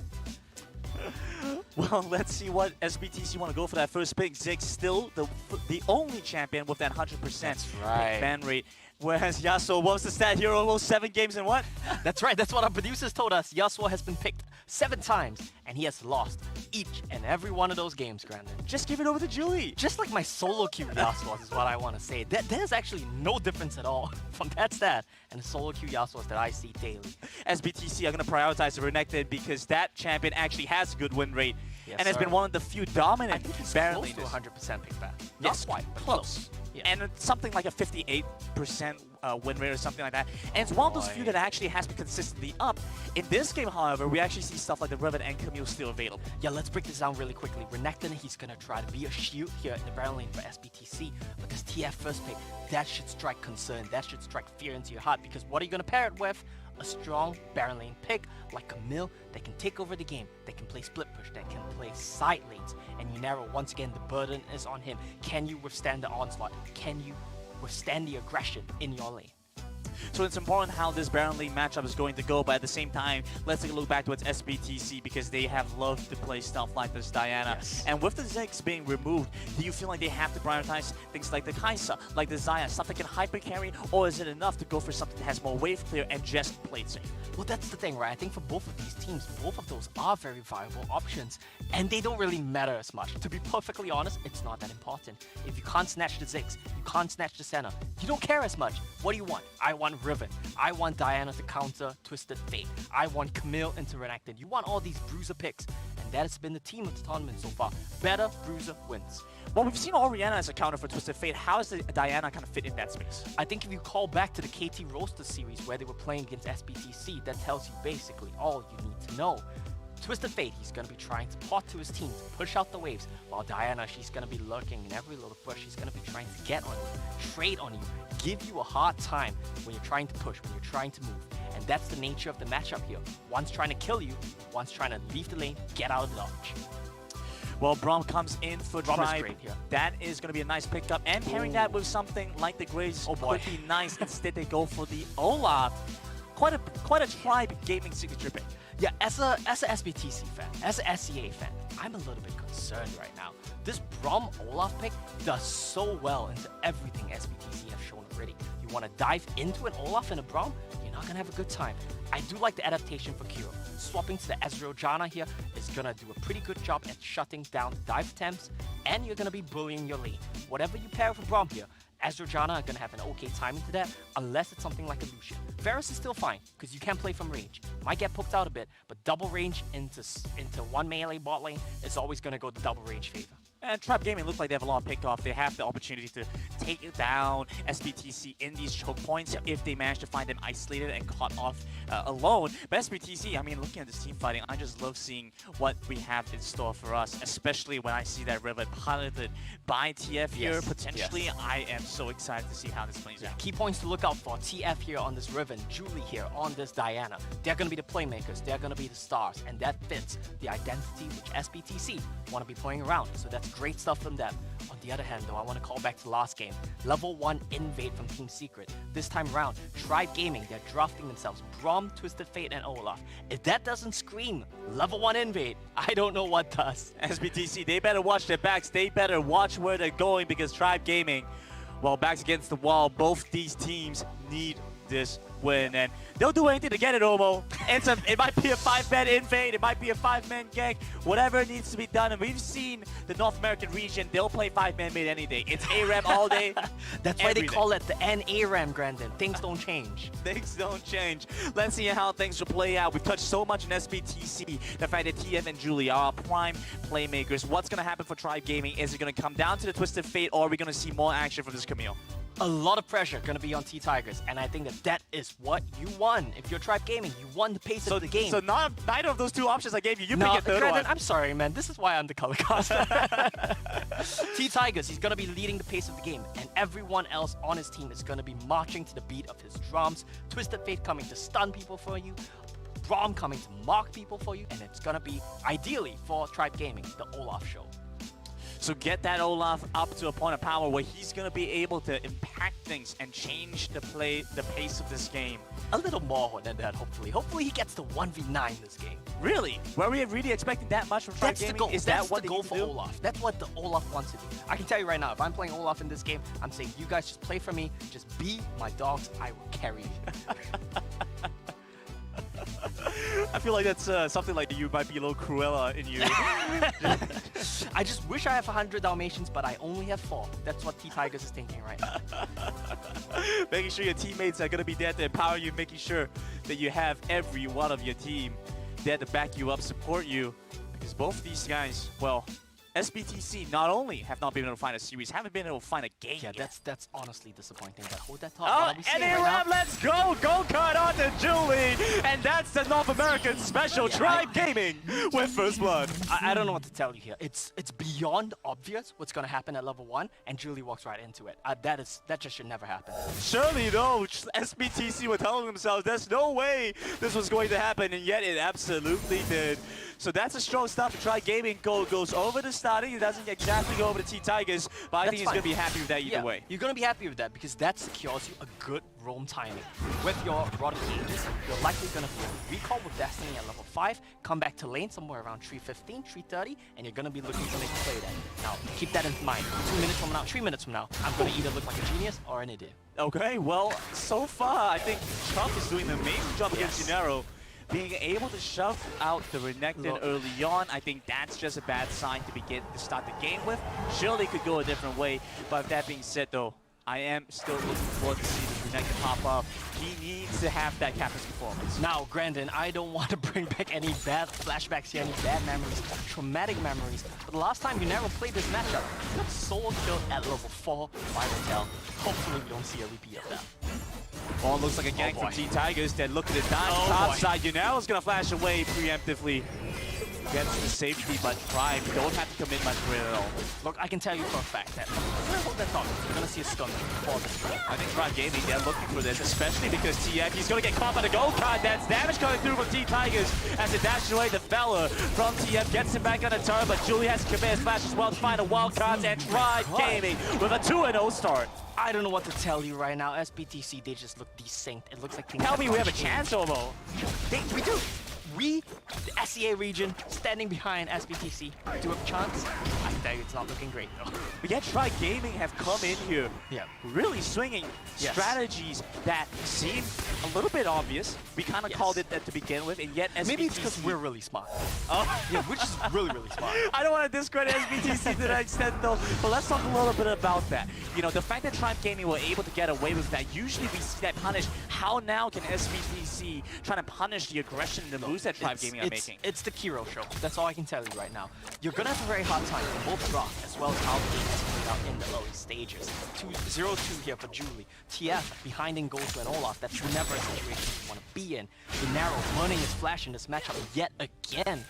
Well, let's see what SBTC want to go for that first pick. Ziggs still the only champion with that 100% ban rate. Whereas Yasuo, what was the stat here? Almost 7 games in what? That's right, that's what our producers told us. Yasuo has been picked 7 times, and he has lost each and every one of those games, Grandin. Just give it over to Julie. Just like my solo queue Yasuo is what I want to say. There's actually no difference at all from that stat and the solo queue Yasuos that I see daily. SBTC are going to prioritize the Renekton because that champion actually has a good win rate. Yes, and has been one of the few dominant. I think he's barely close to 100% pickback. Yes, Not quite, but close. Yeah. And it's something like a 58% win rate or something like that. And it's one of those few that actually has been consistently up. In this game, however, we actually see stuff like the Riven and Camille still available. Yeah, let's break this down really quickly. Renekton, he's going to try to be a shield here in the Baron lane for SBTC. But this TF first pick, that should strike concern. That should strike fear into your heart. Because what are you going to pair it with? A strong Baron lane pick like Camille that can take over the game, that can play split push, that can play side lanes. And Yunara, once again, the burden is on him. Can you withstand the onslaught? Can you withstand the aggression in your lane? So it's important how this Baron Lane matchup is going to go, but at the same time, let's take a look back towards SBTC because they have loved to play stuff like this Diana. Yes. And with the Ziggs being removed, do you feel like they have to prioritize things like the Kaisa, like the Xayah, stuff that can hyper carry, or is it enough to go for something that has more wave clear and just play it safe? Well, that's the thing, right? I think for both of these teams, both of those are very viable options, and they don't really matter as much. To be perfectly honest, it's not that important. If you can't snatch the Ziggs, you can't snatch the Senna, you don't care as much. What do you want? I want Riven. I want Diana to counter Twisted Fate. I want Camille into Renekton. You want all these bruiser picks, and that has been the team of the tournament so far. Better bruiser wins. Well, we've seen Orianna as a counter for Twisted Fate. How does the Diana kind of fit in that space? I think if you call back to the KT Rolster series where they were playing against SBTC, that tells you basically all you need to know. Twisted Fate, he's going to be trying to pot to his team to push out the waves, while Diana, she's going to be lurking in every little push. She's going to be trying to get on you, trade on you, give you a hard time when you're trying to push, when you're trying to move. And that's the nature of the matchup here. One's trying to kill you, one's trying to leave the lane, get out of the dodge. Well, Braum comes in for Braum is Tribe. great here. That is going to be a nice pickup. And pairing that with something like the Graves would be nice. Instead, they go for the Olaf. Quite a Tribe Gaming signature pick. Yeah, as a SBTC fan, as a SEA fan, I'm a little bit concerned right now. This Braum Olaf pick does so well into everything SBTC have shown already. You want to dive into an Olaf and a Braum, you're not going to have a good time. I do like the adaptation for Kiro. Swapping to the Ezreal Janna here is going to do a pretty good job at shutting down dive attempts, and you're going to be bullying your lane. Whatever you pair with Braum here, Ezreal Janna are going to have an okay timing to that, unless it's something like a Lucian. Varus is still fine, because you can play from range. Might get poked out a bit, but double range into one melee bot lane is always going to go the double range favor. And Tribe Gaming look like they have a lot of pickoff. They have the opportunity to take it down SBTC in these choke points if they manage to find them isolated and caught off alone. But SBTC, I mean, looking at this team fighting, I just love seeing what we have in store for us, especially when I see that Riven piloted by TF here. Potentially, I am so excited to see how this plays out. Key points to look out for: TF here on this Riven, Julie here on this Diana. They're going to be the playmakers, they're going to be the stars, and that fits the identity which SBTC want to be playing around. So that's great stuff from them. On the other hand, though, I want to call back to last game. Level 1 invade from Team Secret. This time around, Tribe Gaming, they're drafting themselves Braum, Twisted Fate, and Olaf. If that doesn't scream level 1 invade, I don't know what does. SBTC, they better watch their backs. They better watch where they're going because Tribe Gaming, well, backs against the wall, both these teams need this win, and they'll do anything to get it, Omo. It might be a 5-man invade, it might be a 5-man gank, whatever needs to be done. And we've seen the North American region, they'll play 5-man mid any day. It's ARAM all day. That's why they call it the NARAM, Grandin. Things don't change. Things don't change. Let's see how things will play out. We've touched so much in SBTC. The fact that TF and Julie are prime playmakers. What's going to happen for Tribe Gaming? Is it going to come down to the Twisted Fate, or are we going to see more action from this Camille? a lot of pressure going to be on T-Tigers, and I think that is what you won. If you're Tribe Gaming, you won the pace of the game. So neither of those two options I gave you, you pick a third one. I'm sorry, man. This is why I'm the color caster. T-Tigers, he's going to be leading the pace of the game, and everyone else on his team is going to be marching to the beat of his drums. Twisted Fate coming to stun people for you. Braum coming to mark people for you, and it's going to be, ideally, for Tribe Gaming, the Olaf show. So get that Olaf up to a point of power where he's going to be able to impact things and change the pace of this game. A little more than that, hopefully. Hopefully he gets to 1v9 this game. Really? Were we really expecting that much from Tribe Gaming? The goal. Is That's that what the goal for Olaf? That's what the Olaf wants to do. I can tell you right now, if I'm playing Olaf in this game, I'm saying, you guys just play for me, just be my dogs, I will carry you. I feel like that's something like you might be a little Cruella in you. I just wish I have 100 Dalmatians, but I only have 4. That's what T-Tigers is thinking right now. Making sure your teammates are going to be there to empower you, making sure that you have every one of your team there to back you up, support you. Because both of these guys, well, SBTC not only have not been able to find a series, haven't been able to find a game yet. That's honestly disappointing. But hold that thought. Oh, and right let's go! Go-kart on to Julie! And that's the North American special, Tribe Gaming with First Blood. I don't know what to tell you here. It's beyond obvious what's going to happen at level 1, and Julie walks right into it. That just should never happen. Surely, though, SBTC were telling themselves there's no way this was going to happen, and yet it absolutely did. So that's a strong start for Tribe Gaming. Goes over to starting. It doesn't exactly go over to T-Tigers, but I think he's going to be happy with that either way. You're going to be happy with that because that secures you a good roam timing. With your Roddy Cages, you're likely going to recall with Destiny at level 5, come back to lane somewhere around 3:15, 3:30, and you're going to be looking to make a play then. Now, keep that in mind. 2 minutes from now, 3 minutes from now, I'm going to either look like a genius or an idiot. Okay, well, so far, I think Trump is doing an amazing job against Gennaro. Being able to shove out the Renekton early on, I think that's just a bad sign to start the game with. Surely could go a different way, but with that being said though, I am still looking forward to see this Renekton pop up. He needs to have that captain's performance. Now, Grandin, I don't want to bring back any bad flashbacks here, any bad memories, traumatic memories. But the last time you never played this matchup, you got solo killed at level 4 by Hotel. Hopefully we don't see a repeat of that. Oh, looks like a gank from T-Tigers. Then look at it down top side. Yunaro's going to flash away preemptively. Gets the safety, but Tribe don't have to commit much for it at all. Look, I can tell you for a fact that hold that thought. You're going to see a stun before this game. I think Tribe Gaming, they're looking for this, especially because TF, he's going to get caught by the gold card. That's damage coming through from T-Tigers as it dashes away the fella from TF. Gets him back on the turn, but Julie has to commit his flash as well to find a wild card. And Tribe Gaming with a 2-0 start. I don't know what to tell you right now. SBTC, they just look desynced. It looks like things Tell me we have a chance, Omo. We do. We, the SEA region, standing behind SBTC, do have a chance. I can tell you it's not looking great, though. But yet, Tribe Gaming have come in here, really swinging strategies that seem a little bit obvious. We kind of called it that to begin with, and yet SBTC... Maybe it's because we're really smart. Yeah, we're just really, really smart. I don't want to discredit SBTC to that extent, though, but let's talk a little bit about that. You know, the fact that Tribe Gaming were able to get away with that, usually we see that punished. How now can SBTC try to punish the aggression and the moves that Tribe Gaming are making? It's the Kiro show. That's all I can tell you right now. You're going to have a very hard time in both drop as well as how the game is played out in the lower stages. 0-2 here for Julie. TF behind in Goto and Olaf. That's never a situation you want to be in. Gennaro running his flash in this matchup yet again.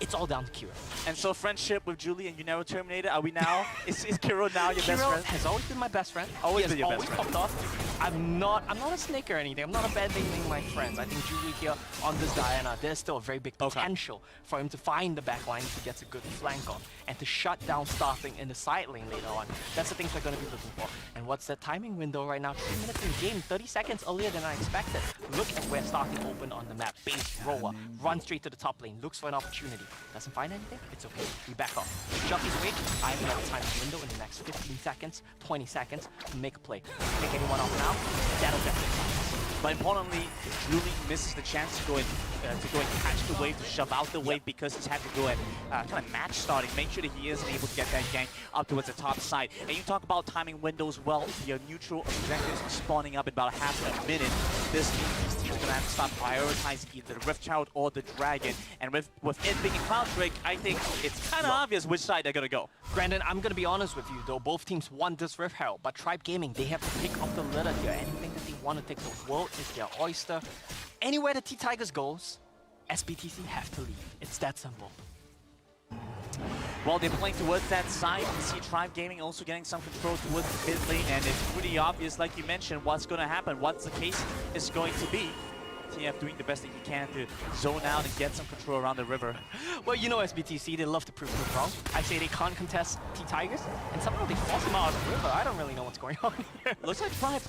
It's all down to Kiro. And so friendship with Julie and Gennaro terminated. Are we now? Is Kiro now your best friend? Has always been my best friend. Always been your best friend. Popped off. I'm not a snake or anything. I'm not abandoning my friends. I think Julie here on this Diana, there's still a very big potential for him to find the backline if he gets a good flank on and to shut down Starting in the side lane later on. That's the things we're going to be looking for. And what's that timing window right now? 3 minutes in game, 30 seconds earlier than I expected. Look at where Starting opened on the map. Base rower, runs straight to the top lane, looks for an opportunity. Doesn't find anything? It's okay. We back off. Chucky's away. I have another timing window in the next 15 seconds, 20 seconds to make a play. Pick anyone off now. That'll definitely. But importantly, Julie misses the chance to go and catch the wave, to shove out the wave because he's had to go and kind of match starting, make sure that he isn't able to get that gank up towards the top side. And you talk about timing windows, well, your neutral objectives spawning up in about half a minute. This means these teams are going to have to start prioritizing either the Rift Child or the Dragon. And with it being a Cloud Drake, I think it's kind of obvious which side they're going to go. Brandon, I'm going to be honest with you, though. Both teams want this Rift Herald, but Tribe Gaming, they have to pick up the litter here. Anything that they want to take the world is their oyster. Anywhere the T-Tigers goes, SBTC have to leave. It's that simple. Well, they're playing towards that side. You see Tribe Gaming also getting some control towards the mid lane, and it's pretty obvious, like you mentioned, what's going to happen, what the case is going to be. TF doing the best that he can to zone out and get some control around the river. Well, you know SBTC, they love to prove me wrong. I say they can't contest T-Tigers, and somehow they force them out of the river. I don't really know what's going on here. Looks like Tribe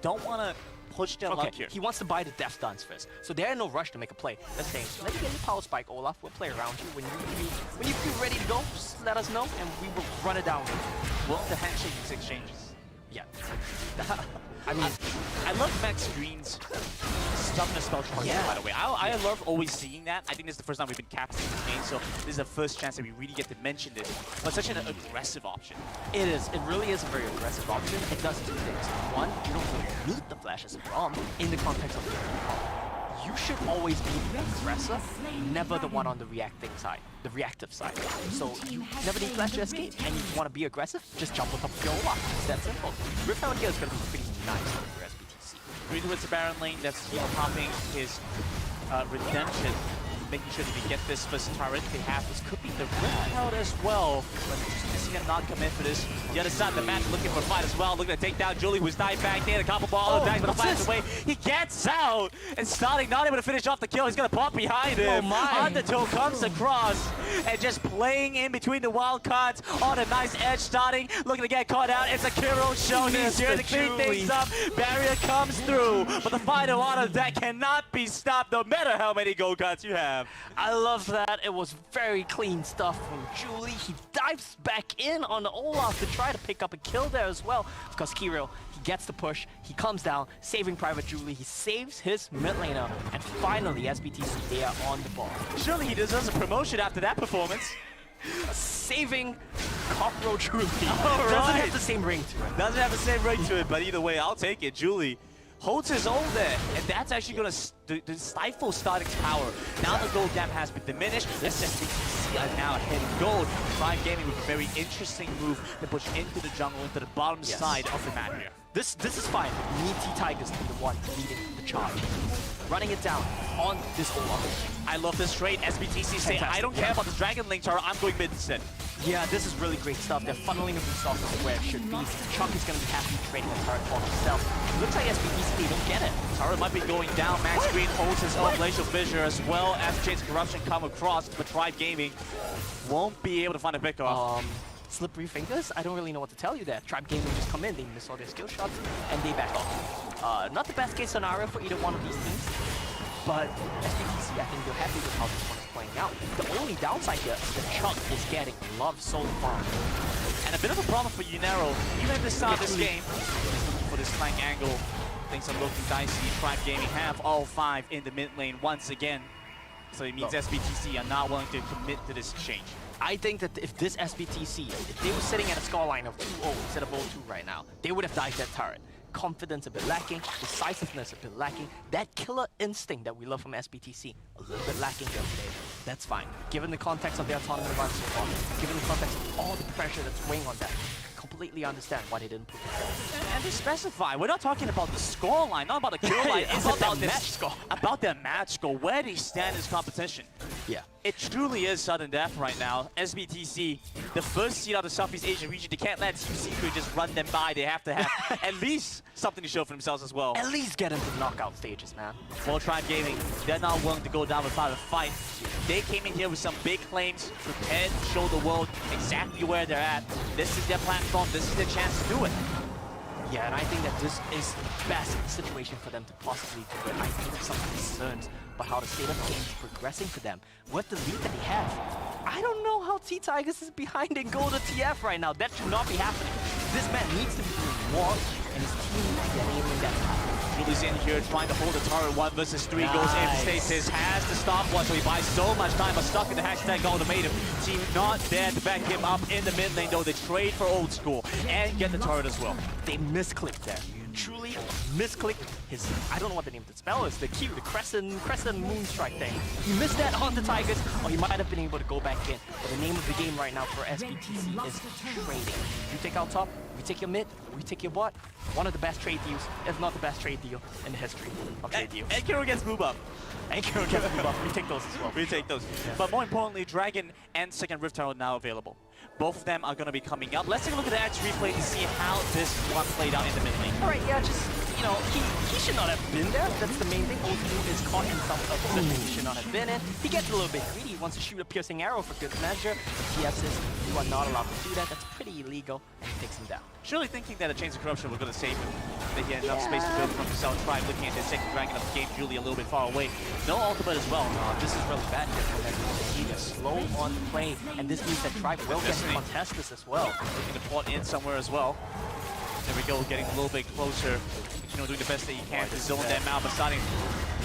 don't want to push their luck here. He wants to buy the Death Dance first, so they're in no rush to make a play. They're saying, let me get your power spike, Olaf. We'll play around you. When you feel ready to go, just let us know, and we will run it down. Well, the handshakes exchanges. Yeah. I mean, I love Max Green's Summoner Spell charge, by the way. I love always seeing that. I think this is the first time we've been capturing this game, so this is the first chance that we really get to mention this. But such an aggressive option. It is. It really is a very aggressive option. It does two things. One, you don't really need the flash as a bomb in the context of the you should always be the aggressor, never the one on the reacting side, the reactive side. So you never need flash to escape, and you want to be aggressive, just jump on top of your Olaf. It's that simple. Rift Herald here is going to be pretty nice for SBTC. Green towards the Baron lane, that's popping his redemption, making sure that we get this first turret they have. This could be the Rift Herald as well, but just missing him not come in for this. The other side of the match looking for a fight as well, looking to take down Julie, who's dived back there, the copper ball, back, but the flash away. He gets out, and starting not able to finish off the kill. He's gonna pop behind him. Oh my! Undertow comes across, and just playing in between the wild cards on a nice edge starting, looking to get caught out. It's a Kiro show. He's here to clean things up. Barrier comes through, but the final honor that cannot be stopped no matter how many gold cards you have. I love that. It was very clean stuff from Julie. He dives back in on the Olaf to try to pick up a kill there as well. Because Kiro, he gets the push, he comes down, saving Private Julie, he saves his mid laner, and finally SBTC, they are on the ball. Surely he deserves a promotion after that performance. Saving Cockroach Julie. Right. Doesn't have the same ring to it. Doesn't have the same ring to it, but either way, I'll take it. Julie holds his own there, and that's actually going to stifle Static's power. Now the gold gap has been diminished. SBTC are now heading gold. Tribe Gaming with a very interesting move to push into the jungle, into the bottom side of the map here. This is fine. We need T-Tigers to be the one leading the charge. Running it down on this Olaf. I love this trade. SBTC say, I don't care about the Dragon Link Tower, I'm going mid instead. Yeah, this is really great stuff. They're funneling the resources where it should be. Chuck is going to be happy trading a turret for himself. It looks like SBTC, they don't get it. Turret might be going down. Max Green holds his own Glacial Fissure as well as Chains Corruption come across, but Tribe Gaming won't be able to find a pickoff. Slippery fingers? I don't really know what to tell you there. Tribe Gaming just come in, they miss all their skill shots, and they back off. Not the best case scenario for either one of these teams, but SBTC, I think they're happy with how this one is playing out. The only downside here is that Chuck is getting love so far. And a bit of a problem for Unero, even at the start of this game, for this flank angle, things are looking dicey. Tribe Gaming have all 5 in the mid lane once again. So it means SBTC are not willing to commit to this exchange. I think that if this SBTC, if they were sitting at a scoreline of 2-0 instead of 0-2 right now, they would have dived that turret. Confidence a bit lacking, decisiveness a bit lacking, that killer instinct that we love from SBTC, a little bit lacking there today. That's fine. Given the context of their tournament run so far, given the context of all the pressure that's weighing on them, completely understand why they didn't put it. And to specify, we're not talking about the scoreline, not about the kill line, it's about the match score. About their match score, where they stand in this competition. Yeah. It truly is sudden death right now. SBTC, the first seed out of the Southeast Asian region, they can't let Team Secret just run them by. They have to have at least something to show for themselves as well. At least get into the knockout stages, man. Well, Tribe Gaming, they're not willing to go down without a fight. They came in here with some big claims, prepared to show the world exactly where they're at. This is their platform, this is their chance to do it. Yeah, and I think that this is the best situation for them to possibly do it. I think there's some concerns about how the state of the game is progressing for them. With the lead that they have, I don't know how T-Tigers is behind in gold to TF right now. That should not be happening. This man needs to be doing more, and his team is getting in that time. Julie's in here trying to hold the turret. 1 versus 3 goes in stasis. Has the stopwatch, so he buys so much time, but stuck in the hashtag ultimatum. Team not there to back him up in the mid lane, though. They trade for old school and get the turret as well. They misclicked there. Truly misclicked his, I don't know what the name of the spell is, the Q, the Crescent Moonstrike thing. He missed that on the Tigers, or he might have been able to go back in. But the name of the game right now for SBTC is trading. You take out top, we take your mid, we take your bot. One of the best trade deals, if not the best trade deal in the history of trade deals. And Kiro gets move up. And Kiro gets move up. We take those as well. We take those. Yeah. But more importantly, Dragon and second Rift are now available. Both of them are going to be coming up. Let's take a look at the edge replay to see how this one played out in the mid lane. Alright, yeah, just, you know, he should not have been there. That's the main thing. O2 is caught in some position he should not have been in. He gets a little bit greedy. He wants to shoot a piercing arrow for good measure. But TF says you are not allowed to do that. That's pretty illegal. And he takes him down. Surely thinking that a Chains of Corruption was going to save him. That he had enough space to build from himself. Tribe looking at the second dragon of the game, Julie a little bit far away. No ultimate as well. This is really bad here for SBTC. They're slow on the play. And this means that Tribe will get to contest this as well. Looking to port in somewhere as well. There we go, getting a little bit closer. You know, doing the best that he can to zone them out, but starting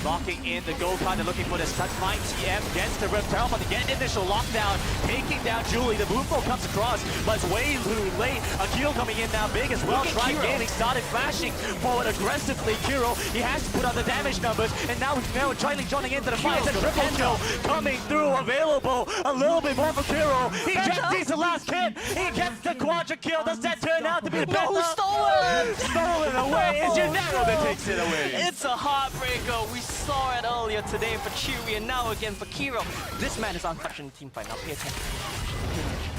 locking in the gold card. They're looking for this touch line. TM gets the Rift Tower, but they get initial lockdown, taking down Julie. The Moonfall comes across, but it's way too late. Akil coming in now big as well. Tribe Gaming started flashing forward aggressively. Kiro, he has to put on the damage numbers, and now Charlie joining into the fight. It's a triple kill coming through, available. A little bit more for Kiro. He just needs the last hit. He gets the quadra kill. Does that turn out to be the best? No, stolen! Stolen away. It's Junero that takes it away. It's a heartbreaker. We saw it earlier today for Chewy, and now again for Kiro. This man is untouched in the team fight. Now pay attention.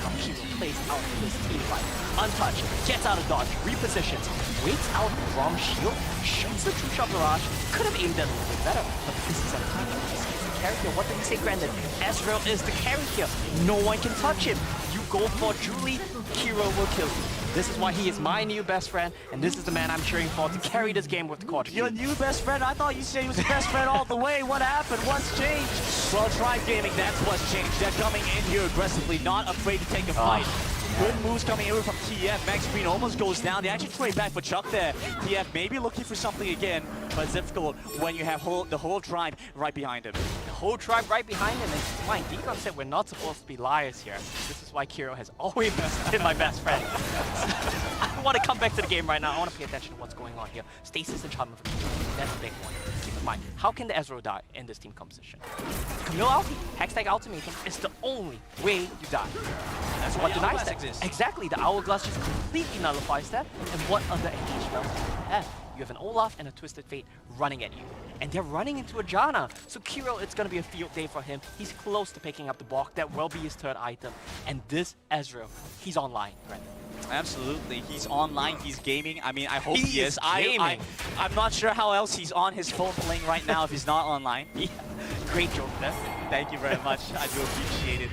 How Kiro plays out in this team fight. Untouched, gets out of dodge, repositions, waits out from shield, shoots the true shot barrage. Could have aimed it a little bit better, but this is a carry here. What did we say, Brandon? Ezreal is the carry here. No one can touch him. You go for Julie, Kiro will kill you. This is why he is my new best friend, and this is the man I'm cheering for to carry this game with the quad. Your new best friend? I thought you said he was the best friend all the way. What happened? What's changed? Well, Tribe Gaming, that's what's changed. They're coming in here aggressively, not afraid to take a fight. Good moves coming in from TF. Max Green almost goes down. They actually trade back for Chuck there. TF maybe looking for something again, but it's difficult when you have the whole tribe right behind him. The whole tribe right behind him. And fine, Deacon said we're not supposed to be liars here. This is why Kiro has always been my best friend. I want to come back to the game right now. I want to pay attention to what's going on here. Stasis and Charmin for Kiro. That's a big one. Keep in mind, how can the Ezreal die in this team composition? Camille ulti, Hextag ultimatum is the only way you die. That's what denies that. Exactly, the Hourglass just completely nullifies that. And what other engage spells do you have? You have an Olaf and a Twisted Fate running at you. And they're running into a Janna. So Kiro, it's going to be a field day for him. He's close to picking up the block. That will be his third item. And this Ezreal, he's online, Brandon. Absolutely, he's online, he's gaming. I mean, I hope he is. Gaming. I'm not sure how else he's on his phone playing right now if he's not online. Yeah. Great joke there. Thank you very much. I do appreciate it.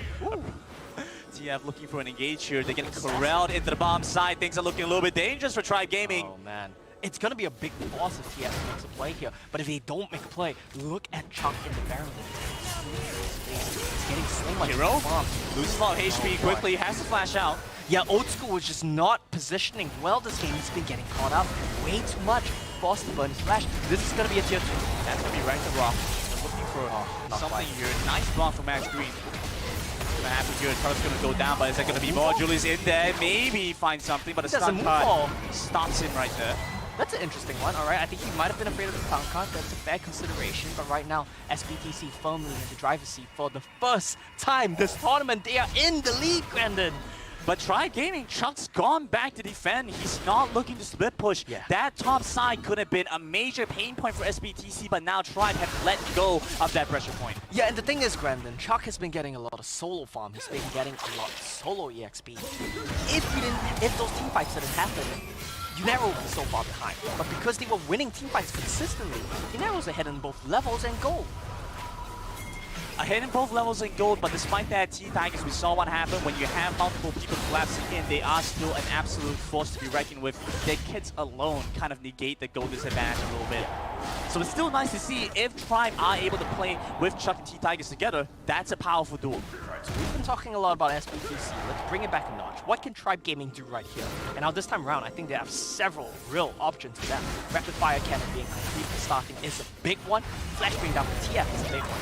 TF looking for an engage here. They're getting corralled into the bomb side. Things are looking a little bit dangerous for Tribe Gaming. Oh, man. It's going to be a big loss if TF makes a play here. But if they don't make a play, look at Chuck in the barrel. He's getting slain like Hero loses a lot of HP quickly, has to flash out. Yeah, Old School was just not positioning well this game. He's been getting caught up way too much. Forced to burn his flash. This is going to be a tier 2. That's going to be right to rock. They're looking for something here. Nice block from Max Green. What's going to happen here? Turret's going to go down, but is there going to be more? Julie's in there. Maybe find something, but a stun card stops him right there. That's an interesting one, all right? I think he might have been afraid of the stun card. That's a fair consideration, but right now, SBTC firmly in the driver's seat for the first time this tournament. They are in the lead, Brandon. But Tribe Gaming, Chuck's gone back to defend. He's not looking to split push. Yeah. That top side could have been a major pain point for SBTC, but now Tribe have let go of that pressure point. Yeah, and the thing is, Brandon, Chuck has been getting a lot of solo farm. He's been getting a lot of solo EXP. If those team fights didn't happen, Junero would be so far behind. But because they were winning team fights consistently, Junero's ahead in both levels and gold. Ahead in both levels in gold, but despite that, T-Tigers, we saw what happened when you have multiple people collapsing in. They are still an absolute force to be reckoned with. Their kits alone kind of negate the gold disadvantage a little bit. So it's still nice to see if Tribe are able to play with Chuck and T-Tigers together. That's a powerful duel. So we've been talking a lot about SBTC. Let's bring it back a notch. What can Tribe Gaming do right here? And now this time around, I think they have several real options for them. Rapid Fire Cannon being completely starting is a big one. Flash being down for TF is a big one.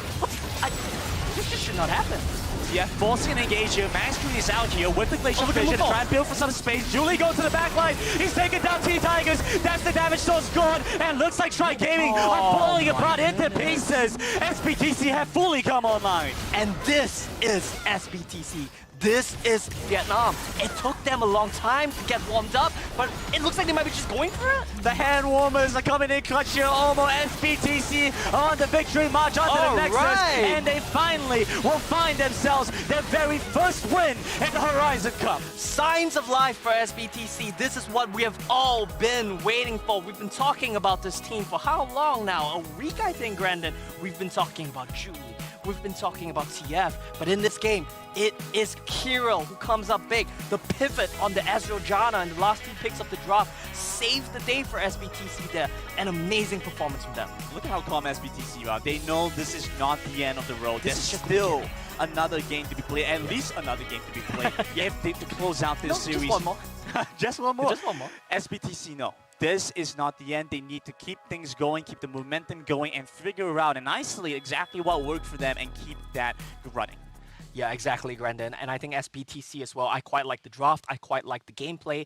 This just should not happen. TF forcing an engage here. Mastery is out here with the Glacial look at Vision to Mufo. try and build for some space. Julie goes to the back line. He's taking down T-Tigers. That's the damage source gone. And looks like Tri Gaming are falling apart into pieces. SBTC have fully come online. And this is SBTC. This is Vietnam. It took them a long time to get warmed up, but it looks like they might be just going for it. The hand warmers are coming in clutch here. Almost SBTC on the victory march onto the Nexus. And they finally will find themselves their very first win in the Horizon Cup. Signs of life for SBTC. This is what we have all been waiting for. We've been talking about this team for how long now? A week, I think, Brandon. We've been talking about Julie. We've been talking about TF, but in this game, it is Kirill who comes up big. The pivot on the Ezreal Janna and the last 2 picks of the drop saves the day for SBTC there. An amazing performance from them. Look at how calm SBTC are. They know this is not the end of the road. This There's is just still another game to be played, at least another game to be played. If they to close out this series. Just one more. Just one more. Just one more. SBTC, no. This is not the end. They need to keep things going, keep the momentum going, and figure out and isolate exactly what worked for them and keep that running. Yeah, exactly, Grandin. And I think SBTC as well, I quite like the draft. I quite like the gameplay.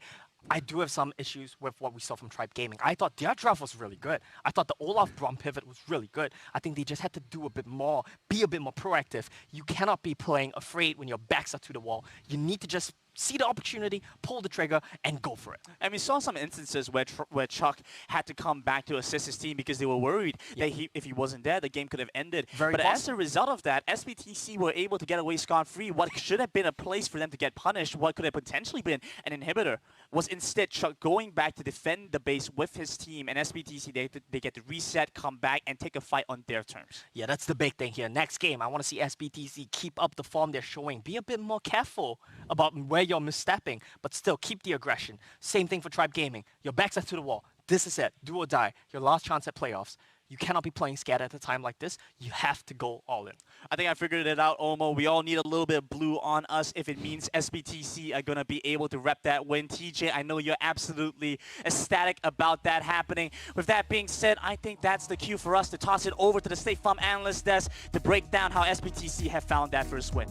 I do have some issues with what we saw from Tribe Gaming. I thought their draft was really good. I thought the Olaf Braum pivot was really good. I think they just had to do a bit more, be a bit more proactive. You cannot be playing afraid when your backs are to the wall. You need to just see the opportunity, pull the trigger, and go for it. And we saw some instances where Chuck had to come back to assist his team because they were worried that if he wasn't there, the game could have ended. But as a result of that, SBTC were able to get away scot-free. What should have been a place for them to get punished, what could have potentially been an inhibitor, was instead Chuck going back to defend the base with his team, and SBTC, they get to reset, come back, and take a fight on their terms. Yeah, that's the big thing here. Next game, I want to see SBTC keep up the form they're showing. Be a bit more careful about where you're misstepping, but still keep the aggression. Same thing for Tribe Gaming. Your backs are to the wall. This is it. Do or die. Your last chance at playoffs. You cannot be playing scared at a time like this. You have to go all in. I think I figured it out, Omo. We all need a little bit of blue on us if it means SBTC are going to be able to rep that win. TJ, I know you're absolutely ecstatic about that happening. With that being said, I think that's the cue for us to toss it over to the State Farm Analyst Desk to break down how SBTC have found that first win.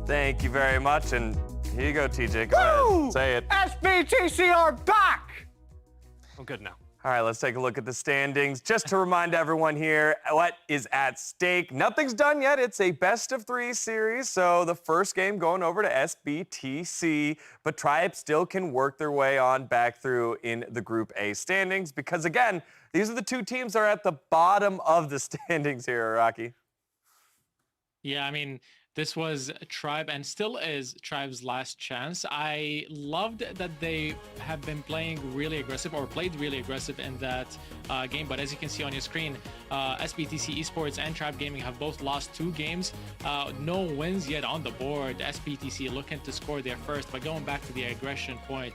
Thank you very much, and here you go, TJ. Go ahead, say it. SBTC are back! I'm good now. All right, let's take a look at the standings. Just to remind everyone here what is at stake. Nothing's done yet. It's a best-of-3 series, so the first game going over to SBTC, but Tribe still can work their way on back through in the Group A standings because, again, these are the 2 teams that are at the bottom of the standings here, Rocky. Yeah, I mean, this was Tribe and still is Tribe's last chance. I loved that they have been playing really aggressive or played really aggressive in that game. But as you can see on your screen, SBTC Esports and Tribe Gaming have both lost 2 games. No wins yet on the board. SBTC looking to score their first. But going back to the aggression point,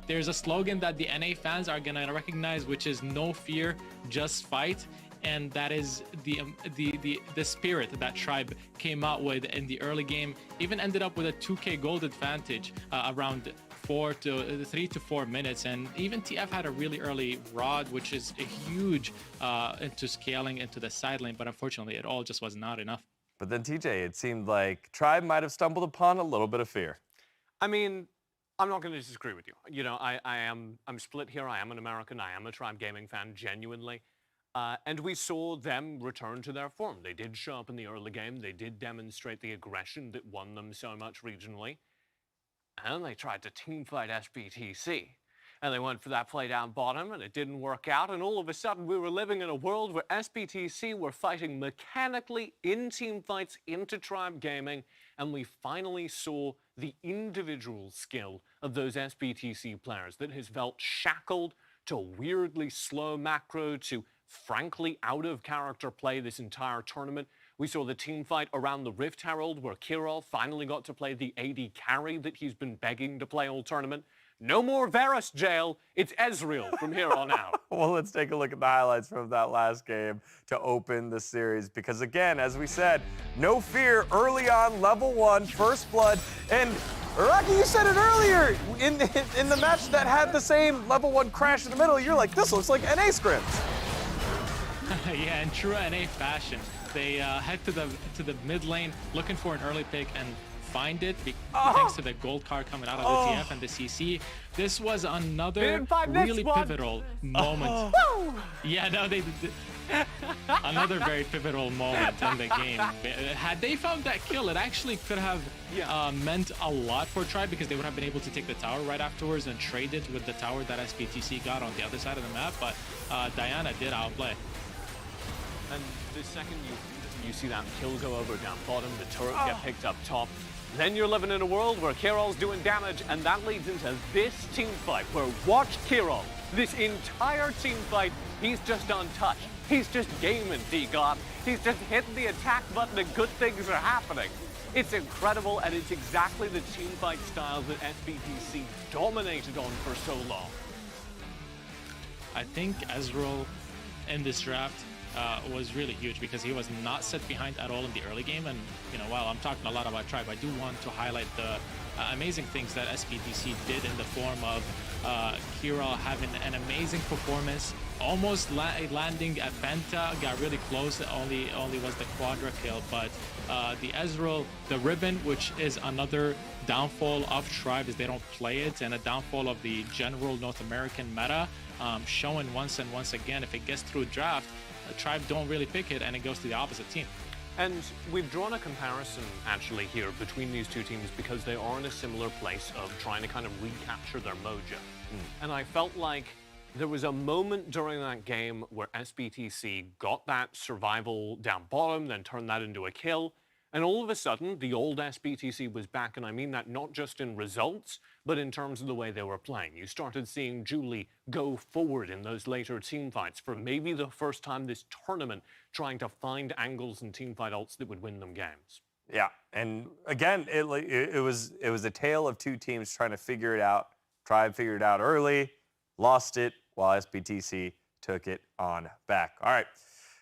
there's a slogan that the NA fans are going to recognize, which is no fear, just fight. And that is the spirit that Tribe came out with in the early game. Even ended up with a 2K gold advantage around 3 to 4 minutes. And even TF had a really early rod, which is a huge into scaling into the side lane. But unfortunately, it all just was not enough. But then, TJ, it seemed like Tribe might have stumbled upon a little bit of fear. I mean, I'm not going to disagree with you. You know, I'm split here. I am an American. I am a Tribe Gaming fan, genuinely. And we saw them return to their form. They did show up in the early game. They did demonstrate the aggression that won them so much regionally. And they tried to teamfight SBTC. And they went for that play down bottom, and it didn't work out. And all of a sudden, we were living in a world where SBTC were fighting mechanically in team fights into Tribe Gaming. And we finally saw the individual skill of those SBTC players that has felt shackled to weirdly slow macro, to frankly out of character play this entire tournament. We saw the team fight around the Rift Herald where Kirill finally got to play the AD carry that he's been begging to play all tournament. No more Varus jail, it's Ezreal from here on out. Well, let's take a look at the highlights from that last game to open the series because, again, as we said, no fear early on, level 1, first blood, and Rocky, you said it earlier, in the match that had the same level 1 crash in the middle, you're like, this looks like NA scrims. Yeah, in true NA fashion. They head to the mid lane, looking for an early pick and find it thanks to the gold card coming out of the TF and the CC. This was another really pivotal moment. Yeah, no, they did. Another very pivotal moment in the game. Had they found that kill, it actually could have meant a lot for Tribe, because they would have been able to take the tower right afterwards and trade it with the tower that SBTC got on the other side of the map, but Diana did outplay. And the second you see that kill go over down bottom, the turret get picked up top, then you're living in a world where Kirill's doing damage, and that leads into this team fight where watch Kirill. This entire team fight, he's just untouched. He's just gaming, D-God. He's just hitting the attack button and good things are happening. It's incredible, and it's exactly the team fight style that SBTC dominated on for so long. I think Ezreal in this draft was really huge, because he was not set behind at all in the early game. And while I'm talking a lot about Tribe, I do want to highlight the amazing things that SBTC did in the form of Kirill having an amazing performance, almost landing at Penta, got really close, only was the quadra kill. But the Ezreal, the ribbon, which is another downfall of Tribe, is they don't play it, and a downfall of the general North American meta, showing once and once again, if it gets through draft, Tribe don't really pick it, and it goes to the opposite team. And we've drawn a comparison actually here between these two teams because they are in a similar place of trying to kind of recapture their mojo. And I felt like there was a moment during that game where SBTC got that survival down bottom, then turned that into a kill, and all of a sudden the old SBTC was back, and I mean that not just in results, but in terms of the way they were playing. You started seeing Julie go forward in those later team fights for maybe the first time this tournament, trying to find angles and team fight ults that would win them games. Yeah, and again, it was a tale of two teams trying to figure it out. Tribe figured it out early, lost it, while SBTC took it on back. All right,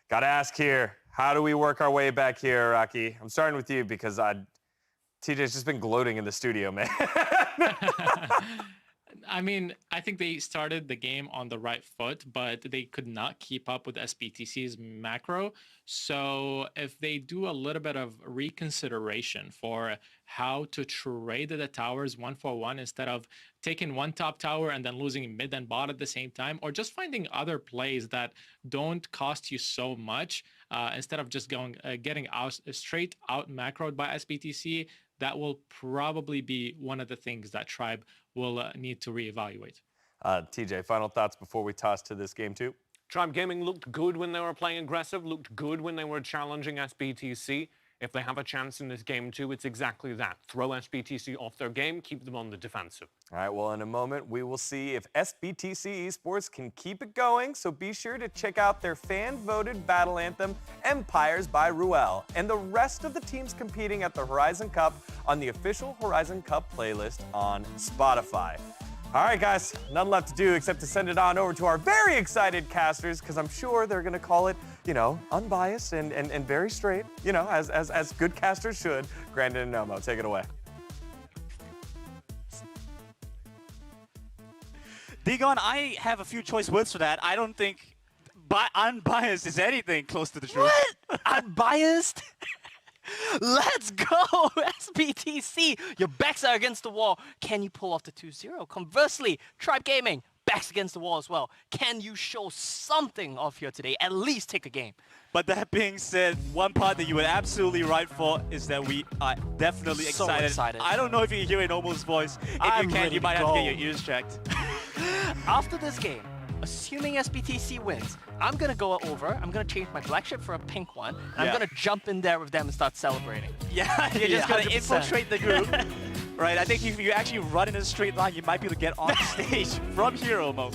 gotta ask here, how do we work our way back here, Rocky? I'm starting with you because TJ's just been gloating in the studio, man. I mean, I think they started the game on the right foot, but they could not keep up with SBTC's macro. So if they do a little bit of reconsideration for how to trade the towers 1-for-1 instead of taking one top tower and then losing mid and bot at the same time, or just finding other plays that don't cost you so much, instead of just getting straight out macroed by SBTC, that will probably be one of the things that Tribe will need to reevaluate. TJ, final thoughts before we toss to this game too? Tribe Gaming looked good when they were playing aggressive, looked good when they were challenging SBTC. If they have a chance in this game too, it's exactly that. Throw SBTC off their game, keep them on the defensive. All right, well, in a moment, we will see if SBTC Esports can keep it going, so be sure to check out their fan-voted battle anthem, Empires by Ruel, and the rest of the teams competing at the Horizon Cup on the official Horizon Cup playlist on Spotify. All right, guys, nothing left to do except to send it on over to our very excited casters, because I'm sure they're going to call it, unbiased and very straight, as good casters should. Grandin and Nomo, take it away. Digon, I have a few choice words for that. I don't think unbiased is anything close to the truth. What? Unbiased? Let's go, SBTC! Your backs are against the wall. Can you pull off the 2-0? Conversely, Tribe Gaming, backs against the wall as well. Can you show something off here today? At least take a game. But that being said, one part that you were absolutely right for is that we are definitely excited. I don't know if you can hear it in Omo's voice. If you can, you might have to get your ears checked. After this game, assuming SBTC wins, I'm gonna go over, I'm gonna change my black ship for a pink one, and I'm gonna jump in there with them and start celebrating. Yeah, you're just gonna infiltrate the group. Right, I think if you actually run in a straight line, you might be able to get on stage from here, Omo.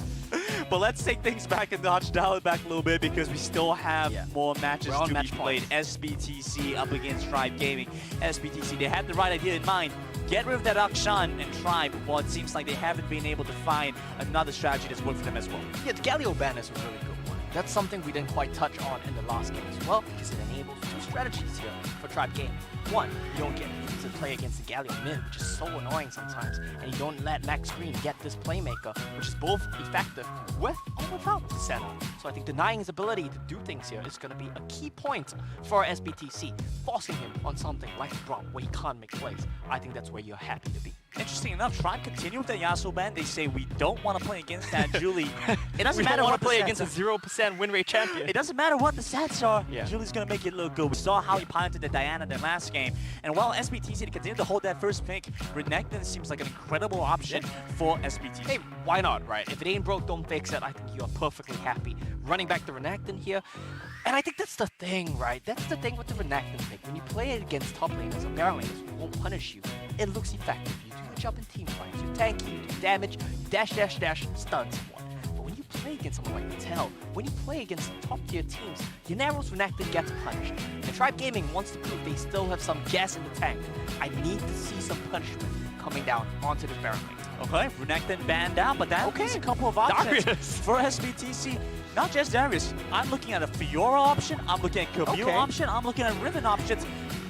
But let's take things back and dial it back a little bit because we still have more matches to be played. SBTC up against Tribe Gaming. SBTC, they had the right idea in mind. Get rid of that Akshan and Tribe, while it seems like they haven't been able to find another strategy that's worked for them as well. Yeah, the Galio ban is a really good one. That's something we didn't quite touch on in the last game as well, because it enables two strategies here for Tribe Game. One, you don't get to play against the Galio mid, which is so annoying sometimes, and you don't let Max Green get this playmaker, which is both effective with or without the center. So I think denying his ability to do things here is going to be a key point for SBTC, forcing him on something like Braum where he can't make plays. I think that's where you're happy to be. Interesting enough, Tribe continue with the Yasuo ban. They say we don't want to play against that Julie. It doesn't matter want what to play the against a 0% win rate champion. It doesn't matter what the stats are. Yeah. Julie's gonna make it look good. We saw how he piloted the Diana the last game, and while SBTC continue to hold that first pick, Renekton seems like an incredible option for SBTC. Hey, why not, right? If it ain't broke, don't fix it. I think you are perfectly happy running back the Renekton here. And I think that's the thing, right? That's the thing with the Renekton pick. When you play it against top laners or barrel laners who won't punish you, it looks effective. You do your job in team fights. You tank, you do damage, you dash, stun someone. But when you play against someone like Mattel, when you play against top tier teams, Yunaro's Renekton gets punished. And Tribe Gaming wants to prove they still have some gas in the tank. I need to see some punishment coming down onto this barrel lane. Okay, Renekton banned out, but that leaves a couple of options for SBTC. Not just Darius. I'm looking at a Fiora option. I'm looking at Camille option. I'm looking at Riven options.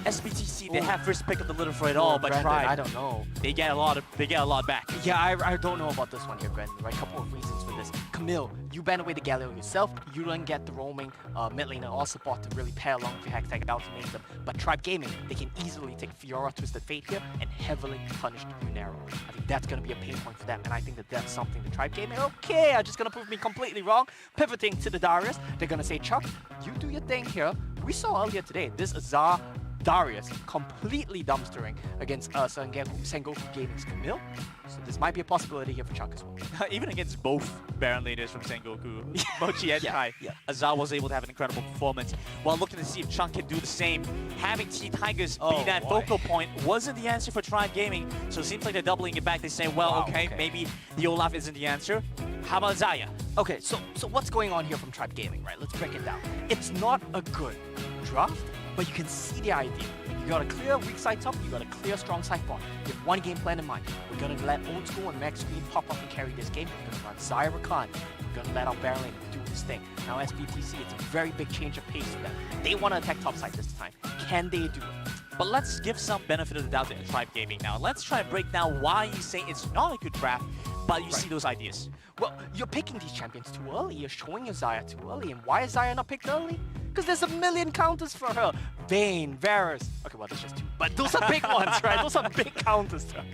SBTC, they have first pick of the litter for it all, but Tribe, I don't know. They get a lot back. Yeah, I don't know about this one here, Brandon. Right, couple of reasons for this. Camille, you ban away the Galio yourself. You don't get the roaming mid laner or support to really pair along with your hack tag ultimate them. But Tribe Gaming, they can easily take Fiora, Twisted Fate here, and heavily punish Yunaro. I think that's going to be a pain point for them, and I think that that's something the Tribe Gaming, okay, are just going to prove me completely wrong. Pivoting to the Darius, they're going to say, Chuck, you do your thing here. We saw earlier today, this Azar Darius completely dumpstering against Sengoku Gaming's Camille. So this might be a possibility here for Chuck as well. Even against both Baron leaders from Sengoku, Mochi and Kai, Azar was able to have an incredible performance. While looking to see if Chuck can do the same, having T-Tigers be that focal point wasn't the answer for Tribe Gaming. So it seems like they're doubling it back. They say, well, okay, maybe the Olaf isn't the answer. How about Zaya? Okay, so what's going on here from Tribe Gaming, right? Let's break it down. It's not a good draft, but you can see the idea. You got a clear weak side top, you got a clear strong side bot. You have one game plan in mind. We're gonna let Old School and Max Green pop up and carry this game. We're gonna run Zaya Rakan. We're gonna let our Baron Lane do his thing. Now SBTC, it's a very big change of pace for them. They wanna attack top side this time. Can they do it? But let's give some benefit of the doubt to Tribe Gaming now. Let's try and break down why you say it's not a good draft, but you see those ideas. Well, you're picking these champions too early. You're showing your Zaya too early. And why is Zaya not picked early? Because there's a million counters for her. Vayne, Varus. Okay, well, there's just two. But those are big ones, right? Those are big counters to her.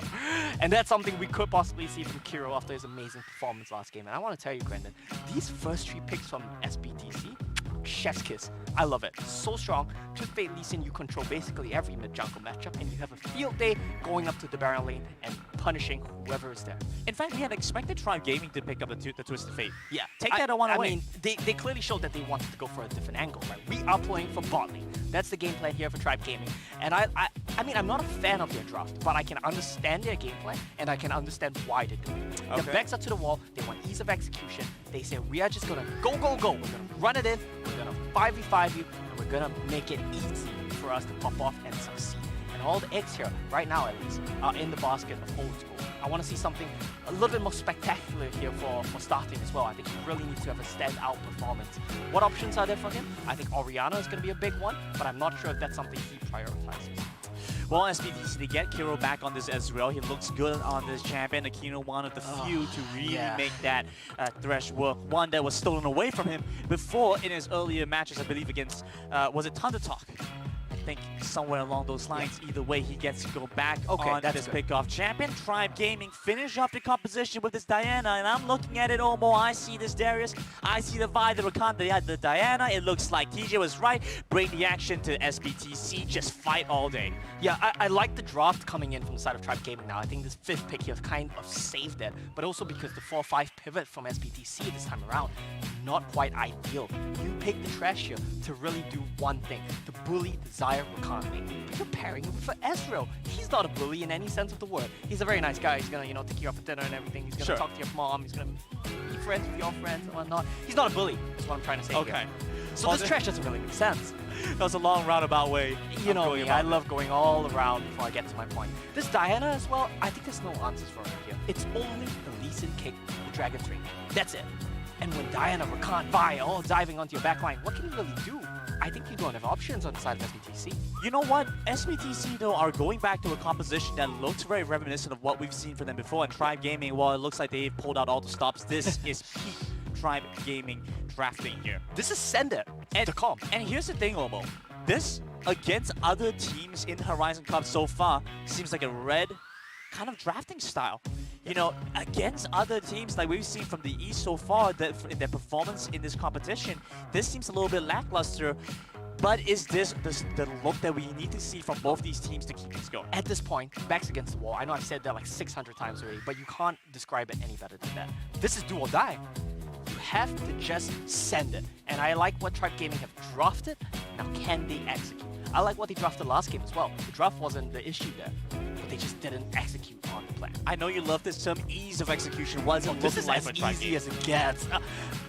And that's something we could possibly see from Kiro after his amazing performance last game. And I want to tell you, Brendan, these first 3 picks from SBTC, chef's kiss. I love it. So strong. Twisted Fate Lee Sin, you control basically every mid-jungle matchup, and you have a field day going up to the Baron lane and punishing whoever is there. In fact, we had expected Tribe Gaming to pick up the Twisted Fate. Yeah, take that one away. I mean, they clearly showed that they wanted to go for a different angle, right? We are playing for bot lane. That's the game plan here for Tribe Gaming. And I mean, I'm not a fan of their draft, but I can understand their game plan, and I can understand why they do it. Okay. Their backs are to the wall. They want ease of execution. They say, we are just going to go. We're going to run it in. We're going to 5v5 you, and we're going to make it easy for us to pop off and succeed. And all the eggs here, right now at least, are in the basket of Old School. I want to see something a little bit more spectacular here for starting as well. I think he really needs to have a standout performance. What options are there for him? I think Orianna is going to be a big one, but I'm not sure if that's something he prioritizes. Well, SBTC, they get Kiro back on this as well. He looks good on this champion. Aquino, one of the few to really make that Thresh work. One that was stolen away from him before in his earlier matches, I believe, against, was it ThunderTalk? I think somewhere along those lines. Either way, he gets to go back on this pickoff. Champion Tribe Gaming finish off the composition with this Diana, and I'm looking at it, Omo. I see this Darius. I see the Vi, the Rakan, the Diana. It looks like TJ was right. Bring the action to SBTC. Just fight all day. Yeah, I like the draft coming in from the side of Tribe Gaming now. I think this 5th pick here kind of saved it, but also because the 4-5 pivot from SBTC this time around, not quite ideal. You pick the trash here to really do one thing, to bully the Zaya Rakan lane. But you're pairing him with Ezreal. He's not a bully in any sense of the word. He's a very nice guy. He's gonna, you know, take you out for dinner and everything. He's gonna talk to your mom. He's gonna be friends with your friends and whatnot. He's not a bully, is what I'm trying to say here. So this trash doesn't really make sense. That was a long roundabout way. You know me, I love going all around before I get to my point. This Diana as well, I think there's no answers for her here. It's only the Lee Sin kick, the Dragon's Rage. That's it. And when Diana, Rakan, Vi all diving onto your backline, what can you really do? I think you don't have options on the side of SBTC. You know what? SBTC, though, are going back to a composition that looks very reminiscent of what we've seen from them before. And Tribe Gaming, while it looks like they've pulled out all the stops, this is peak Tribe Gaming drafting here. This is send it. And here's the thing, Omo. This, against other teams in Horizon Cup so far, seems like a red kind of drafting style. You know, against other teams like we've seen from the East so far, in their performance in this competition, this seems a little bit lackluster. But is this the look that we need to see from both these teams to keep things going? At this point, backs against the wall. I know I've said that like 600 times already, but you can't describe it any better than that. This is do or die. You have to just send it. And I like what Tribe Gaming have drafted. Now, can they execute? I like what they drafted last game as well. The draft wasn't the issue there, but they just didn't execute on the plan. I know you love this term, ease of execution. What is it This is like as for Tribe easy Gaming? as it gets.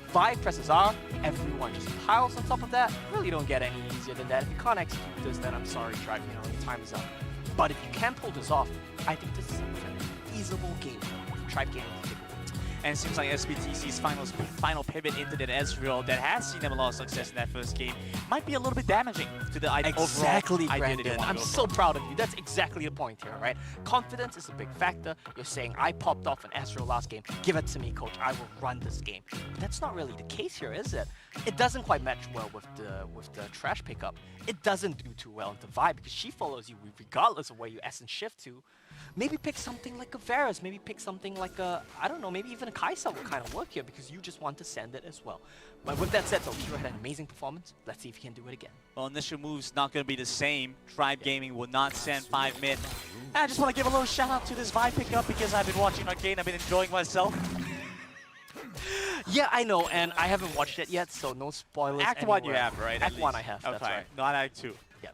5 presses R, everyone just piles on top of that. Really don't get any easier than that. If you can't execute this, then I'm sorry, Tribe, you know, your time is up. But if you can pull this off, I think this is a feasible game for Tribe Gaming to take away. And it seems like SBTC's final pivot into that Ezreal that has seen them a lot of success in that first game might be a little bit damaging to the Exactly, overall idea Brandon. I'm so proud of you. That's exactly the point here, right? Confidence is a big factor. You're saying, I popped off an Ezreal last game. Give it to me, coach. I will run this game. But that's not really the case here, is it? It doesn't quite match well with the trash pickup. It doesn't do too well into Vibe because she follows you regardless of where you S and shift to. Maybe pick something like a Varus. Maybe pick something like a, I don't know, maybe even a Kaisa will kind of work here because you just want to send it as well. But with that said, though, Kiro had an amazing performance. Let's see if he can do it again. Well, initial move's not going to be the same. Tribe Gaming will not send 5 mid. I just want to give a little shout out to this Vibe pickup because I've been watching Arcane. I've been enjoying myself. Yeah, I know, and I haven't watched it yet, so no spoilers. Act 1 you have, right? Act 1 I have, that's okay, right. not Act 2. Yeah.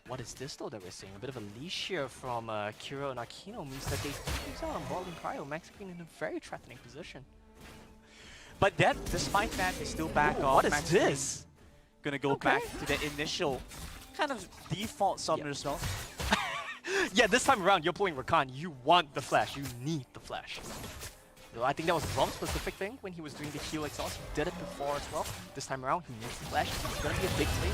What is this though that we're seeing? A bit of a leash here from Kiro and Aquino means that they lose out on ball and Cryo. Max Green in a very threatening position. But then, despite that, they still back off. What is Max this? Gonna go back to the initial kind of default summoner spell. Yeah, this time around you're pulling Rakan. You want the flash. You need the flash. So I think that was a specific thing when he was doing the heal exhaust. He did it before as well. This time around, he needs the flash. It's going to be a big thing.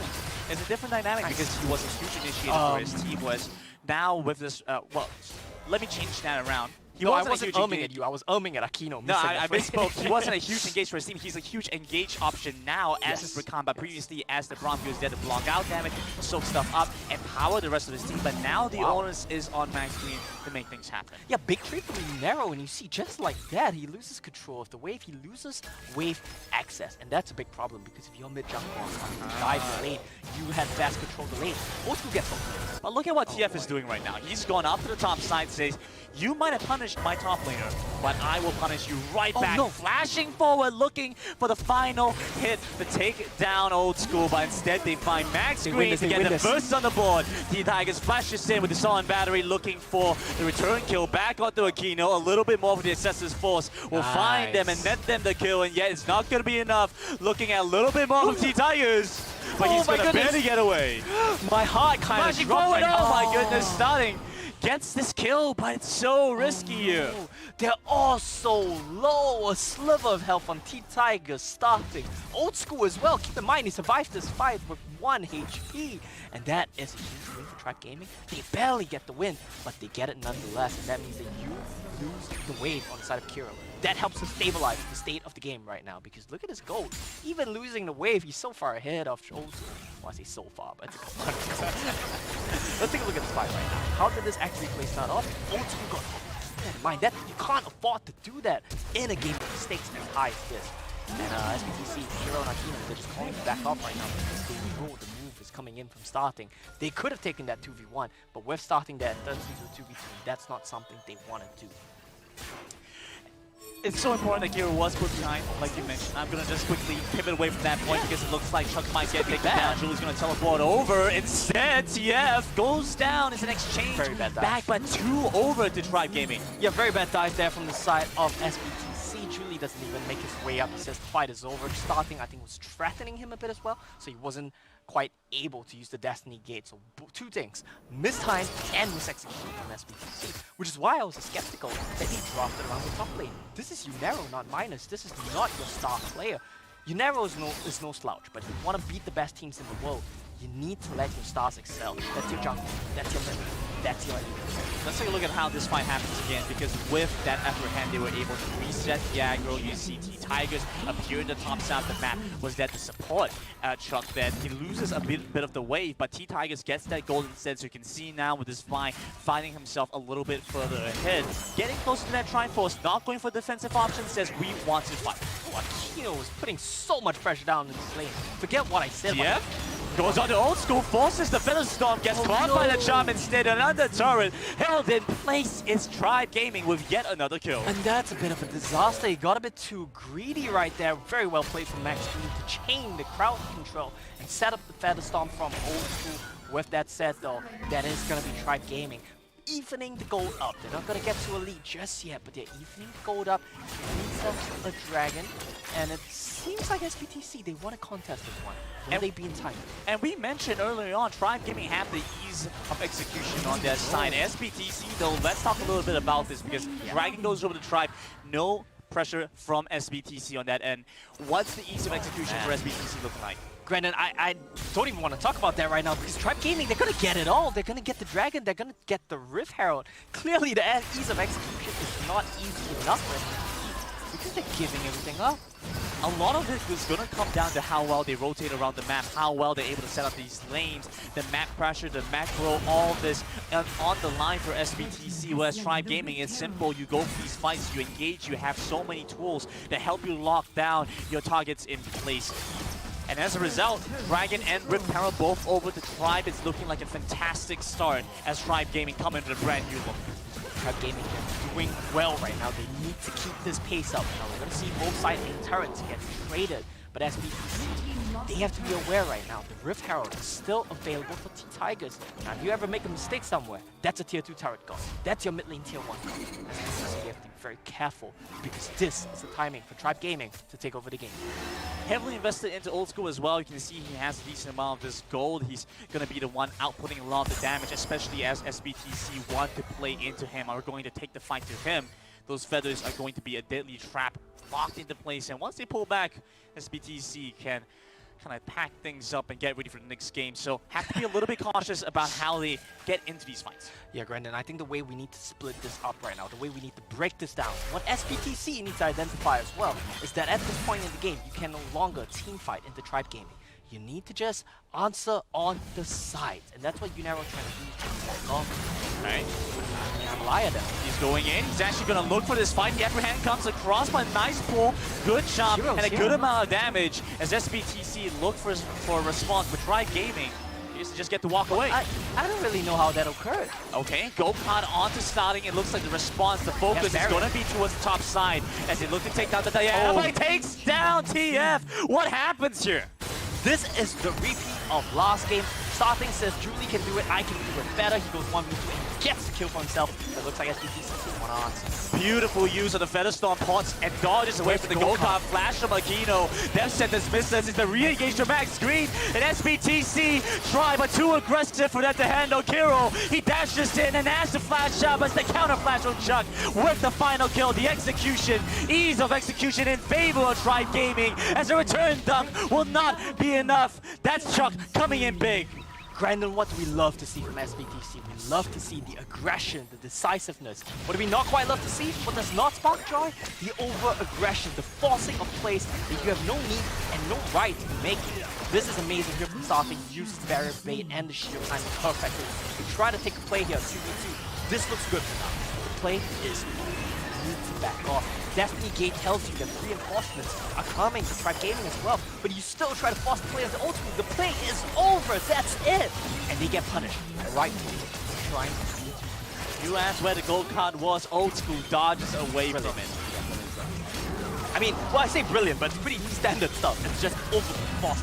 It's a different dynamic because he was a huge initiator for his team. Was now with this, well, let me change that around. No, I wasn't umming at you. I was umming at Aquino. No, I misspoke. He wasn't a huge engage for his team. He's a huge engage option now as his Rakan, but previously as the Braum, he was there to block out damage, soak stuff up, and power the rest of his team. But now the onus is on Max Green to make things happen. Yeah, big trade for the narrow, and you see just like that, he loses control of the wave. He loses wave access, and that's a big problem because if you're mid jungle on dive the lane, you have fast control of the lane. Old School gets off. But look at what TF is doing right now. He's gone up to the top side, says, you might have punished my top laner, but I will punish you right back. No. Flashing forward, looking for the final hit to take down Old School, but instead they find Max Green to get the first on the board. The Tigers flashes in with the Solid Battery, looking for the return kill back onto Aquino. A little bit more for the Assassin's Force will find them and net them the kill, and yet it's not going to be enough. Looking at a little bit more from T-Tigers, but he's going to barely get away. My heart kind of dropped forward, right oh my goodness, starting. Gets this kill, but it's so risky here. They're all so low. A sliver of health on T-Tigers starting. Old School as well. Keep in mind, he survived this fight with 1 HP. And that is a huge win for Tribe Gaming. They barely get the win, but they get it nonetheless. And that means that you lose the wave on the side of Kiro. That helps to stabilize the state of the game right now, because look at his gold. Even losing the wave, he's so far ahead of Old School. Well, I say so far, but it's a couple hundred. Let's take a look at this fight right now. How did this actually play start off? Old School got keep that in mind. That you can't afford to do that in a game with stakes as high as this. And SBTC, Kiro and Aquino, they're just calling back off right now because they know the move is coming in from starting. They could have taken that 2v1, but with starting that, it turns into a 2v2. That's not something they want to do. It's so important that Kiro was put behind, like you mentioned. I'm going to just quickly pivot away from that point because it looks like Chuck might get taken down. Julie's going to teleport over. Instead, TF goes down. It's an exchange. Very bad dive. Back by 2 over to Tribe Gaming. Yeah, very bad dive there from the side of SBTC. Julie doesn't even make his way up. He says the fight is over. Starting, I think, was threatening him a bit as well, so he wasn't quite able to use the Destiny Gate. So 2 things, mistime and misexecution from SBTC, which is why I was skeptical that he dropped it around the top lane. This is you narrow, not minus. This is not your star player. Unero is no slouch, but if you want to beat the best teams in the world, you need to let your stars excel. That's your jungle, that's your mid, that's your enemy. Let's take a look at how this fight happens again, because with that upper hand, they were able to reset the aggro. You see T-Tigers appear in the top side of the map. Was that the support Chuck that he loses a bit of the wave, but T-Tigers gets that gold instead, so you can see now with this fight, finding himself a little bit further ahead. Getting close to that Triforce, not going for defensive options, says we want to fight. Oh, Akino was putting so much pressure down in this lane. Forget what I said. Yeah. Goes on to old school, forces the Feather Storm, gets caught by the charm instead. Another turret held in place is Tribe Gaming with yet another kill. And that's a bit of a disaster. He got a bit too greedy right there. Very well played from Max Green to chain the crowd control and set up the Feather Storm from old school. With that said though, that is going to be Tribe Gaming evening the gold up. They're not going to get to a lead just yet, but they're evening the gold up. Needs a dragon, and it seems like SBTC, they want to contest this one. Will they be in time? And we mentioned earlier on, Tribe Gaming have the ease of execution on their side. SBTC though, let's talk a little bit about this, because Dragon goes over to Tribe. No pressure from SBTC on that end. What's the ease of execution for SBTC looking like? Granted, I don't even want to talk about that right now, because Tribe Gaming, they're going to get it all. They're going to get the Dragon, they're going to get the Rift Herald. Clearly, the ease of execution is not easy enough for SBTC, because they're giving everything up. A lot of it is going to come down to how well they rotate around the map, how well they're able to set up these lanes, the map pressure, the macro, all this on the line for SBTC. Whereas Tribe Gaming, it's simple. You go for these fights, you engage, you have so many tools that help you lock down your targets in place. And as a result, Dragon and Rift Herald both over to Tribe. It's looking like a fantastic start as Tribe Gaming come into the brand new look. Tribe Gaming doing well right now. They need to keep this pace up. Now we're going to see both sides in turrets get traded, but SBTC, they have to be aware right now. The Rift Herald is still available for T-Tigers. Now if you ever make a mistake somewhere, that's a tier 2 turret gone. That's your mid lane tier 1 gone. SBTC, you have to be very careful, because this is the timing for Tribe Gaming to take over the game. Heavily invested into old school as well. You can see he has a decent amount of this gold. He's going to be the one outputting a lot of the damage, especially as SBTC want to play into him, are going to take the fight to him. Those feathers are going to be a deadly trap locked into place, and once they pull back, SBTC can kind of pack things up and get ready for the next game. So have to be a little bit cautious about how they get into these fights. Yeah, Brandon, I think the way we need to split this up right now, the way we need to break this down, what SBTC needs to identify as well, is that at this point in the game, you can no longer team fight into Tribe Gaming. You need to just answer on the sides, and that's what Unero trying to do. Right. Malaya then. He's going in. He's actually going to look for this fight. The upper hand comes across, but nice pull, good chop, and a good amount of damage as SBTC look for a response. But Tribe Gaming is to just get to walk away. I don't really know how that occurred. Okay, Go-Pod onto starting. It looks like the response, the focus is going to be towards the top side as they look to take down the Diana. Takes down TF. What happens here? This is the repeat of last game. Starting says Julie can do it, I can do it better. He goes 1v2 and gets the kill for himself. It looks like SBTC one answer. Beautiful use of the Featherstorm pots and dodges away from the Go-Kart flash from Aquino. Death Sentence misses is the re-engage to Max Green, and SBTC try, but too aggressive for that to handle Kiro. He dashes in and has the flash out, but it's the counter flash on Chuck with the final kill. The execution, ease of execution in favor of Tribe Gaming, as a return dunk will not be enough. That's Chuck coming in big. Brandon, what do we love to see from SBTC? We love to see the aggression, the decisiveness. What do we not quite love to see? What does not spark joy? The over-aggression, the forcing of plays that you have no need and no right to be making. This is amazing here from Starting. He uses the barrier bait and the shield time perfectly. We try to take a play here, 2v2. This looks good for now. The play is need to back off. Definitely Gate tells you that reinforcements are coming to Tribe Gaming as well, but you still try to force the play of the old school. The play is over, that's it! And they get punished. Rightfully trying to beat you. You asked where the gold card was, old school dodges away from it. I mean, well, I say brilliant, but it's pretty standard stuff. It's just over the force.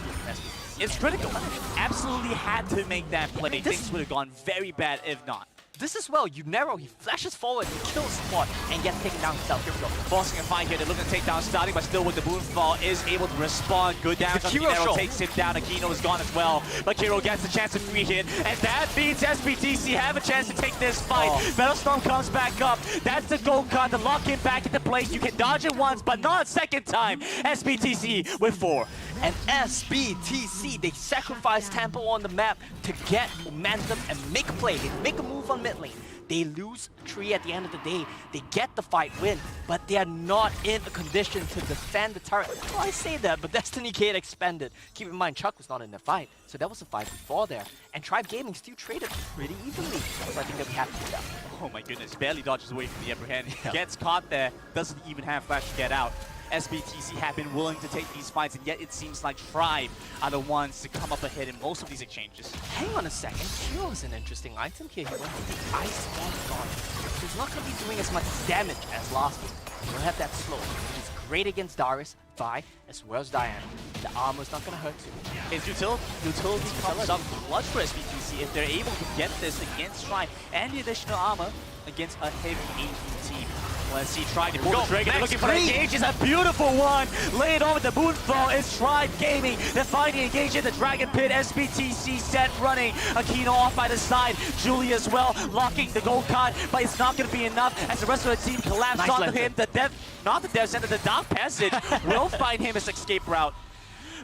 It's critical. Absolutely had to make that play. Things would have gone very bad if not. this as well, Unero, he flashes forward, he kills Spot, and gets taken down himself. Here we go. Forcing a fight here, they're looking to take down Starting, but still with the Moonfall is able to respond. Good damage on Unero, takes him down. Akino is gone as well, but Kiro gets a chance to free hit, and that means SBTC have a chance to take this fight. Battlestorm comes back up. That's the gold card to lock him back into place. You can dodge it once, but not a second time. SBTC with 4. And SBTC, they sacrifice Tempo on the map to get momentum and make a play. They make a move on mid lane. They lose 3 at the end of the day. They get the fight win, but they are not in a condition to defend the turret. Well, I say that, but Destiny Gate expended. Keep in mind, Chuck was not in the fight, so that was a fight before there. And Tribe Gaming still traded pretty evenly, so I think that we have to do that. Oh my goodness, barely dodges away from the upper hand. Gets caught there, doesn't even have flash to get out. SBTC have been willing to take these fights, and yet it seems like Tribe are the ones to come up ahead in most of these exchanges. Hang on a second, Kiro is an interesting item here. He went with the Ice Bomb on. So he's not going to be doing as much damage as last game. He'll have that slow. He's great against Darius, Vi, as well as Diana. The armor's not going to hurt too. His utility comes up clutch for SBTC if they're able to get this against Tribe and the additional armor against a heavy AD team. Let's see, Tribe to pull the trigger. They're looking for the engage. It's a beautiful one. Laid on with the Moonfall. It's Tribe Gaming. They're finding engage in the Dragon Pit. SBTC set running. Akino off by the side. Julie as well, locking the gold card, but it's not going to be enough as the rest of the team collapse onto him. The not the Death Center, the Dark Passage will find him his escape route.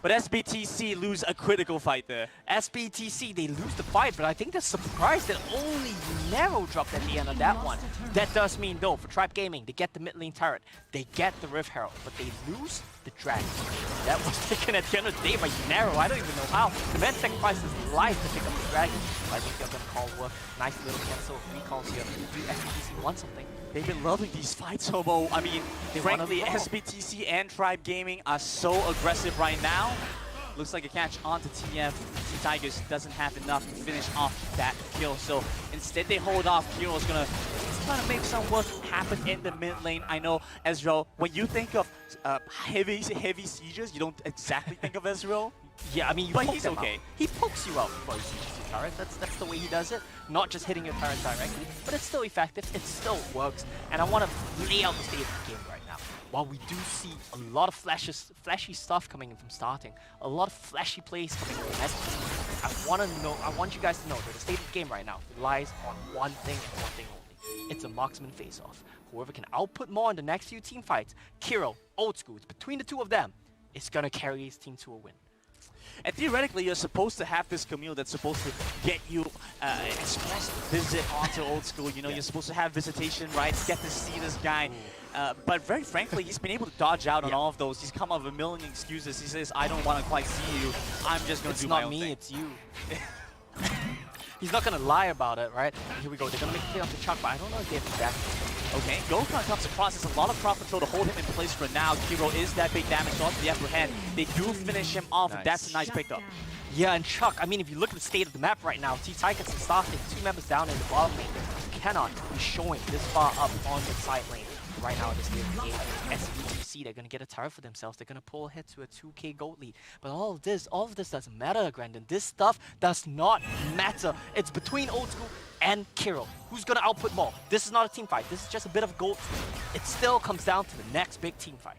But SBTC lose a critical fight there. SBTC, they lose the fight, but I think they're surprised that only Unero dropped at the end of that one. That does mean, though, for Tribe Gaming, they get the mid lane turret, they get the Rift Herald, but they lose the Dragon. That was taken at the end of the day by Unero. I don't even know how. The man sacrificed his life to pick up the Dragon. I think they're going to call work. Nice little cancel recalls here. Do SBTC want something? They've been loving these fights, Homo. I mean, frankly, SBTC and Tribe Gaming are so aggressive right now. Looks like a catch onto TF. Tigers doesn't have enough to finish off that kill. So instead they hold off. Kiro's gonna try to make some work happen in the mid lane. I know, Ezreal, when you think of heavy sieges, you don't exactly think of Ezreal. Yeah, I mean, but he's okay. He pokes you out before he sees your turret. That's the way he does it. Not just hitting your turret directly, but it's still effective. It still works. And I want to lay out the state of the game right now. While we do see a lot of flashy stuff coming in from starting, a lot of flashy plays coming in from SBTC, I want you guys to know that the state of the game right now relies on one thing and one thing only. It's a marksman face-off. Whoever can output more in the next few team fights, Kiro, Old School, between the two of them, is gonna carry his team to a win. And theoretically, you're supposed to have this commune that's supposed to get you express visit onto Old School. You know, you're supposed to have visitation rights, get to see this guy. But very frankly, he's been able to dodge out on all of those. He's come up with a million excuses. He says, I don't want to quite see you. I'm just going to do my own thing. It's not me, it's you. He's not going to lie about it, right? Here we go. They're going to make a play off the Chuck, but I don't know if they have to back. Okay, Gokhan comes across. There's a lot of crowd control to hold him in place for now. Kiro is that big damage onto the upper hand. They do finish him off. Nice. That's a nice pickup. Yeah, and Chuck, I mean, if you look at the state of the map right now, T-Tigers and Starfleet, 2 members down in the bottom lane, cannot be showing this far up on the side lane. Right now, this state of the game, SBTC, they're going to get a turret for themselves. They're going to pull ahead to a 2k gold lead. But all of this doesn't matter, Grandin. This stuff does not matter. It's between Old School and Kiro. Who's going to output more? This is not a team fight. This is just a bit of gold. It still comes down to the next big team fight.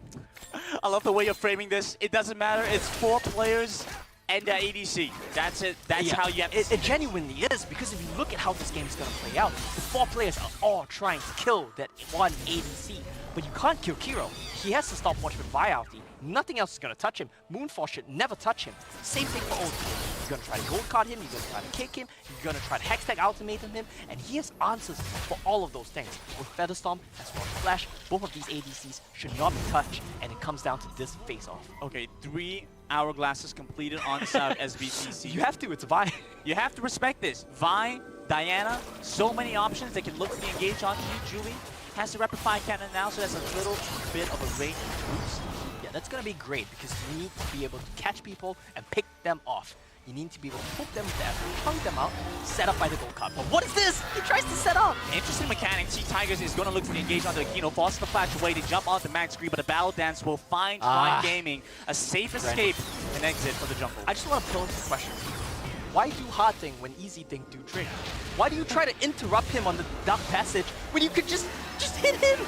I love the way you're framing this. It doesn't matter. It's 4 players and ADC. That's it. That's how you have to it genuinely is, because if you look at how this game is going to play out, the 4 players are all trying to kill that one ADC. But you can't kill Kiro. He has to stop watch with Vialti. Nothing else is going to touch him. Moonfall should never touch him. Same thing for Old School. You're going to try to gold card him, you're going to try to kick him, you're going to try to hextech ultimate him, and he has answers for all of those things. With Featherstorm as well as Flash, both of these ADCs should not be touched, and it comes down to this face-off. Okay, 3 hourglasses completed on the side of SBTC. You have to, it's Vi. You have to respect this. Vi, Diana, so many options. They can look to engage onto you. Julie has the rapid fire cannon now, so that's a little bit of a range boost. Yeah, that's going to be great, because you need to be able to catch people and pick them off. You need to be able to poke them with that, punk them out, set up by the gold card. But what is this? He tries to set up! Interesting mechanic. T-Tigers is going to look for the engage onto Akino, force the flash away, they jump onto Max Screen, but the Battle Dance will find Tribe Gaming a safe escape and exit for the jungle. I just want to pose a question. Why do hard thing when easy thing do trick? Why do you try to interrupt him on the dark passage when you could just hit him?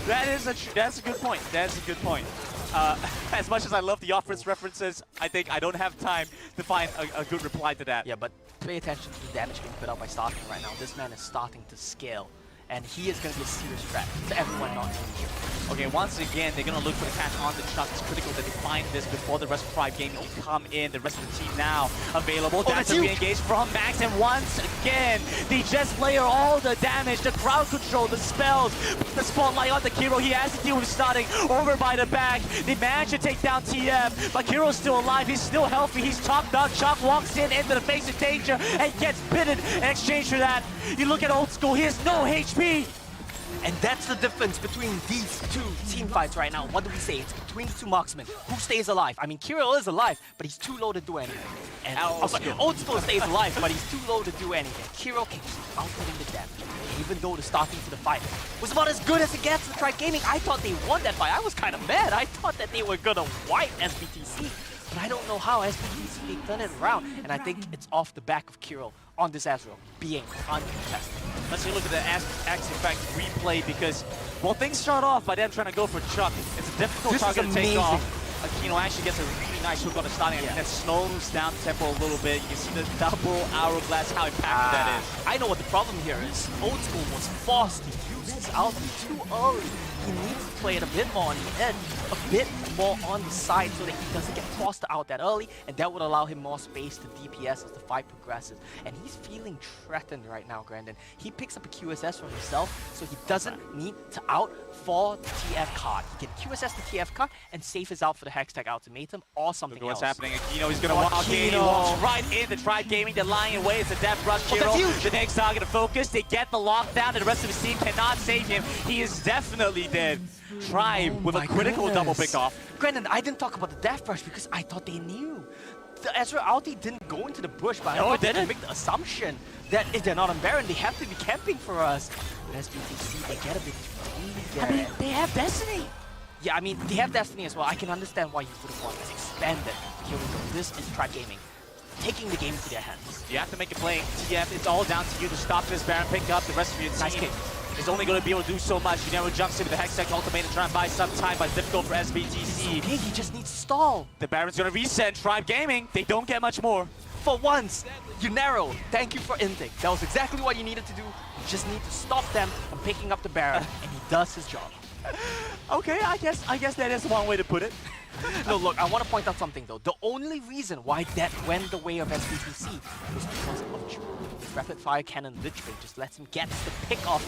That's a good point. That's a good point. As much as I love the offense references, I think I don't have time to find a good reply to that. Yeah, but pay attention to the damage being put out by Starting right now. This man is starting to scale, and he is going to be a serious threat to everyone not in here. Okay, once again, they're going to look for the catch on the Chuck. It's critical that they find this before the rest of Tribe Gaming will come in. The rest of the team now available. That's a re-engage from Max, and once again, they just layer all the damage, the crowd control, the spells, the spotlight on the Kiro. He has to deal with Starting over by the back. They manage to take down TF, but Kiro's still alive. He's still healthy. He's chalked up. Chuck walks in into the face of danger and gets pitted in exchange for that. You look at Old School, he has no HP. And that's the difference between these two team fights right now. What do we say? It's between the two marksmen. Who stays alive? I mean, Kiro is alive, but he's too low to do anything. And Old School stays alive, but he's too low to do anything. Kiro can keep outputting the damage. Even though the starting to the fight was about as good as it gets for Tribe Gaming. I thought they won that fight. I was kind of mad. I thought that they were gonna wipe SBTC. But I don't know how SBTC, they turn it around. And I think it's off the back of Kiro on this Ezreal being uncontested. Let's take a look at the Axe Effect replay because, well, things start off by them trying to go for Chuck. It's a difficult target to take off. Akino actually gets a really nice hook on the starting and that slows down tempo a little bit. You can see the double hourglass, how impactful that is. I know what the problem here is. Old School was forced to use his ulti too early. He needs to play it a bit more on the edge, a bit more on the side so that he doesn't get tossed out that early, and that would allow him more space to DPS as the fight progresses. And he's feeling threatened right now, Grandin. He picks up a QSS for himself, so he doesn't need to out for the TF card. He can QSS the TF card and save his out for the Hextech ultimatum or something else. What's happening? Akino, he's going to walk in. He walks right in. The Tribe Gaming, they're lying away. It's a death rush. Kiro, the next target to focus. They get the lockdown, and the rest of his team cannot save him. He is definitely dead. Tribe with a critical double pick off. Grandin, I didn't talk about the death rush because I thought they knew. The Ezreal ulti didn't go into the bush, but I thought they didn't make the assumption that if they're not on Baron, they have to be camping for us. But SBTC, they get a bit greedy. I mean, they have Destiny. Yeah, I mean, they have Destiny as well. I can understand why you would have wanted to expand it. Here we go. This is Tribe Gaming taking the game into their hands. You have to make a play. TF, it's all down to you to stop this Baron, pick up the rest of your team. Nice kick. Is only going to be able to do so much. Unero jumps in with the Hextech ultimate and try and buy some time, but difficult for SBTC. Okay, he just needs to stall. The Baron's going to reset. Tribe Gaming, they don't get much more. For once, Unero, thank you for inting. That was exactly what you needed to do. You just need to stop them from picking up the Baron, and he does his job. Okay, I guess that is one way to put it. No, look, I want to point out something though. The only reason why that went the way of SBTC was because of Chu. Rapid fire cannon literally just lets him get the pick off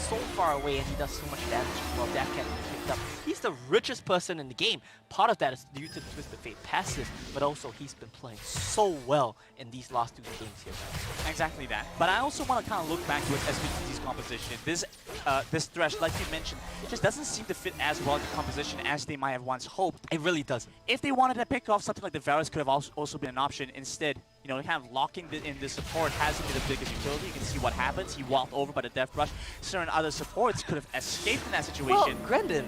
so far away, and he does so much damage while that cannon is picked up. He's the richest person in the game. Part of that is due to the Twisted Fate passive, but also he's been playing so well in these last two games here, guys. Exactly that. But I also want to kind of look back to SBTC's composition. This Thresh, like you mentioned, just doesn't seem to fit as well in the composition as they might have once hoped. It really doesn't. If they wanted to pick off something like the Varus, could have also been an option. Instead, you know, kind of locking in the support hasn't been the biggest utility. You can see what happens. He walked over by the Death Rush. Certain other supports could have escaped in that situation. Well, Grandin,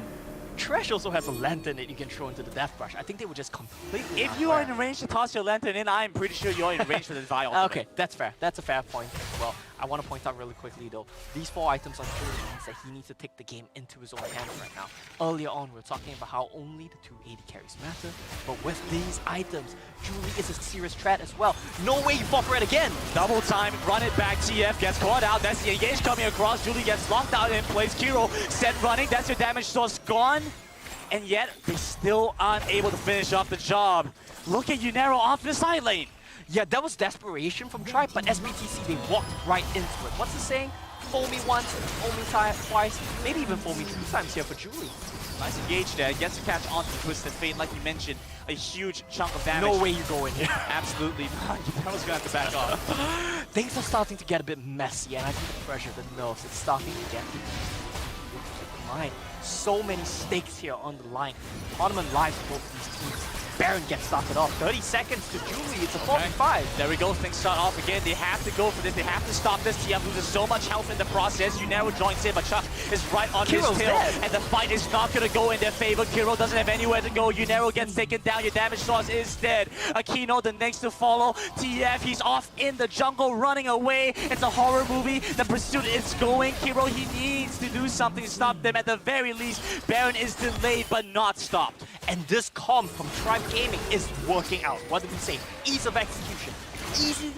Thresh also has a lantern that you can throw into the Death Rush. I think they were just completely If you are in range to toss your lantern in, I'm pretty sure you're in range for the Vi ultimate. Okay, that's fair. That's a fair point as well. I want to point out really quickly though, these 4 items on Julie means that he needs to take the game into his own hands right now. Earlier on, we were talking about how only the 280 carries matter, but with these items, Julie is a serious threat as well. No way you fall for it again! Double time, run it back, TF gets caught out, that's the engage coming across, Julie gets locked out in place, Kiro set running, that's your damage source gone, and yet they still aren't able to finish off the job. Look at Unero off the side lane! Yeah, that was desperation from Tribe, but SBTC, they walked right into it. What's the saying? Fool me once, fool me twice, maybe even fool me 2 times here for Julie. Nice engage there, gets to catch onto the Twisted Fate, like you mentioned, a huge chunk of damage. No way you go in here. Absolutely not, that was gonna have to back off. Things are starting to get a bit messy, and I think the pressure, the nerves, it's starting to get to the mind. So many stakes here on the line. Tournament lives for both these teams. Baron gets started off. 30 seconds to Julie. It's a 4v5. There we go. Things start off again. They have to go for this. They have to stop this. TF loses so much health in the process. Unero joins in, but Chuck is right on his tail. And the fight is not going to go in their favor. Kiro doesn't have anywhere to go. Unero gets taken down. Your damage source is dead. Akino, the next to follow. TF, he's off in the jungle, running away. It's a horror movie. The pursuit is going. Kiro, he needs to do something to stop them. At the very least, Baron is delayed, but not stopped. And this comp from Tribe Gaming is working out. What did we say? Ease of execution. Easily,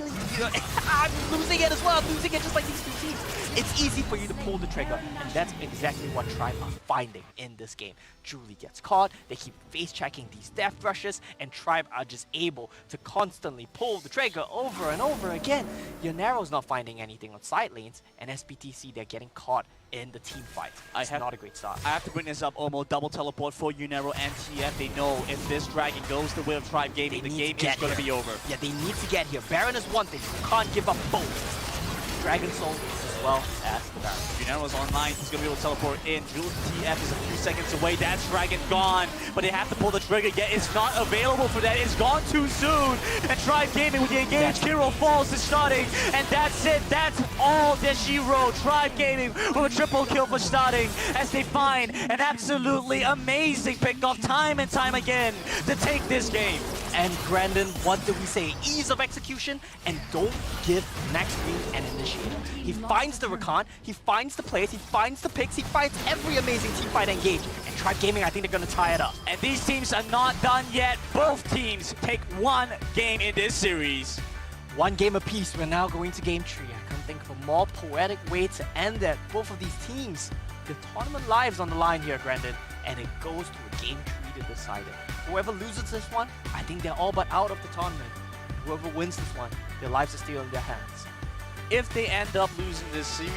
I'm losing it as well. I'm losing it just like these two teams. It's easy for you to pull the trigger, and that's exactly what Tribe are finding in this game. Julie gets caught, they keep face-checking these death rushes, and Tribe are just able to constantly pull the trigger over and over again. Yonero's not finding anything on side lanes, and SBTC, they're getting caught in the team fight. It's not a great start. I have to bring this up, Omo. Double teleport for Unero and TF. They know if this dragon goes the way of Tribe Gaming, the game is going to be over. Yeah, they need to get here. Baron is one thing. You can't give up both. Dragon Soul as well as the Baron. Unero's online. He's going to be able to teleport in. TF is a few seconds away. That's Dragon gone. But they have to pull the trigger. Yet it's not available for that. It's gone too soon. And Tribe Gaming with the engage. Kiro falls to starting. And that's it. That's all that she wrote. Tribe Gaming with a triple kill for starting as they find an absolutely amazing pickoff time and time again to take this game. And Grandin, what did we say? Ease of execution, and don't give Max Green an initiator. He finds the Rakan, he finds the plays, he finds the picks, he finds every amazing teamfight engage. And Tribe Gaming, I think they're going to tie it up. And these teams are not done yet. Both teams take one game in this series. One game apiece. We're now going to game 3. I couldn't think of a more poetic way to end that. Both of these teams, the tournament lives on the line here, Grandin, and it goes to a game 3 to decide it. Whoever loses this one, I think they're all but out of the tournament. Whoever wins this one, their lives are still in their hands. If they end up losing this series,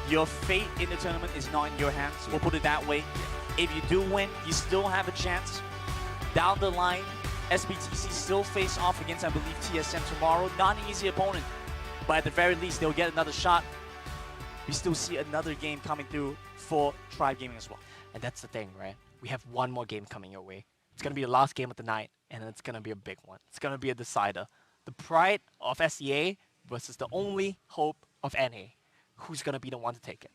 your fate in the tournament is not in your hands. We'll put it that way. If you do win, you still have a chance. Down the line, SBTC still face off against, I believe, TSM tomorrow. Not an easy opponent, but at the very least, they'll get another shot. We still see another game coming through for Tribe Gaming as well. And that's the thing, right? We have one more game coming your way. It's going to be the last game of the night, and it's going to be a big one. It's going to be a decider. The pride of SEA versus the only hope of NA. Who's going to be the one to take it?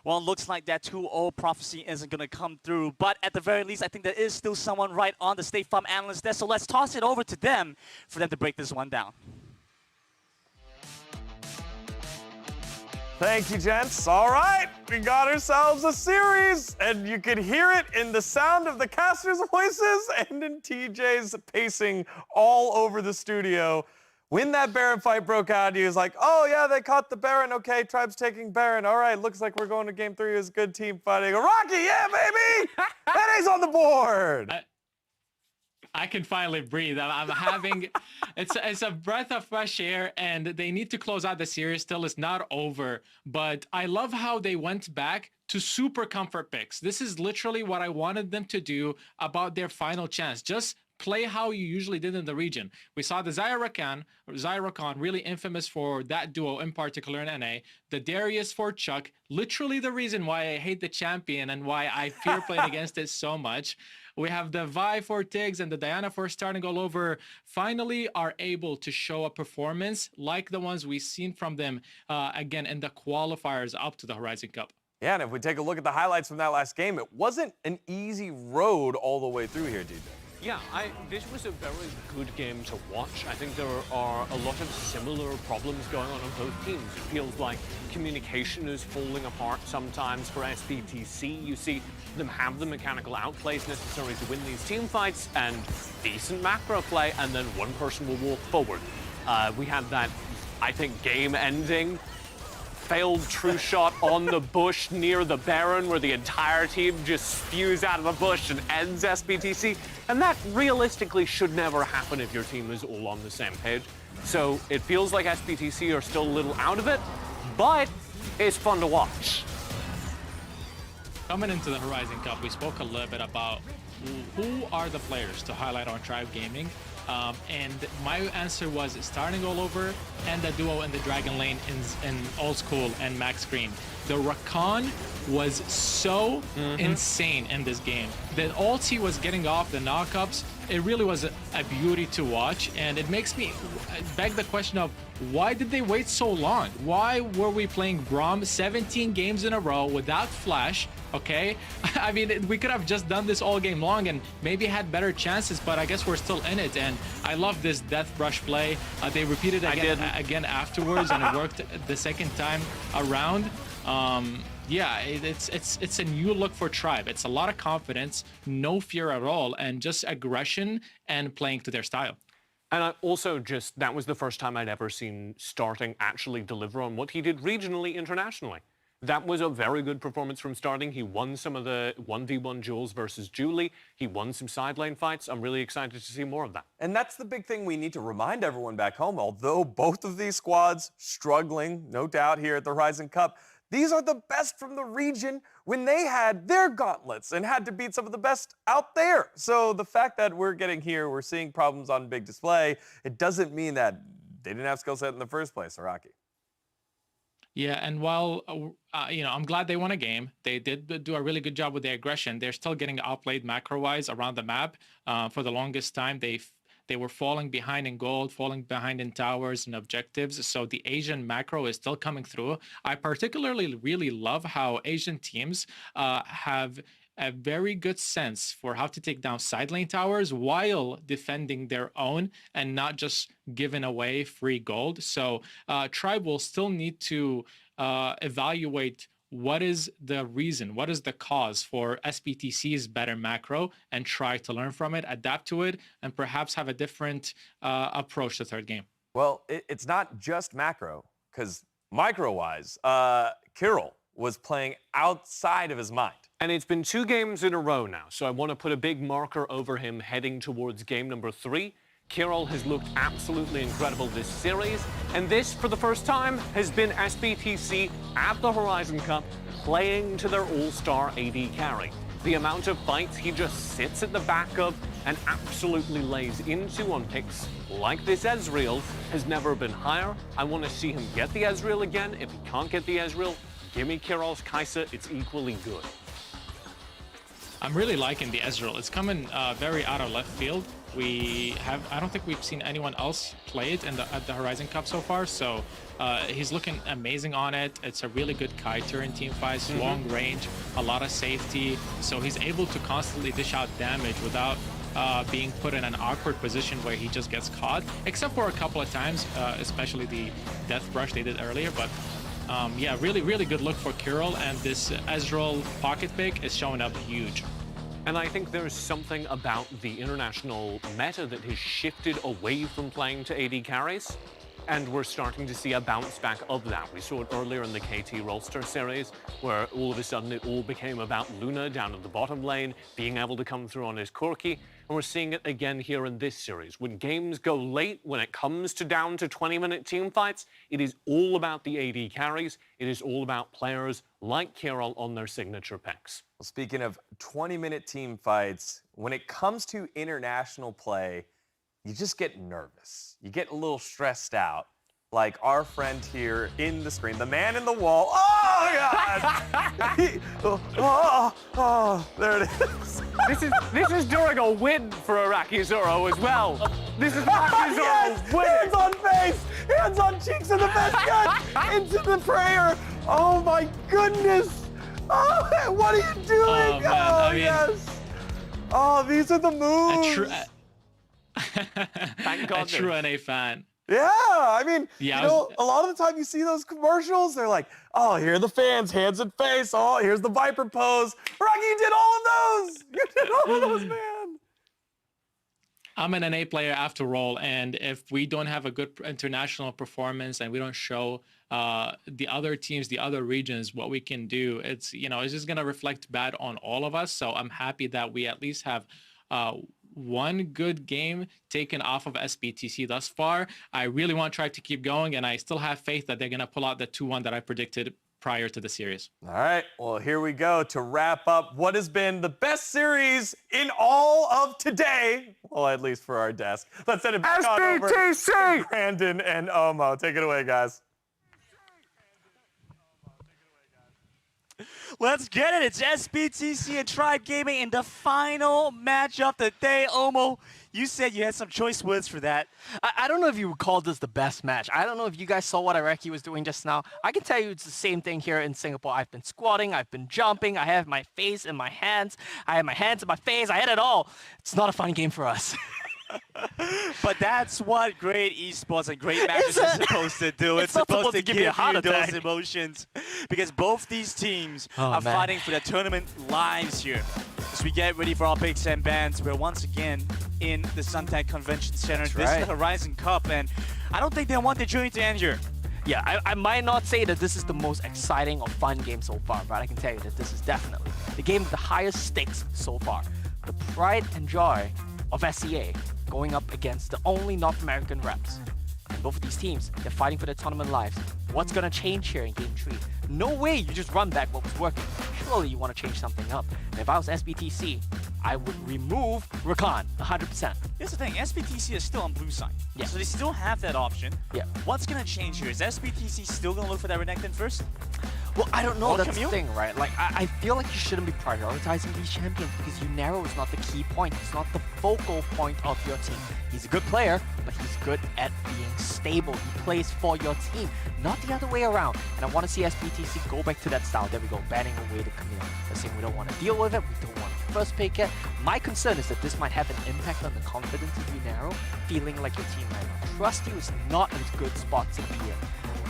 Well, it looks like that 2-0 prophecy isn't going to come through. But at the very least, I think there is still someone right on the State Farm analyst desk. So let's toss it over to them for them to break this one down. Thank you, gents. All right, we got ourselves a series, and you could hear it in the sound of the casters' voices and in TJ's pacing all over the studio. When that Baron fight broke out, he was like, oh yeah, they caught the Baron. Okay, Tribe's taking Baron. All right, looks like we're going to game 3. It was good team fighting. Rocky, yeah, baby! NA's on the board! I can finally breathe. I'm having, it's a breath of fresh air, and they need to close out the series. Still, it's not over, but I love how they went back to super comfort picks. This is literally what I wanted them to do about their final chance. Just play how you usually did in the region. We saw the Zyrakan really infamous for that duo in particular in NA. The Darius for Chuck, literally the reason why I hate the champion and why I fear playing against it so much. We have the Vi for Tiggs and the Diana for starting all over. Finally are able to show a performance like the ones we've seen from them again in the qualifiers up to the Horizon Cup. Yeah, and if we take a look at the highlights from that last game, it wasn't an easy road all the way through here, DJ. Yeah, this was a very good game to watch. I think there are a lot of similar problems going on both teams. It feels like communication is falling apart sometimes for SBTC. You see them have the mechanical outplays necessary to win these team fights and decent macro play, and then one person will walk forward. We had that, I think, game-ending failed true shot on the bush near the Baron where the entire team just spews out of the bush and ends SBTC. And that realistically should never happen if your team is all on the same page. So it feels like SBTC are still a little out of it, but it's fun to watch. Coming into the Horizon Cup, we spoke a little bit about who are the players to highlight on Tribe Gaming. And my answer was starting all over and the duo in the Dragon Lane in Old School and Max Green. The Rakan was so insane in this game. the ulti was getting off, the knockups, it really was a beauty to watch. And it makes me beg the question of, why did they wait so long? Why were we playing Braum 17 games in a row without Flash? Okay, I mean, we could have just done this all game long and maybe had better chances, but I guess we're still in it. And I love this death rush play. They repeated it again afterwards, and it worked the second time around. Yeah, it's a new look for Tribe. It's a lot of confidence, no fear at all, and just aggression and playing to their style. And I also that was the first time I'd ever seen Starting actually deliver on what he did regionally, internationally. That was a very good performance from Starting. He won some of the 1v1 duels versus Julie. He won some side lane fights. I'm really excited to see more of that. And that's the big thing we need to remind everyone back home. Although both of these squads struggling, no doubt, here at the Horizon Cup, these are the best from the region when they had their gauntlets and had to beat some of the best out there. So the fact that we're getting here, we're seeing problems on big display, it doesn't mean that they didn't have skill set in the first place, Araki. Yeah, and while, I'm glad they won a game, they did do a really good job with their aggression. They're still getting outplayed macro-wise around the map. For the longest time, they were falling behind in gold, falling behind in towers and objectives. So the Asian macro is still coming through. I particularly really love how Asian teams have a very good sense for how to take down side lane towers while defending their own and not just giving away free gold. So Tribe will still need to evaluate what is the reason, what is the cause for SBTC's better macro, and try to learn from it, adapt to it, and perhaps have a different approach to third game. Well, it's not just macro, because micro-wise, Kirill was playing outside of his mind. And it's been 2 games in a row now, so I want to put a big marker over him heading towards game number 3. Kirill has looked absolutely incredible this series, and this, for the first time, has been SBTC at the Horizon Cup playing to their all-star AD carry. The amount of fights he just sits at the back of and absolutely lays into on picks like this Ezreal has never been higher. I want to see him get the Ezreal again. If he can't get the Ezreal, give me Kirill's Kai'Sa, it's equally good. I'm really liking the Ezreal. It's coming very out of left field. I don't think we've seen anyone else play it at the Horizon Cup so far, so he's looking amazing on it. It's a really good kiter in team fights, long range, a lot of safety, so he's able to constantly dish out damage without being put in an awkward position where he just gets caught, except for a couple of times, especially the death rush they did earlier. But yeah, really, really good look for Kirill, and this Ezreal pocket pick is showing up huge. And I think there's something about the international meta that has shifted away from playing to AD carries, and we're starting to see a bounce back of that. We saw it earlier in the KT Rolster series, where all of a sudden it all became about Luna down at the bottom lane, being able to come through on his Corki, and we're seeing it again here in this series. When games go late, when it comes to down to 20-minute team fights, it is all about the AD carries. It is all about players like Kirill on their signature picks. Well, speaking of 20-minute team fights, when it comes to international play, you just get nervous. You get a little stressed out. Like our friend here in the screen, the man in the wall. Oh, God! There it is. This is during a win for Araki Zoro as well. This is Araki Zoro Yes! winning. Hands on face, hands on cheeks in the best cut, into the prayer. Oh my goodness! Oh, what are you doing? Oh, man, Yes! Oh, these are the moves. Thank God. A true NA fan. Yeah, I mean, Yeah, you know, a lot of the time you see those commercials, they're like, oh, here are the fans, hands and face. Oh, here's the Viper pose. Rocky, you did all of those. You did all of those, man. I'm an NA player after all, and if we don't have a good international performance and we don't show the other teams, the other regions, what we can do, it's just gonna reflect bad on all of us. So I'm happy that we at least have one good game taken off of SBTC thus far. I really want Tribe to keep going, and I still have faith that they're gonna pull out the 2-1 that I predicted prior to the series. All right, well, here we go to wrap up what has been the best series in all of today. Well, at least for our desk. Let's send it back on over to Brandon and Omo. Take it away, guys. Let's get it. It's SBTC and Tribe Gaming in the final match of the day. Omo, you said you had some choice words for that. I don't know if you would call this the best match. I don't know if you guys saw what Ireki was doing just now. I can tell you it's the same thing here in Singapore. I've been squatting, I've been jumping, I have my face in my hands, I have my hands in my face, I had it all. It's not a fun game for us. But that's what great esports and great matches are supposed to do. It's supposed to give you those emotions. Because both these teams are fighting for their tournament lives here. As we get ready for our picks and bans, we're once again in the Suntec Convention Center. This is the Horizon Cup, and I don't think they want the journey to end here. Yeah, I might not say that this is the most exciting or fun game so far, but I can tell you that this is definitely the game with the highest stakes so far. The pride and joy of SEA going up against the only North American reps. And both of these teams, they're fighting for their tournament lives. What's gonna change here in Game 3? No way you just run back what was working. Surely you want to change something up. And if I was SBTC, I would remove Rakan 100%. Here's the thing, SBTC is still on blue side. Yeah. So they still have that option. Yeah. What's gonna change here? Is SBTC still gonna look for that Renekton first? Well, I don't know. Or That's Camille? the thing, right? Like, I feel like you shouldn't be prioritizing these champions because Unero is not the key point. He's not the focal point of your team. He's a good player, but he's good at being stable. He plays for your team, not the other way around. And I want to see SBTC go back to that style. There we go, banning away the Camille. They're saying we don't want to deal with it. We don't want to first pick it. My concern is that this might have an impact on the confidence of Unero, feeling like your team might not trust you. Is not a good spot to be in.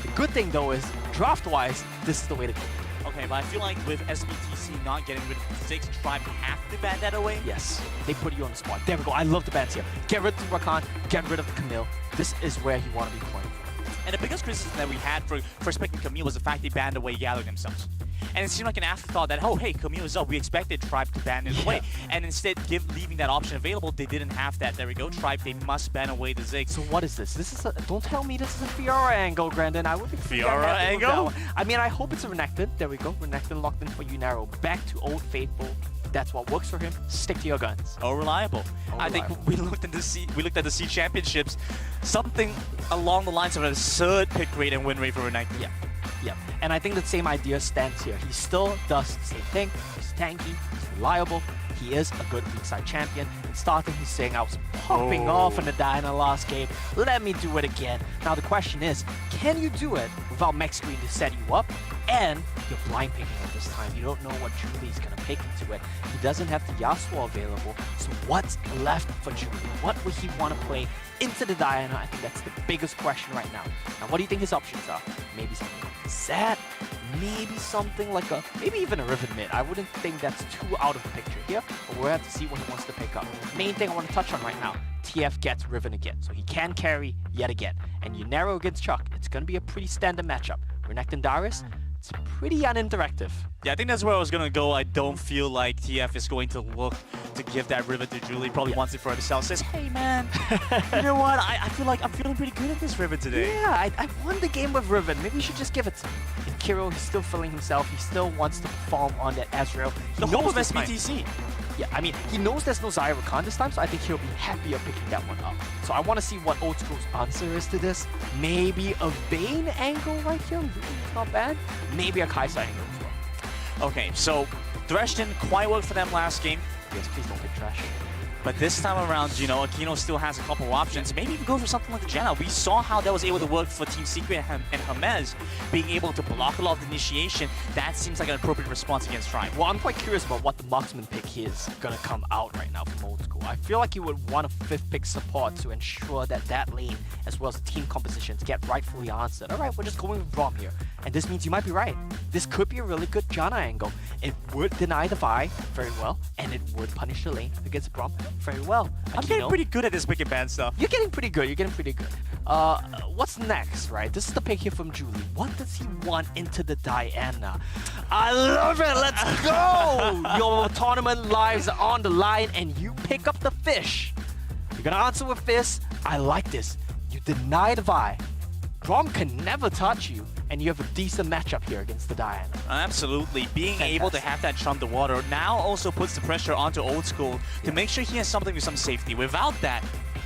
The good thing, though, is draft-wise, this is the way to go. Okay, but I feel like with SBTC not getting rid of the 6, Tribe have to ban that away. Yes, they put you on the spot. There we go. I love the bans here. Get rid of the Rakan, get rid of the Camille. This is where you want to be playing. And the biggest criticism that we had for picking Camille was the fact they banned away Yalo themselves. And it seemed like an afterthought that, oh, hey, Camille is up. We expected Tribe to ban it away. And instead, leaving that option available, they didn't have that. There we go. Tribe, they must ban away the Ziggs. So what is this? This is a, don't tell me this is a Fiora angle, Grandin. I would be Fiora angle? I mean, I hope it's a Renekton. There we go. Renekton locked in for Unero. Back to Old Faithful. That's what works for him. Stick to your guns. Oh, reliable. I think we looked at the C championships. Something along the lines of an absurd pick rate and win rate for Renekton. Yeah. Yeah, and I think the same idea stands here. He still does the same thing. He's tanky, he's reliable, he is a good weak side champion. And starting, he's saying I was popping off in the Diana last game. Let me do it again. Now the question is, can you do it without Max Green to set you up? And you're blind picking at this time. You don't know what Julie's gonna pick into it. He doesn't have the Yasuo available. So what's left for Julie? What would he want to play into the Diana? I think that's the biggest question right now. Now, what do you think his options are? Maybe something like Zed, maybe something like maybe even a Riven mid. I wouldn't think that's too out of the picture here, but we'll have to see what he wants to pick up. Main thing I want to touch on right now, TF gets Riven again, so he can carry yet again. And Unero against Chuck, it's going to be a pretty standard matchup. Renekton Darius, it's pretty uninteractive. Yeah, I think that's where I was going to go. I don't feel like TF is going to look to give that Riven to Julie. Probably wants it for himself. Says, hey man, you know what? I feel like I'm feeling pretty good at this Riven today. Yeah, I won the game with Riven. Maybe we should just give it to him. And Kiro, he's still feeling himself. He still wants to perform on that Ezreal. The hope of SBTC. Yeah, I mean, he knows there's no Zyra Rakan this time, so I think he'll be happier picking that one up. So I want to see what Old School's answer is to this. Maybe a Vayne angle right here. It's not bad. Maybe a Kai'Sa angle as well. Okay, so Thresh didn't quite work for them last game. Yes, please don't pick Thresh. But this time around, you know, Aquino still has a couple of options. Maybe even go for something like the Janna. We saw how that was able to work for Team Secret and Hermes, being able to block a lot of the initiation. That seems like an appropriate response against Tribe. Well, I'm quite curious about what the marksman pick is going to come out right now from Old School. I feel like you would want a 5th pick support to ensure that that lane, as well as the team compositions, get rightfully answered. All right, we're just going with Braum here. And this means you might be right. This could be a really good Janna angle. It would deny the Vi very well, and it would punish the lane against Braum very well. I'm getting pretty good at this pick and ban stuff. You're getting pretty good. You're getting pretty good. What's next, right? This is the pick here from Julie. What does he want into the Diana? I love it. Let's go. Your tournament lives are on the line, and you pick up the fish. You're gonna answer with this. I like this. You deny the Vi. Braum can never touch you, and you have a decent matchup here against the Diana. Absolutely. Being able to have that trump the water now also puts the pressure onto Old School to make sure he has something with some safety. Without that,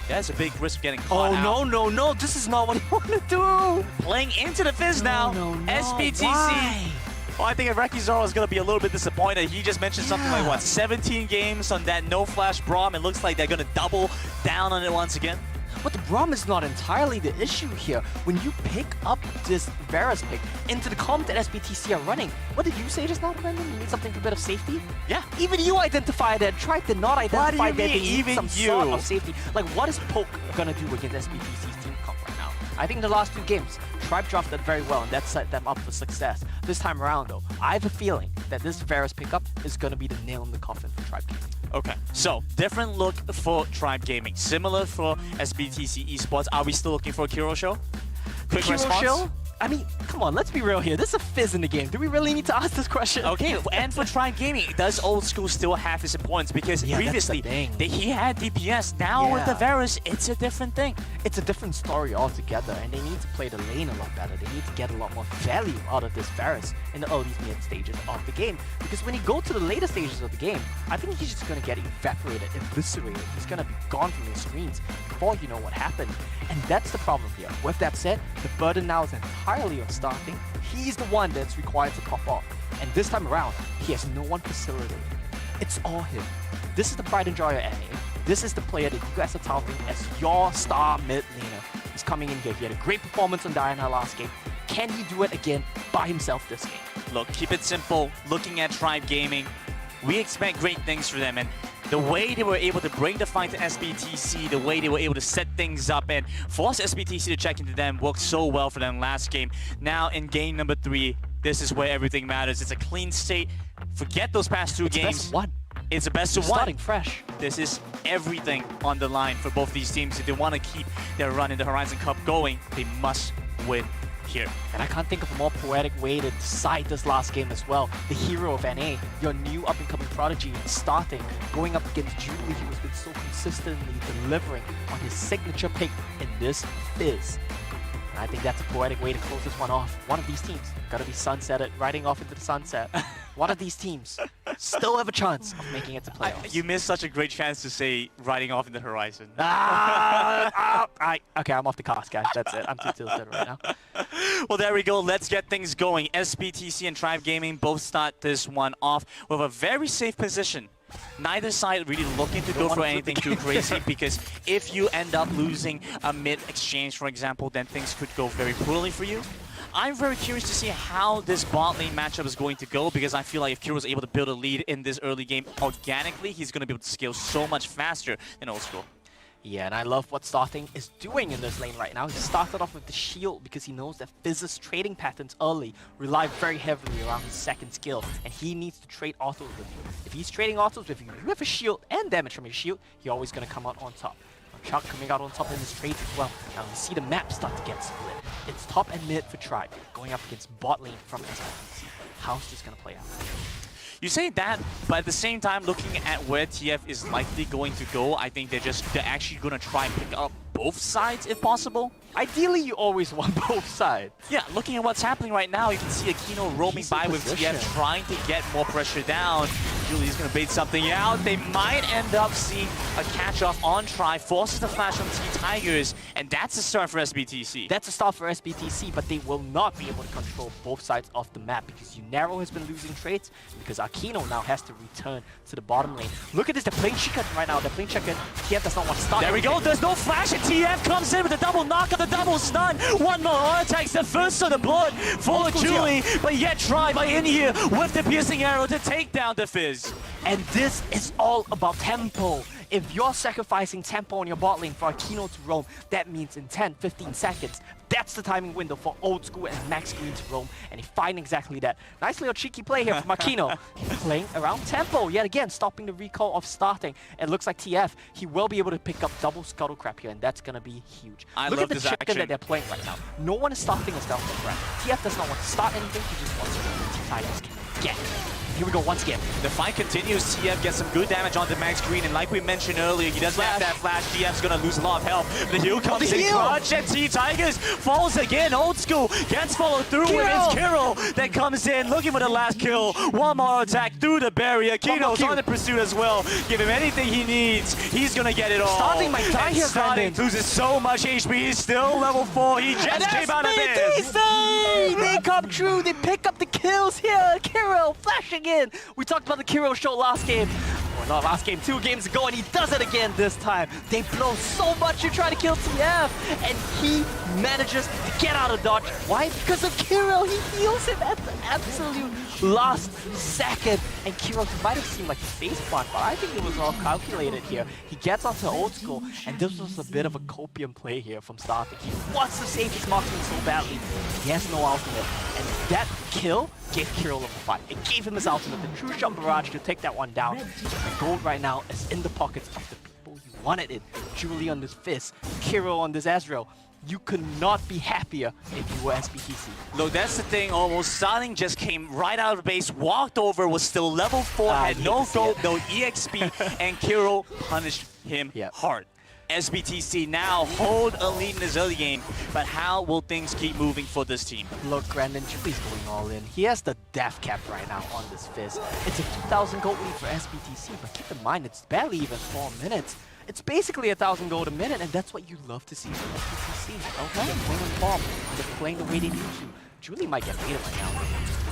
that's a big risk of getting caught out. No. This is not what you want to do. Playing into the Fizz now. SBTC. Why? Well, I think Rekizoro is going to be a little bit disappointed. He just mentioned something like, what, 17 games on that no-flash Braum. It looks like they're going to double down on it once again. But the Braum is not entirely the issue here. When you pick up this Varus pick into the comp that SBTC are running, what did you say just now, Brendan? You need something for a bit of safety? Yeah. Even you identified it. Tribe did not identify that they need Even some you? sort of safety. Like, what is Poke gonna do against SBTC's team comp right now? I think in the last 2 games, Tribe drafted very well, and that set them up for success. This time around, though, I have a feeling that this Varus pickup is gonna be the nail in the coffin for Tribe Gaming. Okay, so different look for Tribe Gaming, similar for SBTC Esports. Are we still looking for a Kiro show? Quick Kiro response? show? I mean, come on, let's be real here. There's a fizz in the game. Do we really need to ask this question? Okay, and for Tribe Gaming, does old school still have its importance? Because previously, he had DPS. Now with the Varus, it's a different thing. It's a different story altogether, and they need to play the lane a lot better. They need to get a lot more value out of this Varus in the early mid stages of the game. Because when you go to the later stages of the game, I think he's just going to get evaporated, eviscerated. He's going to be gone from your screens before you know what happened. And that's the problem here. With that said, the burden now is entirely on starting. He's the one that's required to pop off. And this time around, he has no one facilitating. It's all him. This is the pride and joy of NA. This is the player that you guys are touting as your star mid laner. He's coming in here. He had a great performance on Diana last game. Can he do it again by himself this game? Look, keep it simple. Looking at Tribe Gaming, we expect great things for them. And the way they were able to bring the fight to SBTC, the way they were able to set things up and force SBTC to check into them worked so well for them last game. Now in game number 3, this is where everything matters. It's a clean state. Forget those past 2 games. Best of 1. It's a best of 1. Starting fresh. This is everything on the line for both these teams. If they want to keep their run in the Horizon Cup going, they must win here. And I can't think of a more poetic way to decide this last game as well. The hero of NA, your new up-and-coming prodigy, starting, going up against Julie, who has been so consistently delivering on his signature pick in this Fizz. And I think that's a poetic way to close this one off. One of these teams gotta be sunsetted, riding off into the sunset. One of these teams still have a chance of making it to playoffs. You missed such a great chance to say riding off in the horizon. Okay, I'm off the cast, guys. That's it. I'm too tilted right now. Well, there we go. Let's get things going. SBTC and Tribe Gaming both start this one off with a very safe position. Neither side really looking to go for anything too crazy, because if you end up losing a mid-exchange, for example, then things could go very poorly for you. I'm very curious to see how this bot lane matchup is going to go, because I feel like if Kiro's able to build a lead in this early game organically, he's going to be able to scale so much faster than old school. Yeah, and I love what Starting is doing in this lane right now. He started off with the shield because he knows that Fizz's trading patterns early rely very heavily around his second skill, and he needs to trade autos with you. If he's trading autos with you, you have a shield and damage from your shield, you're always going to come out on top. Chuck coming out on top in his trades as well. Now you see the map start to get split. It's top and mid for Tribe, going up against bot lane from SBTC. How's this going to play out? You say that, but at the same time, looking at where TF is likely going to go, I think they're actually going to try and pick up both sides if possible. Ideally, you always want both sides. Yeah, looking at what's happening right now, you can see Aquino roaming by with TF trying to get more pressure down. Julie's going to bait something out. They might end up seeing a catch-off on Tri, forces the flash on T-Tigers, and that's a start for SBTC. That's a start for SBTC, but they will not be able to control both sides of the map because Unero has been losing trades, because Aquino now has to return to the bottom lane. Look at this, they're playing chicken right now. They're playing chicken. TF does not want to start. There we go, there's no flash, and TF comes in with a double knock of the double stun. One more heart attacks, the first of the blood for Julie, but yet Tribe are in here with the piercing arrow to take down the Fizz. And this is all about tempo. If you're sacrificing tempo on your bot lane for Aquino to roam, that means in 10-15 seconds, that's the timing window for Old School and Max Green to roam, and he find exactly that. Nice little cheeky play here from Aquino, playing around tempo, yet again, stopping the recall of Starting. It looks like TF, he will be able to pick up double Scuttle Crab here, and that's going to be huge. Look at the chicken that they're playing right now. No one is starting a Scuttle Crab. TF does not want to start anything, he just wants to see what T-Tigers can get. Here we go, once again. The fight continues. TF gets some good damage on the Max Green, and like we mentioned earlier, he doesn't have that flash. TF's gonna lose a lot of health. The heal comes in clutch, and T-Tigers falls again. Old School gets followed through with his Kirill that comes in, looking for the last kill. One more attack through the barrier. Kino's on the pursuit as well. Give him anything he needs. He's gonna get it all. Starting might die here, Starting loses so much HP. He's still level 4. He just came out of this. They come true. They pick up the kills here. Kirill flashing in. We talked about the Kirill show last game. Or not last game, 2 games ago, and he does it again this time. They blow so much to try to kill TF, and he manages to get out of dodge. Why? Because of Kirill. He heals him at the absolute last second. And Kirill might have seemed like a face plant, but I think it was all calculated here. He gets onto Old School, and this was a bit of a copium play here from Starting. He wants to save his marksman so badly. He has no ultimate, and that kill gave Kirill level 5. It gave him his ultimate, the True Shot Barrage, to take that one down. The gold right now is in the pockets of the people you wanted it. Julie on this Fizz, Kirill on this Ezreal. You could not be happier if you were SBTC. Look, that's the thing, almost. Starting just came right out of the base, walked over, was still level 4, had no gold, no EXP, and Kirill punished him hard. SBTC now hold a lead in this early game, but how will things keep moving for this team? Look, Brandon, Julie's going all in. He has the death cap right now on this Fizz. It's a 2,000 gold lead for SBTC, but keep in mind, it's barely even 4 minutes. It's basically 1,000 gold a minute, and that's what you love to see from SBTC. Okay, they're playing on bomb. They're playing the way they need to. Julie might get baited right now.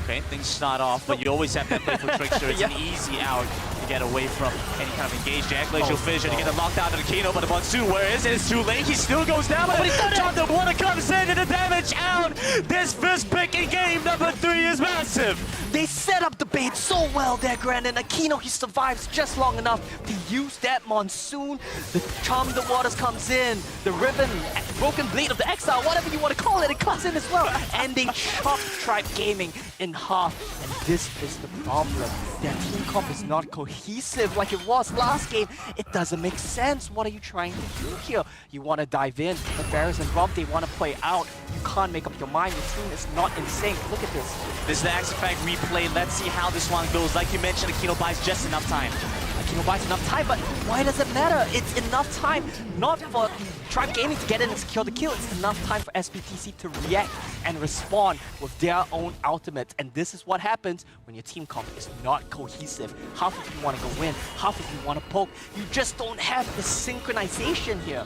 Okay, things start off, but you always have that play for Trickster. It's an easy out to get away from any kind of engaged Jack Glacial Fission to get the lockdown to the Kino, but the Monsoon, where is it? It's too late. He still goes down, but the water comes in and the damage out. This first pick in game number 3 is massive. They set up the bait so well there, Grandin. Akino, he survives just long enough to use that Monsoon. The Charm of the Waters comes in. The Ribbon, Broken Blade of the Exile, whatever you want to call it, it comes in as well. And they chop Tribe Gaming in half. And this is the problem. Their team comp is not cohesive like it was last game. It doesn't make sense. What are you trying to do here? You want to dive in, but Varus and Rob, they want to play out. You can't make up your mind. Your team is not in sync. Look at this. This is the Axe Effect replay. Let's see how this one goes. Like you mentioned, Akino buys just enough time. Akino buys enough time, but why does it matter? It's enough time, not for Tribe Gaming to get in and secure the kill. It's enough time for SBTC to react and respond with their own ultimates. And this is what happens when your team comp is not cohesive. Half of you want to go in, half of you want to poke. You just don't have the synchronization here.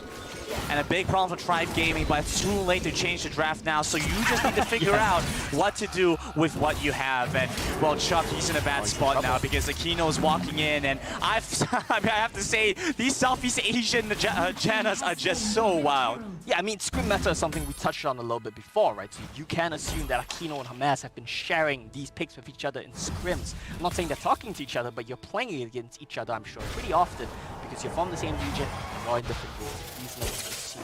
And a big problem for Tribe Gaming, but it's too late to change the draft now, so you just need to figure out what to do with what you have. And, well, Chuck, he's in a bad spot now because Akino is walking in, and I have to say, these Southeast Asian Jannas are just so wild. Yeah, I mean, Scrim Meta is something we touched on a little bit before, right? So you can assume that Akino and Hamas have been sharing these picks with each other in scrims. I'm not saying they're talking to each other, but you're playing against each other, I'm sure, pretty often because you're from the same region, you're in different groups. These names assume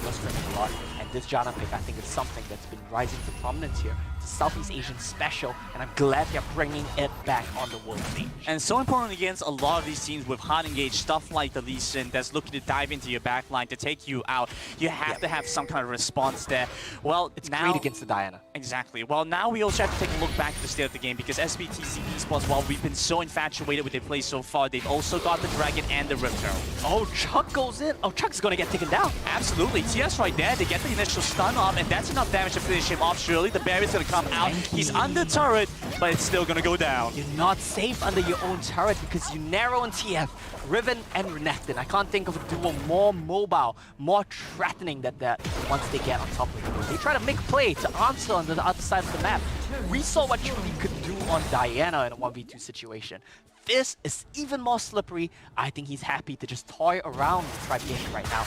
you're scrimming a lot. And this Janna pick, I think, is something that's been rising to prominence here. It's a Southeast Asian special, and I'm glad they're bringing it back on the world stage. And so important against a lot of these teams with hot engaged stuff like the Lee Sin that's looking to dive into your backline to take you out. You have to have some kind of response there. Well, it's now, great against the Diana. Exactly. Well, now we also have to take a look back at the state of the game because SBTC Esports, while we've been so infatuated with their play so far, they've also got the Dragon and the Rift Herald. Oh, Chuck goes in. Oh, Chuck's gonna get taken down. Absolutely. TS right there. They get the initial stun off, and that's enough damage to finish him off. Surely the barrier's gonna come out. He's under turret, but it's still gonna go down. You're not safe under your own turret because you narrow on TF, Riven and Renekton. I can't think of a duo more mobile, more threatening than that once they get on top of you. They try to make a play to answer on the other side of the map. We saw what Julie could do on Diana in a 1v2 situation. This is even more slippery. I think he's happy to just toy around with Tribe Gaming right now.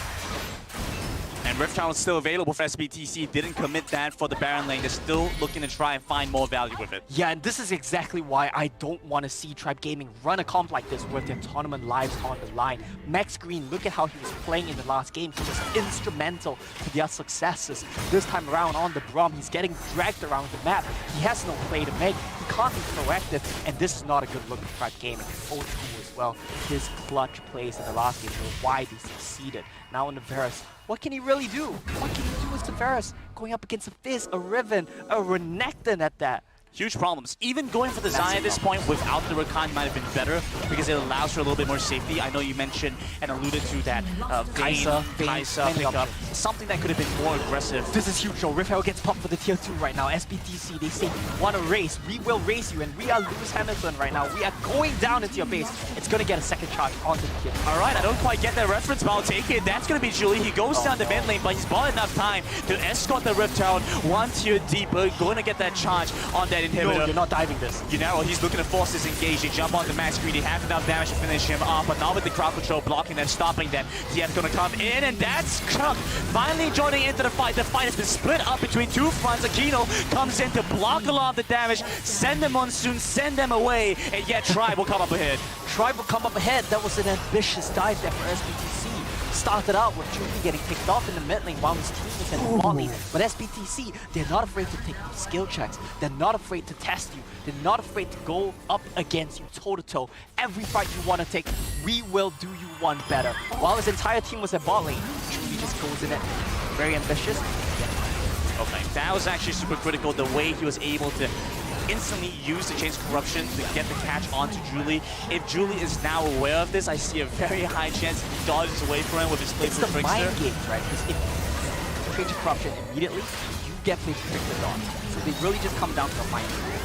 And Rift Town is still available for SBTC. Didn't commit that for the Baron lane. They're still looking to try and find more value with it. Yeah, and this is exactly why I don't want to see Tribe Gaming run a comp like this with their tournament lives on the line. Max Green, look at how he was playing in the last game. He was instrumental to their successes. This time around on the Brom, he's getting dragged around the map. He has no play to make. He can't be proactive, and this is not a good look for Tribe Gaming. Old School as well. His clutch plays in the last game were why they succeeded. Now in the Varus, what can he really do? What can he do with the Varus? Going up against a Fizz, a Riven, a Renekton at that. Huge problems. Even going for the Zai at this point without the Rakan might have been better because it allows for a little bit more safety. I know you mentioned and alluded to that Kaisa pickup. Something that could have been more aggressive. This is huge, though. Rift Herald gets popped for the tier 2 right now. SBTC, they say, want to race. We will race you, and we are Lewis Hamilton right now. We are going down into your base. It's going to get a second charge onto the tier 2. All right, I don't quite get that reference, but I'll take it. That's going to be Julie. He goes down the mid lane, but he's bought enough time to escort the Rift Herald one tier deeper, going to get that charge on that inhibitor. No, you're not diving this. He's looking to force this engage. They jump on the max screen. He has enough damage to finish him off, but not with the crowd control blocking them, stopping them. TF's going to come in, and that's Chuck finally joining into the fight. The fight has been split up between two fronts. Aquino comes in to block a lot of the damage, send them Monsoon, send them away, and yet Tribe will come up ahead. Tribe will come up ahead. That was an ambitious dive there for SBTC. Started out with Julie getting picked off in the mid lane while his team is in the bot lane. But SBTC, they're not afraid to take these skill checks. They're not afraid to test you. They're not afraid to go up against you toe-to-toe. Every fight you want to take, we will do you one better. While his entire team was at bot lane, Julie just goes in it. Very ambitious. Okay, that was actually super critical, the way he was able to instantly use the Chain's Corruption to get the catch onto Julie. If Julie is now aware of this, I see a very high chance he dodges away from him with his play for Trickster. It's the mind game, right? Because if you Chain's Corruption immediately, you get played to Trickster dodge. So they really just come down to the mind game.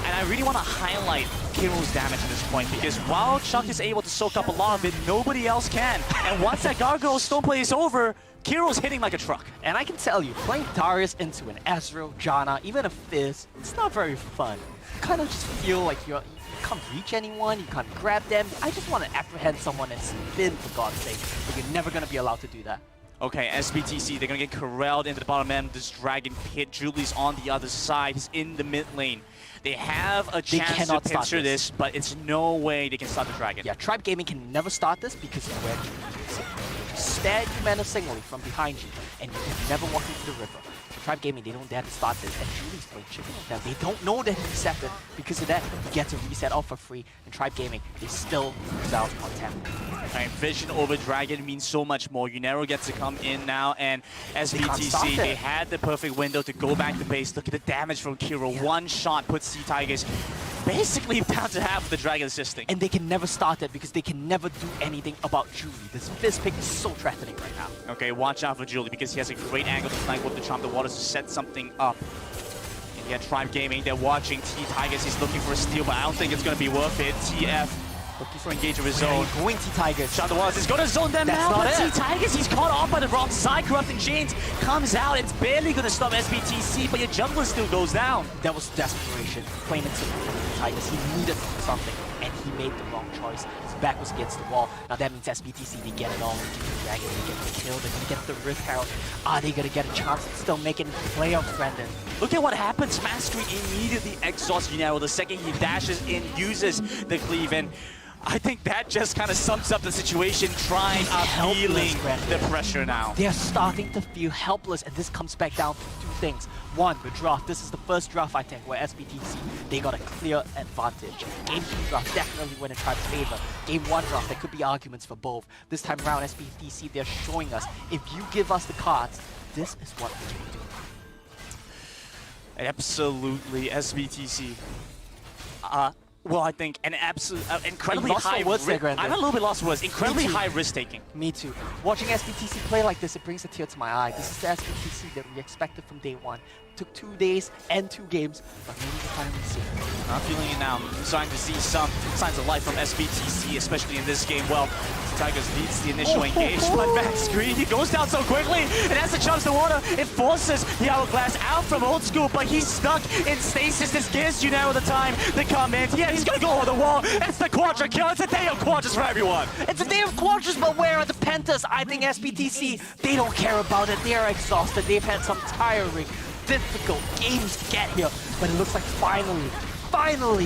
And I really want to highlight Kiro's damage at this point, because while Chuck is able to soak up a lot of it, nobody else can. And once that Gargoyle Stone play is over, Kiro's hitting like a truck. And I can tell you, playing Darius into an Ezreal, Janna, even a Fizz, it's not very fun. You kind of just feel like you can't reach anyone, you can't grab them. I just want to apprehend someone and spin, for God's sake. But you're never going to be allowed to do that. Okay, SBTC, they're going to get corralled into the bottom end of this Dragon Pit. Julie's on the other side. He's in the mid lane. They have a chance to pincer this, but it's no way they can start the Dragon. Yeah, Tribe Gaming can never start this because of where Julie is. Just stare you menacingly from behind you, and you can never walk into the river. So Tribe Gaming, they don't dare to start this, and Julie's playing chicken with them. They don't know that he reset it. Because of that, he gets a reset off for free, and Tribe Gaming, they still lose out on 10. Right, Vision over Dragon means so much more. Unero gets to come in now, and SBTC, they had the perfect window to go back to base. Look at the damage from Kiro. Yeah. One shot puts Sea Tigers basically down to half of the Dragon assisting. And they can never start it because they can never do anything about Julie. This Fizz pick is so threatening right now. Okay, watch out for Julie because he has a great angle to flank with the Trump the Waters to set something up. And yet Tribe Gaming, they're watching T-Tigers. He's looking for a steal, but I don't think it's going to be worth it. TF looking for engage of his zone. Going T-Tigers. Shot the Waters is going to zone them now, but T-Tigers, he's caught off by the wrong side. Corrupting Chains comes out. It's barely going to stop SBTC, but your jungler still goes down. That was desperation. Playing into T-Tigers. He needed something, and he made the wrong choice. His back was against the wall. Now that means SBTC, they get it all. They get the Dragon, they get the kill, they're going to get the Rift Herald. Are they going to get a chance to still make it in playoffs, Brendan? Look at what happens. Mastery immediately exhausts Unero the second he dashes in, uses the cleave, and I think that just kind of sums up the situation. Trying feeling the pressure now. They're starting to feel helpless, and this comes back down to two things. One, the draft. This is the first draft, I think, where SBTC, they got a clear advantage. Game 2 draft definitely went in Tribe's favor. Game 1 draft, there could be arguments for both. This time around, SBTC, they're showing us, if you give us the cards, this is what we can do. Absolutely, SBTC. Well, I think an absolute, incredibly high risk. I'm a little bit lost for words. Incredibly high risk taking. Me too. Watching SBTC play like this, it brings a tear to my eye. This is the SBTC that we expected from day one. Took 2 days and 2 games, but maybe we finally see it. I'm feeling it now. I'm starting to see some signs of life from SBTC, especially in this game. Well, Tigers leads the initial engage, but back screen, he goes down so quickly, and as it jumps the water, it forces the Hourglass out from Old School, but he's stuck in stasis. This gives you now the time to come in. Yeah, he's gonna go over the wall. It's the Quadra kill. It's a day of Quadras for everyone. It's a day of Quadras, but where are the Pentas? I think SBTC, they don't care about it. They are exhausted. They've had some tiring, difficult games to get here, but it looks like finally,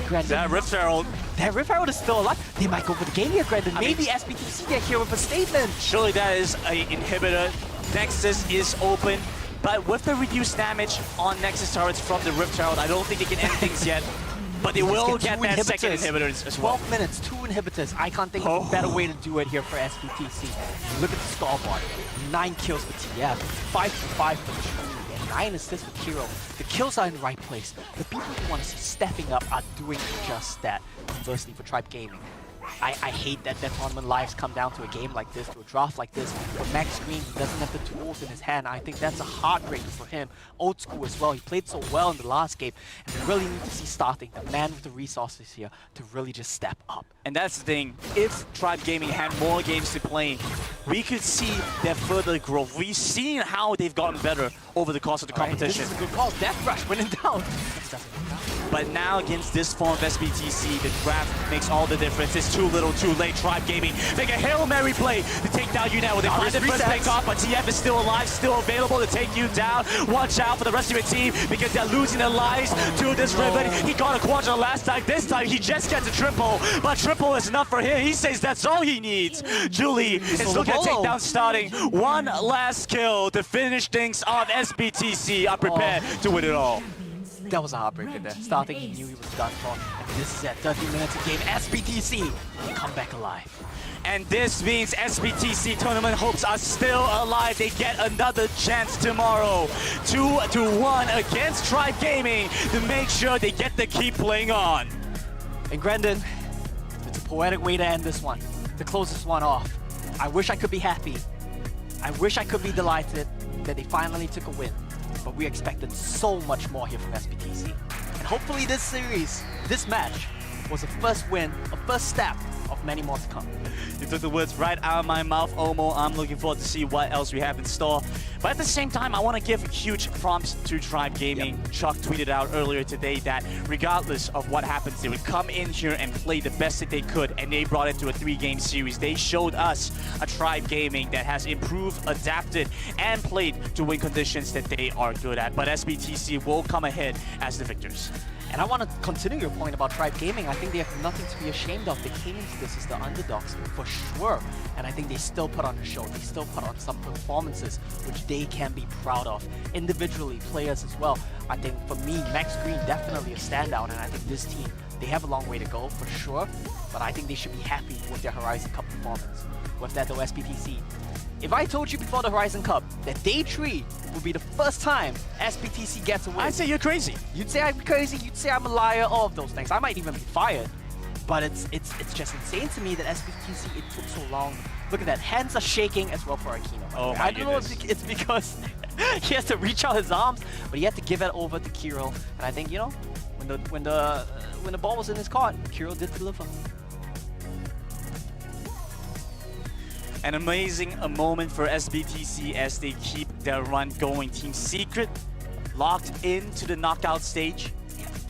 Grandin. That Rift Herald. That Rift Herald is still alive. They might go for the game here, Grandin. Maybe SBTC get here with a statement. Surely that is an inhibitor. Nexus is open, but with the reduced damage on Nexus turrets from the Rift Herald, I don't think they can end things yet. But they will get that second inhibitor as well. 12 minutes, 2 inhibitors. I can't think of a better way to do it here for SBTC. Look at the scoreboard. 9 kills for TF, 5 for 5 for Julie, and 9 assists for Kiro. The kills are in the right place. The people who want to see stepping up are doing just that. Conversely, for Tribe Gaming, I hate that their tournament lives come down to a game like this, to a draft like this. For Max Green, he doesn't have the tools in his hand. I think that's a heartbreaker for him. Old school as well. He played so well in the last game. And we really need to see Starting, the man with the resources here, to really just step up. And that's the thing. If Tribe Gaming had more games to play, we could see their further growth. We've seen how they've gotten better over the course of the competition. This is a good call. Death Rush winning down. But now against this form of SBTC, the draft makes all the difference. It's too little, too late. Tribe Gaming make a Hail Mary play to take down you now. They find the first pick off, but TF is still alive, still available to take you down. Watch out for the rest of your team because they're losing their lives to this Riven. He got a quadra last time. This time he just gets a triple, but triple is enough for him. He says that's all he needs. Julie is looking to take down Starting. One last kill to finish things off. SBTC are prepared to win it all. That was a heartbreaker there. Starting, he knew he was done for. And this is at 30 minutes of game. SBTC come back alive. And this means SBTC tournament hopes are still alive. They get another chance tomorrow. 2-1 against Tribe Gaming to make sure they get to keep playing on. And Grandin, it's a poetic way to end this one, to close this one off. I wish I could be happy. I wish I could be delighted that they finally took a win. But we expected so much more here from SBTC. And hopefully this series, this match, was a first win, a first step of many more to come. You took the words right out of my mouth, Omo. I'm looking forward to see what else we have in store. But at the same time, I want to give huge prompts to Tribe Gaming. Chuck tweeted out earlier today that regardless of what happens, they would come in here and play the best that they could, and they brought it to a 3-game series. They showed us a Tribe Gaming that has improved, adapted, and played to win conditions that they are good at. But SBTC will come ahead as the victors. And I want to continue your point about Tribe Gaming. I think they have nothing to be ashamed of. They came into this as the underdogs for sure. And I think they still put on a show. They still put on some performances which they can be proud of. Individually, players as well. I think for me, Max Green definitely a standout. And I think this team, they have a long way to go for sure. But I think they should be happy with their Horizon Cup performance. With that though, SBTC. If I told you before the Horizon Cup that Day 3 would be the first time SBTC gets a win, I'd say you're crazy. You'd say I'm crazy, you'd say I'm a liar, all of those things. I might even be fired. But it's just insane to me that SBTC, it took so long. Look at that, hands are shaking as well for Aquino. Oh my I don't know if it's because he has to reach out his arms, but he had to give it over to Kiro. And I think, you know, when the ball was in his court, Kiro did deliver. An amazing moment for SBTC as they keep their run going. Team Secret locked into the knockout stage.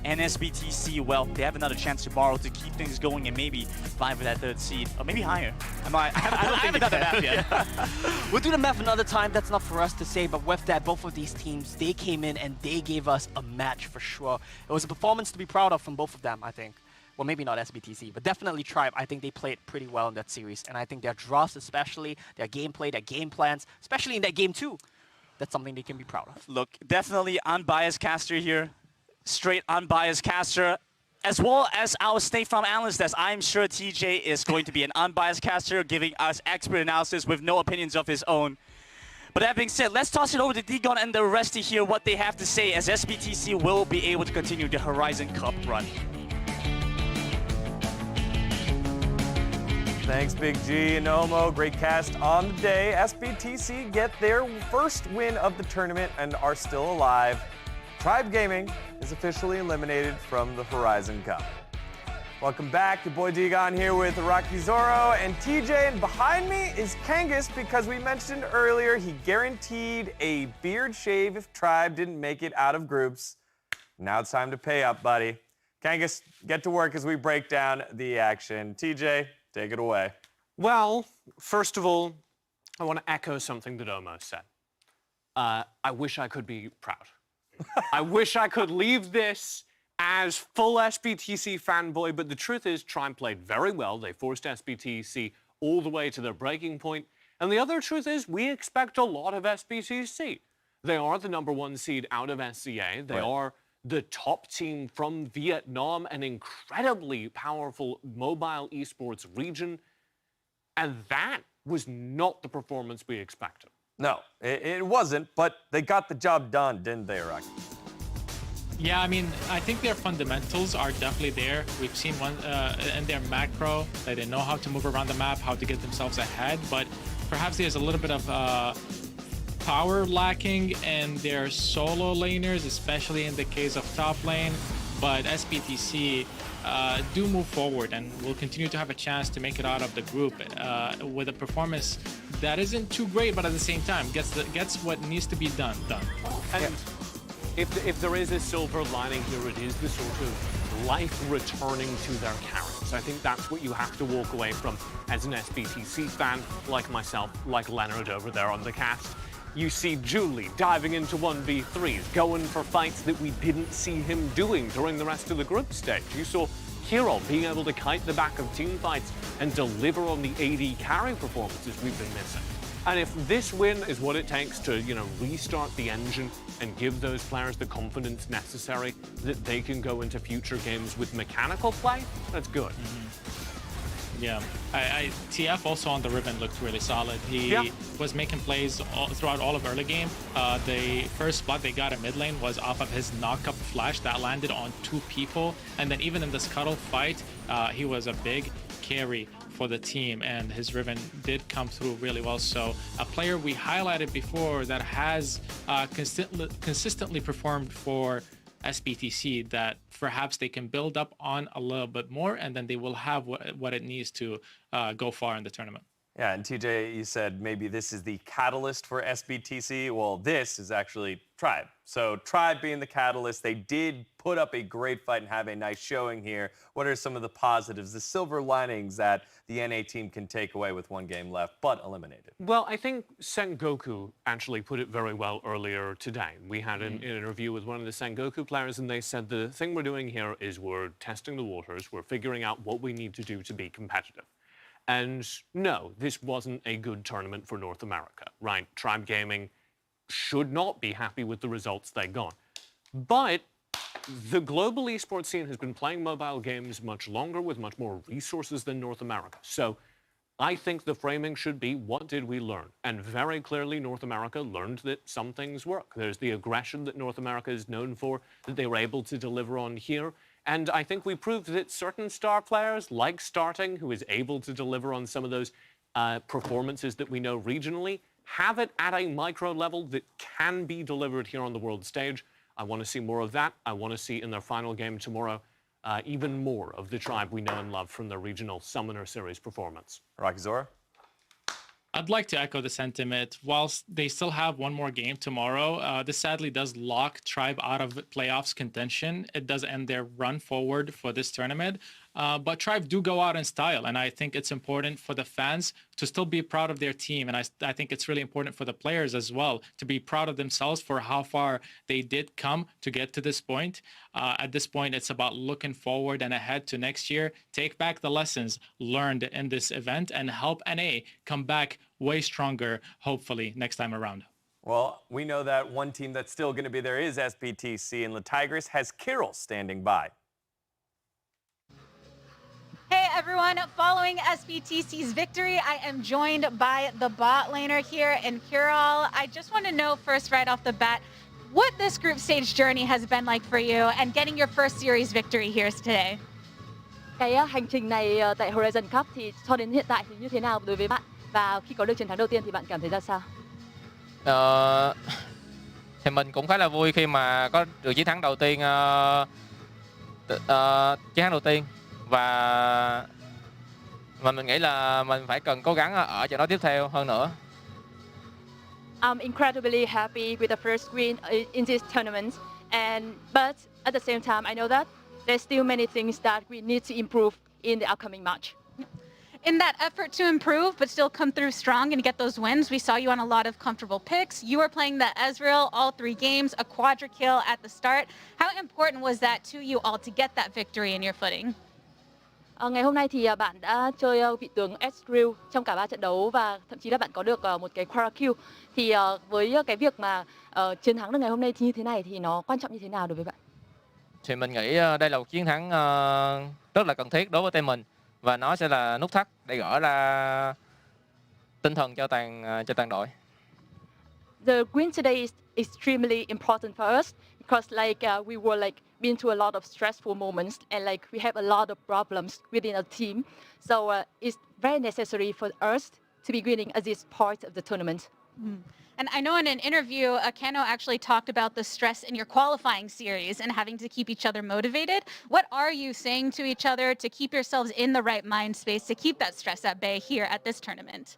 And SBTC, well, they have another chance tomorrow to keep things going and maybe vie for that 3rd seed, or maybe higher. I haven't done the math yet. We'll do the math another time. That's not for us to say. But with that, both of these teams, they came in and they gave us a match for sure. It was a performance to be proud of from both of them, I think. Well, maybe not SBTC, but definitely Tribe. I think they played pretty well in that series. And I think their draws especially, their gameplay, their game plans, especially in that game too, that's something they can be proud of. Look, definitely unbiased caster here. Straight unbiased caster. As well as our State Farm analyst, as I'm sure TJ is going to be an unbiased caster, giving us expert analysis with no opinions of his own. But that being said, let's toss it over to Digon and the rest to hear what they have to say as SBTC will be able to continue the Horizon Cup run. Thanks, Big G and Omo. Great cast on the day. SBTC get their first win of the tournament and are still alive. Tribe Gaming is officially eliminated from the Horizon Cup. Welcome back. Your boy Digon here with Rocky Zoro and TJ. And behind me is Kangas because we mentioned earlier he guaranteed a beard shave if Tribe didn't make it out of groups. Now it's time to pay up, buddy. Kangas, get to work as we break down the action. TJ, take it away. Well, first of all, I want to echo something that Omo said. I wish I could be proud. I wish I could leave this as full SBTC fanboy, but the truth is Tribe played very well. They forced SBTC all the way to their breaking point. And the other truth is we expect a lot of SBTC. They are the #1 seed out of SCA. They are the top team from Vietnam, an incredibly powerful mobile esports region. And that was not the performance we expected. No, it wasn't, but they got the job done, didn't they, Rocky? Yeah, I mean, I think their fundamentals are definitely there. We've seen one in their macro that they know how to move around the map, how to get themselves ahead, but perhaps there's a little bit of power lacking in their solo laners, especially in the case of top lane. But SBTC do move forward and will continue to have a chance to make it out of the group with a performance that isn't too great, but at the same time gets what needs to be done. And if there is a silver lining here, it is the sort of life returning to their characters. I think that's what you have to walk away from as an SBTC fan, like myself, like Leonard over there on the cast. You see Julie diving into 1v3s, going for fights that we didn't see him doing during the rest of the group stage. You saw Kiro being able to kite the back of team fights and deliver on the AD carry performances we've been missing. And if this win is what it takes to, restart the engine and give those players the confidence necessary that they can go into future games with mechanical play, that's good. Yeah, TF also on the Riven looked really solid. He was making plays throughout all of early game. The first spot they got in mid lane was off of his knock-up flash that landed on 2 people. And then even in the Scuttle fight, he was a big carry for the team, and his Riven did come through really well. So a player we highlighted before that has consistently performed for SBTC that perhaps they can build up on a little bit more, and then they will have what it needs to go far in the tournament. Yeah, and TJ, you said maybe this is the catalyst for SBTC. Well, this is actually Tribe. So Tribe being the catalyst, they did put up a great fight and have a nice showing here. What are some of the positives, the silver linings that the NA team can take away with 1 game left, but eliminated? Well, I think Sengoku actually put it very well earlier today. We had an interview with one of the Sengoku players, and they said the thing we're doing here is we're testing the waters, we're figuring out what we need to do to be competitive. And no, this wasn't a good tournament for North America, right? Tribe Gaming should not be happy with the results they got. But the global esports scene has been playing mobile games much longer with much more resources than North America. So I think the framing should be, what did we learn? And very clearly, North America learned that some things work. There's the aggression that North America is known for, that they were able to deliver on here. And I think we proved that certain star players, like Starting, who is able to deliver on some of those performances that we know regionally, have it at a micro level that can be delivered here on the world stage. I want to see more of that. I want to see in their final game tomorrow even more of the Tribe we know and love from their regional Summoner Series performance. Rocky Zora? I'd like to echo the sentiment. Whilst they still have 1 more game tomorrow, this sadly does lock Tribe out of playoffs contention. It does end their run forward for this tournament. But Tribe do go out in style, and I think it's important for the fans to still be proud of their team. And I think it's really important for the players as well to be proud of themselves for how far they did come to get to this point. At this point, it's about looking forward and ahead to next year, take back the lessons learned in this event, and help NA come back way stronger, hopefully, next time around. Well, we know that one team that's still going to be there is SBTC, and the Tigers has Kirill standing by. Hey everyone, following SBTC's victory, I am joined by the bot laner here in Kirill. I just want to know first, right off the bat, what this group stage journey has been like for you and getting your first series victory here today. Cái hành trình này tại Horizon Cup thì cho đến hiện tại thì như thế nào đối với bạn? Và khi có được chiến thắng đầu tiên thì bạn cảm thấy ra sao? Thì mình cũng khá là vui khi mà có được chiến thắng đầu tiên, và mình nghĩ là mình phải cần cố gắng ở trận đấu tiếp theo hơn nữa. I'm incredibly happy with the first win in this tournament, but at the same time, I know that there's still many things that we need to improve in the upcoming match. In that effort to improve, but still come through strong and get those wins, we saw you on a lot of comfortable picks. You were playing the Ezreal all 3 games, a quadra kill at the start. How important was that to you all to get that victory in your footing? Ngày hôm nay thì bạn đã chơi vị tướng Ezreal trong cả 3 trận đấu và thậm chí là bạn có được một cái quadra kill. Thì với cái việc mà chiến thắng được ngày hôm nay thì như thế này thì nó quan trọng như thế nào đối với bạn? Thì mình nghĩ đây là một chiến thắng rất là cần thiết đối với team mình, và nó sẽ là nút thắt để gỡ ra tinh thần cho toàn đội. the win today is extremely important for us because we were been through a lot of stressful moments and we have a lot of problems within our team. So it's very necessary for us to be winning at this part of the tournament. And I know in an interview, Kano actually talked about the stress in your qualifying series and having to keep each other motivated. What are you saying to each other to keep yourselves in the right mind space to keep that stress at bay here at this tournament?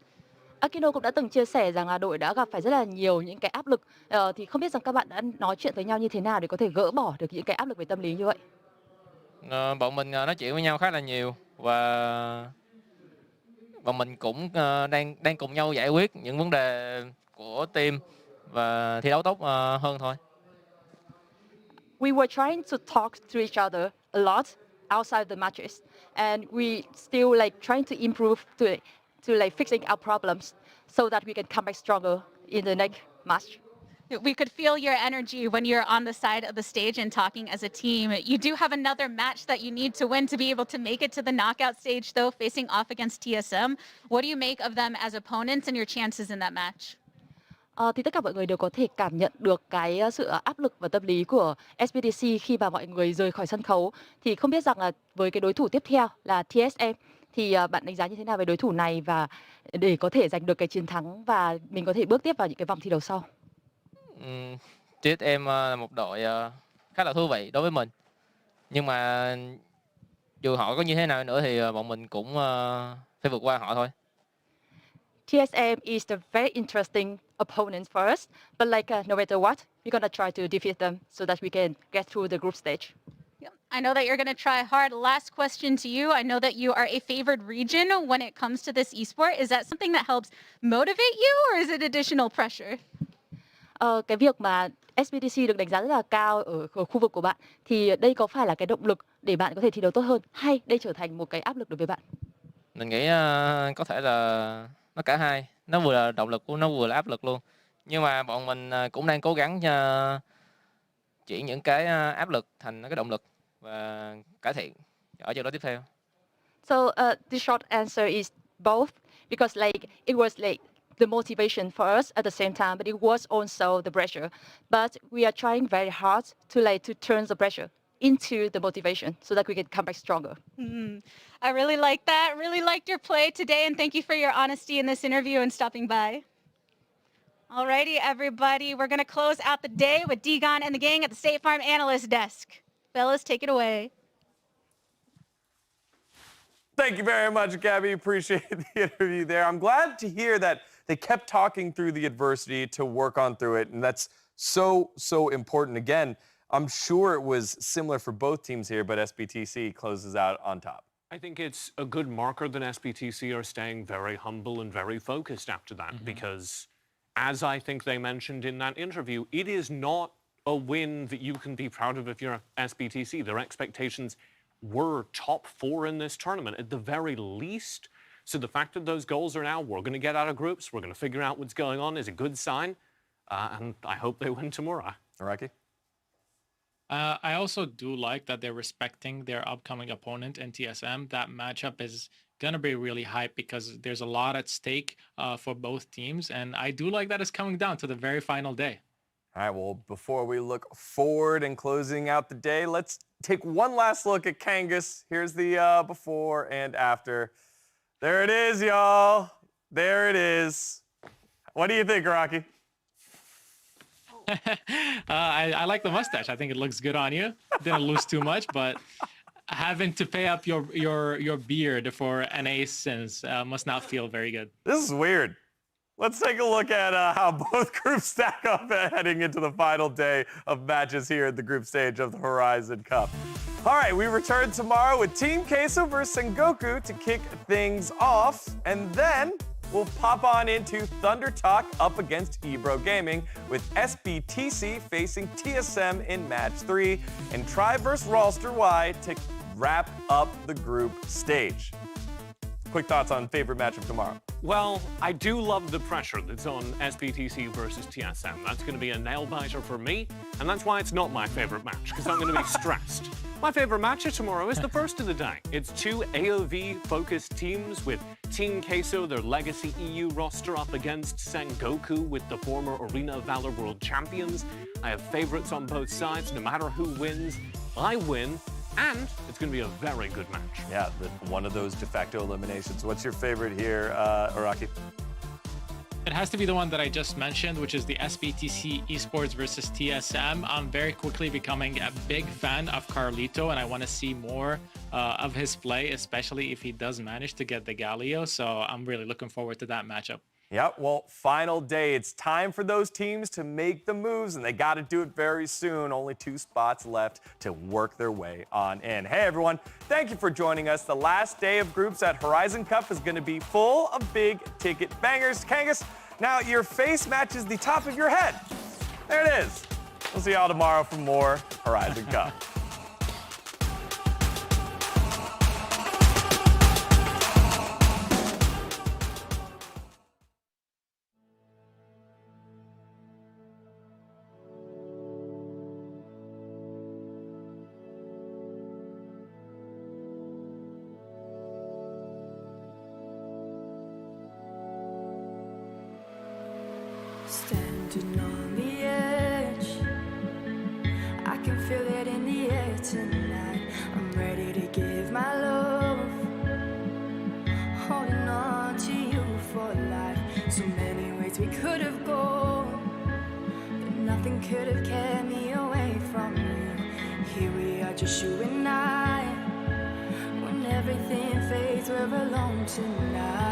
Akino cũng đã từng chia sẻ rằng đội đã gặp phải rất là nhiều những cái áp lực. Thì không biết rằng các bạn đã nói chuyện với nhau như thế nào để có thể gỡ bỏ được những cái áp lực về tâm lý như vậy? Bọn mình nói chuyện với nhau khá là nhiều và bọn mình cũng đang cùng nhau giải quyết những vấn đề của team và thi đấu tốt hơn thôi. We were trying to talk to each other a lot outside the matches, and we still trying to improve to fixing our problems so that we can come back stronger in the next match. We could feel your energy when you're on the side of the stage and talking as a team. You do have another match that you need to win to be able to make it to the knockout stage, though, facing off against TSM. What do you make of them as opponents and your chances in that match? Thì tất cả mọi người đều có thể cảm nhận được cái sự áp lực và tâm lý của SBTC khi mà mọi người rời khỏi sân khấu. Thì không biết rằng là với cái đối thủ tiếp theo là TSM thì bạn đánh giá như thế nào về đối thủ này và để có thể giành được cái chiến thắng và mình có thể bước tiếp vào những cái vòng thi đấu sau? TSM là một đội khá là thú vị đối với mình. Nhưng mà dù họ có như thế nào nữa thì bọn mình cũng phải vượt qua họ thôi. TSM is a very interesting opponent for us, but no matter what, we're gonna try to defeat them so that we can get through the group stage. I know that you're going to try hard. Last question to you. I know that you are a favored region when it comes to this esport. Is that something that helps motivate you or is it additional pressure? Cái việc mà SBTC được đánh giá rất là cao ở khu vực của bạn thì đây có phải là cái động lực để bạn có thể thi đấu tốt hơn hay đây trở thành một cái áp lực đối với bạn? Mình nghĩ có thể là nó cả hai. Nó vừa là động lực, nó vừa là áp lực luôn. Nhưng mà bọn mình cũng đang cố gắng chuyển những cái áp lực thành cái động lực và cải thiện ở trận đấu tiếp theo. So the short answer is both because it was the motivation for us at the same time, but it was also the pressure. But we are trying very hard to turn the pressure into the motivation so that we can come back stronger. I really like that. Really liked your play today, and thank you for your honesty in this interview and stopping by. Alrighty, everybody, we're going to close out the day with Degon and the gang at the State Farm Analyst Desk. Fellas, take it away. Thank you very much, Gabby. Appreciate the interview there. I'm glad to hear that they kept talking through the adversity to work on through it, and that's so important. Again, I'm sure it was similar for both teams here, but SBTC closes out on top. I think it's a good marker that SBTC are staying very humble and very focused after that, because as I think they mentioned in that interview, it is not a win that you can be proud of if you're SBTC. Their expectations were top 4 in this tournament at the very least. So the fact that those goals are now, we're going to get out of groups, we're going to figure out what's going on, is a good sign. And I hope they win tomorrow. Araki? I also do like that they're respecting their upcoming opponent in TSM. That matchup is going to be really hype because there's a lot at stake for both teams. And I do like that it's coming down to the very final day. All right, well, before we look forward and closing out the day, let's take one last look at Kangas. Here's the before and after. There it is, y'all. There it is. What do you think, Rocky? I like the mustache. I think it looks good on you. Didn't lose too much, but having to pay up your beard for an ace since must not feel very good. This is weird. Let's take a look at how both groups stack up heading into the final day of matches here at the group stage of the Horizon Cup. All right, we return tomorrow with Team Queso versus Sengoku to kick things off, and then we'll pop on into ThunderTalk up against Kun Gaming with SBTC facing TSM in match 3 and Tri vs Rolster Y to wrap up the group stage. quick thoughts on favorite matchup tomorrow. Well, I do love the pressure that's on SBTC versus TSM. That's going to be a nail-biter for me, and that's why it's not my favorite match, because I'm going to be stressed. My favorite matchup tomorrow is the first of the day. It's two AOV-focused teams with Team Queso, their legacy EU roster, up against Sengoku with the former Arena of Valor World Champions. I have favorites on both sides. No matter who wins, I win. And it's going to be a very good match. Yeah, one of those de facto eliminations. What's your favorite here, Araki? It has to be the one that I just mentioned, which is the SBTC Esports versus TSM. I'm very quickly becoming a big fan of Carlito, and I want to see more of his play, especially if he does manage to get the Galio. So I'm really looking forward to that matchup. Yep, well, final day. It's time for those teams to make the moves, and they got to do it very soon. Only 2 spots left to work their way on in. Hey, everyone, thank you for joining us. The last day of groups at Horizon Cup is going to be full of big-ticket bangers. Kangas, now your face matches the top of your head. There it is. We'll see y'all tomorrow for more Horizon Cup. Standing on the edge, I can feel it in the air tonight. I'm ready to give my love, holding on to you for life. So many ways we could have gone, but nothing could have kept me away from you. Here we are, just you and I. When everything fades, we're alone tonight.